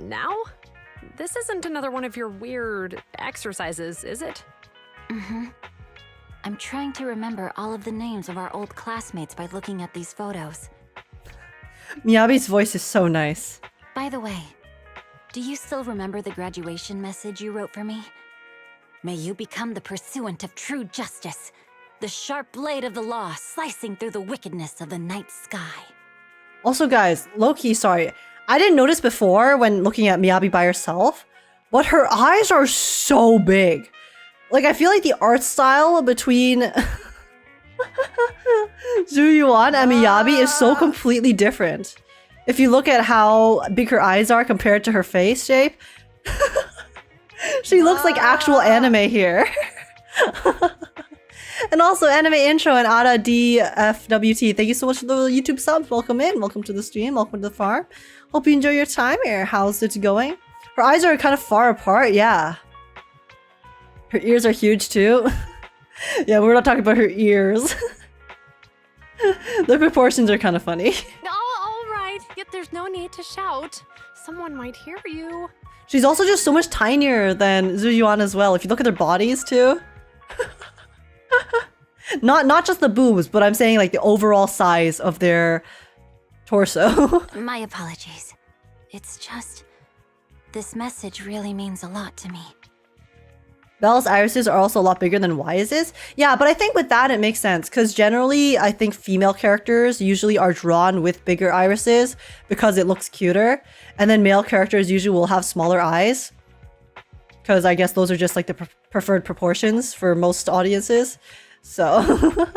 Now? This isn't another one of your weird exercises, is it? Mm-hmm. I'm trying to remember all of the names of our old classmates by looking at these photos. Miyabi's voice is so nice. By the way, do you still remember the graduation message you wrote for me? May you become the pursuant of true justice, the sharp blade of the law slicing through the wickedness of the night sky. Also, guys, low-key, sorry. I didn't notice before when looking at Miyabi by herself, but her eyes are so big. Like, I feel like the art style between Zhu Yuan and Miyabi is so completely different. If you look at how big her eyes are compared to her face shape, she looks like actual anime here. And also, anime intro and Ada DFWT. Thank you so much for the YouTube subs. Welcome in. Welcome to the stream. Welcome to the farm. Hope you enjoy your time here. How's it going? Her eyes are kind of far apart. Yeah. Her ears are huge too. Yeah, we're not talking about her ears. The proportions are kind of funny. Oh, all right. Yet there's no need to shout. Someone might hear you. She's also just so much tinier than Zhu Yuan as well. If you look at their bodies too. Not just the boobs, but I'm saying like the overall size of their torso. My apologies. It's just... this message really means a lot to me. Belle's irises are also a lot bigger than Wise's. Yeah, but I think with that it makes sense because generally I think female characters usually are drawn with bigger irises because it looks cuter, and then male characters usually will have smaller eyes because I guess those are just like the preferred proportions for most audiences. So,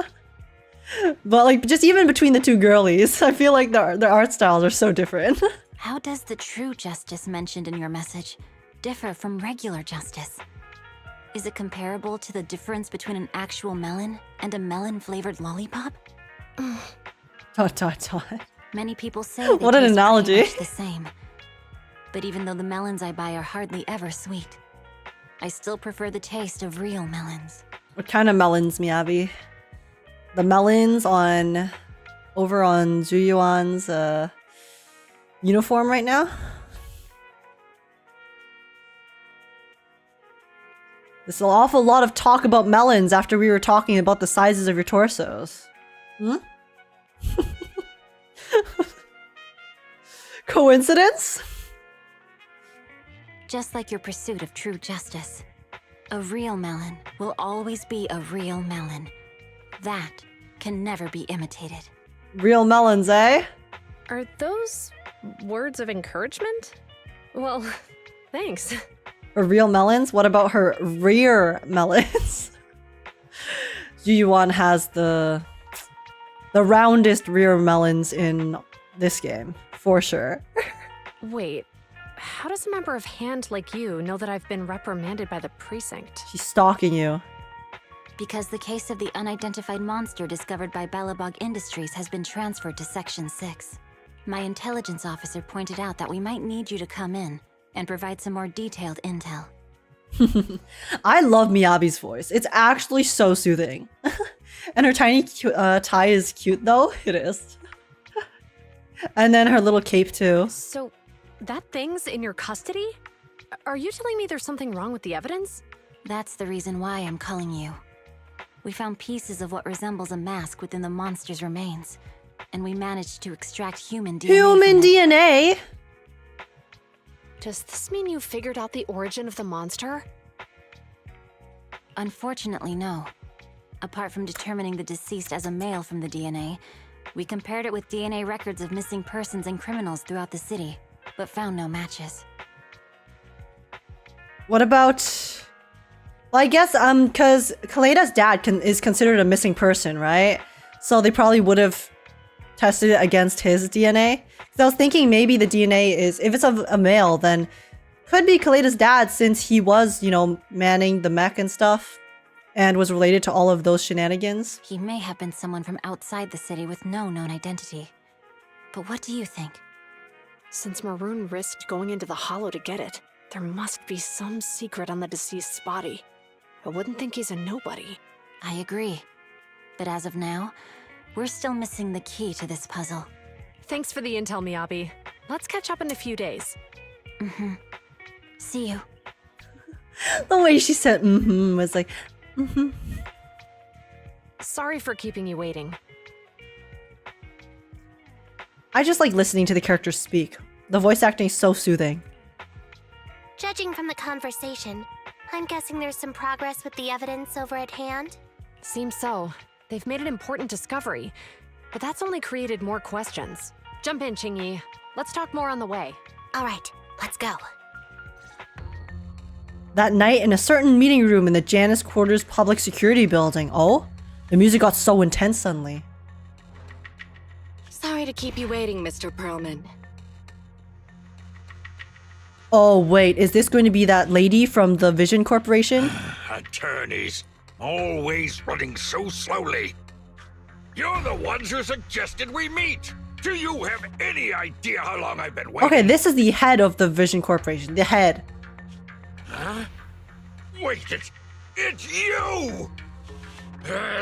but like just even between the two girlies, I feel like their art styles are so different. How does the true justice mentioned in your message differ from regular justice? Is it comparable to the difference between an actual melon and a melon-flavored lollipop? Dot. Many people say they What an taste analogy. pretty much the same. But even though the melons I buy are hardly ever sweet, I still prefer the taste of real melons. What kind of melons, Miyabi? The melons over on Zhu Yuan's uniform right now? There's an awful lot of talk about melons after we were talking about the sizes of your torsos. Hmm? Coincidence? Just like your pursuit of true justice. A real melon will always be a real melon. That can never be imitated. Real melons, eh? Are those words of encouragement? Well, thanks. Her real melons? What about her rear melons? Zhu Yuan has the roundest rear melons in this game, for sure. Wait, how does a member of Hand like you know that I've been reprimanded by the precinct? She's stalking you. Because the case of the unidentified monster discovered by Balabog Industries has been transferred to Section 6. My intelligence officer pointed out that we might need you to come in and provide some more detailed intel. I love Miyabi's voice. It's actually so soothing. And her tiny tie is cute though. It is. And then her little cape too. So, that thing's in your custody? Are you telling me there's something wrong with the evidence? That's the reason why I'm calling you. We found pieces of what resembles a mask within the monster's remains, and we managed to extract human DNA. Human DNA? Does this mean you figured out the origin of the monster? Unfortunately, no. Apart from determining the deceased as a male from the DNA, we compared it with DNA records of missing persons and criminals throughout the city, but found no matches. What about... Well, I guess, because Kaleda's dad is considered a missing person, right? So they probably would have tested it against his DNA. So I was thinking maybe the DNA is, if it's a male, then could be Kaleda's dad since he was, you know, manning the mech and stuff and was related to all of those shenanigans. He may have been someone from outside the city with no known identity. But what do you think? Since Maroon risked going into the Hollow to get it, there must be some secret on the deceased's body. I wouldn't think he's a nobody. I agree. But as of now, we're still missing the key to this puzzle. Thanks for the intel, Miyabi. Let's catch up in a few days. Mm-hmm. See you. The way she said mm-hmm was like, mm-hmm. Sorry for keeping you waiting. I just like listening to the characters speak. The voice acting is so soothing. Judging from the conversation, I'm guessing there's some progress with the evidence over at Hand? Seems so. They've made an important discovery, but that's only created more questions. Jump in, Qingyi. Let's talk more on the way. All right, let's go. That night in a certain meeting room in the Janus Quarters Public Security Building. Oh? The music got so intense suddenly. Sorry to keep you waiting, Mr. Perlman. Oh, wait. Is this going to be that lady from the Vision Corporation? Attorneys, always running so slowly. You're the ones who suggested we meet. Do you have any idea how long I've been waiting? Okay, this is the head of the Vision Corporation. The head. Huh? Wait, it's you!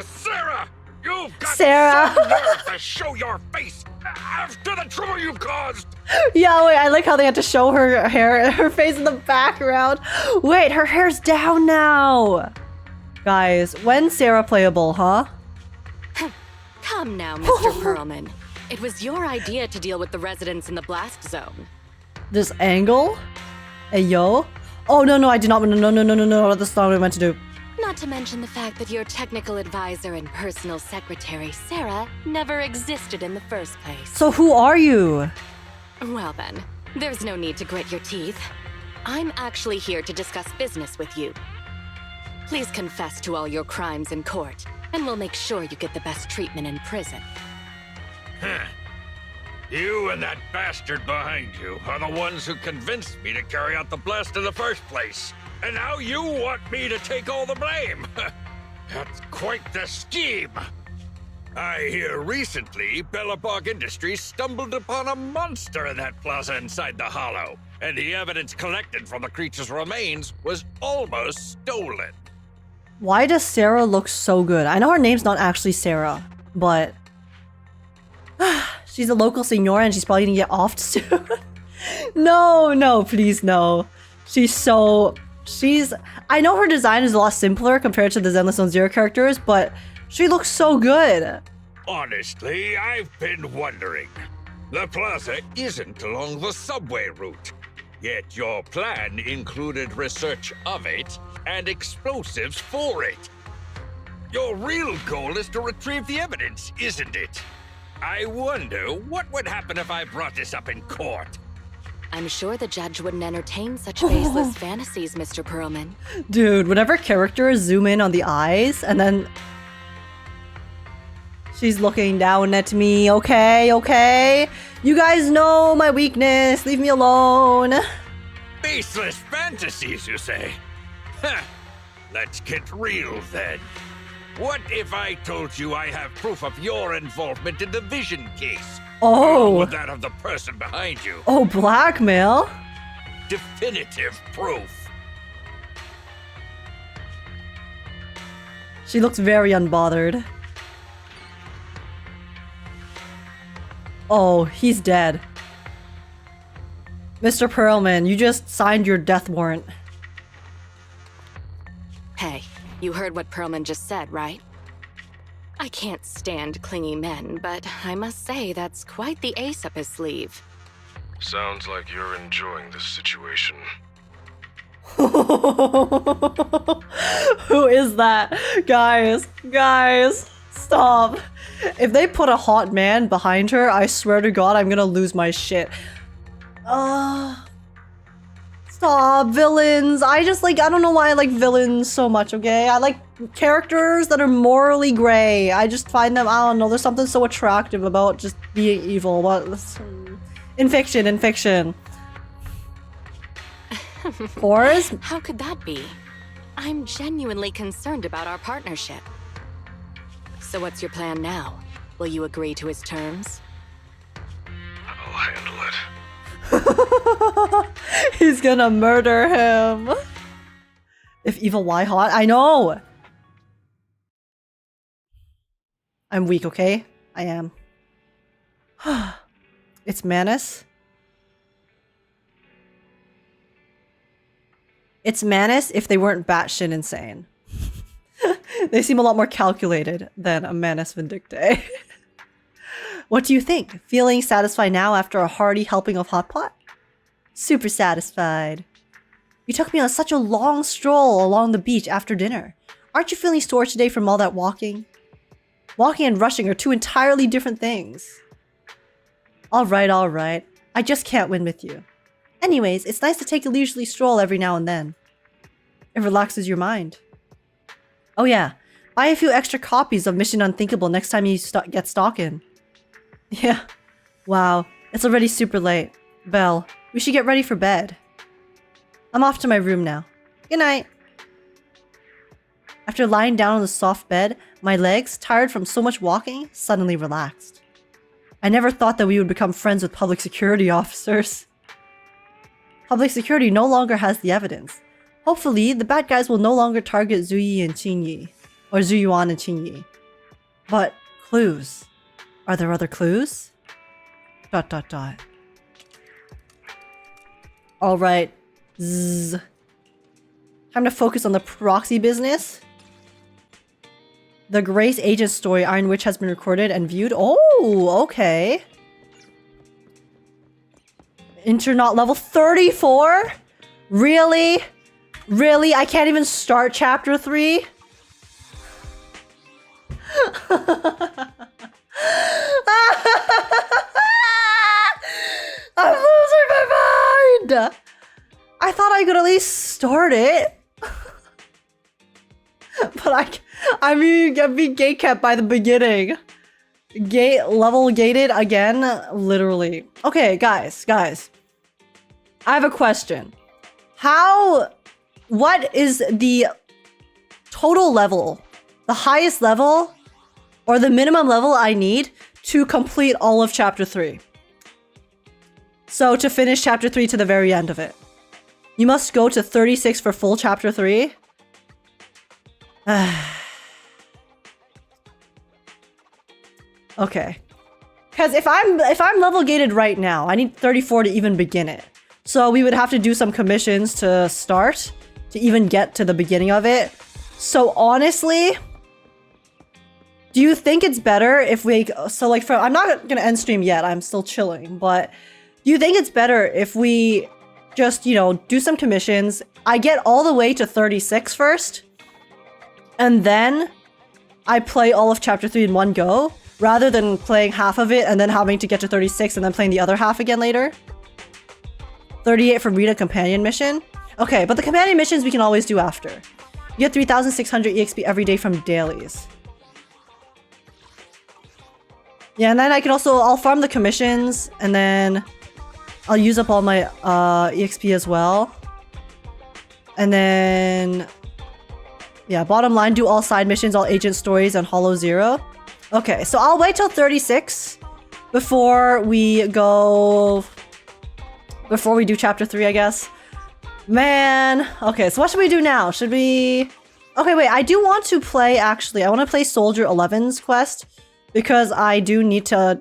Sarah! You've got Sarah. some nerve to show your face after the trouble you've caused! Yeah, wait, I like how they had to show her hair, her face in the background. Wait, her hair's down now. Guys, when's Sarah playable, huh? Come now, Mr. Perlman. It was your idea to deal with the residents in the blast zone. This angle? Hey, yo? Oh, no, I did not. No, that's not what I meant to do. Not to mention the fact that your technical advisor and personal secretary, Sarah, never existed in the first place. So who are you? Well then, there's no need to grit your teeth. I'm actually here to discuss business with you. Please confess to all your crimes in court, and we'll make sure you get the best treatment in prison. Huh. You and that bastard behind you are the ones who convinced me to carry out the blast in the first place. And now you want me to take all the blame. That's quite the scheme. I hear recently Belobog Industries stumbled upon a monster in that plaza inside the hollow, and the evidence collected from the creature's remains was almost stolen. Why does Sarah look so good? I know her name's not actually Sarah, but she's a local senora and she's probably gonna get offed soon. No, please no. I know her design is a lot simpler compared to the Zenless Zone Zero characters, but she looks so good. Honestly, I've been wondering. The plaza isn't along the subway route, yet your plan included research of it and explosives for it. Your real goal is to retrieve the evidence, isn't it? I wonder what would happen if I brought this up in court. I'm sure the judge wouldn't entertain such baseless fantasies, Mr. Perlman. Dude, whenever characters zoom in on the eyes and then she's looking down at me, okay? You guys know my weakness, leave me alone. Baseless fantasies, you say? Huh. Let's get real then. What if I told you I have proof of your involvement in the Vision case? Oh. With that of the person behind you. Oh, blackmail? Definitive proof. She looks very unbothered. Oh, he's dead. Mr. Perlman, you just signed your death warrant. Hey, you heard what Perlman just said, right? I can't stand clingy men, but I must say that's quite the ace up his sleeve. Sounds like you're enjoying this situation. Who is that? Guys, stop. If they put a hot man behind her, I swear to God, I'm gonna lose my shit. Stop, villains. I don't know why I like villains so much, okay? I like characters that are morally gray. I just find them, I don't know, there's something so attractive about just being evil. In fiction. Whores? How could that be? I'm genuinely concerned about our partnership. So what's your plan now? Will you agree to his terms? I'll handle it. He's gonna murder him. If evil, why hot? I know! I'm weak, okay? I am. It's Manus. It's Manus if they weren't batshit insane. They seem a lot more calculated than a Manus Vindictae. What do you think? Feeling satisfied now after a hearty helping of hot pot? Super satisfied. You took me on such a long stroll along the beach after dinner. Aren't you feeling sore today from all that walking? Walking and rushing are two entirely different things. Alright. I just can't win with you. Anyways, it's nice to take a leisurely stroll every now and then. It relaxes your mind. Oh yeah, buy a few extra copies of Mission Unthinkable next time you get stalking. Yeah. Wow, it's already super late. Belle, we should get ready for bed. I'm off to my room now. Good night. After lying down on the soft bed, my legs, tired from so much walking, suddenly relaxed. I never thought that we would become friends with public security officers. Public security no longer has the evidence. Hopefully, the bad guys will no longer target Zuyi and Qingyi. Or Zuyuan and Qingyi. But, clues. Are there other clues? ... Alright. Zzz. Time to focus on the proxy business. The Grace Agent story, Iron Witch, has been recorded and viewed. Oh, okay. Internaut level 34? Really? Really? I can't even start chapter 3? I'm losing my mind! I thought I could at least start it. But I'm being gate kept by the beginning. Level gated again? Literally. Okay, guys. I have a question. What is the total level, the highest level, or the minimum level I need to complete all of chapter 3? So to finish chapter 3 to the very end of it. You must go to 36 for full chapter 3. Okay. Because if I'm level gated right now, I need 34 to even begin it. So we would have to do some commissions to start, to even get to the beginning of it. So honestly, do you think it's better if we... So like, I'm not gonna end stream yet, I'm still chilling, but do you think it's better if we just, you know, do some commissions, I get all the way to 36 first, and then I play all of chapter 3 in one go, rather than playing half of it and then having to get to 36 and then playing the other half again later? 38 for Rita companion mission. Okay, but the companion missions we can always do after. You get 3,600 EXP every day from dailies. Yeah, and then I can also, I'll farm the commissions, and then I'll use up all my EXP as well. And then, yeah, bottom line, do all side missions, all agent stories, and Hollow Zero. Okay, so I'll wait till 36 before we do chapter 3, I guess. Man, okay, so what should we do now? Should we... Okay, wait, I do want to play, actually, I want to play Soldier 11's quest, because I do need to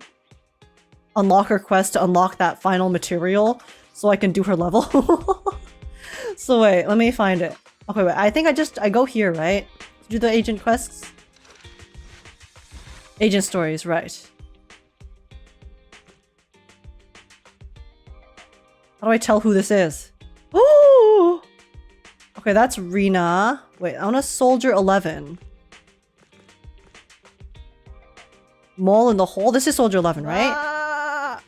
unlock her quest to unlock that final material, so I can do her level. So wait, let me find it. Okay, wait, I think I go here, right? To do the agent quests? Agent stories, right. How do I tell who this is? Ooh! Okay, that's Rena. Wait, I want a Soldier 11. Mole in the hole? This is Soldier 11, right?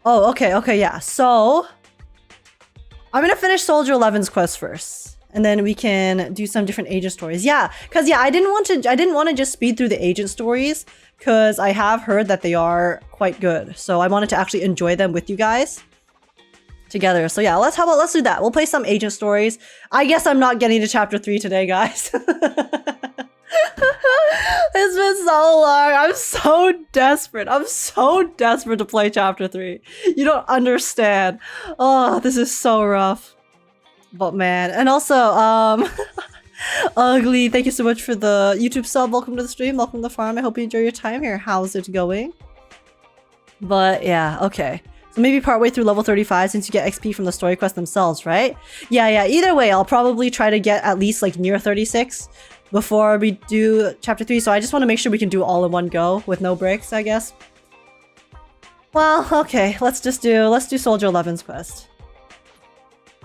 Oh, okay, yeah. So, I'm gonna finish Soldier 11's quest first. And then we can do some different agent stories. Yeah, because yeah, I didn't want to just speed through the agent stories, because I have heard that they are quite good. So I wanted to actually enjoy them with you guys together. So yeah, let's do that. We'll play some agent stories. I guess I'm not getting to chapter 3 today, guys. It's been so long. I'm so desperate. I'm so desperate to play chapter 3. You don't understand. Oh, this is so rough. But man, and also, Ugly, thank you so much for the YouTube sub. Welcome to the stream. Welcome to the farm. I hope you enjoy your time here. How's it going? But yeah, okay. So maybe partway through level 35 since you get XP from the story quests themselves, right? Yeah. Either way, I'll probably try to get at least like near 36 before we do chapter 3. So I just want to make sure we can do all in one go with no breaks, I guess. Well, okay. Let's do Soldier 11's quest.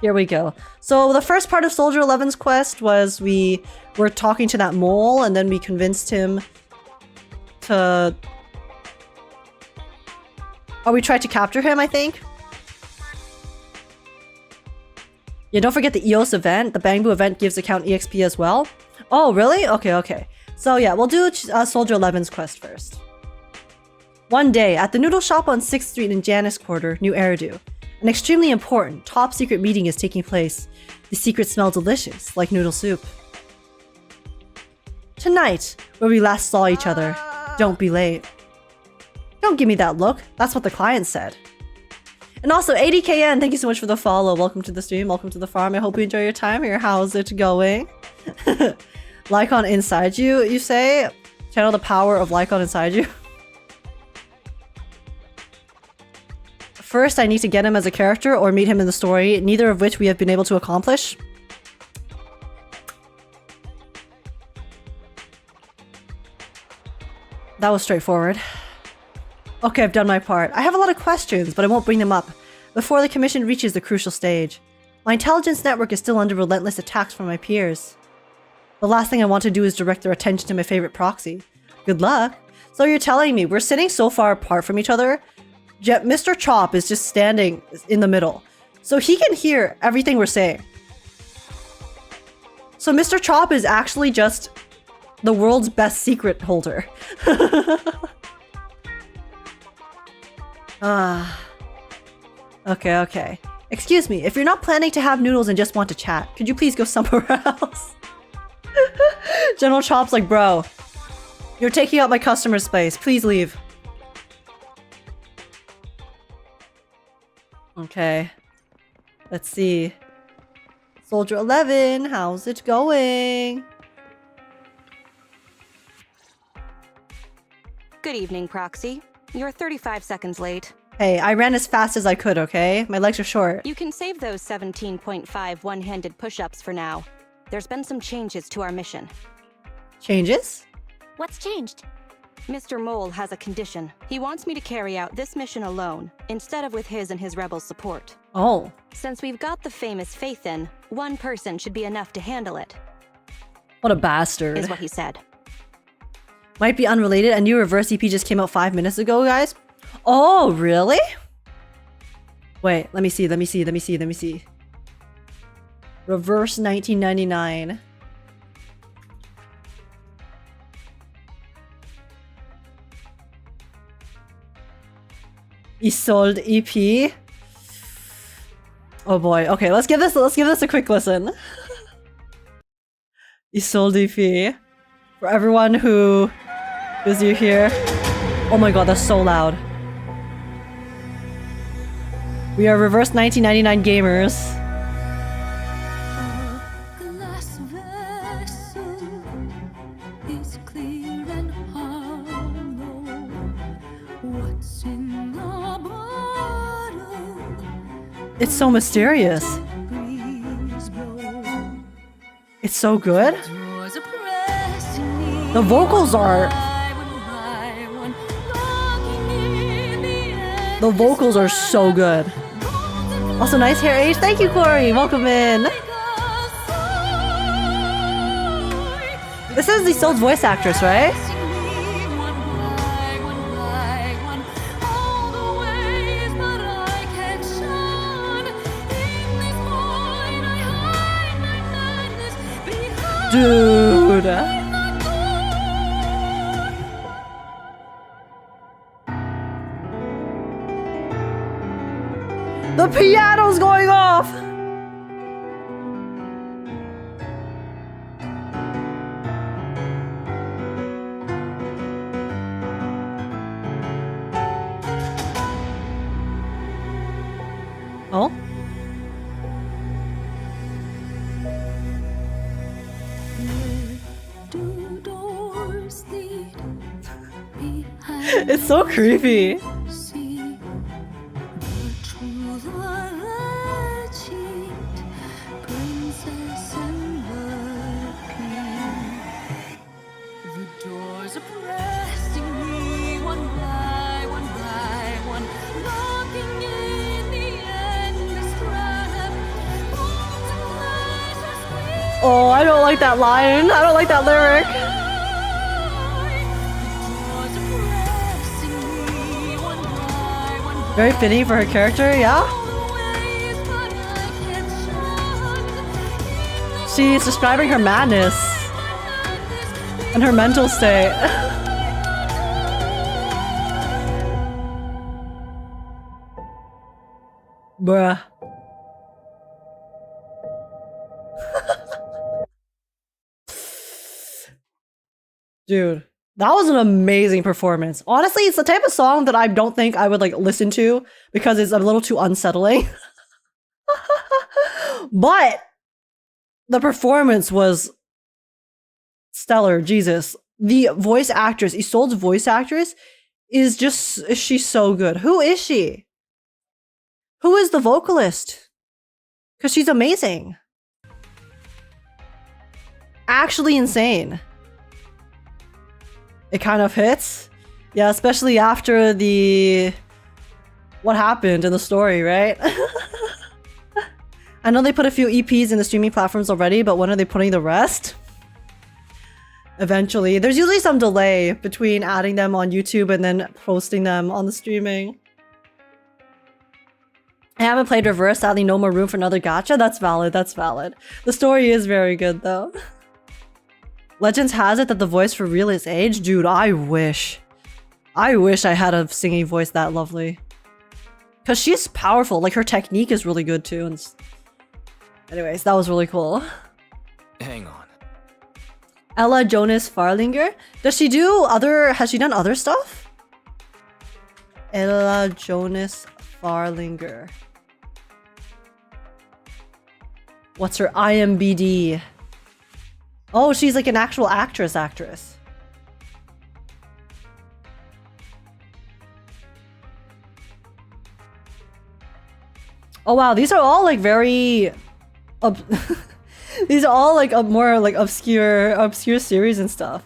Here we go. So the first part of Soldier 11's quest was we were talking to that mole, and then we convinced him to... Oh, we tried to capture him, I think? Yeah, don't forget the EOS event. The Bangbu event gives account EXP as well. Oh, really? Okay. So yeah, we'll do Soldier 11's quest first. One day, at the noodle shop on 6th Street in Janus Quarter, New Eridu, an extremely important, top secret meeting is taking place. The secrets smell delicious, like noodle soup. Tonight, where we last saw each other, don't be late. Don't give me that look, that's what the client said. And also, 80KN, thank you so much for the follow. Welcome to the stream, welcome to the farm. I hope you enjoy your time here. How's it going? Lycon inside you, you say? Channel the power of Lycon inside you. First, I need to get him as a character or meet him in the story, neither of which we have been able to accomplish. That was straightforward. Okay, I've done my part. I have a lot of questions, but I won't bring them up before the commission reaches the crucial stage. My intelligence network is still under relentless attacks from my peers. The last thing I want to do is direct their attention to my favorite proxy. Good luck. So you're telling me we're sitting so far apart from each other? Mr. Chop is just standing in the middle, so he can hear everything we're saying. So Mr. Chop is actually just the world's best secret holder. Okay. Excuse me, if you're not planning to have noodles and just want to chat, could you please go somewhere else? General Chop's like, bro, you're taking up my customer space. Please leave. Okay. Let's see. Soldier 11, how's it going? Good evening, Proxy. You're 35 seconds late. Hey, I ran as fast as I could, okay? My legs are short. You can save those 17.5 one-handed push-ups for now. There's been some changes to our mission. Changes? What's changed? Mr. Mole has a condition. He wants me to carry out this mission alone, instead of with his and his rebel support. Oh. Since we've got the famous Faith in, one person should be enough to handle it. What a bastard. Is what he said. Might be unrelated. A new reverse EP just came out 5 minutes ago, guys. Oh, really? Wait, let me see. Reverse 1999. Isolde EP. Oh boy. Okay, let's give this a quick listen. Isolde EP. For everyone who is new here. Oh my god, that's so loud. We are reverse 1999 gamers. It's so mysterious. It's so good. The vocals are... The vocals are so good. Also, nice hair age. Thank you, Corey. Welcome in. This is Isolde's voice actress, right? Dude. The piano's going off! Oh? It's so creepy. Oh, I don't like that line. I don't like that lyric. Very fitting for her character, yeah? She's describing her madness and her mental state. Bruh. Dude, that was an amazing performance. Honestly, it's the type of song that I don't think I would like listen to because it's a little too unsettling. But the performance was stellar. Jesus. The voice actress, Isolde's voice actress, she's so good. Who is she? Who is the vocalist? Because she's amazing. Actually insane. It kind of hits. Yeah, especially after what happened in the story, right? I know they put a few EPs in the streaming platforms already, but when are they putting the rest? Eventually. There's usually some delay between adding them on YouTube and then posting them on the streaming. I haven't played Reverse, sadly no more room for another gacha. That's valid, that's valid. The story is very good though. Legends has it that the voice for real is aged. Dude, I wish I had a singing voice that lovely. Because she's powerful, like her technique is really good too. And anyways, that was really cool. Hang on. Ella Jonas Farlinger? Has she done other stuff? Ella Jonas Farlinger. What's her IMBD? Oh, she's like an actual actress. Oh wow, these are all like very these are all like more like obscure series and stuff.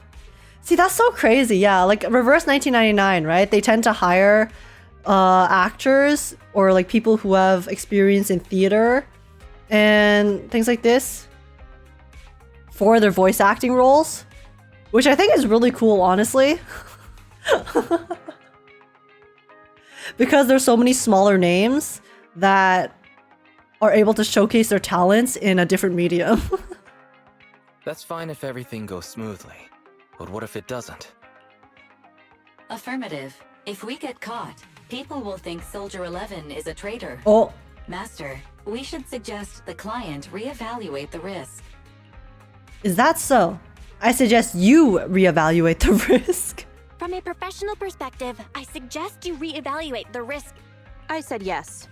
See, that's so crazy. Yeah, like Reverse 1999, right? They tend to hire actors or like people who have experience in theater and things like this for their voice acting roles, which I think is really cool, honestly. Because there's so many smaller names that are able to showcase their talents in a different medium. That's fine if everything goes smoothly. But what if it doesn't? Affirmative. If we get caught, people will think Soldier 11 is a traitor. Oh. Master, we should suggest the client reevaluate the risk. Is that so? I suggest you reevaluate the risk. From a professional perspective, I suggest you reevaluate the risk. I said yes.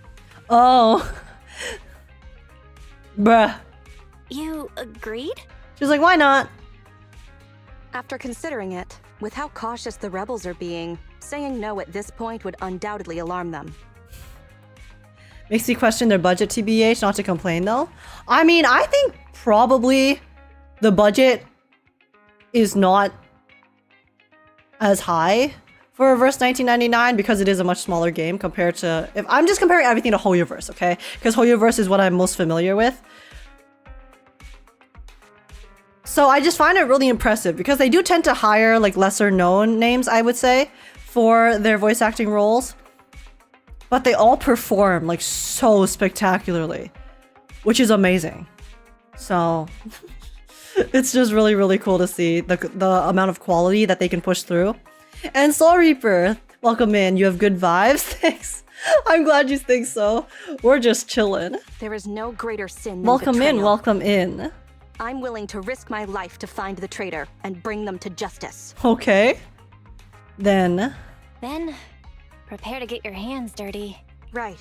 Oh. Bruh. You agreed? She's like, why not? After considering it, with how cautious the rebels are being, saying no at this point would undoubtedly alarm them. Makes me question their budget, TBH, not to complain though. I mean, I think probably the budget is not as high for Reverse 1999 because it is a much smaller game compared to... If I'm just comparing everything to Hoyoverse, okay? Because Hoyoverse is what I'm most familiar with. So I just find it really impressive because they do tend to hire like lesser known names, I would say, for their voice acting roles. But they all perform like so spectacularly, which is amazing. So it's just really, really cool to see the amount of quality that they can push through. And Soul Reaper, welcome in. You have good vibes. Thanks. I'm glad you think so. We're just chilling. There is no greater sin than welcome betrayal. in, welcome in. I'm willing to risk my life to find the traitor and bring them to justice. Okay. Then Prepare to get your hands dirty. Right.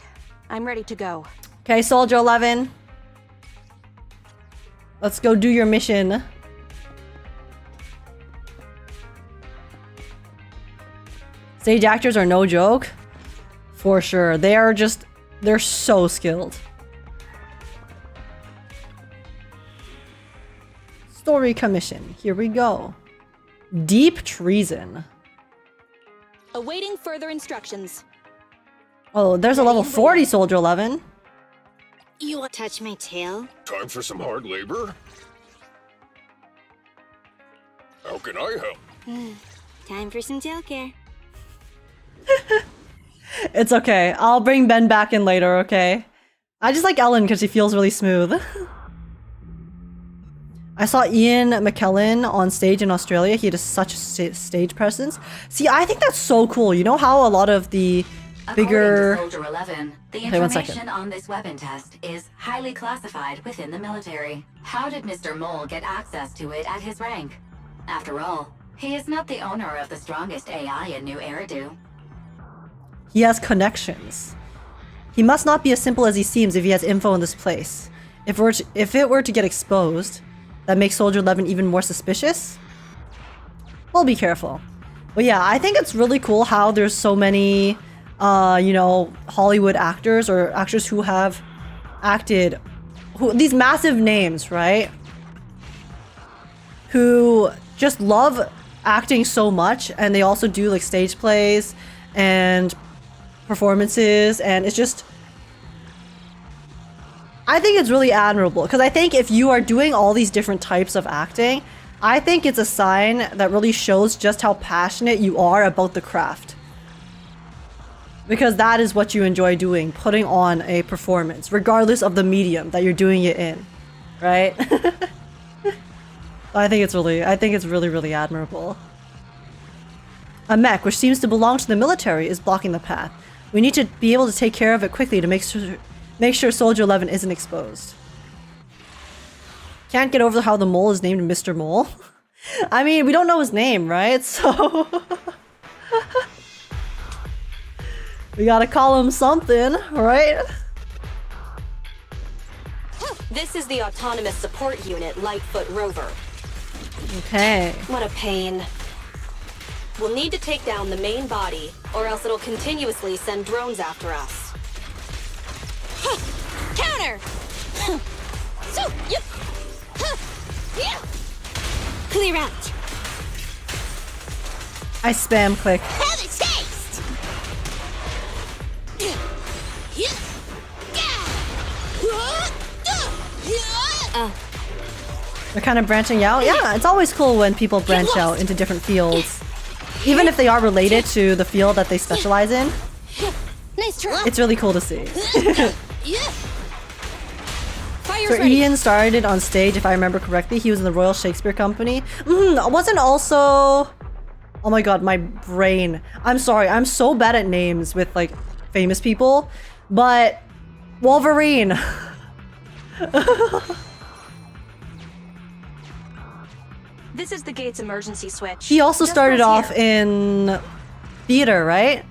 I'm ready to go. Okay, Soldier 11. Let's go do your mission. Stage actors are no joke. For sure. They're so skilled. Story commission. Here we go. Deep treason. Awaiting further instructions. Oh, there's a level 40 Soldier 11. You want to touch my tail? Time for some hard labor? How can I help? Time for some tail care. It's okay. I'll bring Ben back in later, okay? I just like Ellen because she feels really smooth. I saw Ian McKellen on stage in Australia. He had such a stage presence. See, I think that's so cool. You know how a lot of the bigger... According to Soldier 11, the Okay, 1 second. information on this weapon test is highly classified within the military. How did Mr. Mole get access to it at his rank? After all, he is not the owner of the strongest AI in New Eridu. He has connections. He must not be as simple as he seems if he has info in this place. If it were to get exposed, that makes Soldier 11 even more suspicious? We'll be careful. But yeah, I think it's really cool how there's so many, you know, Hollywood actors or actors who have acted, these massive names, right? Who just love acting so much, and they also do like stage plays and performances, and it's just, I think it's really admirable, because I think if you are doing all these different types of acting, I think it's a sign that really shows just how passionate you are about the craft. Because that is what you enjoy doing, putting on a performance, regardless of the medium that you're doing it in, right? I think it's really, really admirable. A mech, which seems to belong to the military, is blocking the path. We need to be able to take care of it quickly to make sure Soldier 11 isn't exposed. Can't get over how the mole is named Mr. Mole. I mean, we don't know his name, right? So... we gotta call him something, right? This is the Autonomous Support Unit Lightfoot Rover. Okay. What a pain. We'll need to take down the main body, or else it'll continuously send drones after us. Counter! So, yep. Yeah. Clear out. I spam click. Have a taste. They're kind of branching out. Yeah, it's always cool when people branch out into different fields. Even if they are related to the field that they specialize in. Nice try. It's really cool to see. Fire's So ready. Ian started on stage, if I remember correctly. He was in the Royal Shakespeare Company. Wasn't also... Oh my god, my brain. I'm sorry, I'm so bad at names with like famous people. But... Wolverine. This is the gate's emergency switch. He also Just started press off here. in theater, right?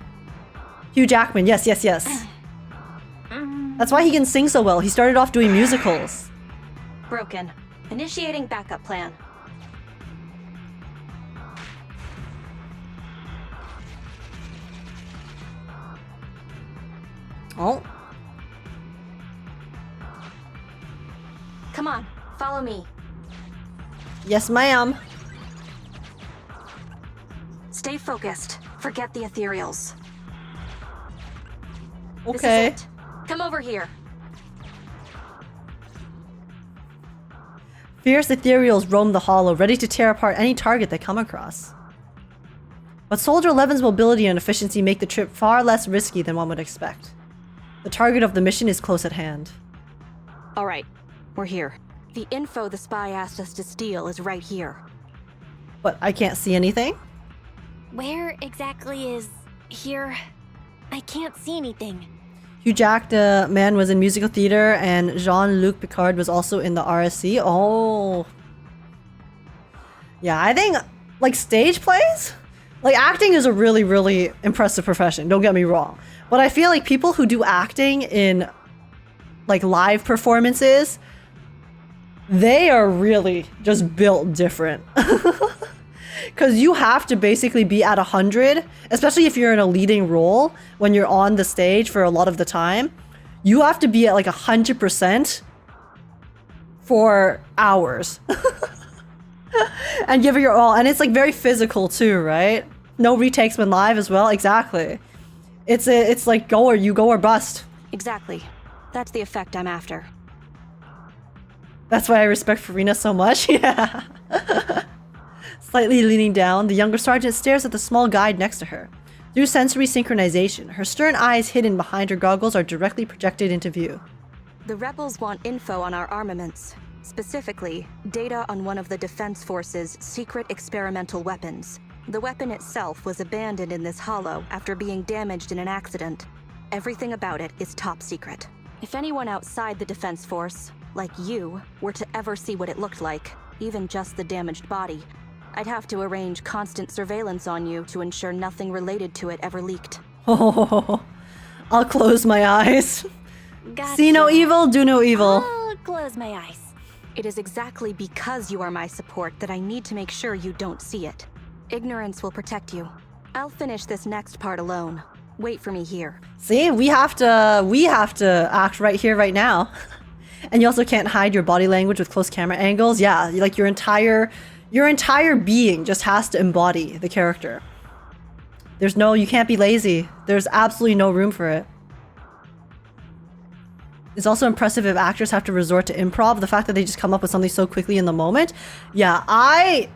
Hugh Jackman, yes. That's why he can sing so well. He started off doing musicals. Broken. Initiating backup plan. Oh. Come on, follow me. Yes, ma'am. Stay focused. Forget the ethereals. Okay. This is it. Come over here. Fierce ethereals roam the hollow, ready to tear apart any target they come across. But Soldier 11's mobility and efficiency make the trip far less risky than one would expect. The target of the mission is close at hand. All right, we're here. The info the spy asked us to steal is right here. But I can't see anything. Where exactly is here? I can't see anything. Hugh Jackman was in musical theater, and Jean-Luc Picard was also in the RSC. Oh. Yeah, I think, like, stage plays? Like, acting is a really, really impressive profession, don't get me wrong. But I feel like people who do acting in, like, live performances, they are really just built different. Because you have to basically be at 100, especially if you're in a leading role, when you're on the stage for a lot of the time. You have to be at like 100% for hours. And give it your all. And it's like very physical too, right? No retakes when live as well. Exactly. It's like you go or bust. Exactly. That's the effect I'm after. That's why I respect Farina so much. Yeah. Slightly leaning down, the younger sergeant stares at the small guide next to her. Through sensory synchronization, her stern eyes hidden behind her goggles are directly projected into view. The rebels want info on our armaments. Specifically, data on one of the Defense Force's secret experimental weapons. The weapon itself was abandoned in this hollow after being damaged in an accident. Everything about it is top secret. If anyone outside the Defense Force, like you, were to ever see what it looked like, even just the damaged body, I'd have to arrange constant surveillance on you to ensure nothing related to it ever leaked. Oh, I'll close my eyes. Gotcha. See no evil, do no evil. I'll close my eyes. It is exactly because you are my support that I need to make sure you don't see it. Ignorance will protect you. I'll finish this next part alone. Wait for me here. See, we have to act right here, right now. And you also can't hide your body language with close camera angles. Yeah, like your entire being just has to embody the character. You can't be lazy. There's absolutely no room for it. It's also impressive if actors have to resort to improv. The fact that they just come up with something so quickly in the moment. Yeah, I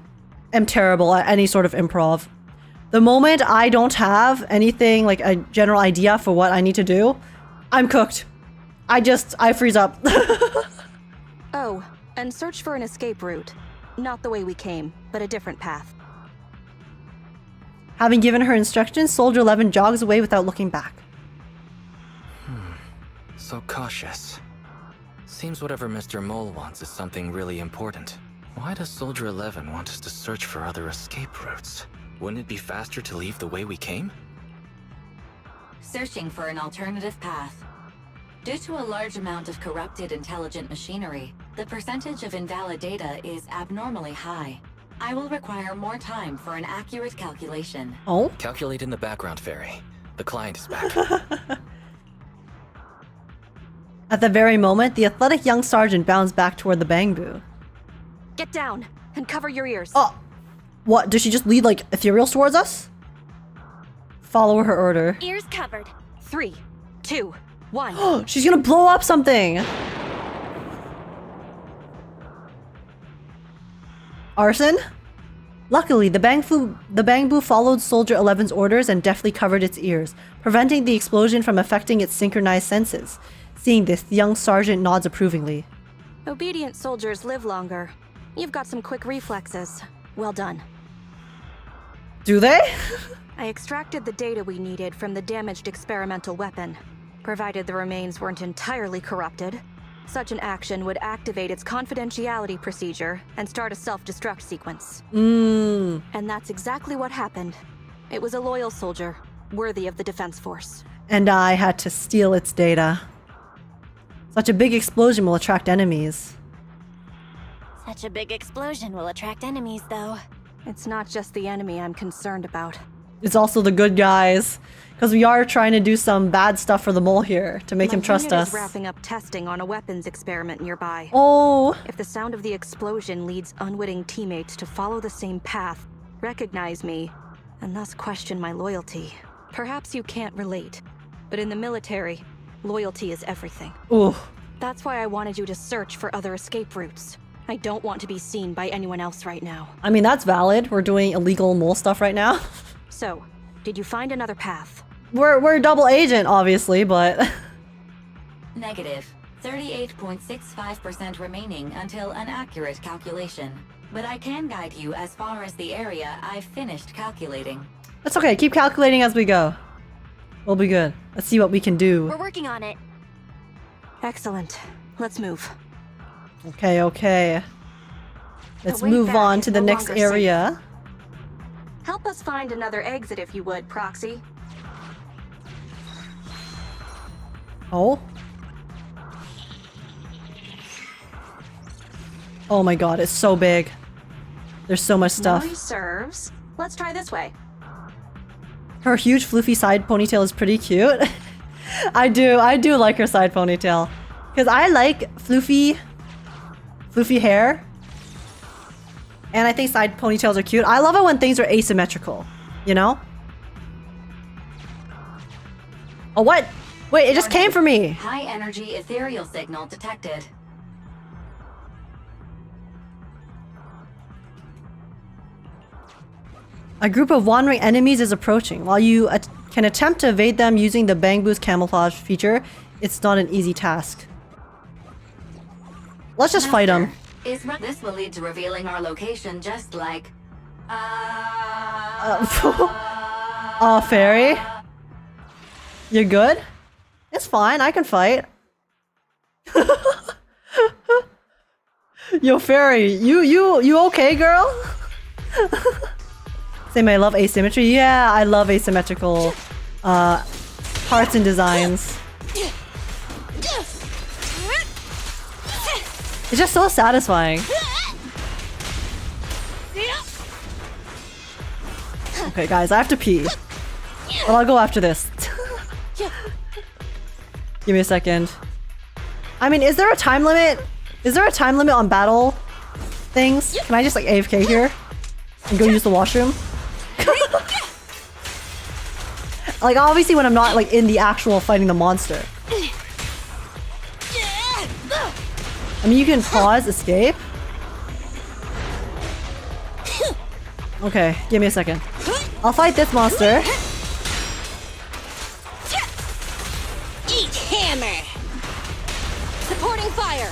am terrible at any sort of improv. The moment I don't have anything like a general idea for what I need to do, I'm cooked. I freeze up. Oh, and search for an escape route. Not the way we came, but a different path. Having given her instructions, Soldier 11 jogs away without looking back. So cautious. Seems whatever Mr. Mole wants is something really important. Why does Soldier 11 want us to search for other escape routes? Wouldn't it be faster to leave the way we came? Searching for an alternative path. Due to a large amount of corrupted intelligent machinery, the percentage of invalid data is abnormally high. I will require more time for an accurate calculation. Oh? Calculate in the background, Fairy. The client is back. At the very moment, the athletic young sergeant bounds back toward the bamboo. Get down and cover your ears. Oh, what? Does she just lead like ethereals towards us? Follow her order. Ears covered. 3, 2, 1. She's gonna blow up something. Arson? Luckily, the bamboo followed Soldier 11's orders and deftly covered its ears, preventing the explosion from affecting its synchronized senses. Seeing this, the young sergeant nods approvingly. Obedient soldiers live longer. You've got some quick reflexes. Well done. Do they? I extracted the data we needed from the damaged experimental weapon. Provided the remains weren't entirely corrupted, such an action would activate its confidentiality procedure and start a self-destruct sequence. And that's exactly what happened. It was a loyal soldier, worthy of the Defense Force. And I had to steal its data. Such a big explosion will attract enemies. Such a big explosion will attract enemies, though. It's not just the enemy I'm concerned about. It's also the good guys. Because we are trying to do some bad stuff for the mole here to make him trust us. Is wrapping up testing on a weapons experiment nearby. Oh. If the sound of the explosion leads unwitting teammates to follow the same path, recognize me, and thus question my loyalty, perhaps you can't relate. But in the military, loyalty is everything. Ooh. That's why I wanted you to search for other escape routes. I don't want to be seen by anyone else right now. I mean, that's valid. We're doing illegal mole stuff right now. So, did you find another path? We're a double agent, obviously, but... Negative. 38.65% remaining until an accurate calculation. But I can guide you as far as the area I've finished calculating. That's okay. Keep calculating as we go. We'll be good. Let's see what we can do. We're working on it. Excellent. Let's move. Okay. Let's move on to the next area. Safe. Help us find another exit if you would, Proxy. Oh? Oh my god, it's so big. There's so much stuff. Noise serves. Let's try this way. Her huge floofy side ponytail is pretty cute. I do like her side ponytail. Because I like floofy hair. And I think side ponytails are cute. I love it when things are asymmetrical. You know? Oh, what? Wait, it just came for me. High energy ethereal signal detected. A group of wandering enemies is approaching. While you can attempt to evade them using the bamboo's camouflage feature, it's not an easy task. Let's just fight him. This will lead to revealing our location just like... Oh, Fairy? You're good? It's fine, I can fight. Yo, Fairy, you okay, girl? Same, I love asymmetry. Yeah, I love asymmetrical parts and designs. It's just so satisfying. Okay, guys, I have to pee. Well, I'll go after this. Give me a second. I mean, is there a time limit? Is there a time limit on battle things? Can I just like AFK here? And go use the washroom? Like, obviously when I'm not like in the actual fighting the monster. I mean, you can pause, escape. Okay, give me a second. I'll fight this monster. Eat hammer! Supporting fire!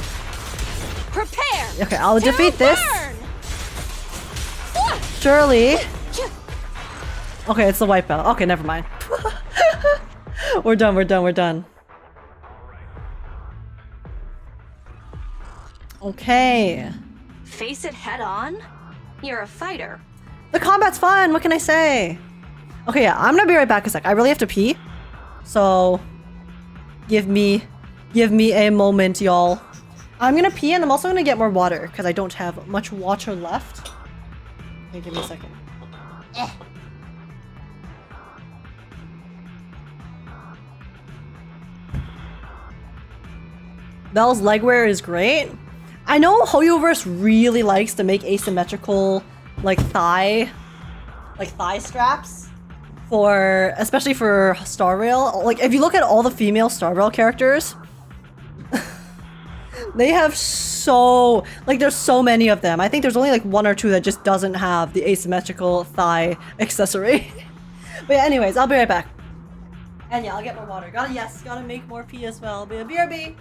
Prepare! Okay, I'll defeat this. Burn! Surely. Okay, it's the white belt. Okay, never mind. We're done, we're done, we're done. Okay. Face it head on? You're a fighter. The combat's fun, what can I say? Okay, yeah, I'm gonna be right back a sec. I really have to pee. So, give me a moment, y'all. I'm gonna pee and I'm also gonna get more water because I don't have much water left. Okay, give me a second. Belle's legwear is great. I know Hoyoverse really likes to make asymmetrical like thigh straps for, especially for Star Rail. Like if you look at all the female Star Rail characters, they have so, like there's so many of them. I think there's only like one or two that just doesn't have the asymmetrical thigh accessory. But yeah, anyways, I'll be right back. And yeah, I'll get more water. Gotta make more pee as well. BRB.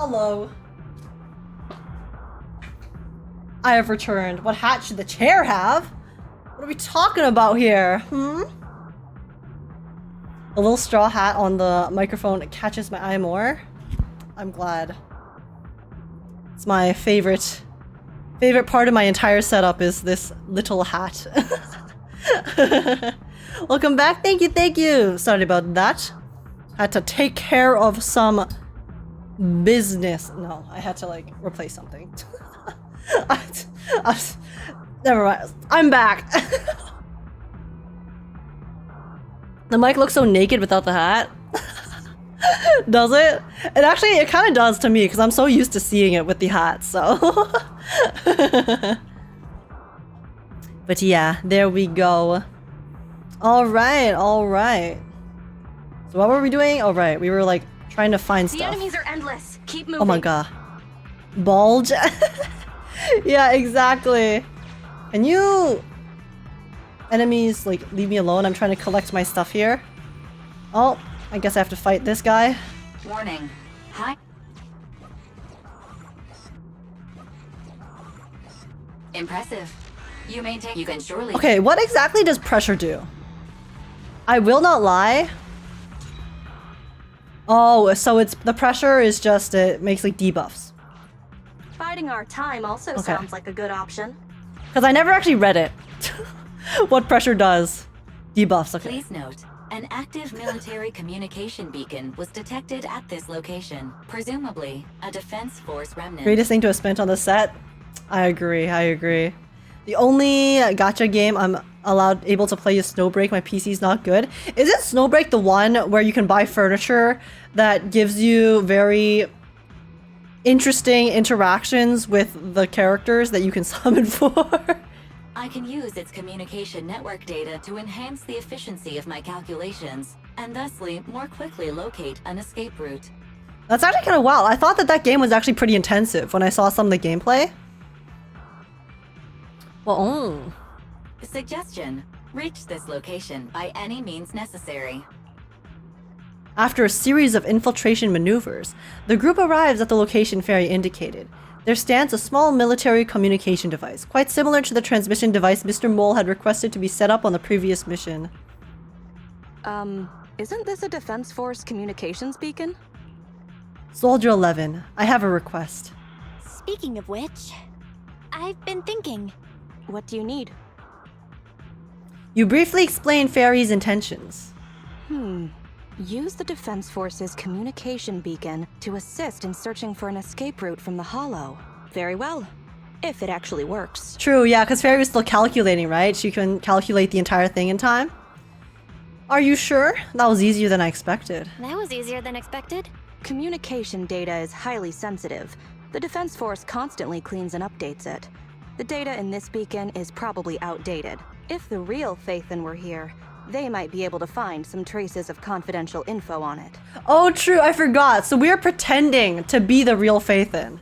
Hello. I have returned. What hat should the chair have? What are we talking about here? Hmm? The little straw hat on the microphone catches my eye more. I'm glad. It's my favorite part of my entire setup is this little hat. Welcome back. Thank you, thank you. Sorry about that. Had to take care of some business. No, I had to like replace something. Never mind. I'm back. The mic looks so naked without the hat. Does it? It kind of does to me because I'm so used to seeing it with the hat, so. But yeah, there we go. All right. So what were we doing? All right, we were like trying to find stuff. The enemies are endless. Keep moving. Oh my god. Bulge? Yeah, exactly. Can you... Enemies, like, leave me alone? I'm trying to collect my stuff here. Oh, I guess I have to fight this guy. Warning. Hi. Impressive. You maintain. You can surely. Okay, what exactly does pressure do? I will not lie. Oh, so it's the pressure is just it makes like debuffs. Biding our time also sounds like a good option. Because I never actually read it. What pressure does. Debuffs, okay. Please note, an active military communication beacon was detected at this location, presumably a defense force remnant. Greatest thing to have spent on the set? I agree. The only gacha game I'm able to play is Snowbreak. My PC's not good. Isn't Snowbreak the one where you can buy furniture that gives you very interesting interactions with the characters that you can summon for? I can use its communication network data to enhance the efficiency of my calculations, and thusly more quickly locate an escape route. That's actually kind of wild. I thought that game was actually pretty intensive when I saw some of the gameplay. Well, Suggestion: reach this location by any means necessary. After a series of infiltration maneuvers, the group arrives at the location Fairy indicated. There stands a small military communication device, quite similar to the transmission device Mr. Mole had requested to be set up on the previous mission. Isn't this a Defense Force communications beacon? Soldier 11, I have a request. Speaking of which, I've been thinking. What do you need? You briefly explained Fairy's intentions. Use the Defense Force's communication beacon to assist in searching for an escape route from the Hollow. Very well. If it actually works. True, yeah, because Fairy was still calculating, right? She can calculate the entire thing in time. Are you sure? That was easier than I expected. That was easier than expected. Communication data is highly sensitive. The Defense Force constantly cleans and updates it. The data in this beacon is probably outdated. If the real Phaethon were here, they might be able to find some traces of confidential info on it. Oh, true, I forgot. So we're pretending to be the real Phaethon.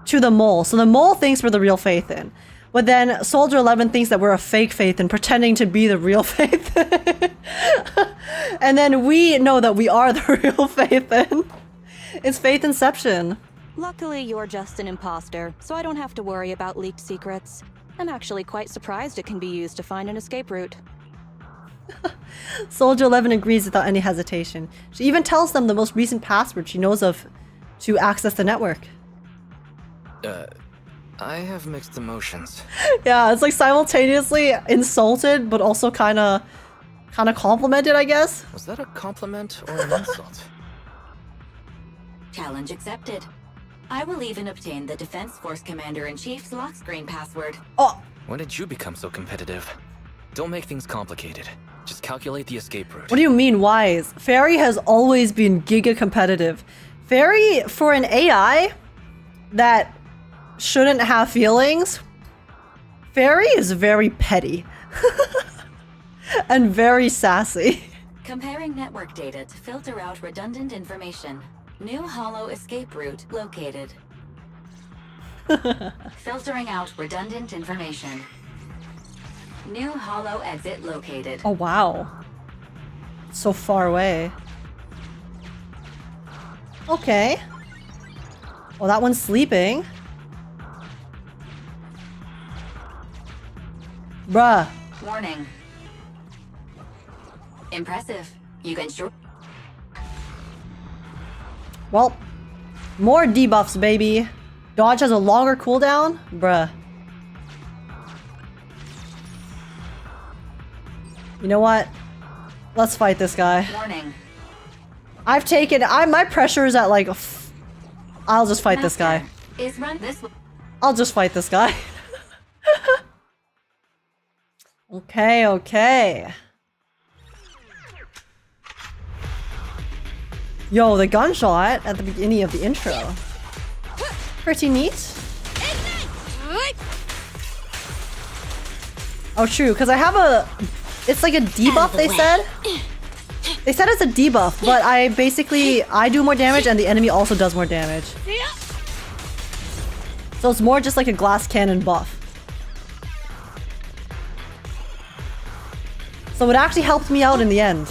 To the mole. So the mole thinks we're the real Phaethon. But then Soldier 11 thinks that we're a fake Phaethon, pretending to be the real Phaethon. And then we know that we are the real Phaethon. It's Phaethonception. Luckily, you're just an imposter, so I don't have to worry about leaked secrets. I'm actually quite surprised it can be used to find an escape route. Soldier 11 agrees without any hesitation. She even tells them the most recent password she knows of to access the network. I have mixed emotions. Yeah, it's like simultaneously insulted, but also kind of complimented, I guess. Was that a compliment or an insult? Challenge accepted. I will even obtain the Defense Force Commander-in-Chief's lock screen password. Oh! When did you become so competitive? Don't make things complicated. Just calculate the escape route. What do you mean, wise? Fairy has always been giga competitive. Fairy, for an AI that shouldn't have feelings, Fairy is very petty. And very sassy. Comparing network data to filter out redundant information. New hollow escape route located. Filtering out redundant information. New hollow exit located. Oh, wow. So far away. Okay. Oh, that one's sleeping. Bruh. Warning. Impressive. You can sure. Well, more debuffs, baby. Dodge has a longer cooldown? Bruh. You know what? Let's fight this guy. Warning. I've taken... my pressure is at like... I'll just fight this guy. Is run this. I'll just fight this guy. Okay, okay. Yo, the gunshot at the beginning of the intro. Pretty neat. Oh, true, because I have a... It's like a debuff, they said. They said it's a debuff, but I do more damage and the enemy also does more damage. So it's more just like a glass cannon buff. So it actually helped me out in the end.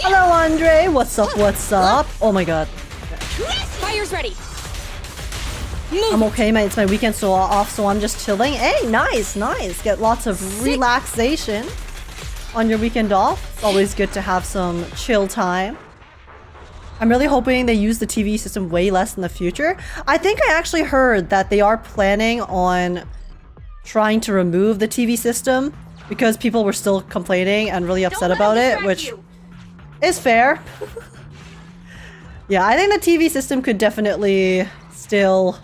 Hello, Andre. What's up? What's up? Oh my god. Fire's ready. I'm okay, man. It's my weekend off, so I'm just chilling. Hey, nice, nice. Get lots of relaxation on your weekend off. It's always good to have some chill time. I'm really hoping they use the TV system way less in the future. I think I actually heard that they are planning on trying to remove the TV system because people were still complaining and really upset about it, which is fair. Yeah, I think the TV system could definitely still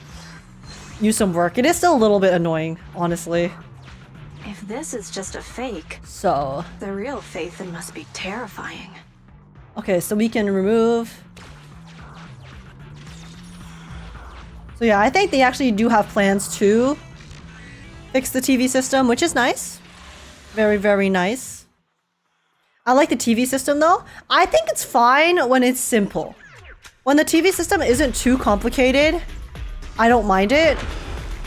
use some work. It is still a little bit annoying, honestly. If this is just a fake, so the real Phaethon must be terrifying. Okay, so we can remove... So yeah, I think they actually do have plans to fix the TV system, which is nice. Very, very nice. I like the TV system though. I think it's fine when it's simple. When the TV system isn't too complicated, I don't mind it.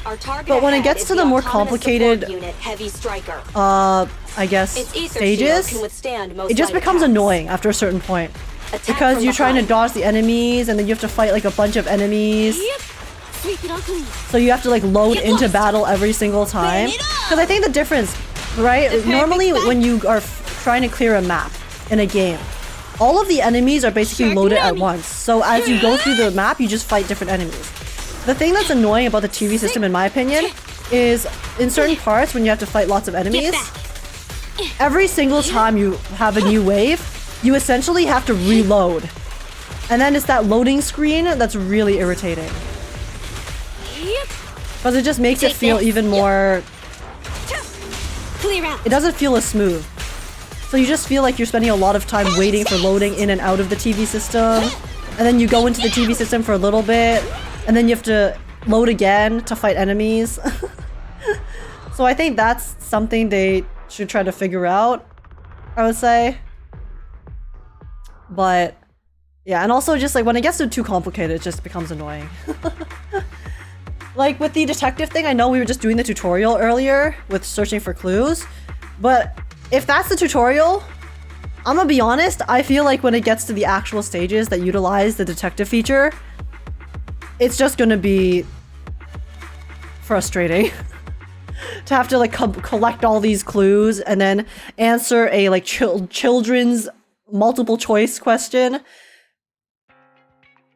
But when it gets to the more complicated, unit, Heavy Striker. I guess, stages, it just becomes annoying after a certain point. Because you're trying to dodge the enemies, and then you have to fight like a bunch of enemies. So you have to like load into battle every single time. Because I think the difference, right? Normally when you are trying to clear a map in a game, all of the enemies are basically loaded at once. So as you go through the map, you just fight different enemies. The thing that's annoying about the TV system, in my opinion, is in certain parts when you have to fight lots of enemies, every single time you have a new wave, you essentially have to reload. And then it's that loading screen that's really irritating. Because it just makes it feel even more... It doesn't feel as smooth. So you just feel like you're spending a lot of time waiting for loading in and out of the TV system. And then you go into the TV system for a little bit. And then you have to load again to fight enemies. So I think that's something they should try to figure out, I would say. But yeah, and also just like when it gets too complicated, it just becomes annoying. Like with the detective thing, I know we were just doing the tutorial earlier with searching for clues. But if that's the tutorial, I'm gonna be honest, I feel like when it gets to the actual stages that utilize the detective feature, it's just gonna be frustrating to have to like collect all these clues and then answer a like children's multiple choice question,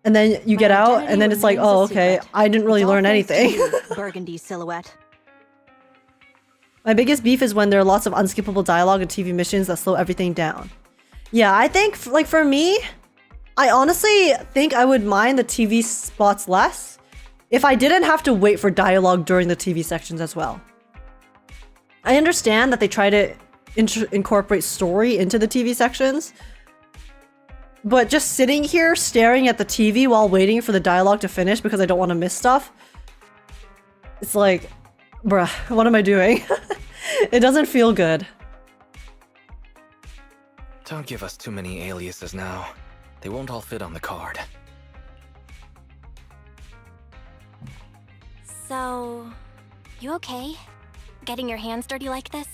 and then you get out and then it's like, oh okay, I didn't really learn anything. Burgundy silhouette. My biggest beef is when there are lots of unskippable dialogue and TV missions that slow everything down. Yeah, I think like for me, I honestly think I would mind the TV spots less if I didn't have to wait for dialogue during the TV sections as well. I understand that they try to incorporate story into the TV sections, but just sitting here staring at the TV while waiting for the dialogue to finish because I don't want to miss stuff, it's like, bruh, what am I doing? It doesn't feel good. Don't give us too many aliases now. They won't all fit on the card. So, you okay? Getting your hands dirty like this?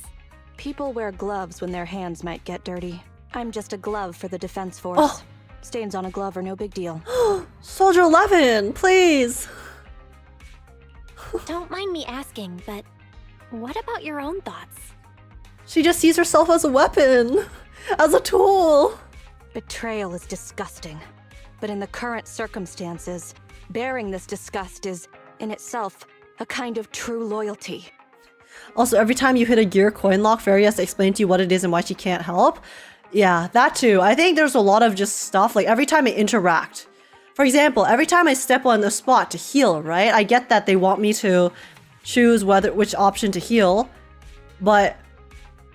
People wear gloves when their hands might get dirty. I'm just a glove for the defense force. Oh. Stains on a glove are no big deal. Soldier 11, please. Don't mind me asking, but what about your own thoughts? She just sees herself as a weapon, as a tool. Betrayal is disgusting. But in the current circumstances, bearing this disgust is, in itself, a kind of true loyalty. Also, every time you hit a gear coin lock, Fairy has to explain to you what it is and why she can't help. Yeah, that too. I think there's a lot of just stuff, like every time I interact. For example, every time I step on the spot to heal, right? I get that they want me to choose which option to heal, but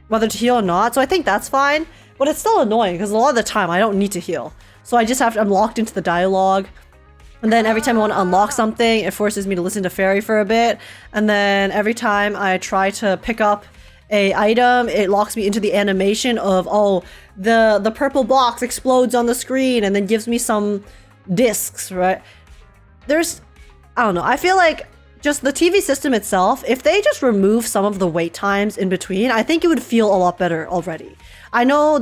whether to heal or not. So I think that's fine, but it's still annoying because a lot of the time I don't need to heal. So I just have to, I'm locked into the dialogue. And then every time I want to unlock something, it forces me to listen to Fairy for a bit. And then every time I try to pick up a item, it locks me into the animation of, oh, the purple box explodes on the screen and then gives me some discs, right? I don't know, I feel like just the TV system itself, if they just remove some of the wait times in between, I think it would feel a lot better already. I know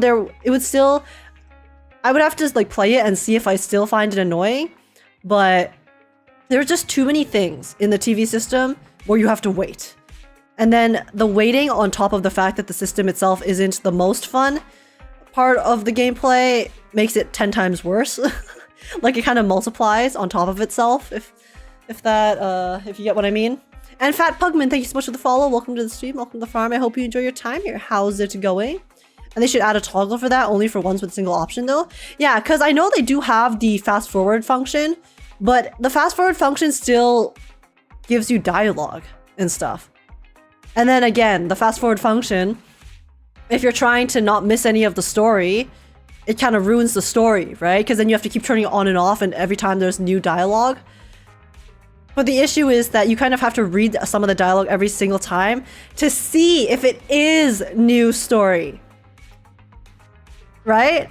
I would have to like play it and see if I still find it annoying, but there's just too many things in the TV system where you have to wait. And then the waiting on top of the fact that the system itself isn't the most fun part of the gameplay makes it 10 times worse. Like it kind of multiplies on top of itself, if you get what I mean. And Fat Pugman, thank you so much for the follow. Welcome to the stream, welcome to the farm. I hope you enjoy your time here. How's it going? And they should add a toggle for that, only for ones with a single option though. Yeah, because I know they do have the fast forward function, but the fast forward function still gives you dialogue and stuff. And then again, the fast forward function, if you're trying to not miss any of the story, it kind of ruins the story, right? Because then you have to keep turning it on and off and every time there's new dialogue. But the issue is that you kind of have to read some of the dialogue every single time to see if it is new story. Right?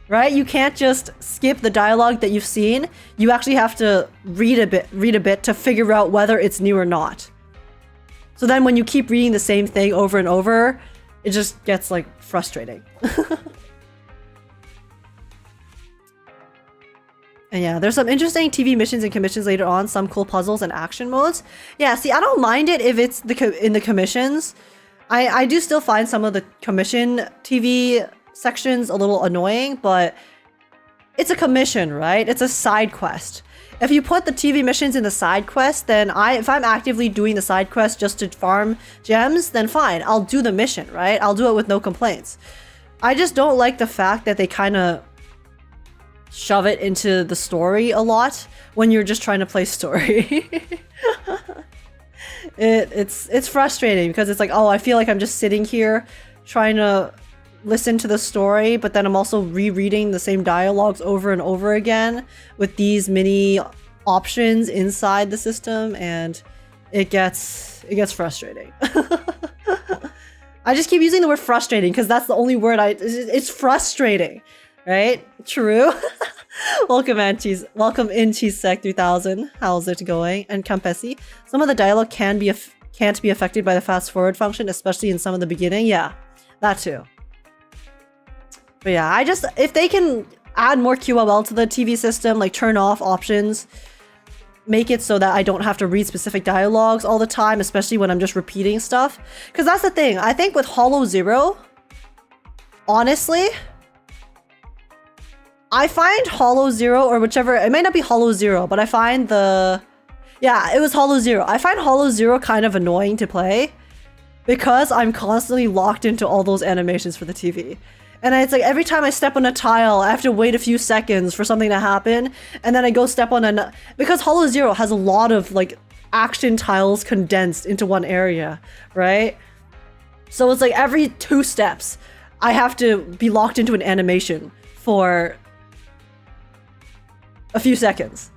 Right? You can't just skip the dialogue that you've seen. You actually have to read a bit to figure out whether it's new or not. So then when you keep reading the same thing over and over, it just gets like frustrating. And yeah, there's some interesting TV missions and commissions later on, some cool puzzles and action modes. Yeah, see, I don't mind it if it's in the commissions. I do still find some of the commission TV sections a little annoying, but it's a commission, right? It's a side quest. If you put the TV missions in the side quest, then if I'm actively doing the side quest just to farm gems, then fine, I'll do the mission, right? I'll do it with no complaints. I just don't like the fact that they kind of shove it into the story a lot when you're just trying to play story. It's frustrating because it's like, oh, I feel like I'm just sitting here trying to listen to the story, but then I'm also rereading the same dialogues over and over again with these many options inside the system, and it gets frustrating. I just keep using the word frustrating because that's the only word it's frustrating, right? True. Welcome in Cheesesec 3000. How's it going? And Campesi. Some of the dialogue can't be affected by the fast forward function, especially in some of the beginning. Yeah, that too. But yeah, if they can add more QOL to the TV system, like turn off options, make it so that I don't have to read specific dialogues all the time, especially when I'm just repeating stuff. Because that's the thing, I think with Hollow Zero, honestly, I find Hollow Zero, or whichever, it might not be Hollow Zero, but I find yeah, it was Hollow Zero. I find Hollow Zero kind of annoying to play because I'm constantly locked into all those animations for the TV. And it's like every time I step on a tile, I have to wait a few seconds for something to happen. And then I go step on because Hollow Zero has a lot of like action tiles condensed into one area, right? So it's like every 2 steps, I have to be locked into an animation for a few seconds.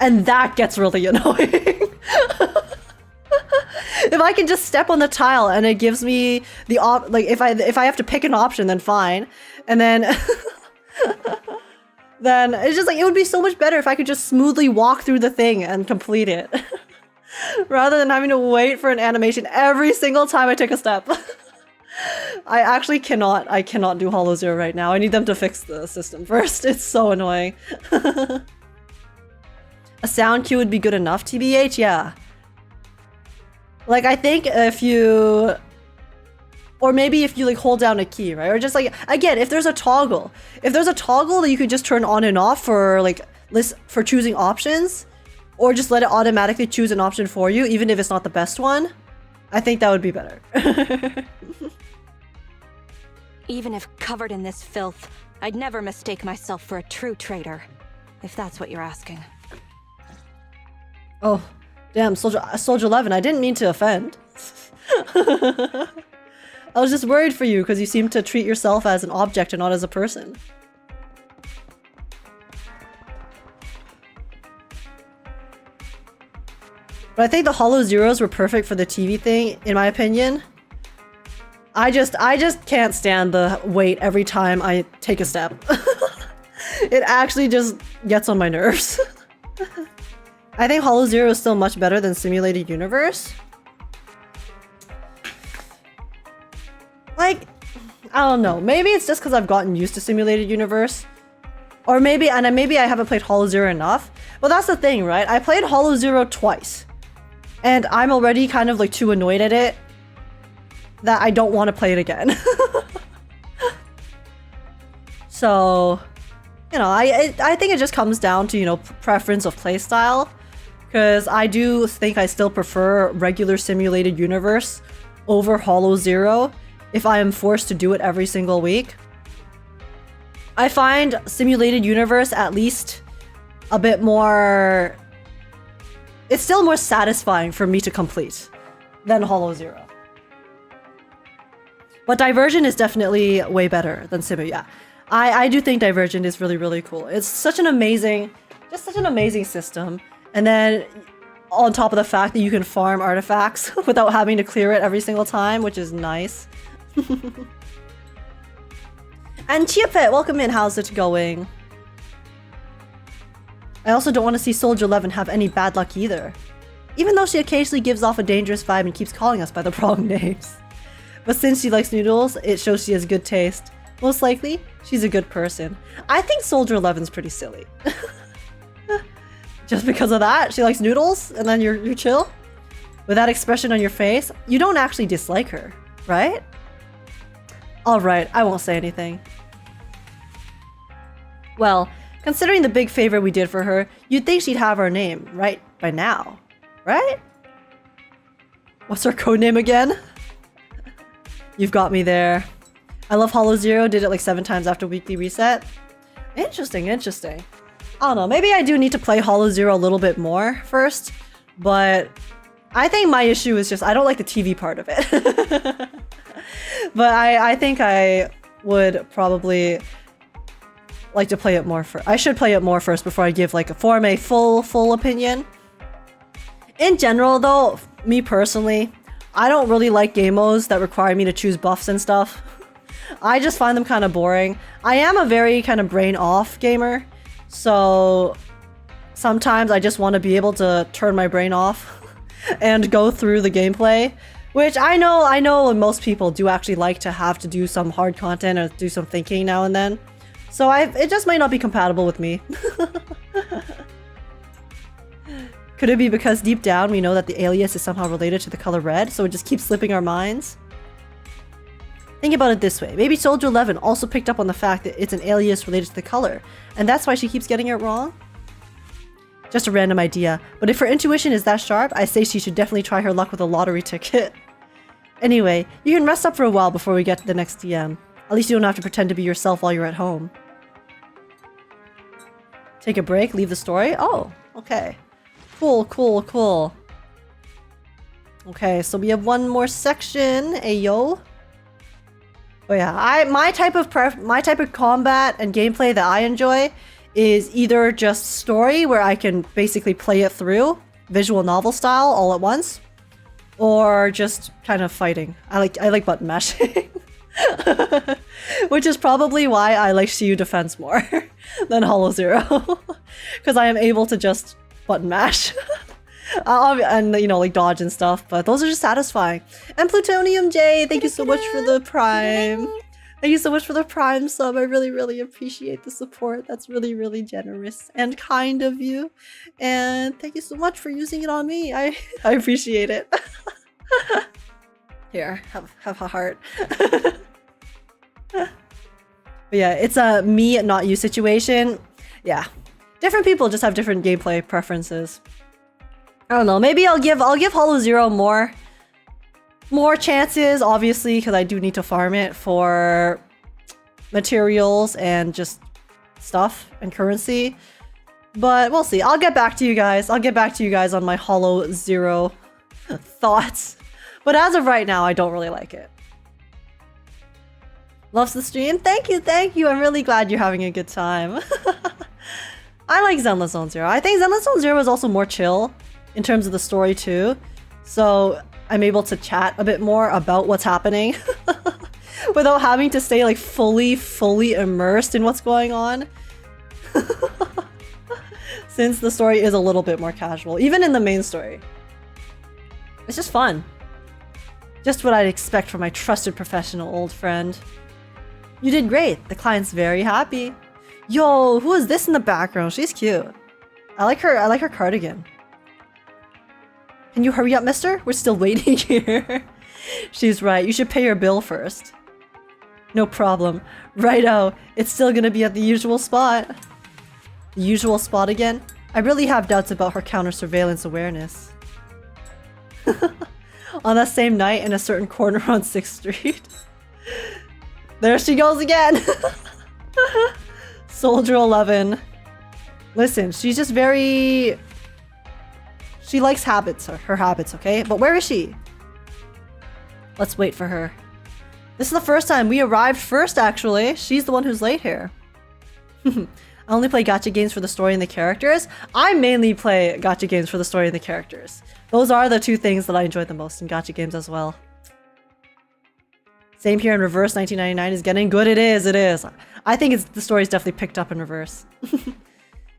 And that gets really annoying. If I can just step on the tile and it gives me the like if I have to pick an option, then fine. And then then it's just like it would be so much better if I could just smoothly walk through the thing and complete it. Rather than having to wait for an animation every single time I take a step. I actually cannot do Hollow Zero right now. I need them to fix the system first. It's so annoying. A sound cue would be good enough, TBH? Yeah. Like, I think if you... Or maybe if you like hold down a key, right? Or just like, again, if there's a toggle. If there's a toggle that you could just turn on and off for like, for choosing options. Or just let it automatically choose an option for you, even if it's not the best one. I think that would be better. Even if covered in this filth, I'd never mistake myself for a true traitor. If that's what you're asking. Oh, damn, Soldier 11, I didn't mean to offend. I was just worried for you because you seem to treat yourself as an object and not as a person. But I think the Hollow Zeros were perfect for the TV thing, in my opinion. I just can't stand the wait every time I take a step. It actually just gets on my nerves. I think Hollow Zero is still much better than Simulated Universe. Like, I don't know. Maybe it's just because I've gotten used to Simulated Universe. Or maybe I haven't played Hollow Zero enough. But that's the thing, right? I played Hollow Zero twice. And I'm already kind of like too annoyed at it that I don't want to play it again. So, you know, I think it just comes down to, you know, preference of playstyle. Because I do think I still prefer regular Simulated Universe over Hollow Zero if I am forced to do it every single week. I find Simulated Universe at least a bit more... It's still more satisfying for me to complete than Hollow Zero. But Divergent is definitely way better than Simu, yeah. I do think Divergent is really, really cool. It's such an amazing system. And then on top of the fact that you can farm artifacts without having to clear it every single time, which is nice. And Chiapet, welcome in, how's it going? I also don't want to see Soldier 11 have any bad luck either. Even though she occasionally gives off a dangerous vibe and keeps calling us by the wrong names. But since she likes noodles, it shows she has good taste. Most likely, she's a good person. I think Soldier 11's pretty silly. Just because of that? She likes noodles and then you're chill? With that expression on your face, you don't actually dislike her, right? Alright, I won't say anything. Well, considering the big favor we did for her, you'd think she'd have our name, right, by now. Right? What's her codename again? You've got me there. I love Hollow Zero, did it like 7 times after weekly reset. Interesting, interesting. I don't know, maybe I do need to play Hollow Zero a little bit more first, but I think my issue is just I don't like the TV part of it. But I think I would probably like to play it more first. I should play it more first before I give like form a full opinion. In general though, me personally, I don't really like game modes that require me to choose buffs and stuff. I just find them kind of boring. I am a very kind of brain off gamer, so sometimes I just want to be able to turn my brain off and go through the gameplay, which I know most people do actually like to have to do some hard content or do some thinking now and then. So it just might not be compatible with me. Could it be because deep down we know that the alias is somehow related to the color red, so it just keeps slipping our minds? Think about it this way. Maybe Soldier 11 also picked up on the fact that it's an alias related to the color, and that's why she keeps getting it wrong? Just a random idea, but if her intuition is that sharp, I say she should definitely try her luck with a lottery ticket. Anyway, you can rest up for a while before we get to the next DM. At least you don't have to pretend to be yourself while you're at home. Take a break, leave the story? Oh, okay. Cool. Okay, so we have one more section. Ayo. Oh yeah, my type of combat and gameplay that I enjoy is either just story, where I can basically play it through, visual novel style, all at once, or just kind of fighting. I like button mashing. Which is probably why I like CU Defense more than Hollow Zero. Because I am able to just button mash. And you know, like dodge and stuff, but those are just satisfying. And Plutonium J, thank you so much for the Prime. Thank you so much for the Prime sub. I really, really appreciate the support. That's really, really generous and kind of you. And thank you so much for using it on me. I appreciate it. Here, have a heart. But yeah, it's a me not you situation. Yeah, different people just have different gameplay preferences. I don't know. Maybe I'll give Hollow Zero more chances, obviously, because I do need to farm it for materials and just stuff and currency. But we'll see. I'll get back to you guys. I'll get back to you guys on my Hollow Zero thoughts. But as of right now, I don't really like it. Loves the stream? Thank you, thank you. I'm really glad you're having a good time. I like Zenless Zone Zero. I think Zenless Zone Zero is also more chill in terms of the story too. So I'm able to chat a bit more about what's happening without having to stay like fully immersed in what's going on. Since the story is a little bit more casual, even in the main story. It's just fun. Just what I'd expect from my trusted professional old friend. You did great. The client's very happy. Yo, who is this in the background? She's cute. I like her cardigan. Can you hurry up, mister? We're still waiting here. She's right. You should pay your bill first. No problem. Righto. It's still gonna be at the usual spot. The usual spot again? I really have doubts about her counter-surveillance awareness. On that same night in a certain corner on 6th Street. There she goes again! Soldier 11. Listen, she's just very... She likes habits, her habits, okay? But where is she? Let's wait for her. This is the first time. We arrived first, actually. She's the one who's late here. I only play gacha games for the story and the characters. I mainly play gacha games for the story and the characters. Those are the two things that I enjoy the most in gacha games as well. Same here in reverse. 1999 is getting good. It is. I think the story's definitely picked up in reverse.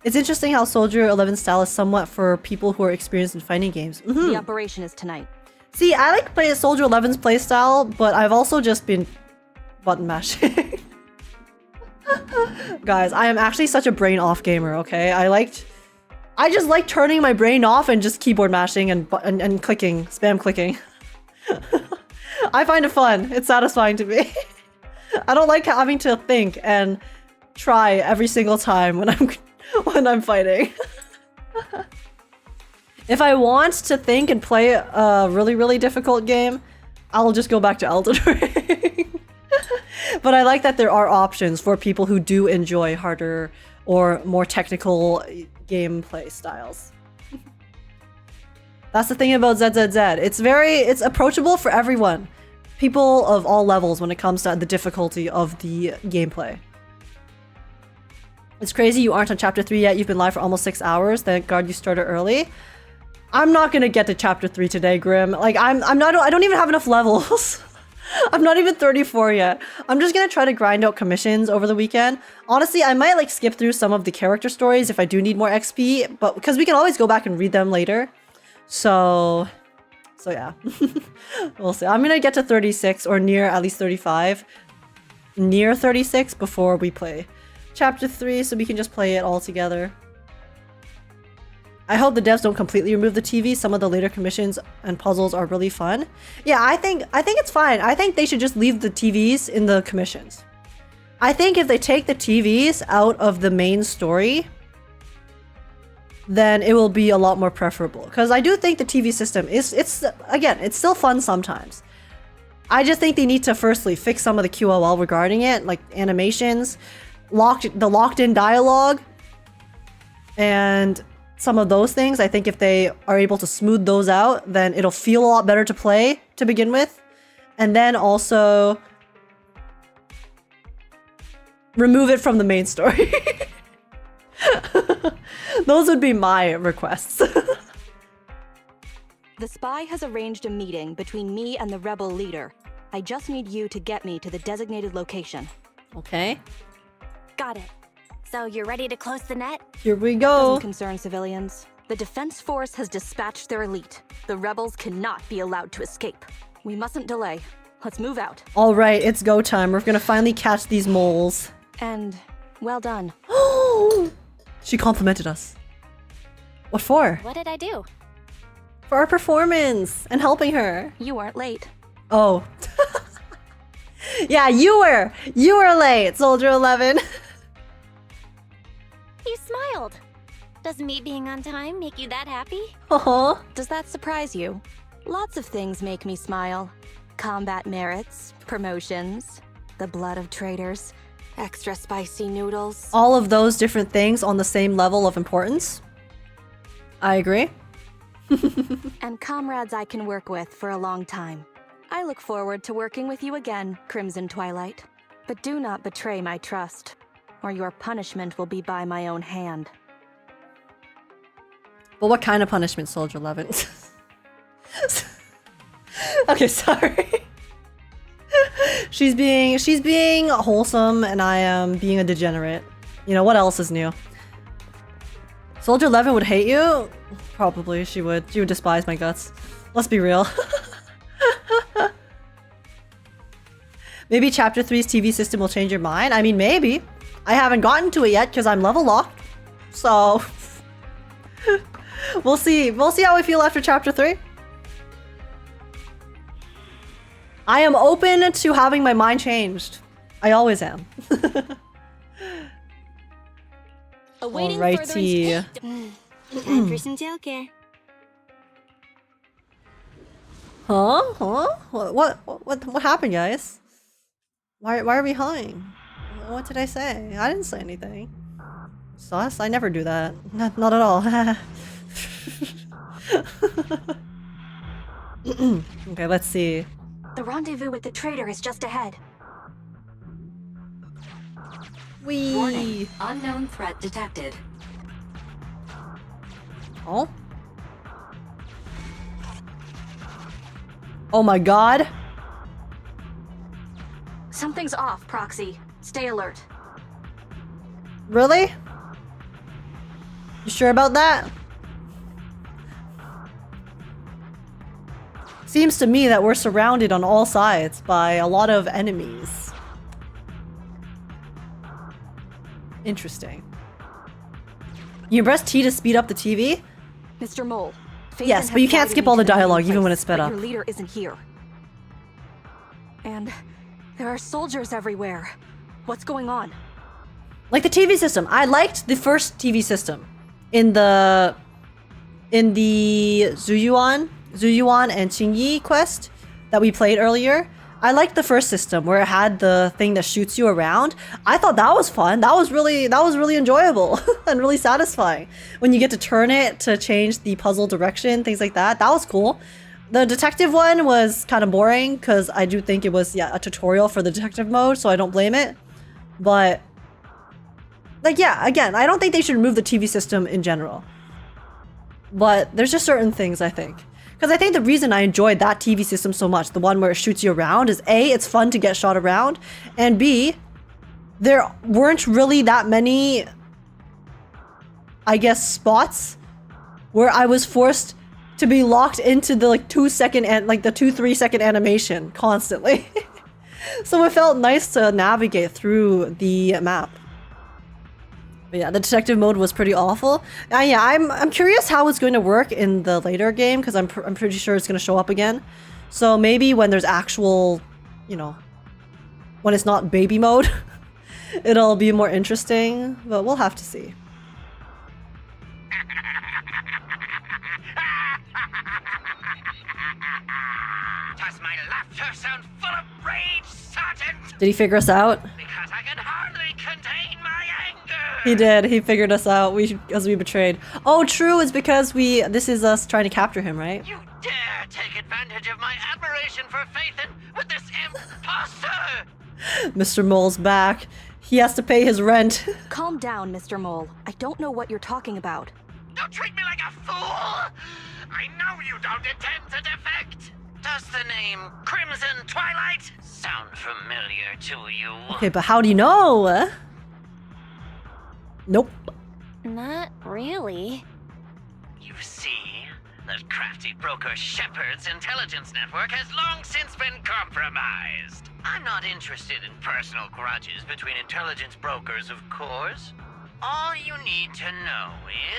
It's interesting how Soldier 11's style is somewhat for people who are experienced in fighting games. The operation is tonight. See, I like Soldier 11's playstyle, but I've also just been button mashing. Guys, I am actually such a brain off gamer, okay? I just like turning my brain off and just keyboard mashing and clicking, spam clicking. I find it fun. It's satisfying to me. I don't like having to think and try every single time when I'm fighting. If I want to think and play a really, really difficult game, I'll just go back to Elden Ring. But I like that there are options for people who do enjoy harder or more technical gameplay styles. That's the thing about ZZZ. It's approachable for everyone. People of all levels when it comes to the difficulty of the gameplay. It's crazy you aren't on chapter 3 yet. You've been live for almost 6 hours. Thank God you started early. I'm not gonna get to chapter 3 today, Grim. Like I don't even have enough levels. I'm not even 34 yet. I'm just gonna try to grind out commissions over the weekend. Honestly, I might like skip through some of the character stories if I do need more XP, but because we can always go back and read them later. So yeah. We'll see. I'm gonna get to 36 or near at least 35. Near 36 before we play chapter 3 so we can just play it all together. I hope the devs don't completely remove the TV. Some of the later commissions and puzzles are really fun. Yeah, I think it's fine. I think they should just leave the TVs in the commissions. I think if they take the TVs out of the main story, then it will be a lot more preferable. Because I do think the TV system it's still fun sometimes. I just think they need to firstly fix some of the QOL regarding it, like animations, the locked-in dialogue, and some of those things. I think if they are able to smooth those out, then it'll feel a lot better to play to begin with. And then also remove it from the main story. Those would be my requests. The spy has arranged a meeting between me and the rebel leader. I just need you to get me to the designated location. Okay. Got it. So you're ready to close the net? Here we go. Doesn't concern civilians. The defense force has dispatched their elite. The rebels cannot be allowed to escape. We mustn't delay. Let's move out. All right, it's go time. We're gonna finally catch these moles. And well done. She complimented us. What for? What did I do? For our performance and helping her. You aren't late. Oh. Yeah, you were. You were late, Soldier 11. You smiled. Does me being on time make you that happy? Uh-huh. Does that surprise you? Lots of things make me smile. Combat merits, promotions, the blood of traitors, extra spicy noodles. All of those different things on the same level of importance. I agree. And comrades I can work with for a long time. I look forward to working with you again, Crimson Twilight. But do not betray my trust, or your punishment will be by my own hand. But what kind of punishment, Soldier 11? Okay, sorry. She's being wholesome and I am being a degenerate. You know, what else is new? Soldier 11 would hate you? Probably, she would. She would despise my guts. Let's be real. Maybe Chapter 3's TV system will change your mind? I mean, maybe. I haven't gotten to it yet because I'm level locked. So... We'll see. We'll see how we feel after Chapter 3. I am open to having my mind changed. I always am. Alrighty. Time for some tailcare. Huh? Huh? What happened, guys? Why are we hugging? What did I say? I didn't say anything. Sus? I never do that. Not at all. Okay, let's see. The rendezvous with the traitor is just ahead. Wee. Warning. Unknown threat detected. Oh? Oh my god. Something's off, Proxy. Stay alert. Really? You sure about that? Seems to me that we're surrounded on all sides by a lot of enemies. Interesting. You press T to speed up the TV? Mr. Mole. Yes, but you can't skip all the dialogue even when it's sped up. Your leader isn't here. And there are soldiers everywhere. What's going on? Like the TV system. I liked the first TV system in the Zuyuan and Qingyi quest that we played earlier. I liked the first system where it had the thing that shoots you around. I thought that was fun. That was really enjoyable and really satisfying. When you get to turn it to change the puzzle direction, things like that. That was cool. The detective one was kind of boring because I do think it was, yeah, a tutorial for the detective mode, so I don't blame it. But, like, yeah, again, I don't think they should remove the TV system in general. But there's just certain things, I think. Because I think the reason I enjoyed that TV system so much, the one where it shoots you around, is A, it's fun to get shot around, and B, there weren't really that many, I guess, spots where I was forced to be locked into the like 2-second and like the 2-3 second animation constantly. So it felt nice to navigate through the map. But yeah, the detective mode was pretty awful. Yeah, I'm curious how it's going to work in the later game because I'm pretty sure it's going to show up again. So maybe when there's actual, you know, when it's not baby mode, it'll be more interesting. But we'll have to see. Does my laughter sound full of rage, Sergeant? Did he figure us out? Because I can hardly contain my anger. He did. He figured us out. Because we betrayed. Oh, true. It's because this is us trying to capture him, right? You dare take advantage of my admiration for Phaethon with this imposter! Mr. Mole's back. He has to pay his rent. Calm down, Mr. Mole. I don't know what you're talking about. Don't treat me like a fool! I know you don't intend to defect! Does the name Crimson Twilight sound familiar to you? Okay, but how do you know? Nope. Not really. You see, the crafty broker Shepard's intelligence network has long since been compromised. I'm not interested in personal grudges between intelligence brokers, of course. All you need to know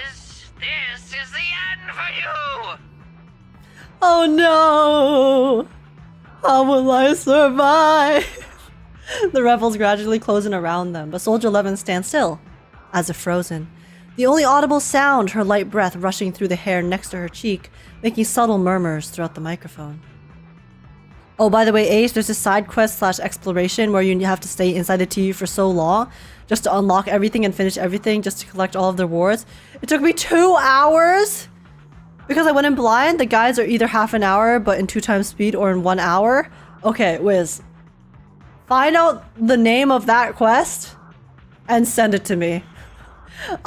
is this is the end for you! Oh no! How will I survive? The rebels gradually closing around them, but Soldier 11 stands still, as if frozen. The only audible sound, her light breath rushing through the hair next to her cheek, making subtle murmurs throughout the microphone. Oh, by the way, Ace, there's a side quest / exploration where you have to stay inside the TV for so long just to unlock everything and finish everything just to collect all of the rewards. It took me 2 hours! Because I went in blind, the guides are either half an hour but in 2 times speed or in 1 hour. Okay, Wiz. Find out the name of that quest and send it to me.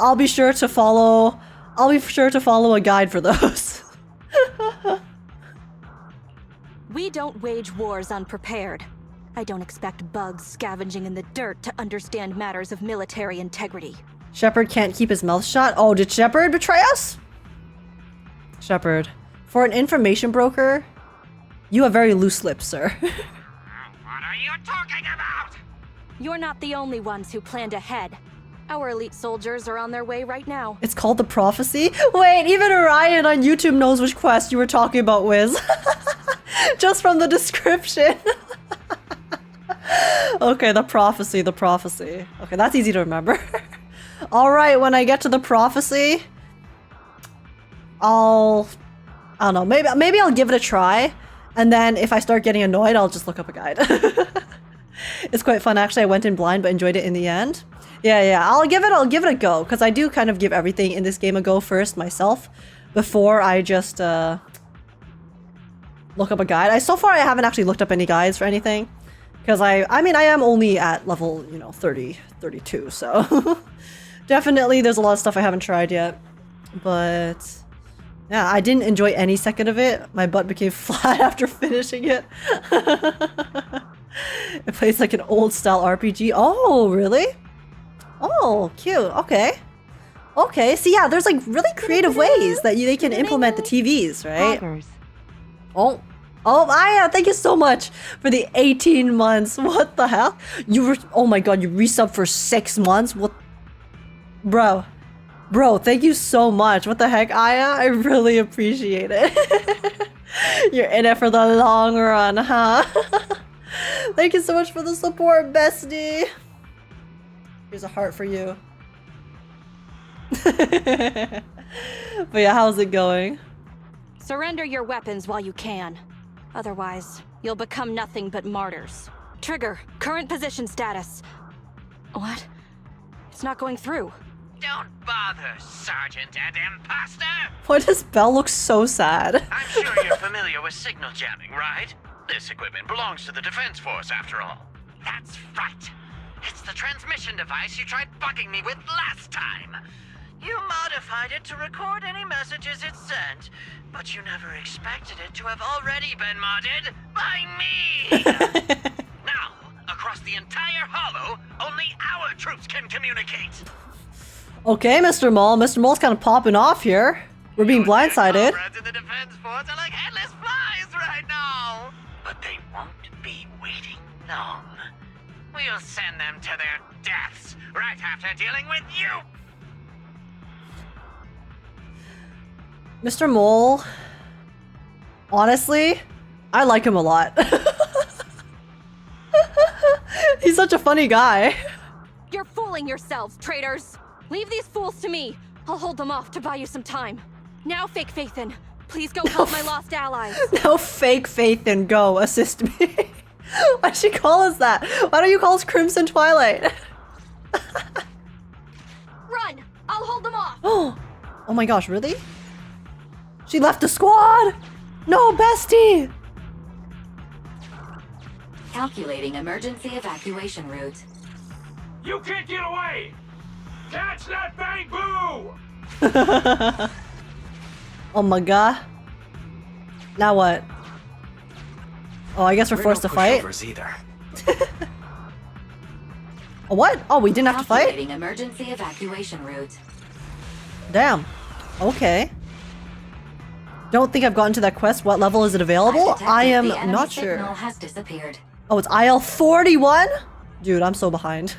I'll be sure to follow a guide for those. We don't wage wars unprepared. I don't expect bugs scavenging in the dirt to understand matters of military integrity. Shepard can't keep his mouth shut. Oh, did Shepard betray us? Shepard, for an information broker, you have very loose lips, sir. What are you talking about? You're not the only ones who planned ahead. Our elite soldiers are on their way right now. It's called the Prophecy? Wait, even Orion on YouTube knows which quest you were talking about, Wiz. Just from the description. Okay, the Prophecy. Okay, that's easy to remember. Alright, when I get to the Prophecy, I don't know, maybe I'll give it a try, and then if I start getting annoyed, I'll just look up a guide. It's quite fun, actually. I went in blind, but enjoyed it in the end. Yeah, I'll give it a go, because I do kind of give everything in this game a go first myself, before I just, look up a guide. So far, I haven't actually looked up any guides for anything, because I mean, I am only at level, 30, 32, so definitely there's a lot of stuff I haven't tried yet, but yeah, I didn't enjoy any second of it. My butt became flat after finishing it. It plays like an old style RPG. Oh, really? Oh, cute. Okay. See, yeah, there's like really creative ways that they can implement the TVs, right? Oh, Aya, thank you so much for the 18 months. What the hell? Oh my god, you resubbed for 6 months? What? Bro, thank you so much. What the heck, Aya? I really appreciate it. You're in it for the long run, huh? Thank you so much for the support, bestie. Here's a heart for you. But yeah, how's it going? Surrender your weapons while you can. Otherwise, you'll become nothing but martyrs. Trigger, current position status. What? It's not going through. Don't bother, Sergeant and Imposter! Why does Belle look so sad? I'm sure you're familiar with signal jamming, right? This equipment belongs to the Defense Force, after all. That's right. It's the transmission device you tried bugging me with last time. You modified it to record any messages it sent, but you never expected it to have already been modded by me! Now, across the entire Hollow, only our troops can communicate! Okay, Mr. Mole. Mr. Mole's kind of popping off here. We're being blindsided. Comrades in the Defense Force are like headless flies right now! But they won't be waiting long. We'll send them to their deaths right after dealing with you! Mr. Mole, honestly, I like him a lot. He's such a funny guy. You're fooling yourselves, traitors! Leave these fools to me. I'll hold them off to buy you some time. Now, Fake Faithin, please go help my lost allies. No, Fake Faithin, go assist me. Why'd she call us that? Why don't you call us Crimson Twilight? Run! I'll hold them off! Oh my gosh, really? She left the squad! No, bestie! Calculating emergency evacuation route. You can't get away! Catch that bang boo! Oh my god. Now what? Oh, I guess we're forced to fight? Either. Oh, what? Oh, we didn't have to fight? Calculating emergency evacuation route. Damn. Okay. Don't think I've gotten to that quest. What level is it available? I am The enemy not signal sure. has disappeared. Oh, it's IL 41? Dude, I'm so behind.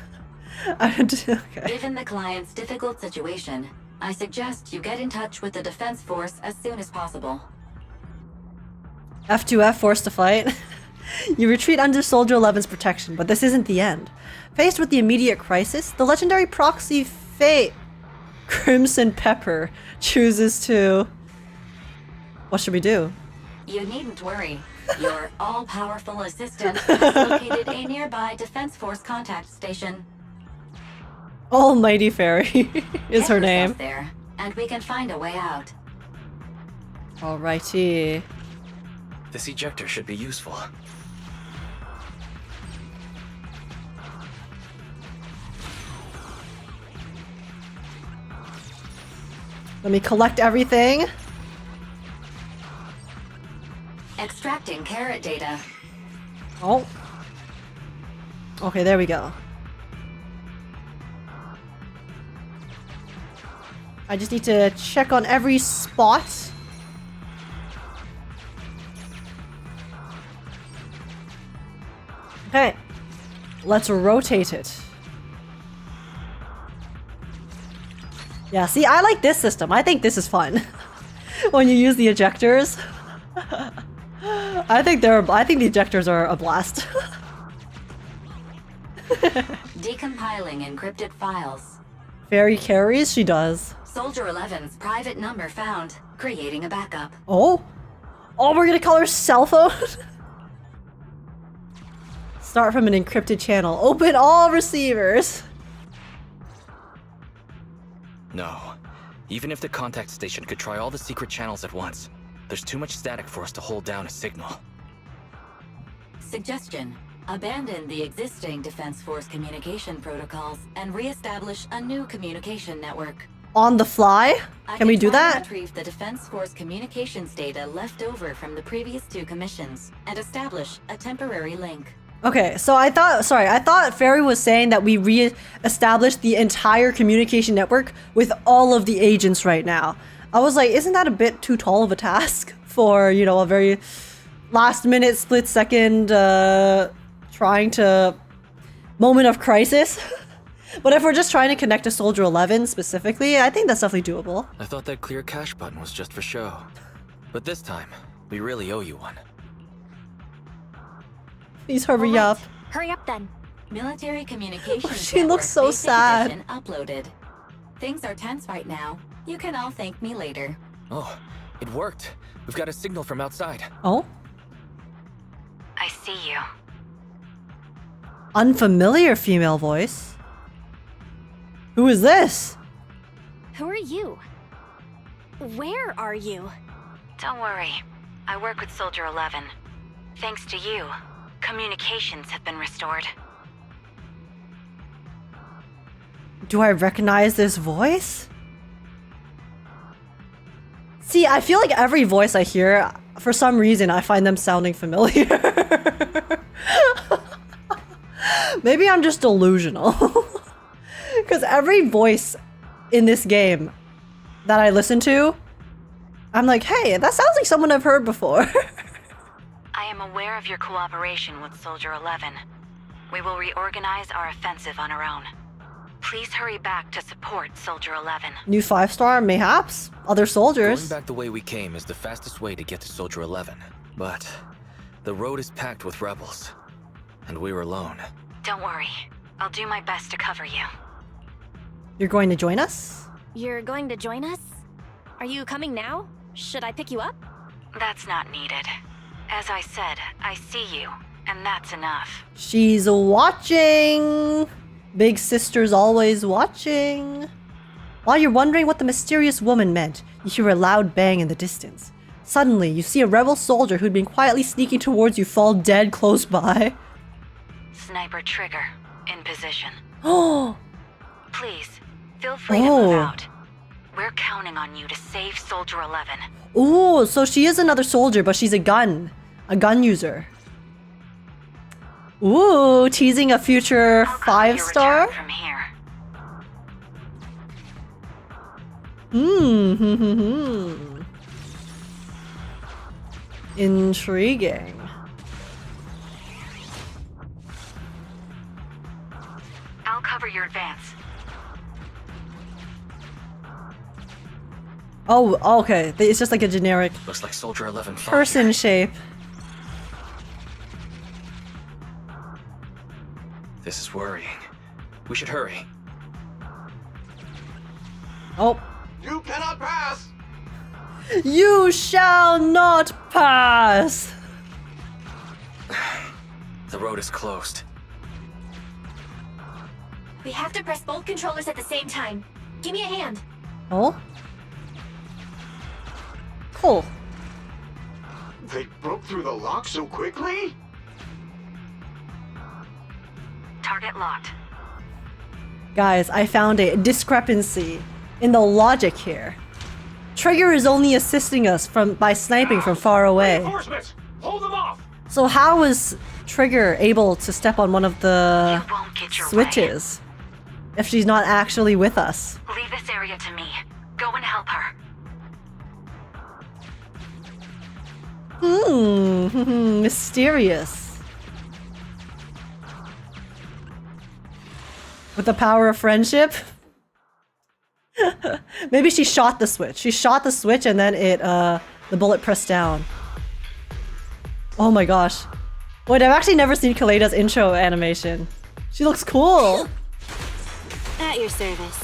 Okay. Given the client's difficult situation, I suggest you get in touch with the defense force as soon as possible. F2F, forced to fight. You retreat under Soldier 11's protection, but this isn't the end. Faced with the immediate crisis, the legendary proxy Fate Crimson Pepper chooses to... What should we do? You needn't worry. Your all-powerful assistant has located a nearby defense force contact station. Almighty Fairy is her Get name. yourself there, and we can find a way out. Alrighty. This ejector should be useful. Let me collect everything. Extracting carrot data. Oh. Okay, there we go. I just need to check on every spot. Okay. Let's rotate it. Yeah, see, I like this system. I think this is fun. When you use the ejectors. I think the ejectors are a blast. Decompiling encrypted files. Fairy carries? She does. Soldier 11's private number found. Creating a backup. Oh? Oh, we're gonna call her cell phone? Start from an encrypted channel. Open all receivers. No. Even if the contact station could try all the secret channels at once, there's too much static for us to hold down a signal. Suggestion. Abandon the existing Defense Force communication protocols and re-establish a new communication network. On the fly? Can we do that? Retrieve the Defense Force communications data left over from the previous 2 commissions and establish a temporary link. Okay, so I thought Fairy was saying that we re-established the entire communication network with all of the agents right now. I was like, isn't that a bit too tall of a task for, you know, a very last-minute, split-second, trying to... moment of crisis? But if we're just trying to connect to Soldier 11 specifically, I think that's definitely doable. I thought that clear cache button was just for show. But this time, we really owe you one. Please hurry up. Hurry up then. Military communications She looks so basic sad. edition uploaded. Things are tense right now. You can all thank me later. Oh, it worked. We've got a signal from outside. Oh? I see you. Unfamiliar female voice. Who is this? Who are you? Where are you? Don't worry. I work with Soldier 11. Thanks to you, communications have been restored. Do I recognize this voice? See, I feel like every voice I hear, for some reason, I find them sounding familiar. Maybe I'm just delusional. Because every voice in this game that I listen to, I'm like, hey, that sounds like someone I've heard before. I am aware of your cooperation with Soldier 11. We will reorganize our offensive on our own. Please hurry back to support Soldier 11. New 5-star, mayhaps. Other soldiers. Going back the way we came is the fastest way to get to Soldier 11. But the road is packed with rebels. And we're alone. Don't worry. I'll do my best to cover you. You're going to join us? You're going to join us? Are you coming now? Should I pick you up? That's not needed. As I said, I see you, and that's enough. She's watching. Big sister's always watching. While you're wondering what the mysterious woman meant, you hear a loud bang in the distance. Suddenly, you see a rebel soldier who'd been quietly sneaking towards you fall dead close by. Sniper trigger, in position. Oh! Please, feel free to move out. We're counting on you to save Soldier 11. Ooh, so she is another soldier, but she's a gun user. Ooh, teasing a future 5-star? From here. Intriguing. I'll cover your advance. Oh, okay. It's just like a generic Looks like Soldier 11 fought person here. shape. This is worrying. We should hurry. Oh. You cannot pass! You shall not pass! The road is closed. We have to press both controllers at the same time. Give me a hand. Oh? Cool. They broke through the lock so quickly? Target locked. Guys, I found a discrepancy in the logic here. Trigger is only assisting us by sniping from far away. Reinforcements! Hold them off! So how was Trigger able to step on one of the switches if she's not actually with us? Leave this area to me. Go and help her. Mysterious. With the power of friendship? Maybe she shot the switch. She shot the switch and then the bullet pressed down. Oh my gosh. Wait, I've actually never seen Kaleida's intro animation. She looks cool. At your service.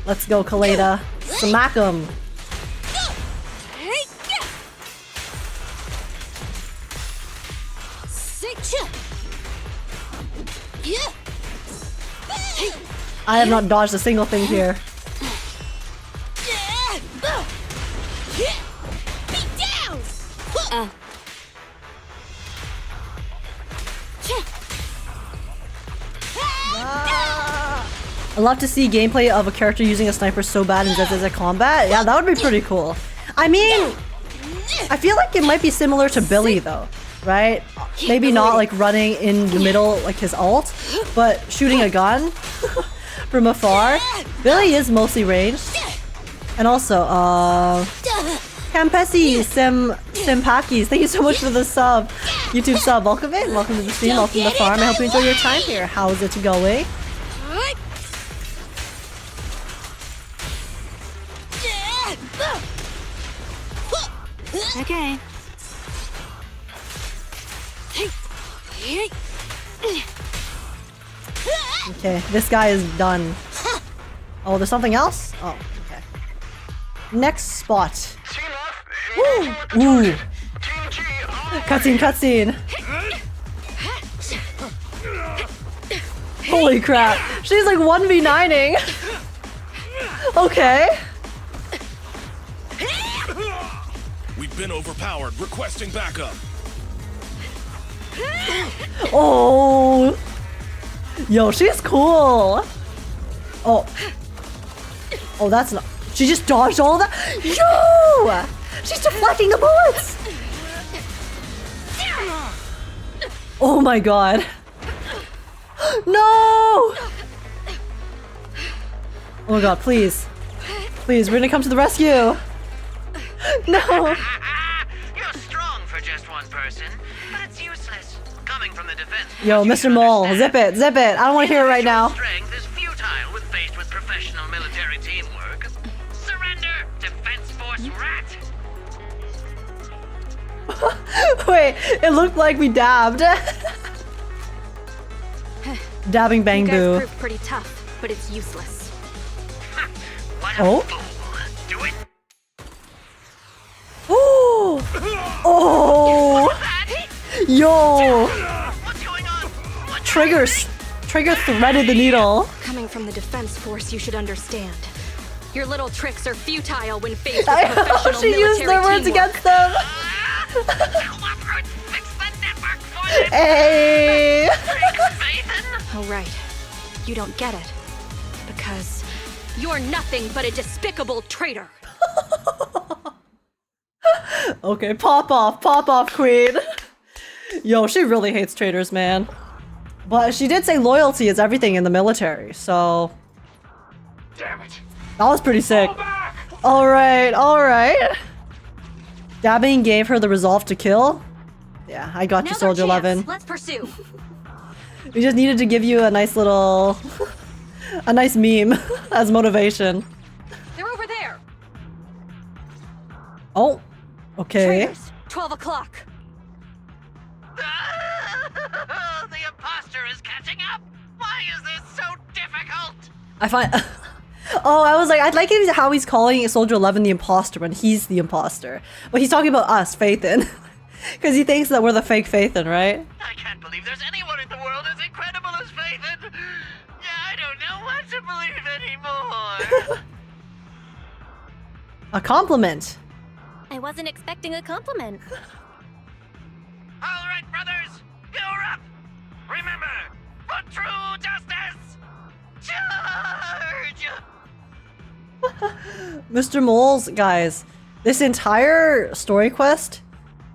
Let's go, Kaleida. Smack 'em. I have not dodged a single thing here. I'd love to see gameplay of a character using a sniper so bad in ZZZ combat. Yeah, that would be pretty cool. I mean, I feel like it might be similar to Billy though, right? Maybe not like running in the middle like his ult, but shooting a gun from afar. Billy is mostly ranged. And also, Campesi Sempakis, thank you so much for the sub. YouTube sub, welcome in. Welcome to the stream, welcome to the farm. I hope you enjoy your time here. How's it going? Okay. Okay, this guy is done. Oh, there's something else? Oh, okay. Next spot. Woo! Ooh. Cutscene, cutscene. Holy crap. She's like 1v9ing. Okay. We've been overpowered. Requesting backup. Oh. Yo, she's cool. Oh. Oh, that's not. She just dodged all that. Yo! She's deflecting the bullets. Oh my god. No! Oh my god, please. Please, we're gonna come to the rescue. No. You're strong for just one person, but it's useless. Coming from the defense. Yo, Mr. Mole, zip it, zip it. I don't want to hear it right now. Strength is futile when faced with professional military teamwork. Surrender, Defense Force rat. Wait, it looked like we dabbed. Dabbing bang You guys boo. proved pretty tough, but it's useless. Oh. Oh. Oh. Yo. Triggers. Trigger threaded the needle. Coming from the defense force, you should understand. Your little tricks are futile when faced with I know, professional she used military their words teamwork. against them. Hey. Oh, right. You don't get it. Because you're nothing but a despicable traitor. Okay, pop off, queen. Yo, she really hates traitors, man. But she did say loyalty is everything in the military, so... Damn it. That was pretty sick. Alright, alright. Dabbing gave her the resolve to kill. Yeah, I got you, Soldier 11. Let's pursue. We just needed to give you a nice little... a nice meme as motivation. They're over there. Oh, okay. Traitors, 12 o'clock. The imposter is catching up! Why is this so difficult? I find... oh, I was like, I'd like it how he's calling Soldier 11 the imposter when he's the imposter. But he's talking about us, Phaethon. Because he thinks that we're the fake Phaethon, right? I can't believe there's anyone in the world as incredible as Phaethon! Yeah, I don't know what to believe anymore! A compliment. I wasn't expecting a compliment. Alright, brothers! You're up! Remember, for true justice! Charge! Mr. Mole's, guys, this entire story quest,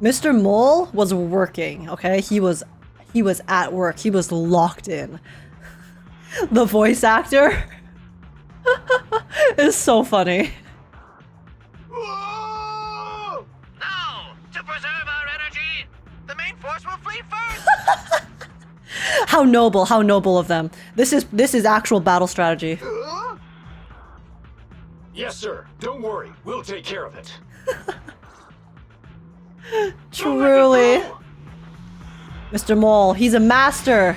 Mr. Mole was working, okay? He was at work. He was locked in. The voice actor is so funny. No! To preserve our energy, the main force will flee first! How noble of them. This is actual battle strategy. Yes, sir. Don't worry. We'll take care of it. Truly. Mr. Mole, he's a master.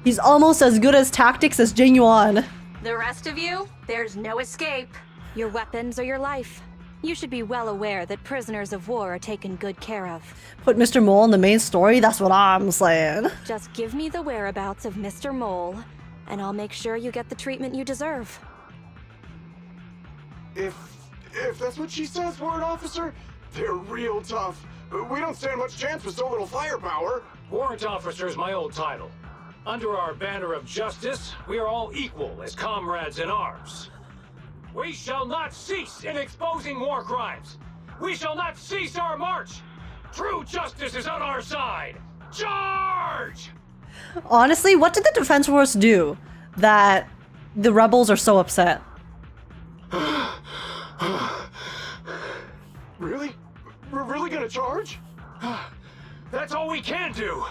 He's almost as good as tactics as Jing Yuan. The rest of you, there's no escape. Your weapons are your life. You should be well aware that prisoners of war are taken good care of. Put Mr. Mole in the main story, that's what I'm saying. Just give me the whereabouts of Mr. Mole, and I'll make sure you get the treatment you deserve. If that's what she says, Warrant Officer, they're real tough. We don't stand much chance with so little firepower. Warrant Officer is my old title. Under our banner of justice, we are all equal as comrades in arms. We shall not cease in exposing war crimes. We shall not cease our march. True justice is on our side. Charge! Honestly, what did the Defense Force do that the rebels are so upset? Really? We're really gonna charge? That's all we can do.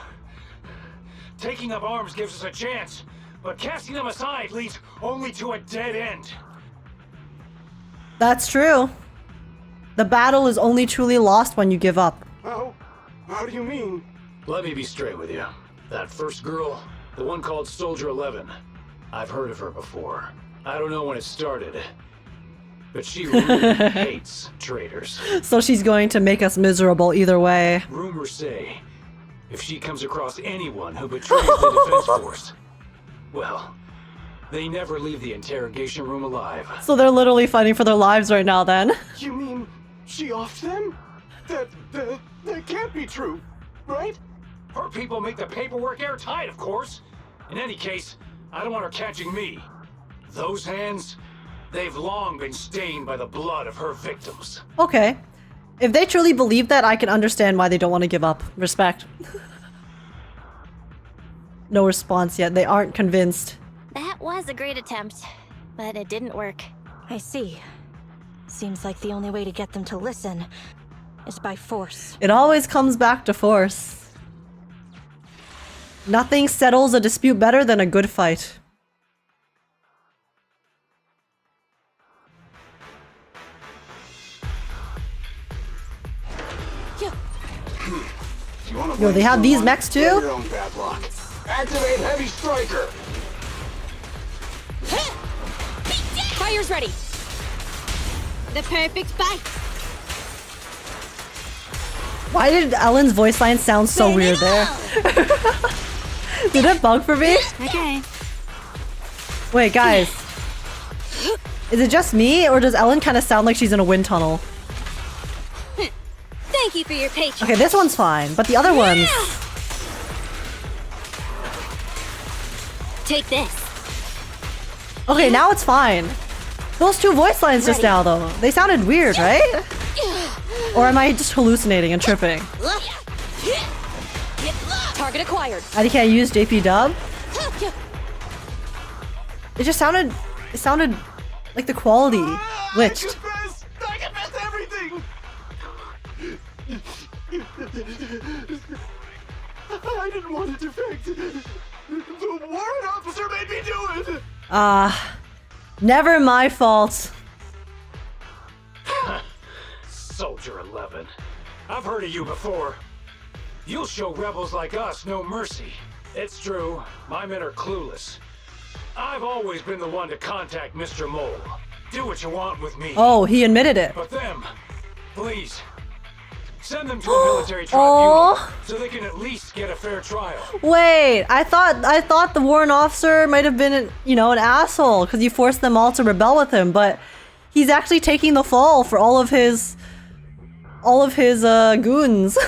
Taking up arms gives us a chance, but casting them aside leads only to a dead end. That's true. The battle is only truly lost when you give up. How do you mean? Let me be straight with you. That first girl, the one called Soldier 11, I've heard of her before. I don't know when it started, but she really hates traitors. So she's going to make us miserable either way. Rumors say, if she comes across anyone who betrays the Defense Force, well, they never leave the interrogation room alive. So they're literally fighting for their lives right now then. You mean she offed them? That can't be true, right? Her people make the paperwork airtight, of course. In any case, I don't want her catching me. Those hands, they've long been stained by the blood of her victims. Okay. If they truly believe that, I can understand why they don't want to give up. Respect. No response yet. They aren't convinced. That was a great attempt, but it didn't work. I see. Seems like the only way to get them to listen is by force. It always comes back to force. Nothing settles a dispute better than a good fight. Yo, they have these mechs too? Your own bad luck. Activate Heavy Striker. Fire's ready. The perfect bite. Why did Ellen's voice line sound so weird there? Did it bug for me? Okay. Wait, guys. Is it just me, or does Ellen kind of sound like she's in a wind tunnel? Thank you for your patience. Okay, this one's fine, but the other ones... Take this. Okay, now it's fine. Those two voice lines just now, though. They sounded weird, right? Or am I just hallucinating and tripping? Target acquired. I can't use JP Dub? It just sounded... It sounded like the quality glitched. I confess everything. I didn't want to defect. The warrant officer made me do it. Never my fault. Soldier 11. I've heard of you before. You'll show rebels like us no mercy. It's true, my men are clueless. I've always been the one to contact Mr. Mole. Do what you want with me. Oh, he admitted it. But them, please, send them to a military tribunal so they can at least get a fair trial. Wait, I thought the warrant officer might have been, you know, an asshole because he forced them all to rebel with him, but he's actually taking the fall for all of his goons.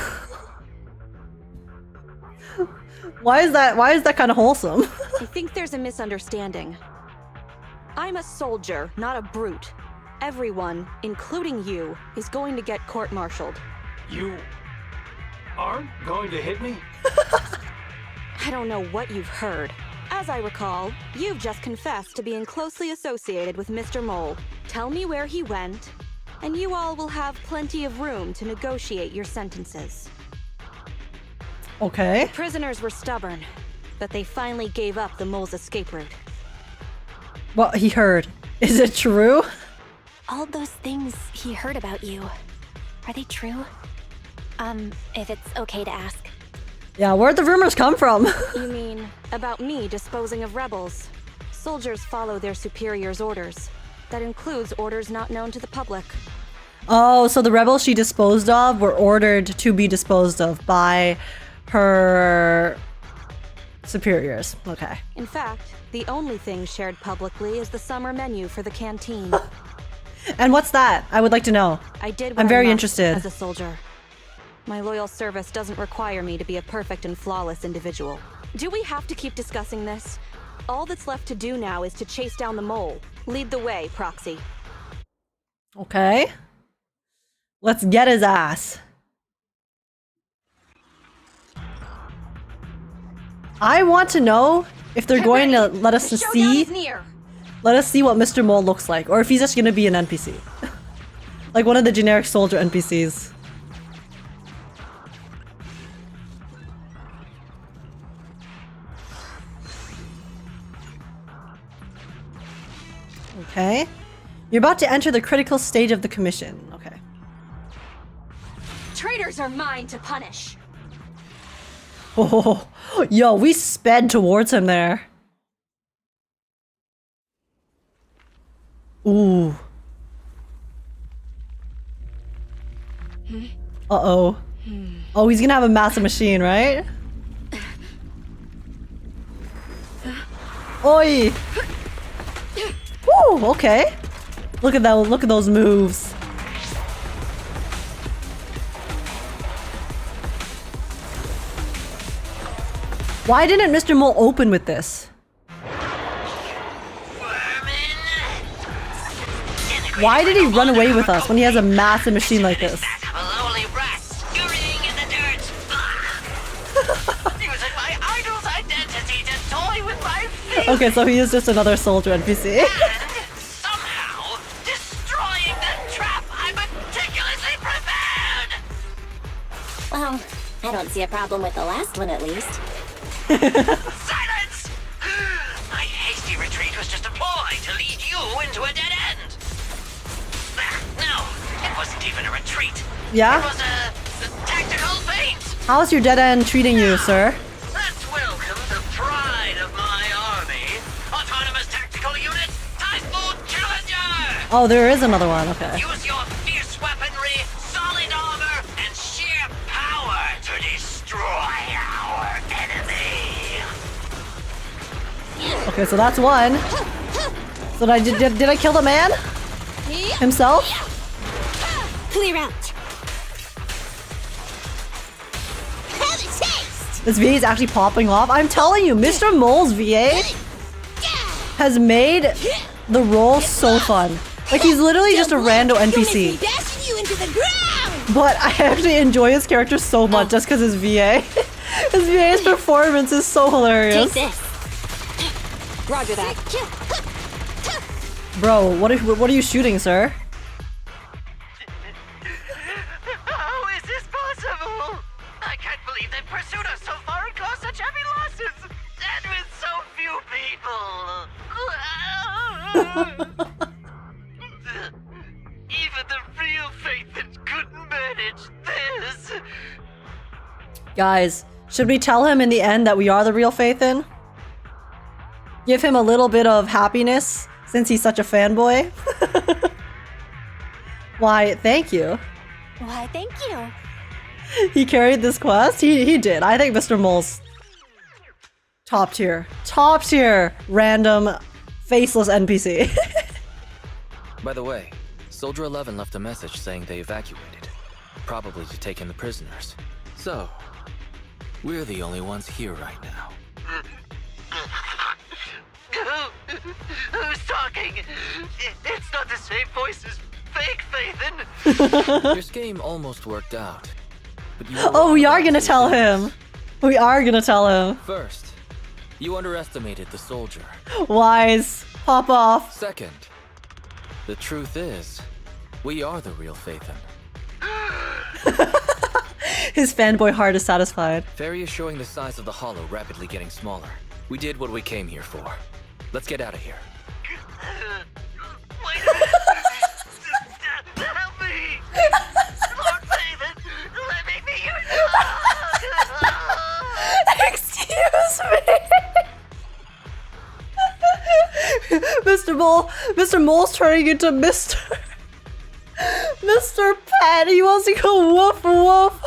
Why is that kind of wholesome? I think there's a misunderstanding. I'm a soldier, not a brute. Everyone, including you, is going to get court-martialed. You aren't going to hit me? I don't know what you've heard. As I recall, you've just confessed to being closely associated with Mr. Mole. Tell me where he went, and you all will have plenty of room to negotiate your sentences. Okay. The prisoners were stubborn, but they finally gave up the Mole's escape route. What he heard. Is it true? All those things he heard about you, are they true? If it's okay to ask. Yeah, where'd the rumors come from? You mean about me disposing of rebels? Soldiers follow their superiors' orders. That includes orders not known to the public. Oh, so the rebels she disposed of were ordered to be disposed of by her superiors. Okay. In fact, the only thing shared publicly is the summer menu for the canteen. And what's that? I would like to know. I did what I'm very I must interested. as a soldier. My loyal service doesn't require me to be a perfect and flawless individual. Do we have to keep discussing this? All that's left to do now is to chase down the Mole. Lead the way, Proxy. Okay. Let's get his ass. I want to know if they're going to let us see what Mr. Mole looks like, or if he's just going to be an NPC. Like one of the generic soldier NPCs. Okay. You're about to enter the critical stage of the commission. Okay. Traitors are mine to punish. Oh, yo, we sped towards him there. Ooh. Uh-oh. Oh, he's gonna have a massive machine, right? Oi! Woo, okay. Look at that, look at those moves. Why didn't Mr. Mole open with this? Why did he run away with us when he has a massive machine like this? Okay, so he is just another soldier NPC. Well, I don't see a problem with the last one at least. Silence! My hasty retreat was just a ploy to lead you into a dead end. No, it wasn't even a retreat. Yeah? It was a tactical feint. How's your dead end treating you, sir? Let's welcome the pride of my army, Autonomous Tactical Unit, Typhoon Challenger! Oh, there is another one, okay. Use your fierce weaponry, solid armor, and sheer power to destroy our enemy. Okay, so that's one. So did I kill the man? Himself? Clear out. This VA is actually popping off. I'm telling you, Mr. Mole's VA has made the role so fun. Like, he's literally just a rando NPC. But I actually enjoy his character so much just because his VA. His VA's performance is so hilarious. Take this. Roger that. Bro, what are you shooting, sir? How is this possible? Even the real Phaethon couldn't manage this. Guys, should we tell him in the end that we are the real Phaethon? Give him a little bit of happiness since he's such a fanboy? Why, thank you. Why, thank you. He carried this quest? He did. I think Mr. Mole's top tier. Top tier random faceless NPC. By the way, Soldier 11 left a message saying they evacuated, probably to take in the prisoners. So, we're the only ones here right now. Who's talking? It's not the same voice as fake Phaethon. Your scheme almost worked out. But you Oh, we are gonna tell him. We are gonna tell him. First, you underestimated the soldier. Wise. Pop off. Second, the truth is, we are the real Phaethon. His fanboy heart is satisfied. Ferry is showing the size of the hollow rapidly getting smaller. We did what we came here for. Let's get out of here. Wait a minute! Help me! Lord Phaethon, let me be your dog! Excuse me! Mr. Mole's turning into Mr. Pet. He wants to go woof woof.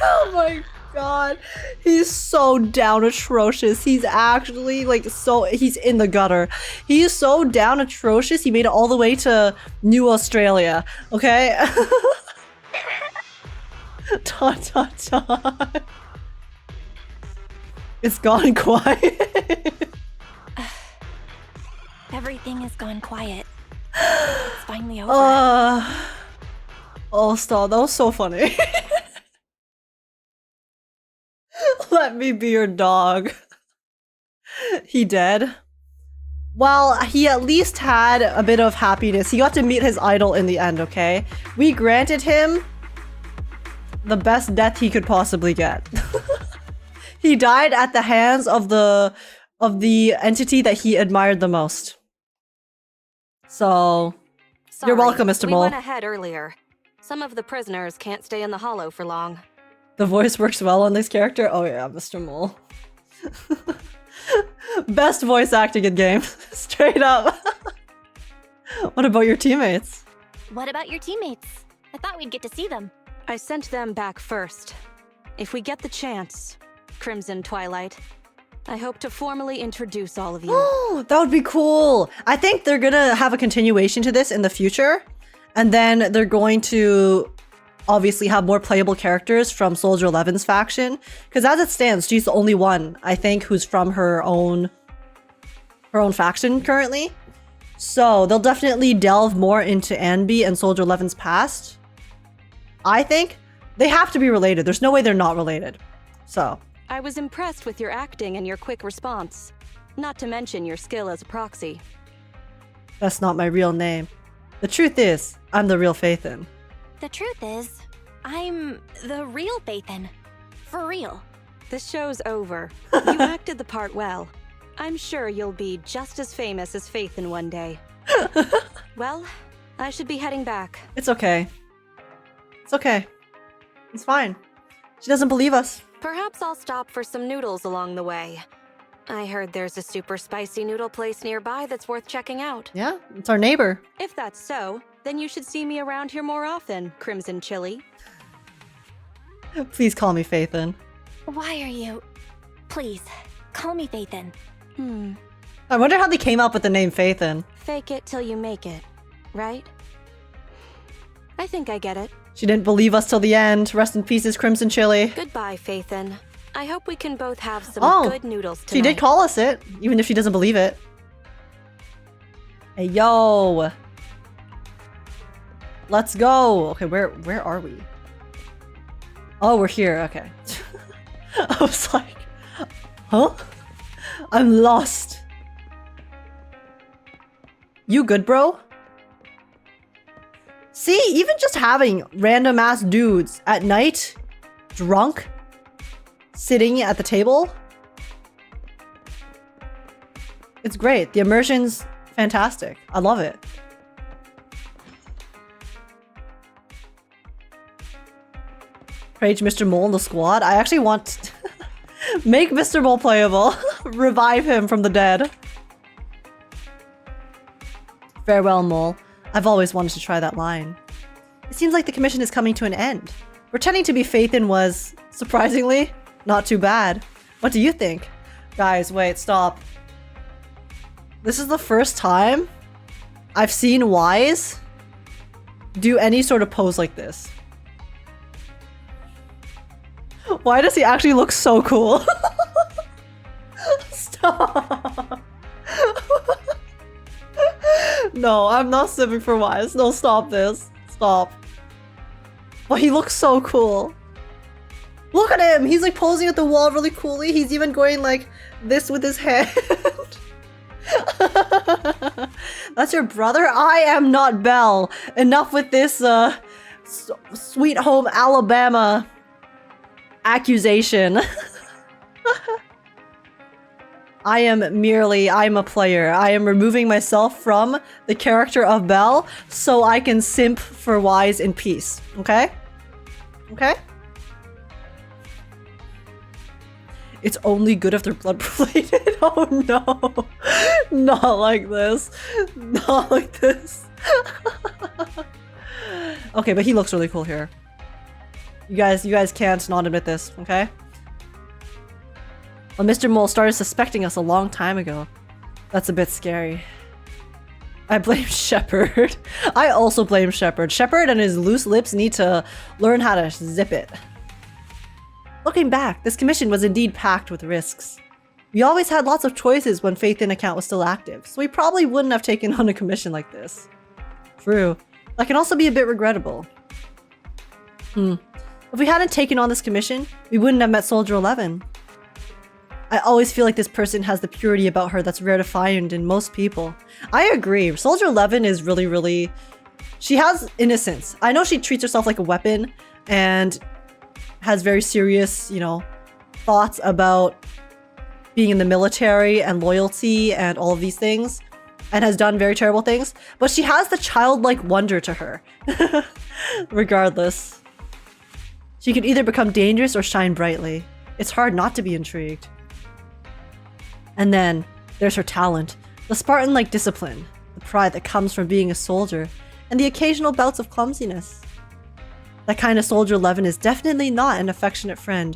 Oh my god. He's so down atrocious. He's actually like he's in the gutter. He is so down atrocious. He made it all the way to New Australia. Okay? Dot dot dot. It's gone quiet. Everything has gone quiet. It's finally over. Oh, stop. That was so funny. Let me be your dog. He dead? Well, he at least had a bit of happiness. He got to meet his idol in the end, okay? We granted him the best death he could possibly get. He died at the hands of the entity that he admired the most. So, Sorry, you're welcome, Mr. Mole. We went ahead earlier. Some of the prisoners can't stay in the hollow for long. The voice works well on this character. Oh yeah, Mr. Mole. Best voice acting in game. Straight up. What about your teammates? What about your teammates? I thought we'd get to see them. I sent them back first. If we get the chance, Crimson Twilight, I hope to formally introduce all of you. Oh, that would be cool. I think they're gonna have a continuation to this in the future. And then they're going to obviously have more playable characters from Soldier 11's faction. Because as it stands, she's the only one, I think, who's from her own faction currently. So they'll definitely delve more into Anby and Soldier 11's past. I think they have to be related. There's no way they're not related. So I was impressed with your acting and your quick response. Not to mention your skill as a proxy. that's not my real name. The truth is, I'm the real Phaethon. The truth is, I'm the real Phaethon. For real. The show's over. You acted the part well. I'm sure you'll be just as famous as Phaethon one day. Well, I should be heading back. It's okay. It's okay. It's fine. She doesn't believe us. Perhaps I'll stop for some noodles along the way. I heard there's a super spicy noodle place nearby that's worth checking out. Yeah, it's our neighbor. If that's so, then you should see me around here more often, Crimson Chili. Please call me Phaethon. Why are you... Please, call me Phaethon. I wonder how they came up with the name Phaethon. Fake it till you make it, right? I think I get it. She didn't believe us till the end. Rest in pieces, Crimson Chili. Goodbye, Phaethon. I hope we can both have some good noodles tonight. She did call us it, even if she doesn't believe it. Hey, yo. Let's go. Okay, where are we? Oh, we're here. Okay. I was like, huh? I'm lost. You good, bro? See, even just having random ass dudes at night, drunk, sitting at the table, It's great. The immersion's fantastic. I love it. Page Mr. Mole in the squad. I actually want to make Mr. Mole playable. Revive him from the dead. Farewell, Mole. I've always wanted to try that line. It seems like the commission is coming to an end. Pretending to be Phaethon was, surprisingly, not too bad. What do you think? Guys, wait, stop. This is the first time I've seen Wise do any sort of pose like this. Why does he actually look so cool? Stop. No, I'm not sipping for Wise. No, stop this. Stop. But he looks so cool. Look at him! He's like posing at the wall really coolly. He's even going like this with his hand. That's your brother? I am not Belle. Enough with this Sweet Home Alabama accusation. I'm a player. I am removing myself from the character of Belle so I can simp for Wise in peace. Okay? Okay? It's only good if they're blood related. Oh no. Not like this. Not like this. Okay, but he looks really cool here. You guys can't not admit this, okay? Well, Mr. Mole started suspecting us a long time ago. That's a bit scary. I blame Shepard. I also blame Shepard. Shepard and his loose lips need to learn how to zip it. Looking back, this commission was indeed packed with risks. We always had lots of choices when Phaethon account was still active, so we probably wouldn't have taken on a commission like this. True. That can also be a bit regrettable. If we hadn't taken on this commission, we wouldn't have met Soldier 11. I always feel like this person has the purity about her that's rare to find in most people. I agree. Soldier 11 is really... She has innocence. I know she treats herself like a weapon and has very serious, you know, thoughts about being in the military and loyalty and all of these things, and has done very terrible things, but she has the childlike wonder to her. Regardless. She could either become dangerous or shine brightly. It's hard not to be intrigued. And then, there's her talent. The Spartan-like discipline. The pride that comes from being a soldier. And the occasional bouts of clumsiness. That kind of Soldier 11 is definitely not an affectionate friend.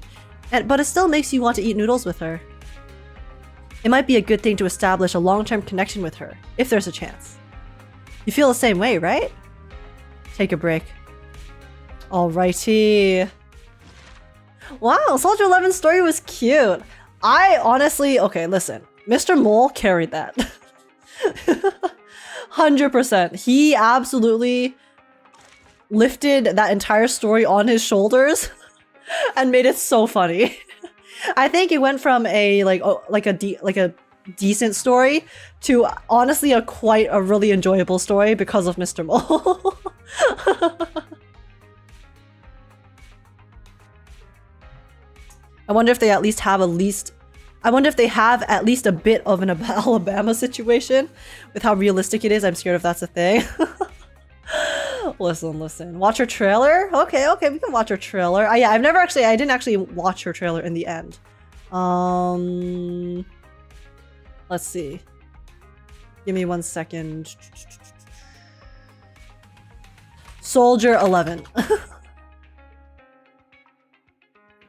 But it still makes you want to eat noodles with her. It might be a good thing to establish a long-term connection with her, if there's a chance. You feel the same way, right? Take a break. Alrighty. Wow, Soldier 11's story was cute. I honestly... Okay, listen. Mr. Mole carried that. 100%. He absolutely lifted that entire story on his shoulders and made it so funny. I think it went from a a decent story to honestly a really enjoyable story because of Mr. Mole. I wonder if they at least have a bit of an Alabama situation with how realistic it is. I'm scared if that's a thing. Listen. Watch her trailer? Okay, we can watch her trailer. I didn't actually watch her trailer in the end. Let's see. Give me 1 second. Soldier 11.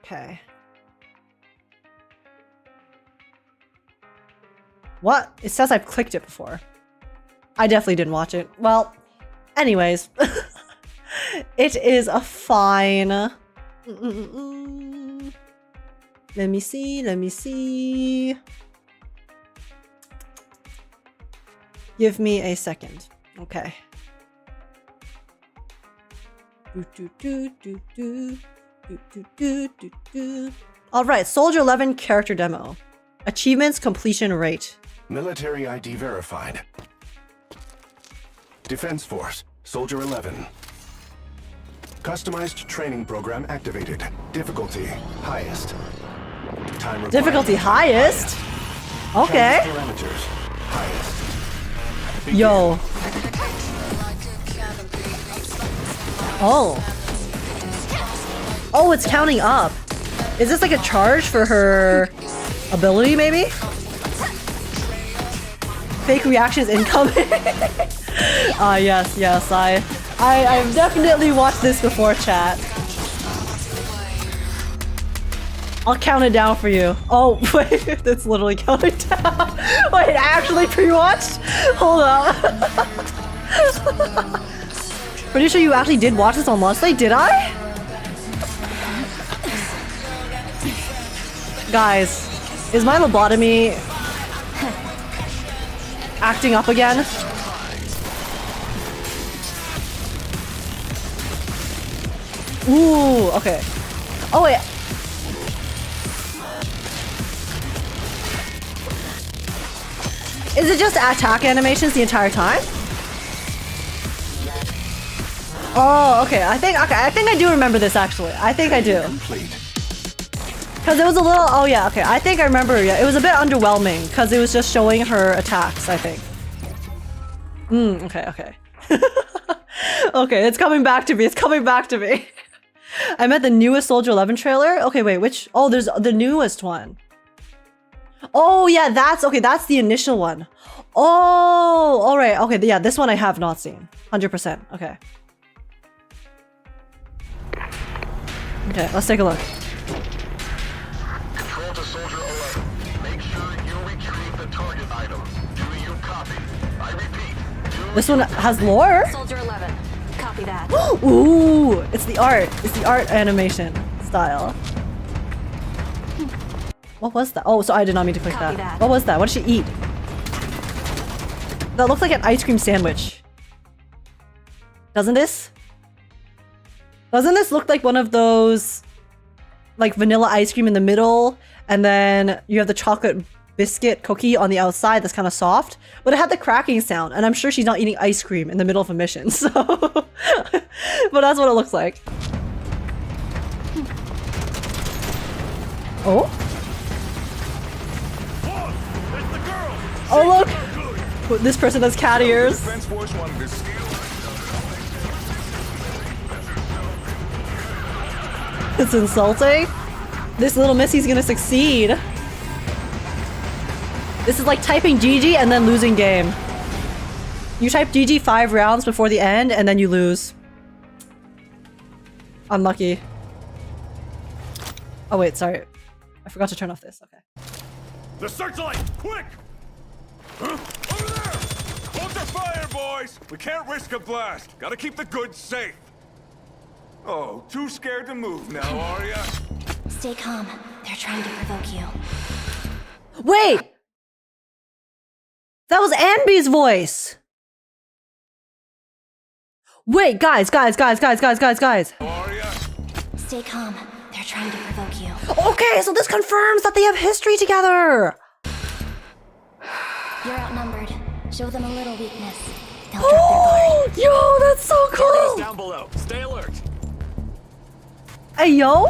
Okay. What? It says I've clicked it before. I definitely didn't watch it. Well, anyways. It is a fine... Let me see. Give me a second. Okay. Alright, Soldier 11 character demo. Achievements completion rate. Military ID verified. Defense Force, Soldier 11. Customized training program activated. Difficulty highest. Time Difficulty highest? Okay. Parameters. Yo. Oh. Oh, it's counting up. Is this like a charge for her ability, maybe? Fake reactions incoming. Yes. I've definitely watched this before, chat. I'll count it down for you. Oh, wait, it's literally counting down. Wait, I actually pre-watched? Hold up. Pretty sure you actually did watch this on launch day, did I? Guys, is my lobotomy acting up again? Ooh, okay. Oh wait. Is it just attack animations the entire time? Oh, okay. I think I do remember this actually. I think I do. Cause it was a little. Oh yeah. Okay. I think I remember. Yeah, it was a bit underwhelming because it was just showing her attacks. I think. Okay. Okay. It's coming back to me. It's coming back to me. I meant the newest Soldier 11 trailer. Okay. Wait. Which? Oh, there's the newest one. Oh yeah, that's okay. That's the initial one. Oh, all right. Okay, yeah, this one I have not seen. 100%. Okay. Okay, let's take a look. Control to Soldier 11. Make sure you retrieve the target item. Do you copy? I repeat. This one has lore. Soldier 11. Copy that. Ooh, it's the art. It's the art animation style. What was that? Oh, so I did not mean to click that. What was that? What did she eat? That looks like an ice cream sandwich. Doesn't this? Doesn't this look like one of those like vanilla ice cream in the middle and then you have the chocolate biscuit cookie on the outside that's kind of soft, but it had the cracking sound and I'm sure she's not eating ice cream in the middle of a mission, so but that's what it looks like. Oh? Oh look! This person has cat ears. It's insulting. This little Missy's gonna succeed. This is like typing GG and then losing game. You type GG 5 rounds before the end and then you lose. Unlucky. Oh wait, sorry. I forgot to turn off this. Okay. The searchlight! Quick! Huh? Over there! Hold your fire, boys! We can't risk a blast. Gotta keep the goods safe. Oh, too scared to move now, are ya? Stay calm. They're trying to provoke you. Wait! That was Anby's voice! Wait, guys. Stay calm. They're trying to provoke you. Okay, so this confirms that they have history together! You're outnumbered. Show them a little weakness. They'll drop their guard. Yo, that's so cool! Down below. Stay alert. Hey, yo?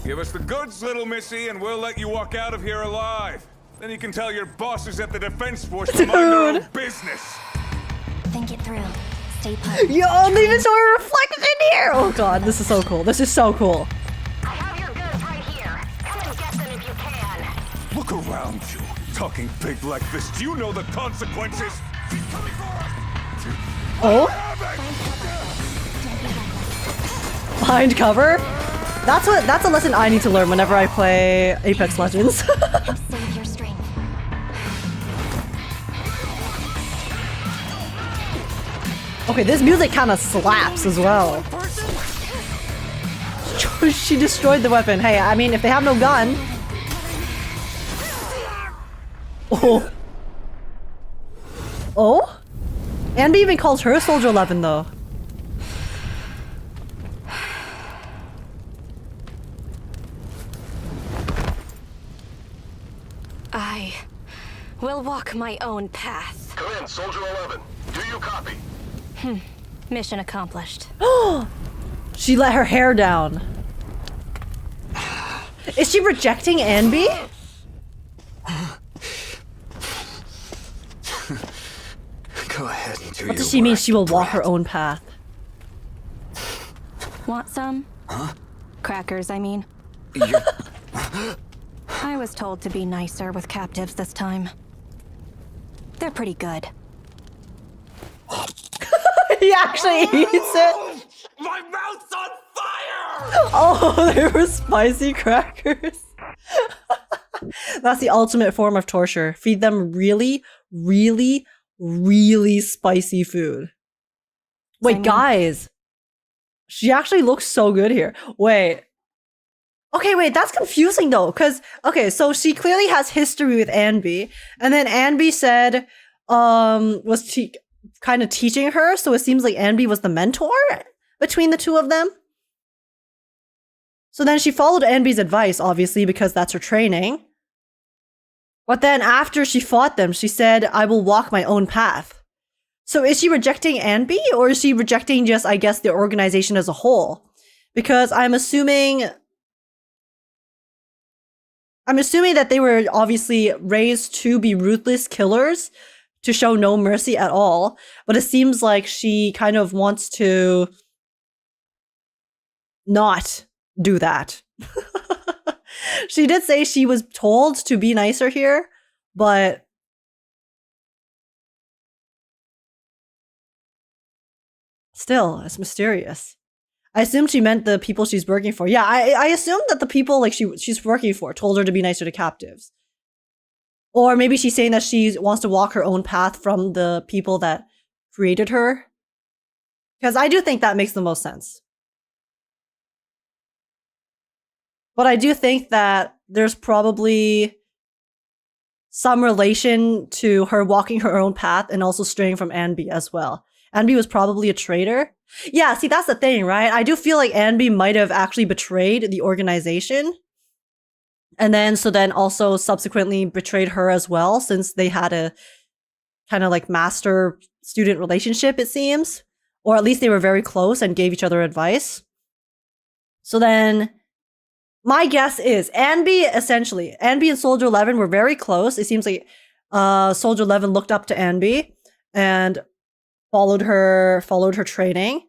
Give us the goods, little missy, and we'll let you walk out of here alive. Then you can tell your bosses at the Defense Force to mind their own business. Think it through. Stay put. Yo, they even show a reflection here! Oh god, this is so cool. This is so cool. I have your goods right here. Come and get them if you can. Look around you. Talking big like this, do you know the consequences? She's coming for us! Oh? Find cover? That's a lesson I need to learn whenever I play Apex Legends. Save your strength. Okay, this music kind of slaps as well. She destroyed the weapon. Hey, I mean, if they have no gun. Oh. Oh? Anby even calls her Soldier 11 though. I will walk my own path. Come in, Soldier 11. Do you copy? Mission accomplished. She let her hair down. Is she rejecting Anby? Go ahead and do What does she mean she will walk her own path? Want some? Huh? Crackers, I mean. You're... I was told to be nicer with captives this time. They're pretty good. He actually eats it. My mouth's on fire! Oh, they were spicy crackers. That's the ultimate form of torture. Feed them really, really, really spicy food. Wait, guys. She actually looks so good here. Wait. Okay, wait, that's confusing though. Because, okay, so she clearly has history with Anby. And then Anby said, was kind of teaching her. So it seems like Anby was the mentor between the two of them. So then she followed Anby's advice, obviously, because that's her training. But then after she fought them, she said, I will walk my own path. So is she rejecting Anby, or is she rejecting just, I guess, the organization as a whole? Because I'm assuming that they were obviously raised to be ruthless killers, to show no mercy at all. But it seems like she kind of wants to not do that. She did say she was told to be nicer here, but still, it's mysterious. I assumed she meant the people she's working for. Yeah, I assumed that the people like she's working for told her to be nicer to captives. Or maybe she's saying that she wants to walk her own path from the people that created her. Because I do think that makes the most sense. But I do think that there's probably some relation to her walking her own path and also straying from Anby as well. Anby was probably a traitor. Yeah, see, that's the thing, right? I do feel like Anby might have actually betrayed the organization. And then, so then also subsequently betrayed her as well, since they had a kind of like master-student relationship, it seems. Or at least they were very close and gave each other advice. So then, my guess is Anby and Soldier 11 were very close. It seems like Soldier 11 looked up to Anby and followed her training.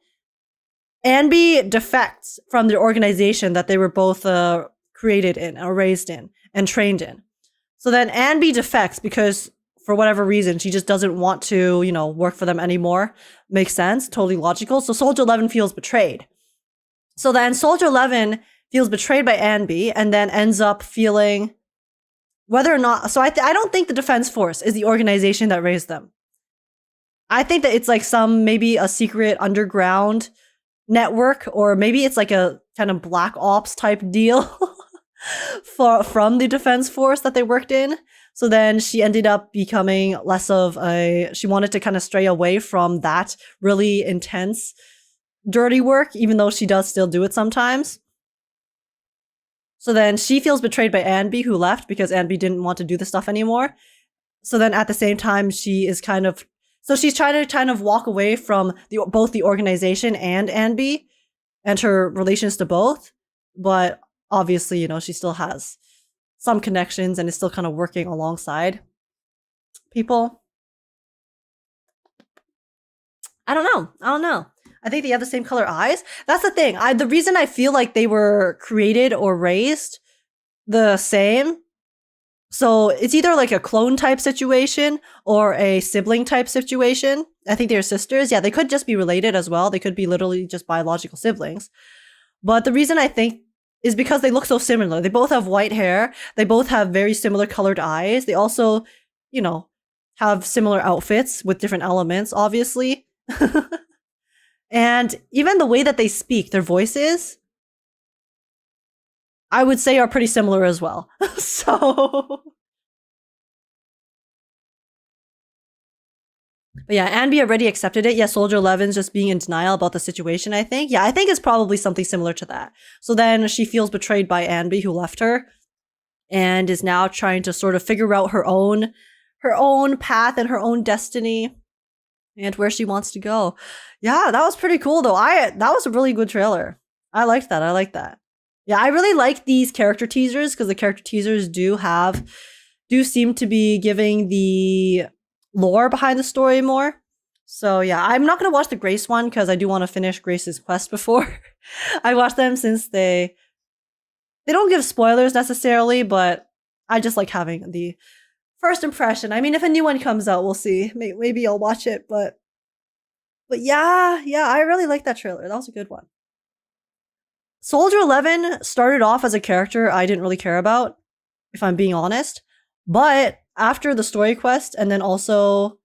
Anby defects from the organization that they were both created in or raised in and trained in. So then Anby defects because for whatever reason, she just doesn't want to, work for them anymore. Makes sense. Totally logical. So Soldier 11 feels betrayed. So then Soldier 11 feels betrayed by Anby and then ends up feeling whether or not... So I don't think the Defense Force is the organization that raised them. I think that it's like maybe a secret underground network, or maybe it's like a kind of black ops type deal from the Defense Force that they worked in. So then she ended up becoming less of she wanted to kind of stray away from that really intense dirty work, even though she does still do it sometimes. So then she feels betrayed by Anby, who left because Anby didn't want to do the stuff anymore. So then at the same time, she's trying to kind of walk away from both the organization and Anby and her relations to both. But obviously, she still has some connections and is still kind of working alongside people. I don't know. I think they have the same color eyes. That's the thing. The reason I feel like they were created or raised the same. So it's either like a clone type situation or a sibling type situation. I think they're sisters. Yeah, they could just be related as well. They could be literally just biological siblings. But the reason I think is because they look so similar. They both have white hair. They both have very similar colored eyes. They also, have similar outfits with different elements, obviously. And even the way that they speak, their voices, I would say are pretty similar as well. So... But yeah, Anby already accepted it. Yeah, Soldier 11's just being in denial about the situation, I think. Yeah, I think it's probably something similar to that. So then she feels betrayed by Anby, who left her, and is now trying to sort of figure out her own path and her own destiny and where she wants to go. Yeah, that was pretty cool, though. That was a really good trailer. I liked that. Yeah, I really like these character teasers because the character teasers do seem to be giving the lore behind the story more. So yeah, I'm not gonna watch the Grace one because I do want to finish Grace's quest before I watch them, since they don't give spoilers necessarily, but I just like having the first impression. I mean, if a new one comes out, we'll see. Maybe I'll watch it, but yeah, I really like that trailer. That was a good one. Soldier 11 started off as a character I didn't really care about, if I'm being honest. But after the story quest, and then also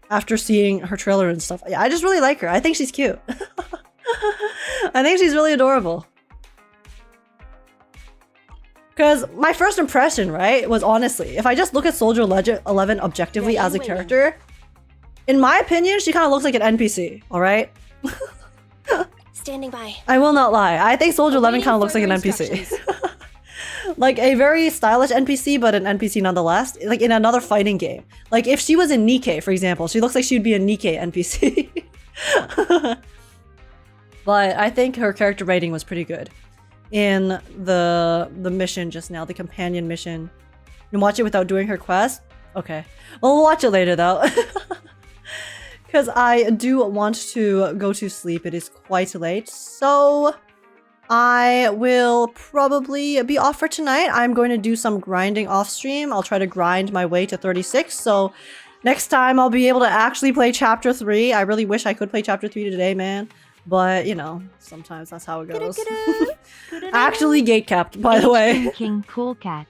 after seeing her trailer and stuff, yeah, I just really like her. I think she's cute. I think she's really adorable. Because my first impression, right, was honestly, if I just look at Soldier 11 objectively as a character, in my opinion, she kind of looks like an NPC, alright? Standing by. I will not lie. I think Soldier 11 kind of looks like an NPC. Like a very stylish NPC, but an NPC nonetheless. Like in another fighting game. Like if she was in Nikkei, for example, she looks like she would be a Nikkei NPC. But I think her character writing was pretty good. In the mission just now, the companion mission. You can watch it without doing her quest? Okay. Well, we'll watch it later though. Because I do want to go to sleep. It is quite late. So I will probably be off for tonight. I'm going to do some grinding off stream. I'll try to grind my way to 36. So next time I'll be able to actually play chapter 3. I really wish I could play chapter 3 today, man. But, you know, sometimes that's how it goes. Actually gatekept, by the way. King Cool Cat.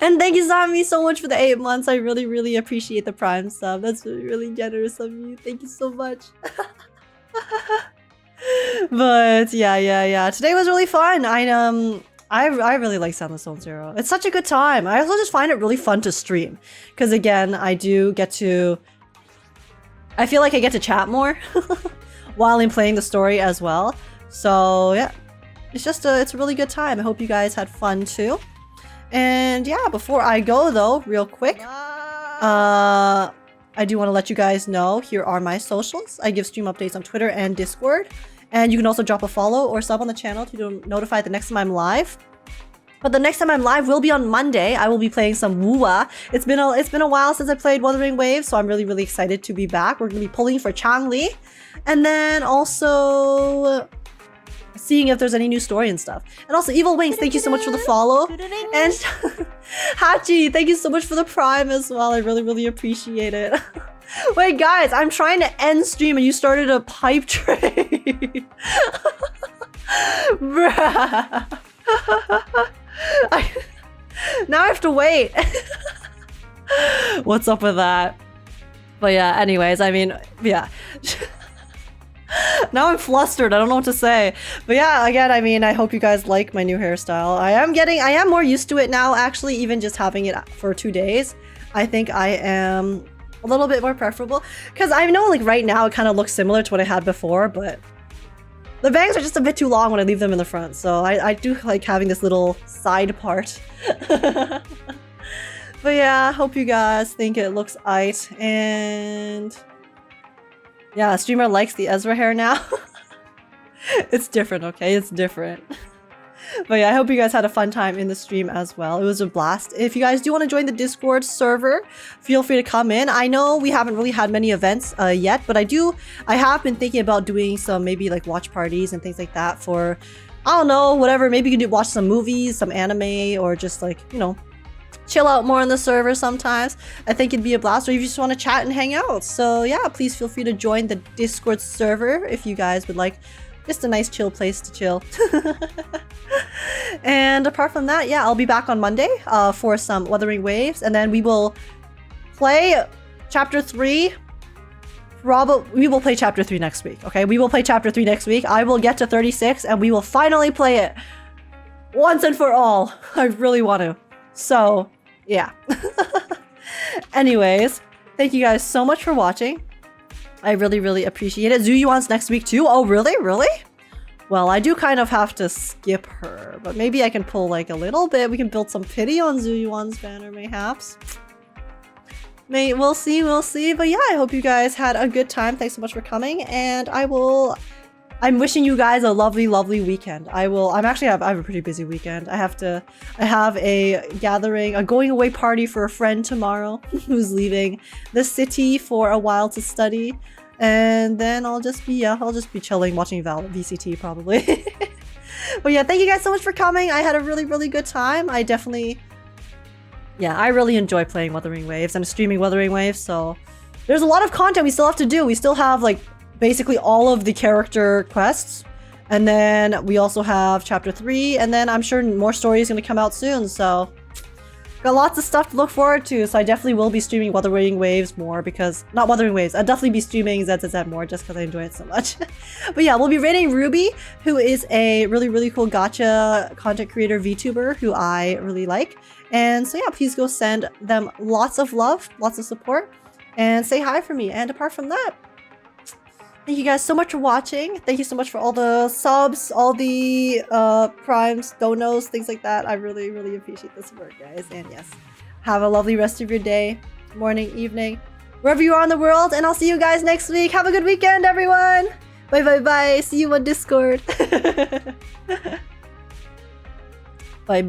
And thank you, Sami, so much for the 8 months. I really, really appreciate the Prime sub. That's really generous of you. Thank you so much. But yeah. Today was really fun. I really like Zenless Zone Zero. It's such a good time. I also just find it really fun to stream. Because again, I do get to... I feel like I get to chat more while I'm playing the story as well. So yeah, it's a really good time. I hope you guys had fun too. And yeah, before I go though, real quick, I do want to let you guys know, here are my socials. I give stream updates on Twitter and Discord. And you can also drop a follow or sub on the channel to be notified the next time I'm live. But the next time I'm live will be on Monday. I will be playing some Wuwa. It's been a while since I played Wuthering Waves, so I'm really, really excited to be back. We're going to be pulling for Changli. And then also seeing if there's any new story and stuff. And also Evil Wings, thank you so much for the follow. And Hachi, thank you so much for the Prime as well. I really, really appreciate it. Wait, guys, I'm trying to end stream and you started a pipe train. Bruh. Now I have to wait. What's up with that? But yeah, anyways, I mean, yeah. Now I'm flustered. I don't know what to say. But yeah, again, I mean, I hope you guys like my new hairstyle. I am more used to it now, actually, even just having it for 2 days. I think I am a little bit more preferable. Because I know, like, right now it kind of looks similar to what I had before, but the bangs are just a bit too long when I leave them in the front. So I do like having this little side part. But yeah, hope you guys think it looks aight. And yeah, streamer likes the Ezra hair now. It's different, okay? It's different. But yeah, I hope you guys had a fun time in the stream as well. It was a blast. If you guys do want to join the Discord server, feel free to come in. I know we haven't really had many events yet, but I have been thinking about doing some maybe like watch parties and things like that for, I don't know, whatever. Maybe you can watch some movies, some anime, or just like, you know, chill out more on the server sometimes. I think it'd be a blast, or if you just want to chat and hang out. So yeah, please feel free to join the Discord server if you guys would like just a nice chill place to chill. And apart from that, yeah, I'll be back on Monday for some Wuthering Waves, and then we will play chapter 3. We will play chapter 3 next week, okay? We will play chapter 3 next week. I will get to 36 and we will finally play it once and for all. I really want to. So, yeah. Anyways, thank you guys so much for watching. I really, really appreciate it. Zuyuan's next week too? Oh, really? Really? Well, I do kind of have to skip her, but maybe I can pull like a little bit. We can build some pity on Zuyuan's banner, mayhaps. We'll see. But yeah, I hope you guys had a good time. Thanks so much for coming, and I will I'm wishing you guys a lovely, lovely weekend. I have a pretty busy weekend. I have a gathering, a going away party for a friend tomorrow who's leaving the city for a while to study. And then I'll just be chilling, watching VCT probably. But yeah, thank you guys so much for coming. I had a really, really good time. I really enjoy playing Wuthering Waves and streaming Wuthering Waves. So there's a lot of content we still have to do. We still have like basically all of the character quests. And then we also have chapter 3. And then I'm sure more story is going to come out soon. So got lots of stuff to look forward to. So I definitely will be streaming Wuthering Waves more because... Not Wuthering Waves. I'll definitely be streaming ZZZ more just because I enjoy it so much. But yeah, we'll be rating Ruby, who is a really, really cool gacha content creator VTuber who I really like. And so yeah, please go send them lots of love, lots of support, and say hi for me. And apart from that, thank you guys so much for watching. Thank you so much for all the subs, all the primes, donos, things like that. I really, really appreciate the support, guys. And yes, have a lovely rest of your day, morning, evening, wherever you are in the world. And I'll see you guys next week. Have a good weekend, everyone. Bye, bye, bye. See you on Discord. Bye, bye.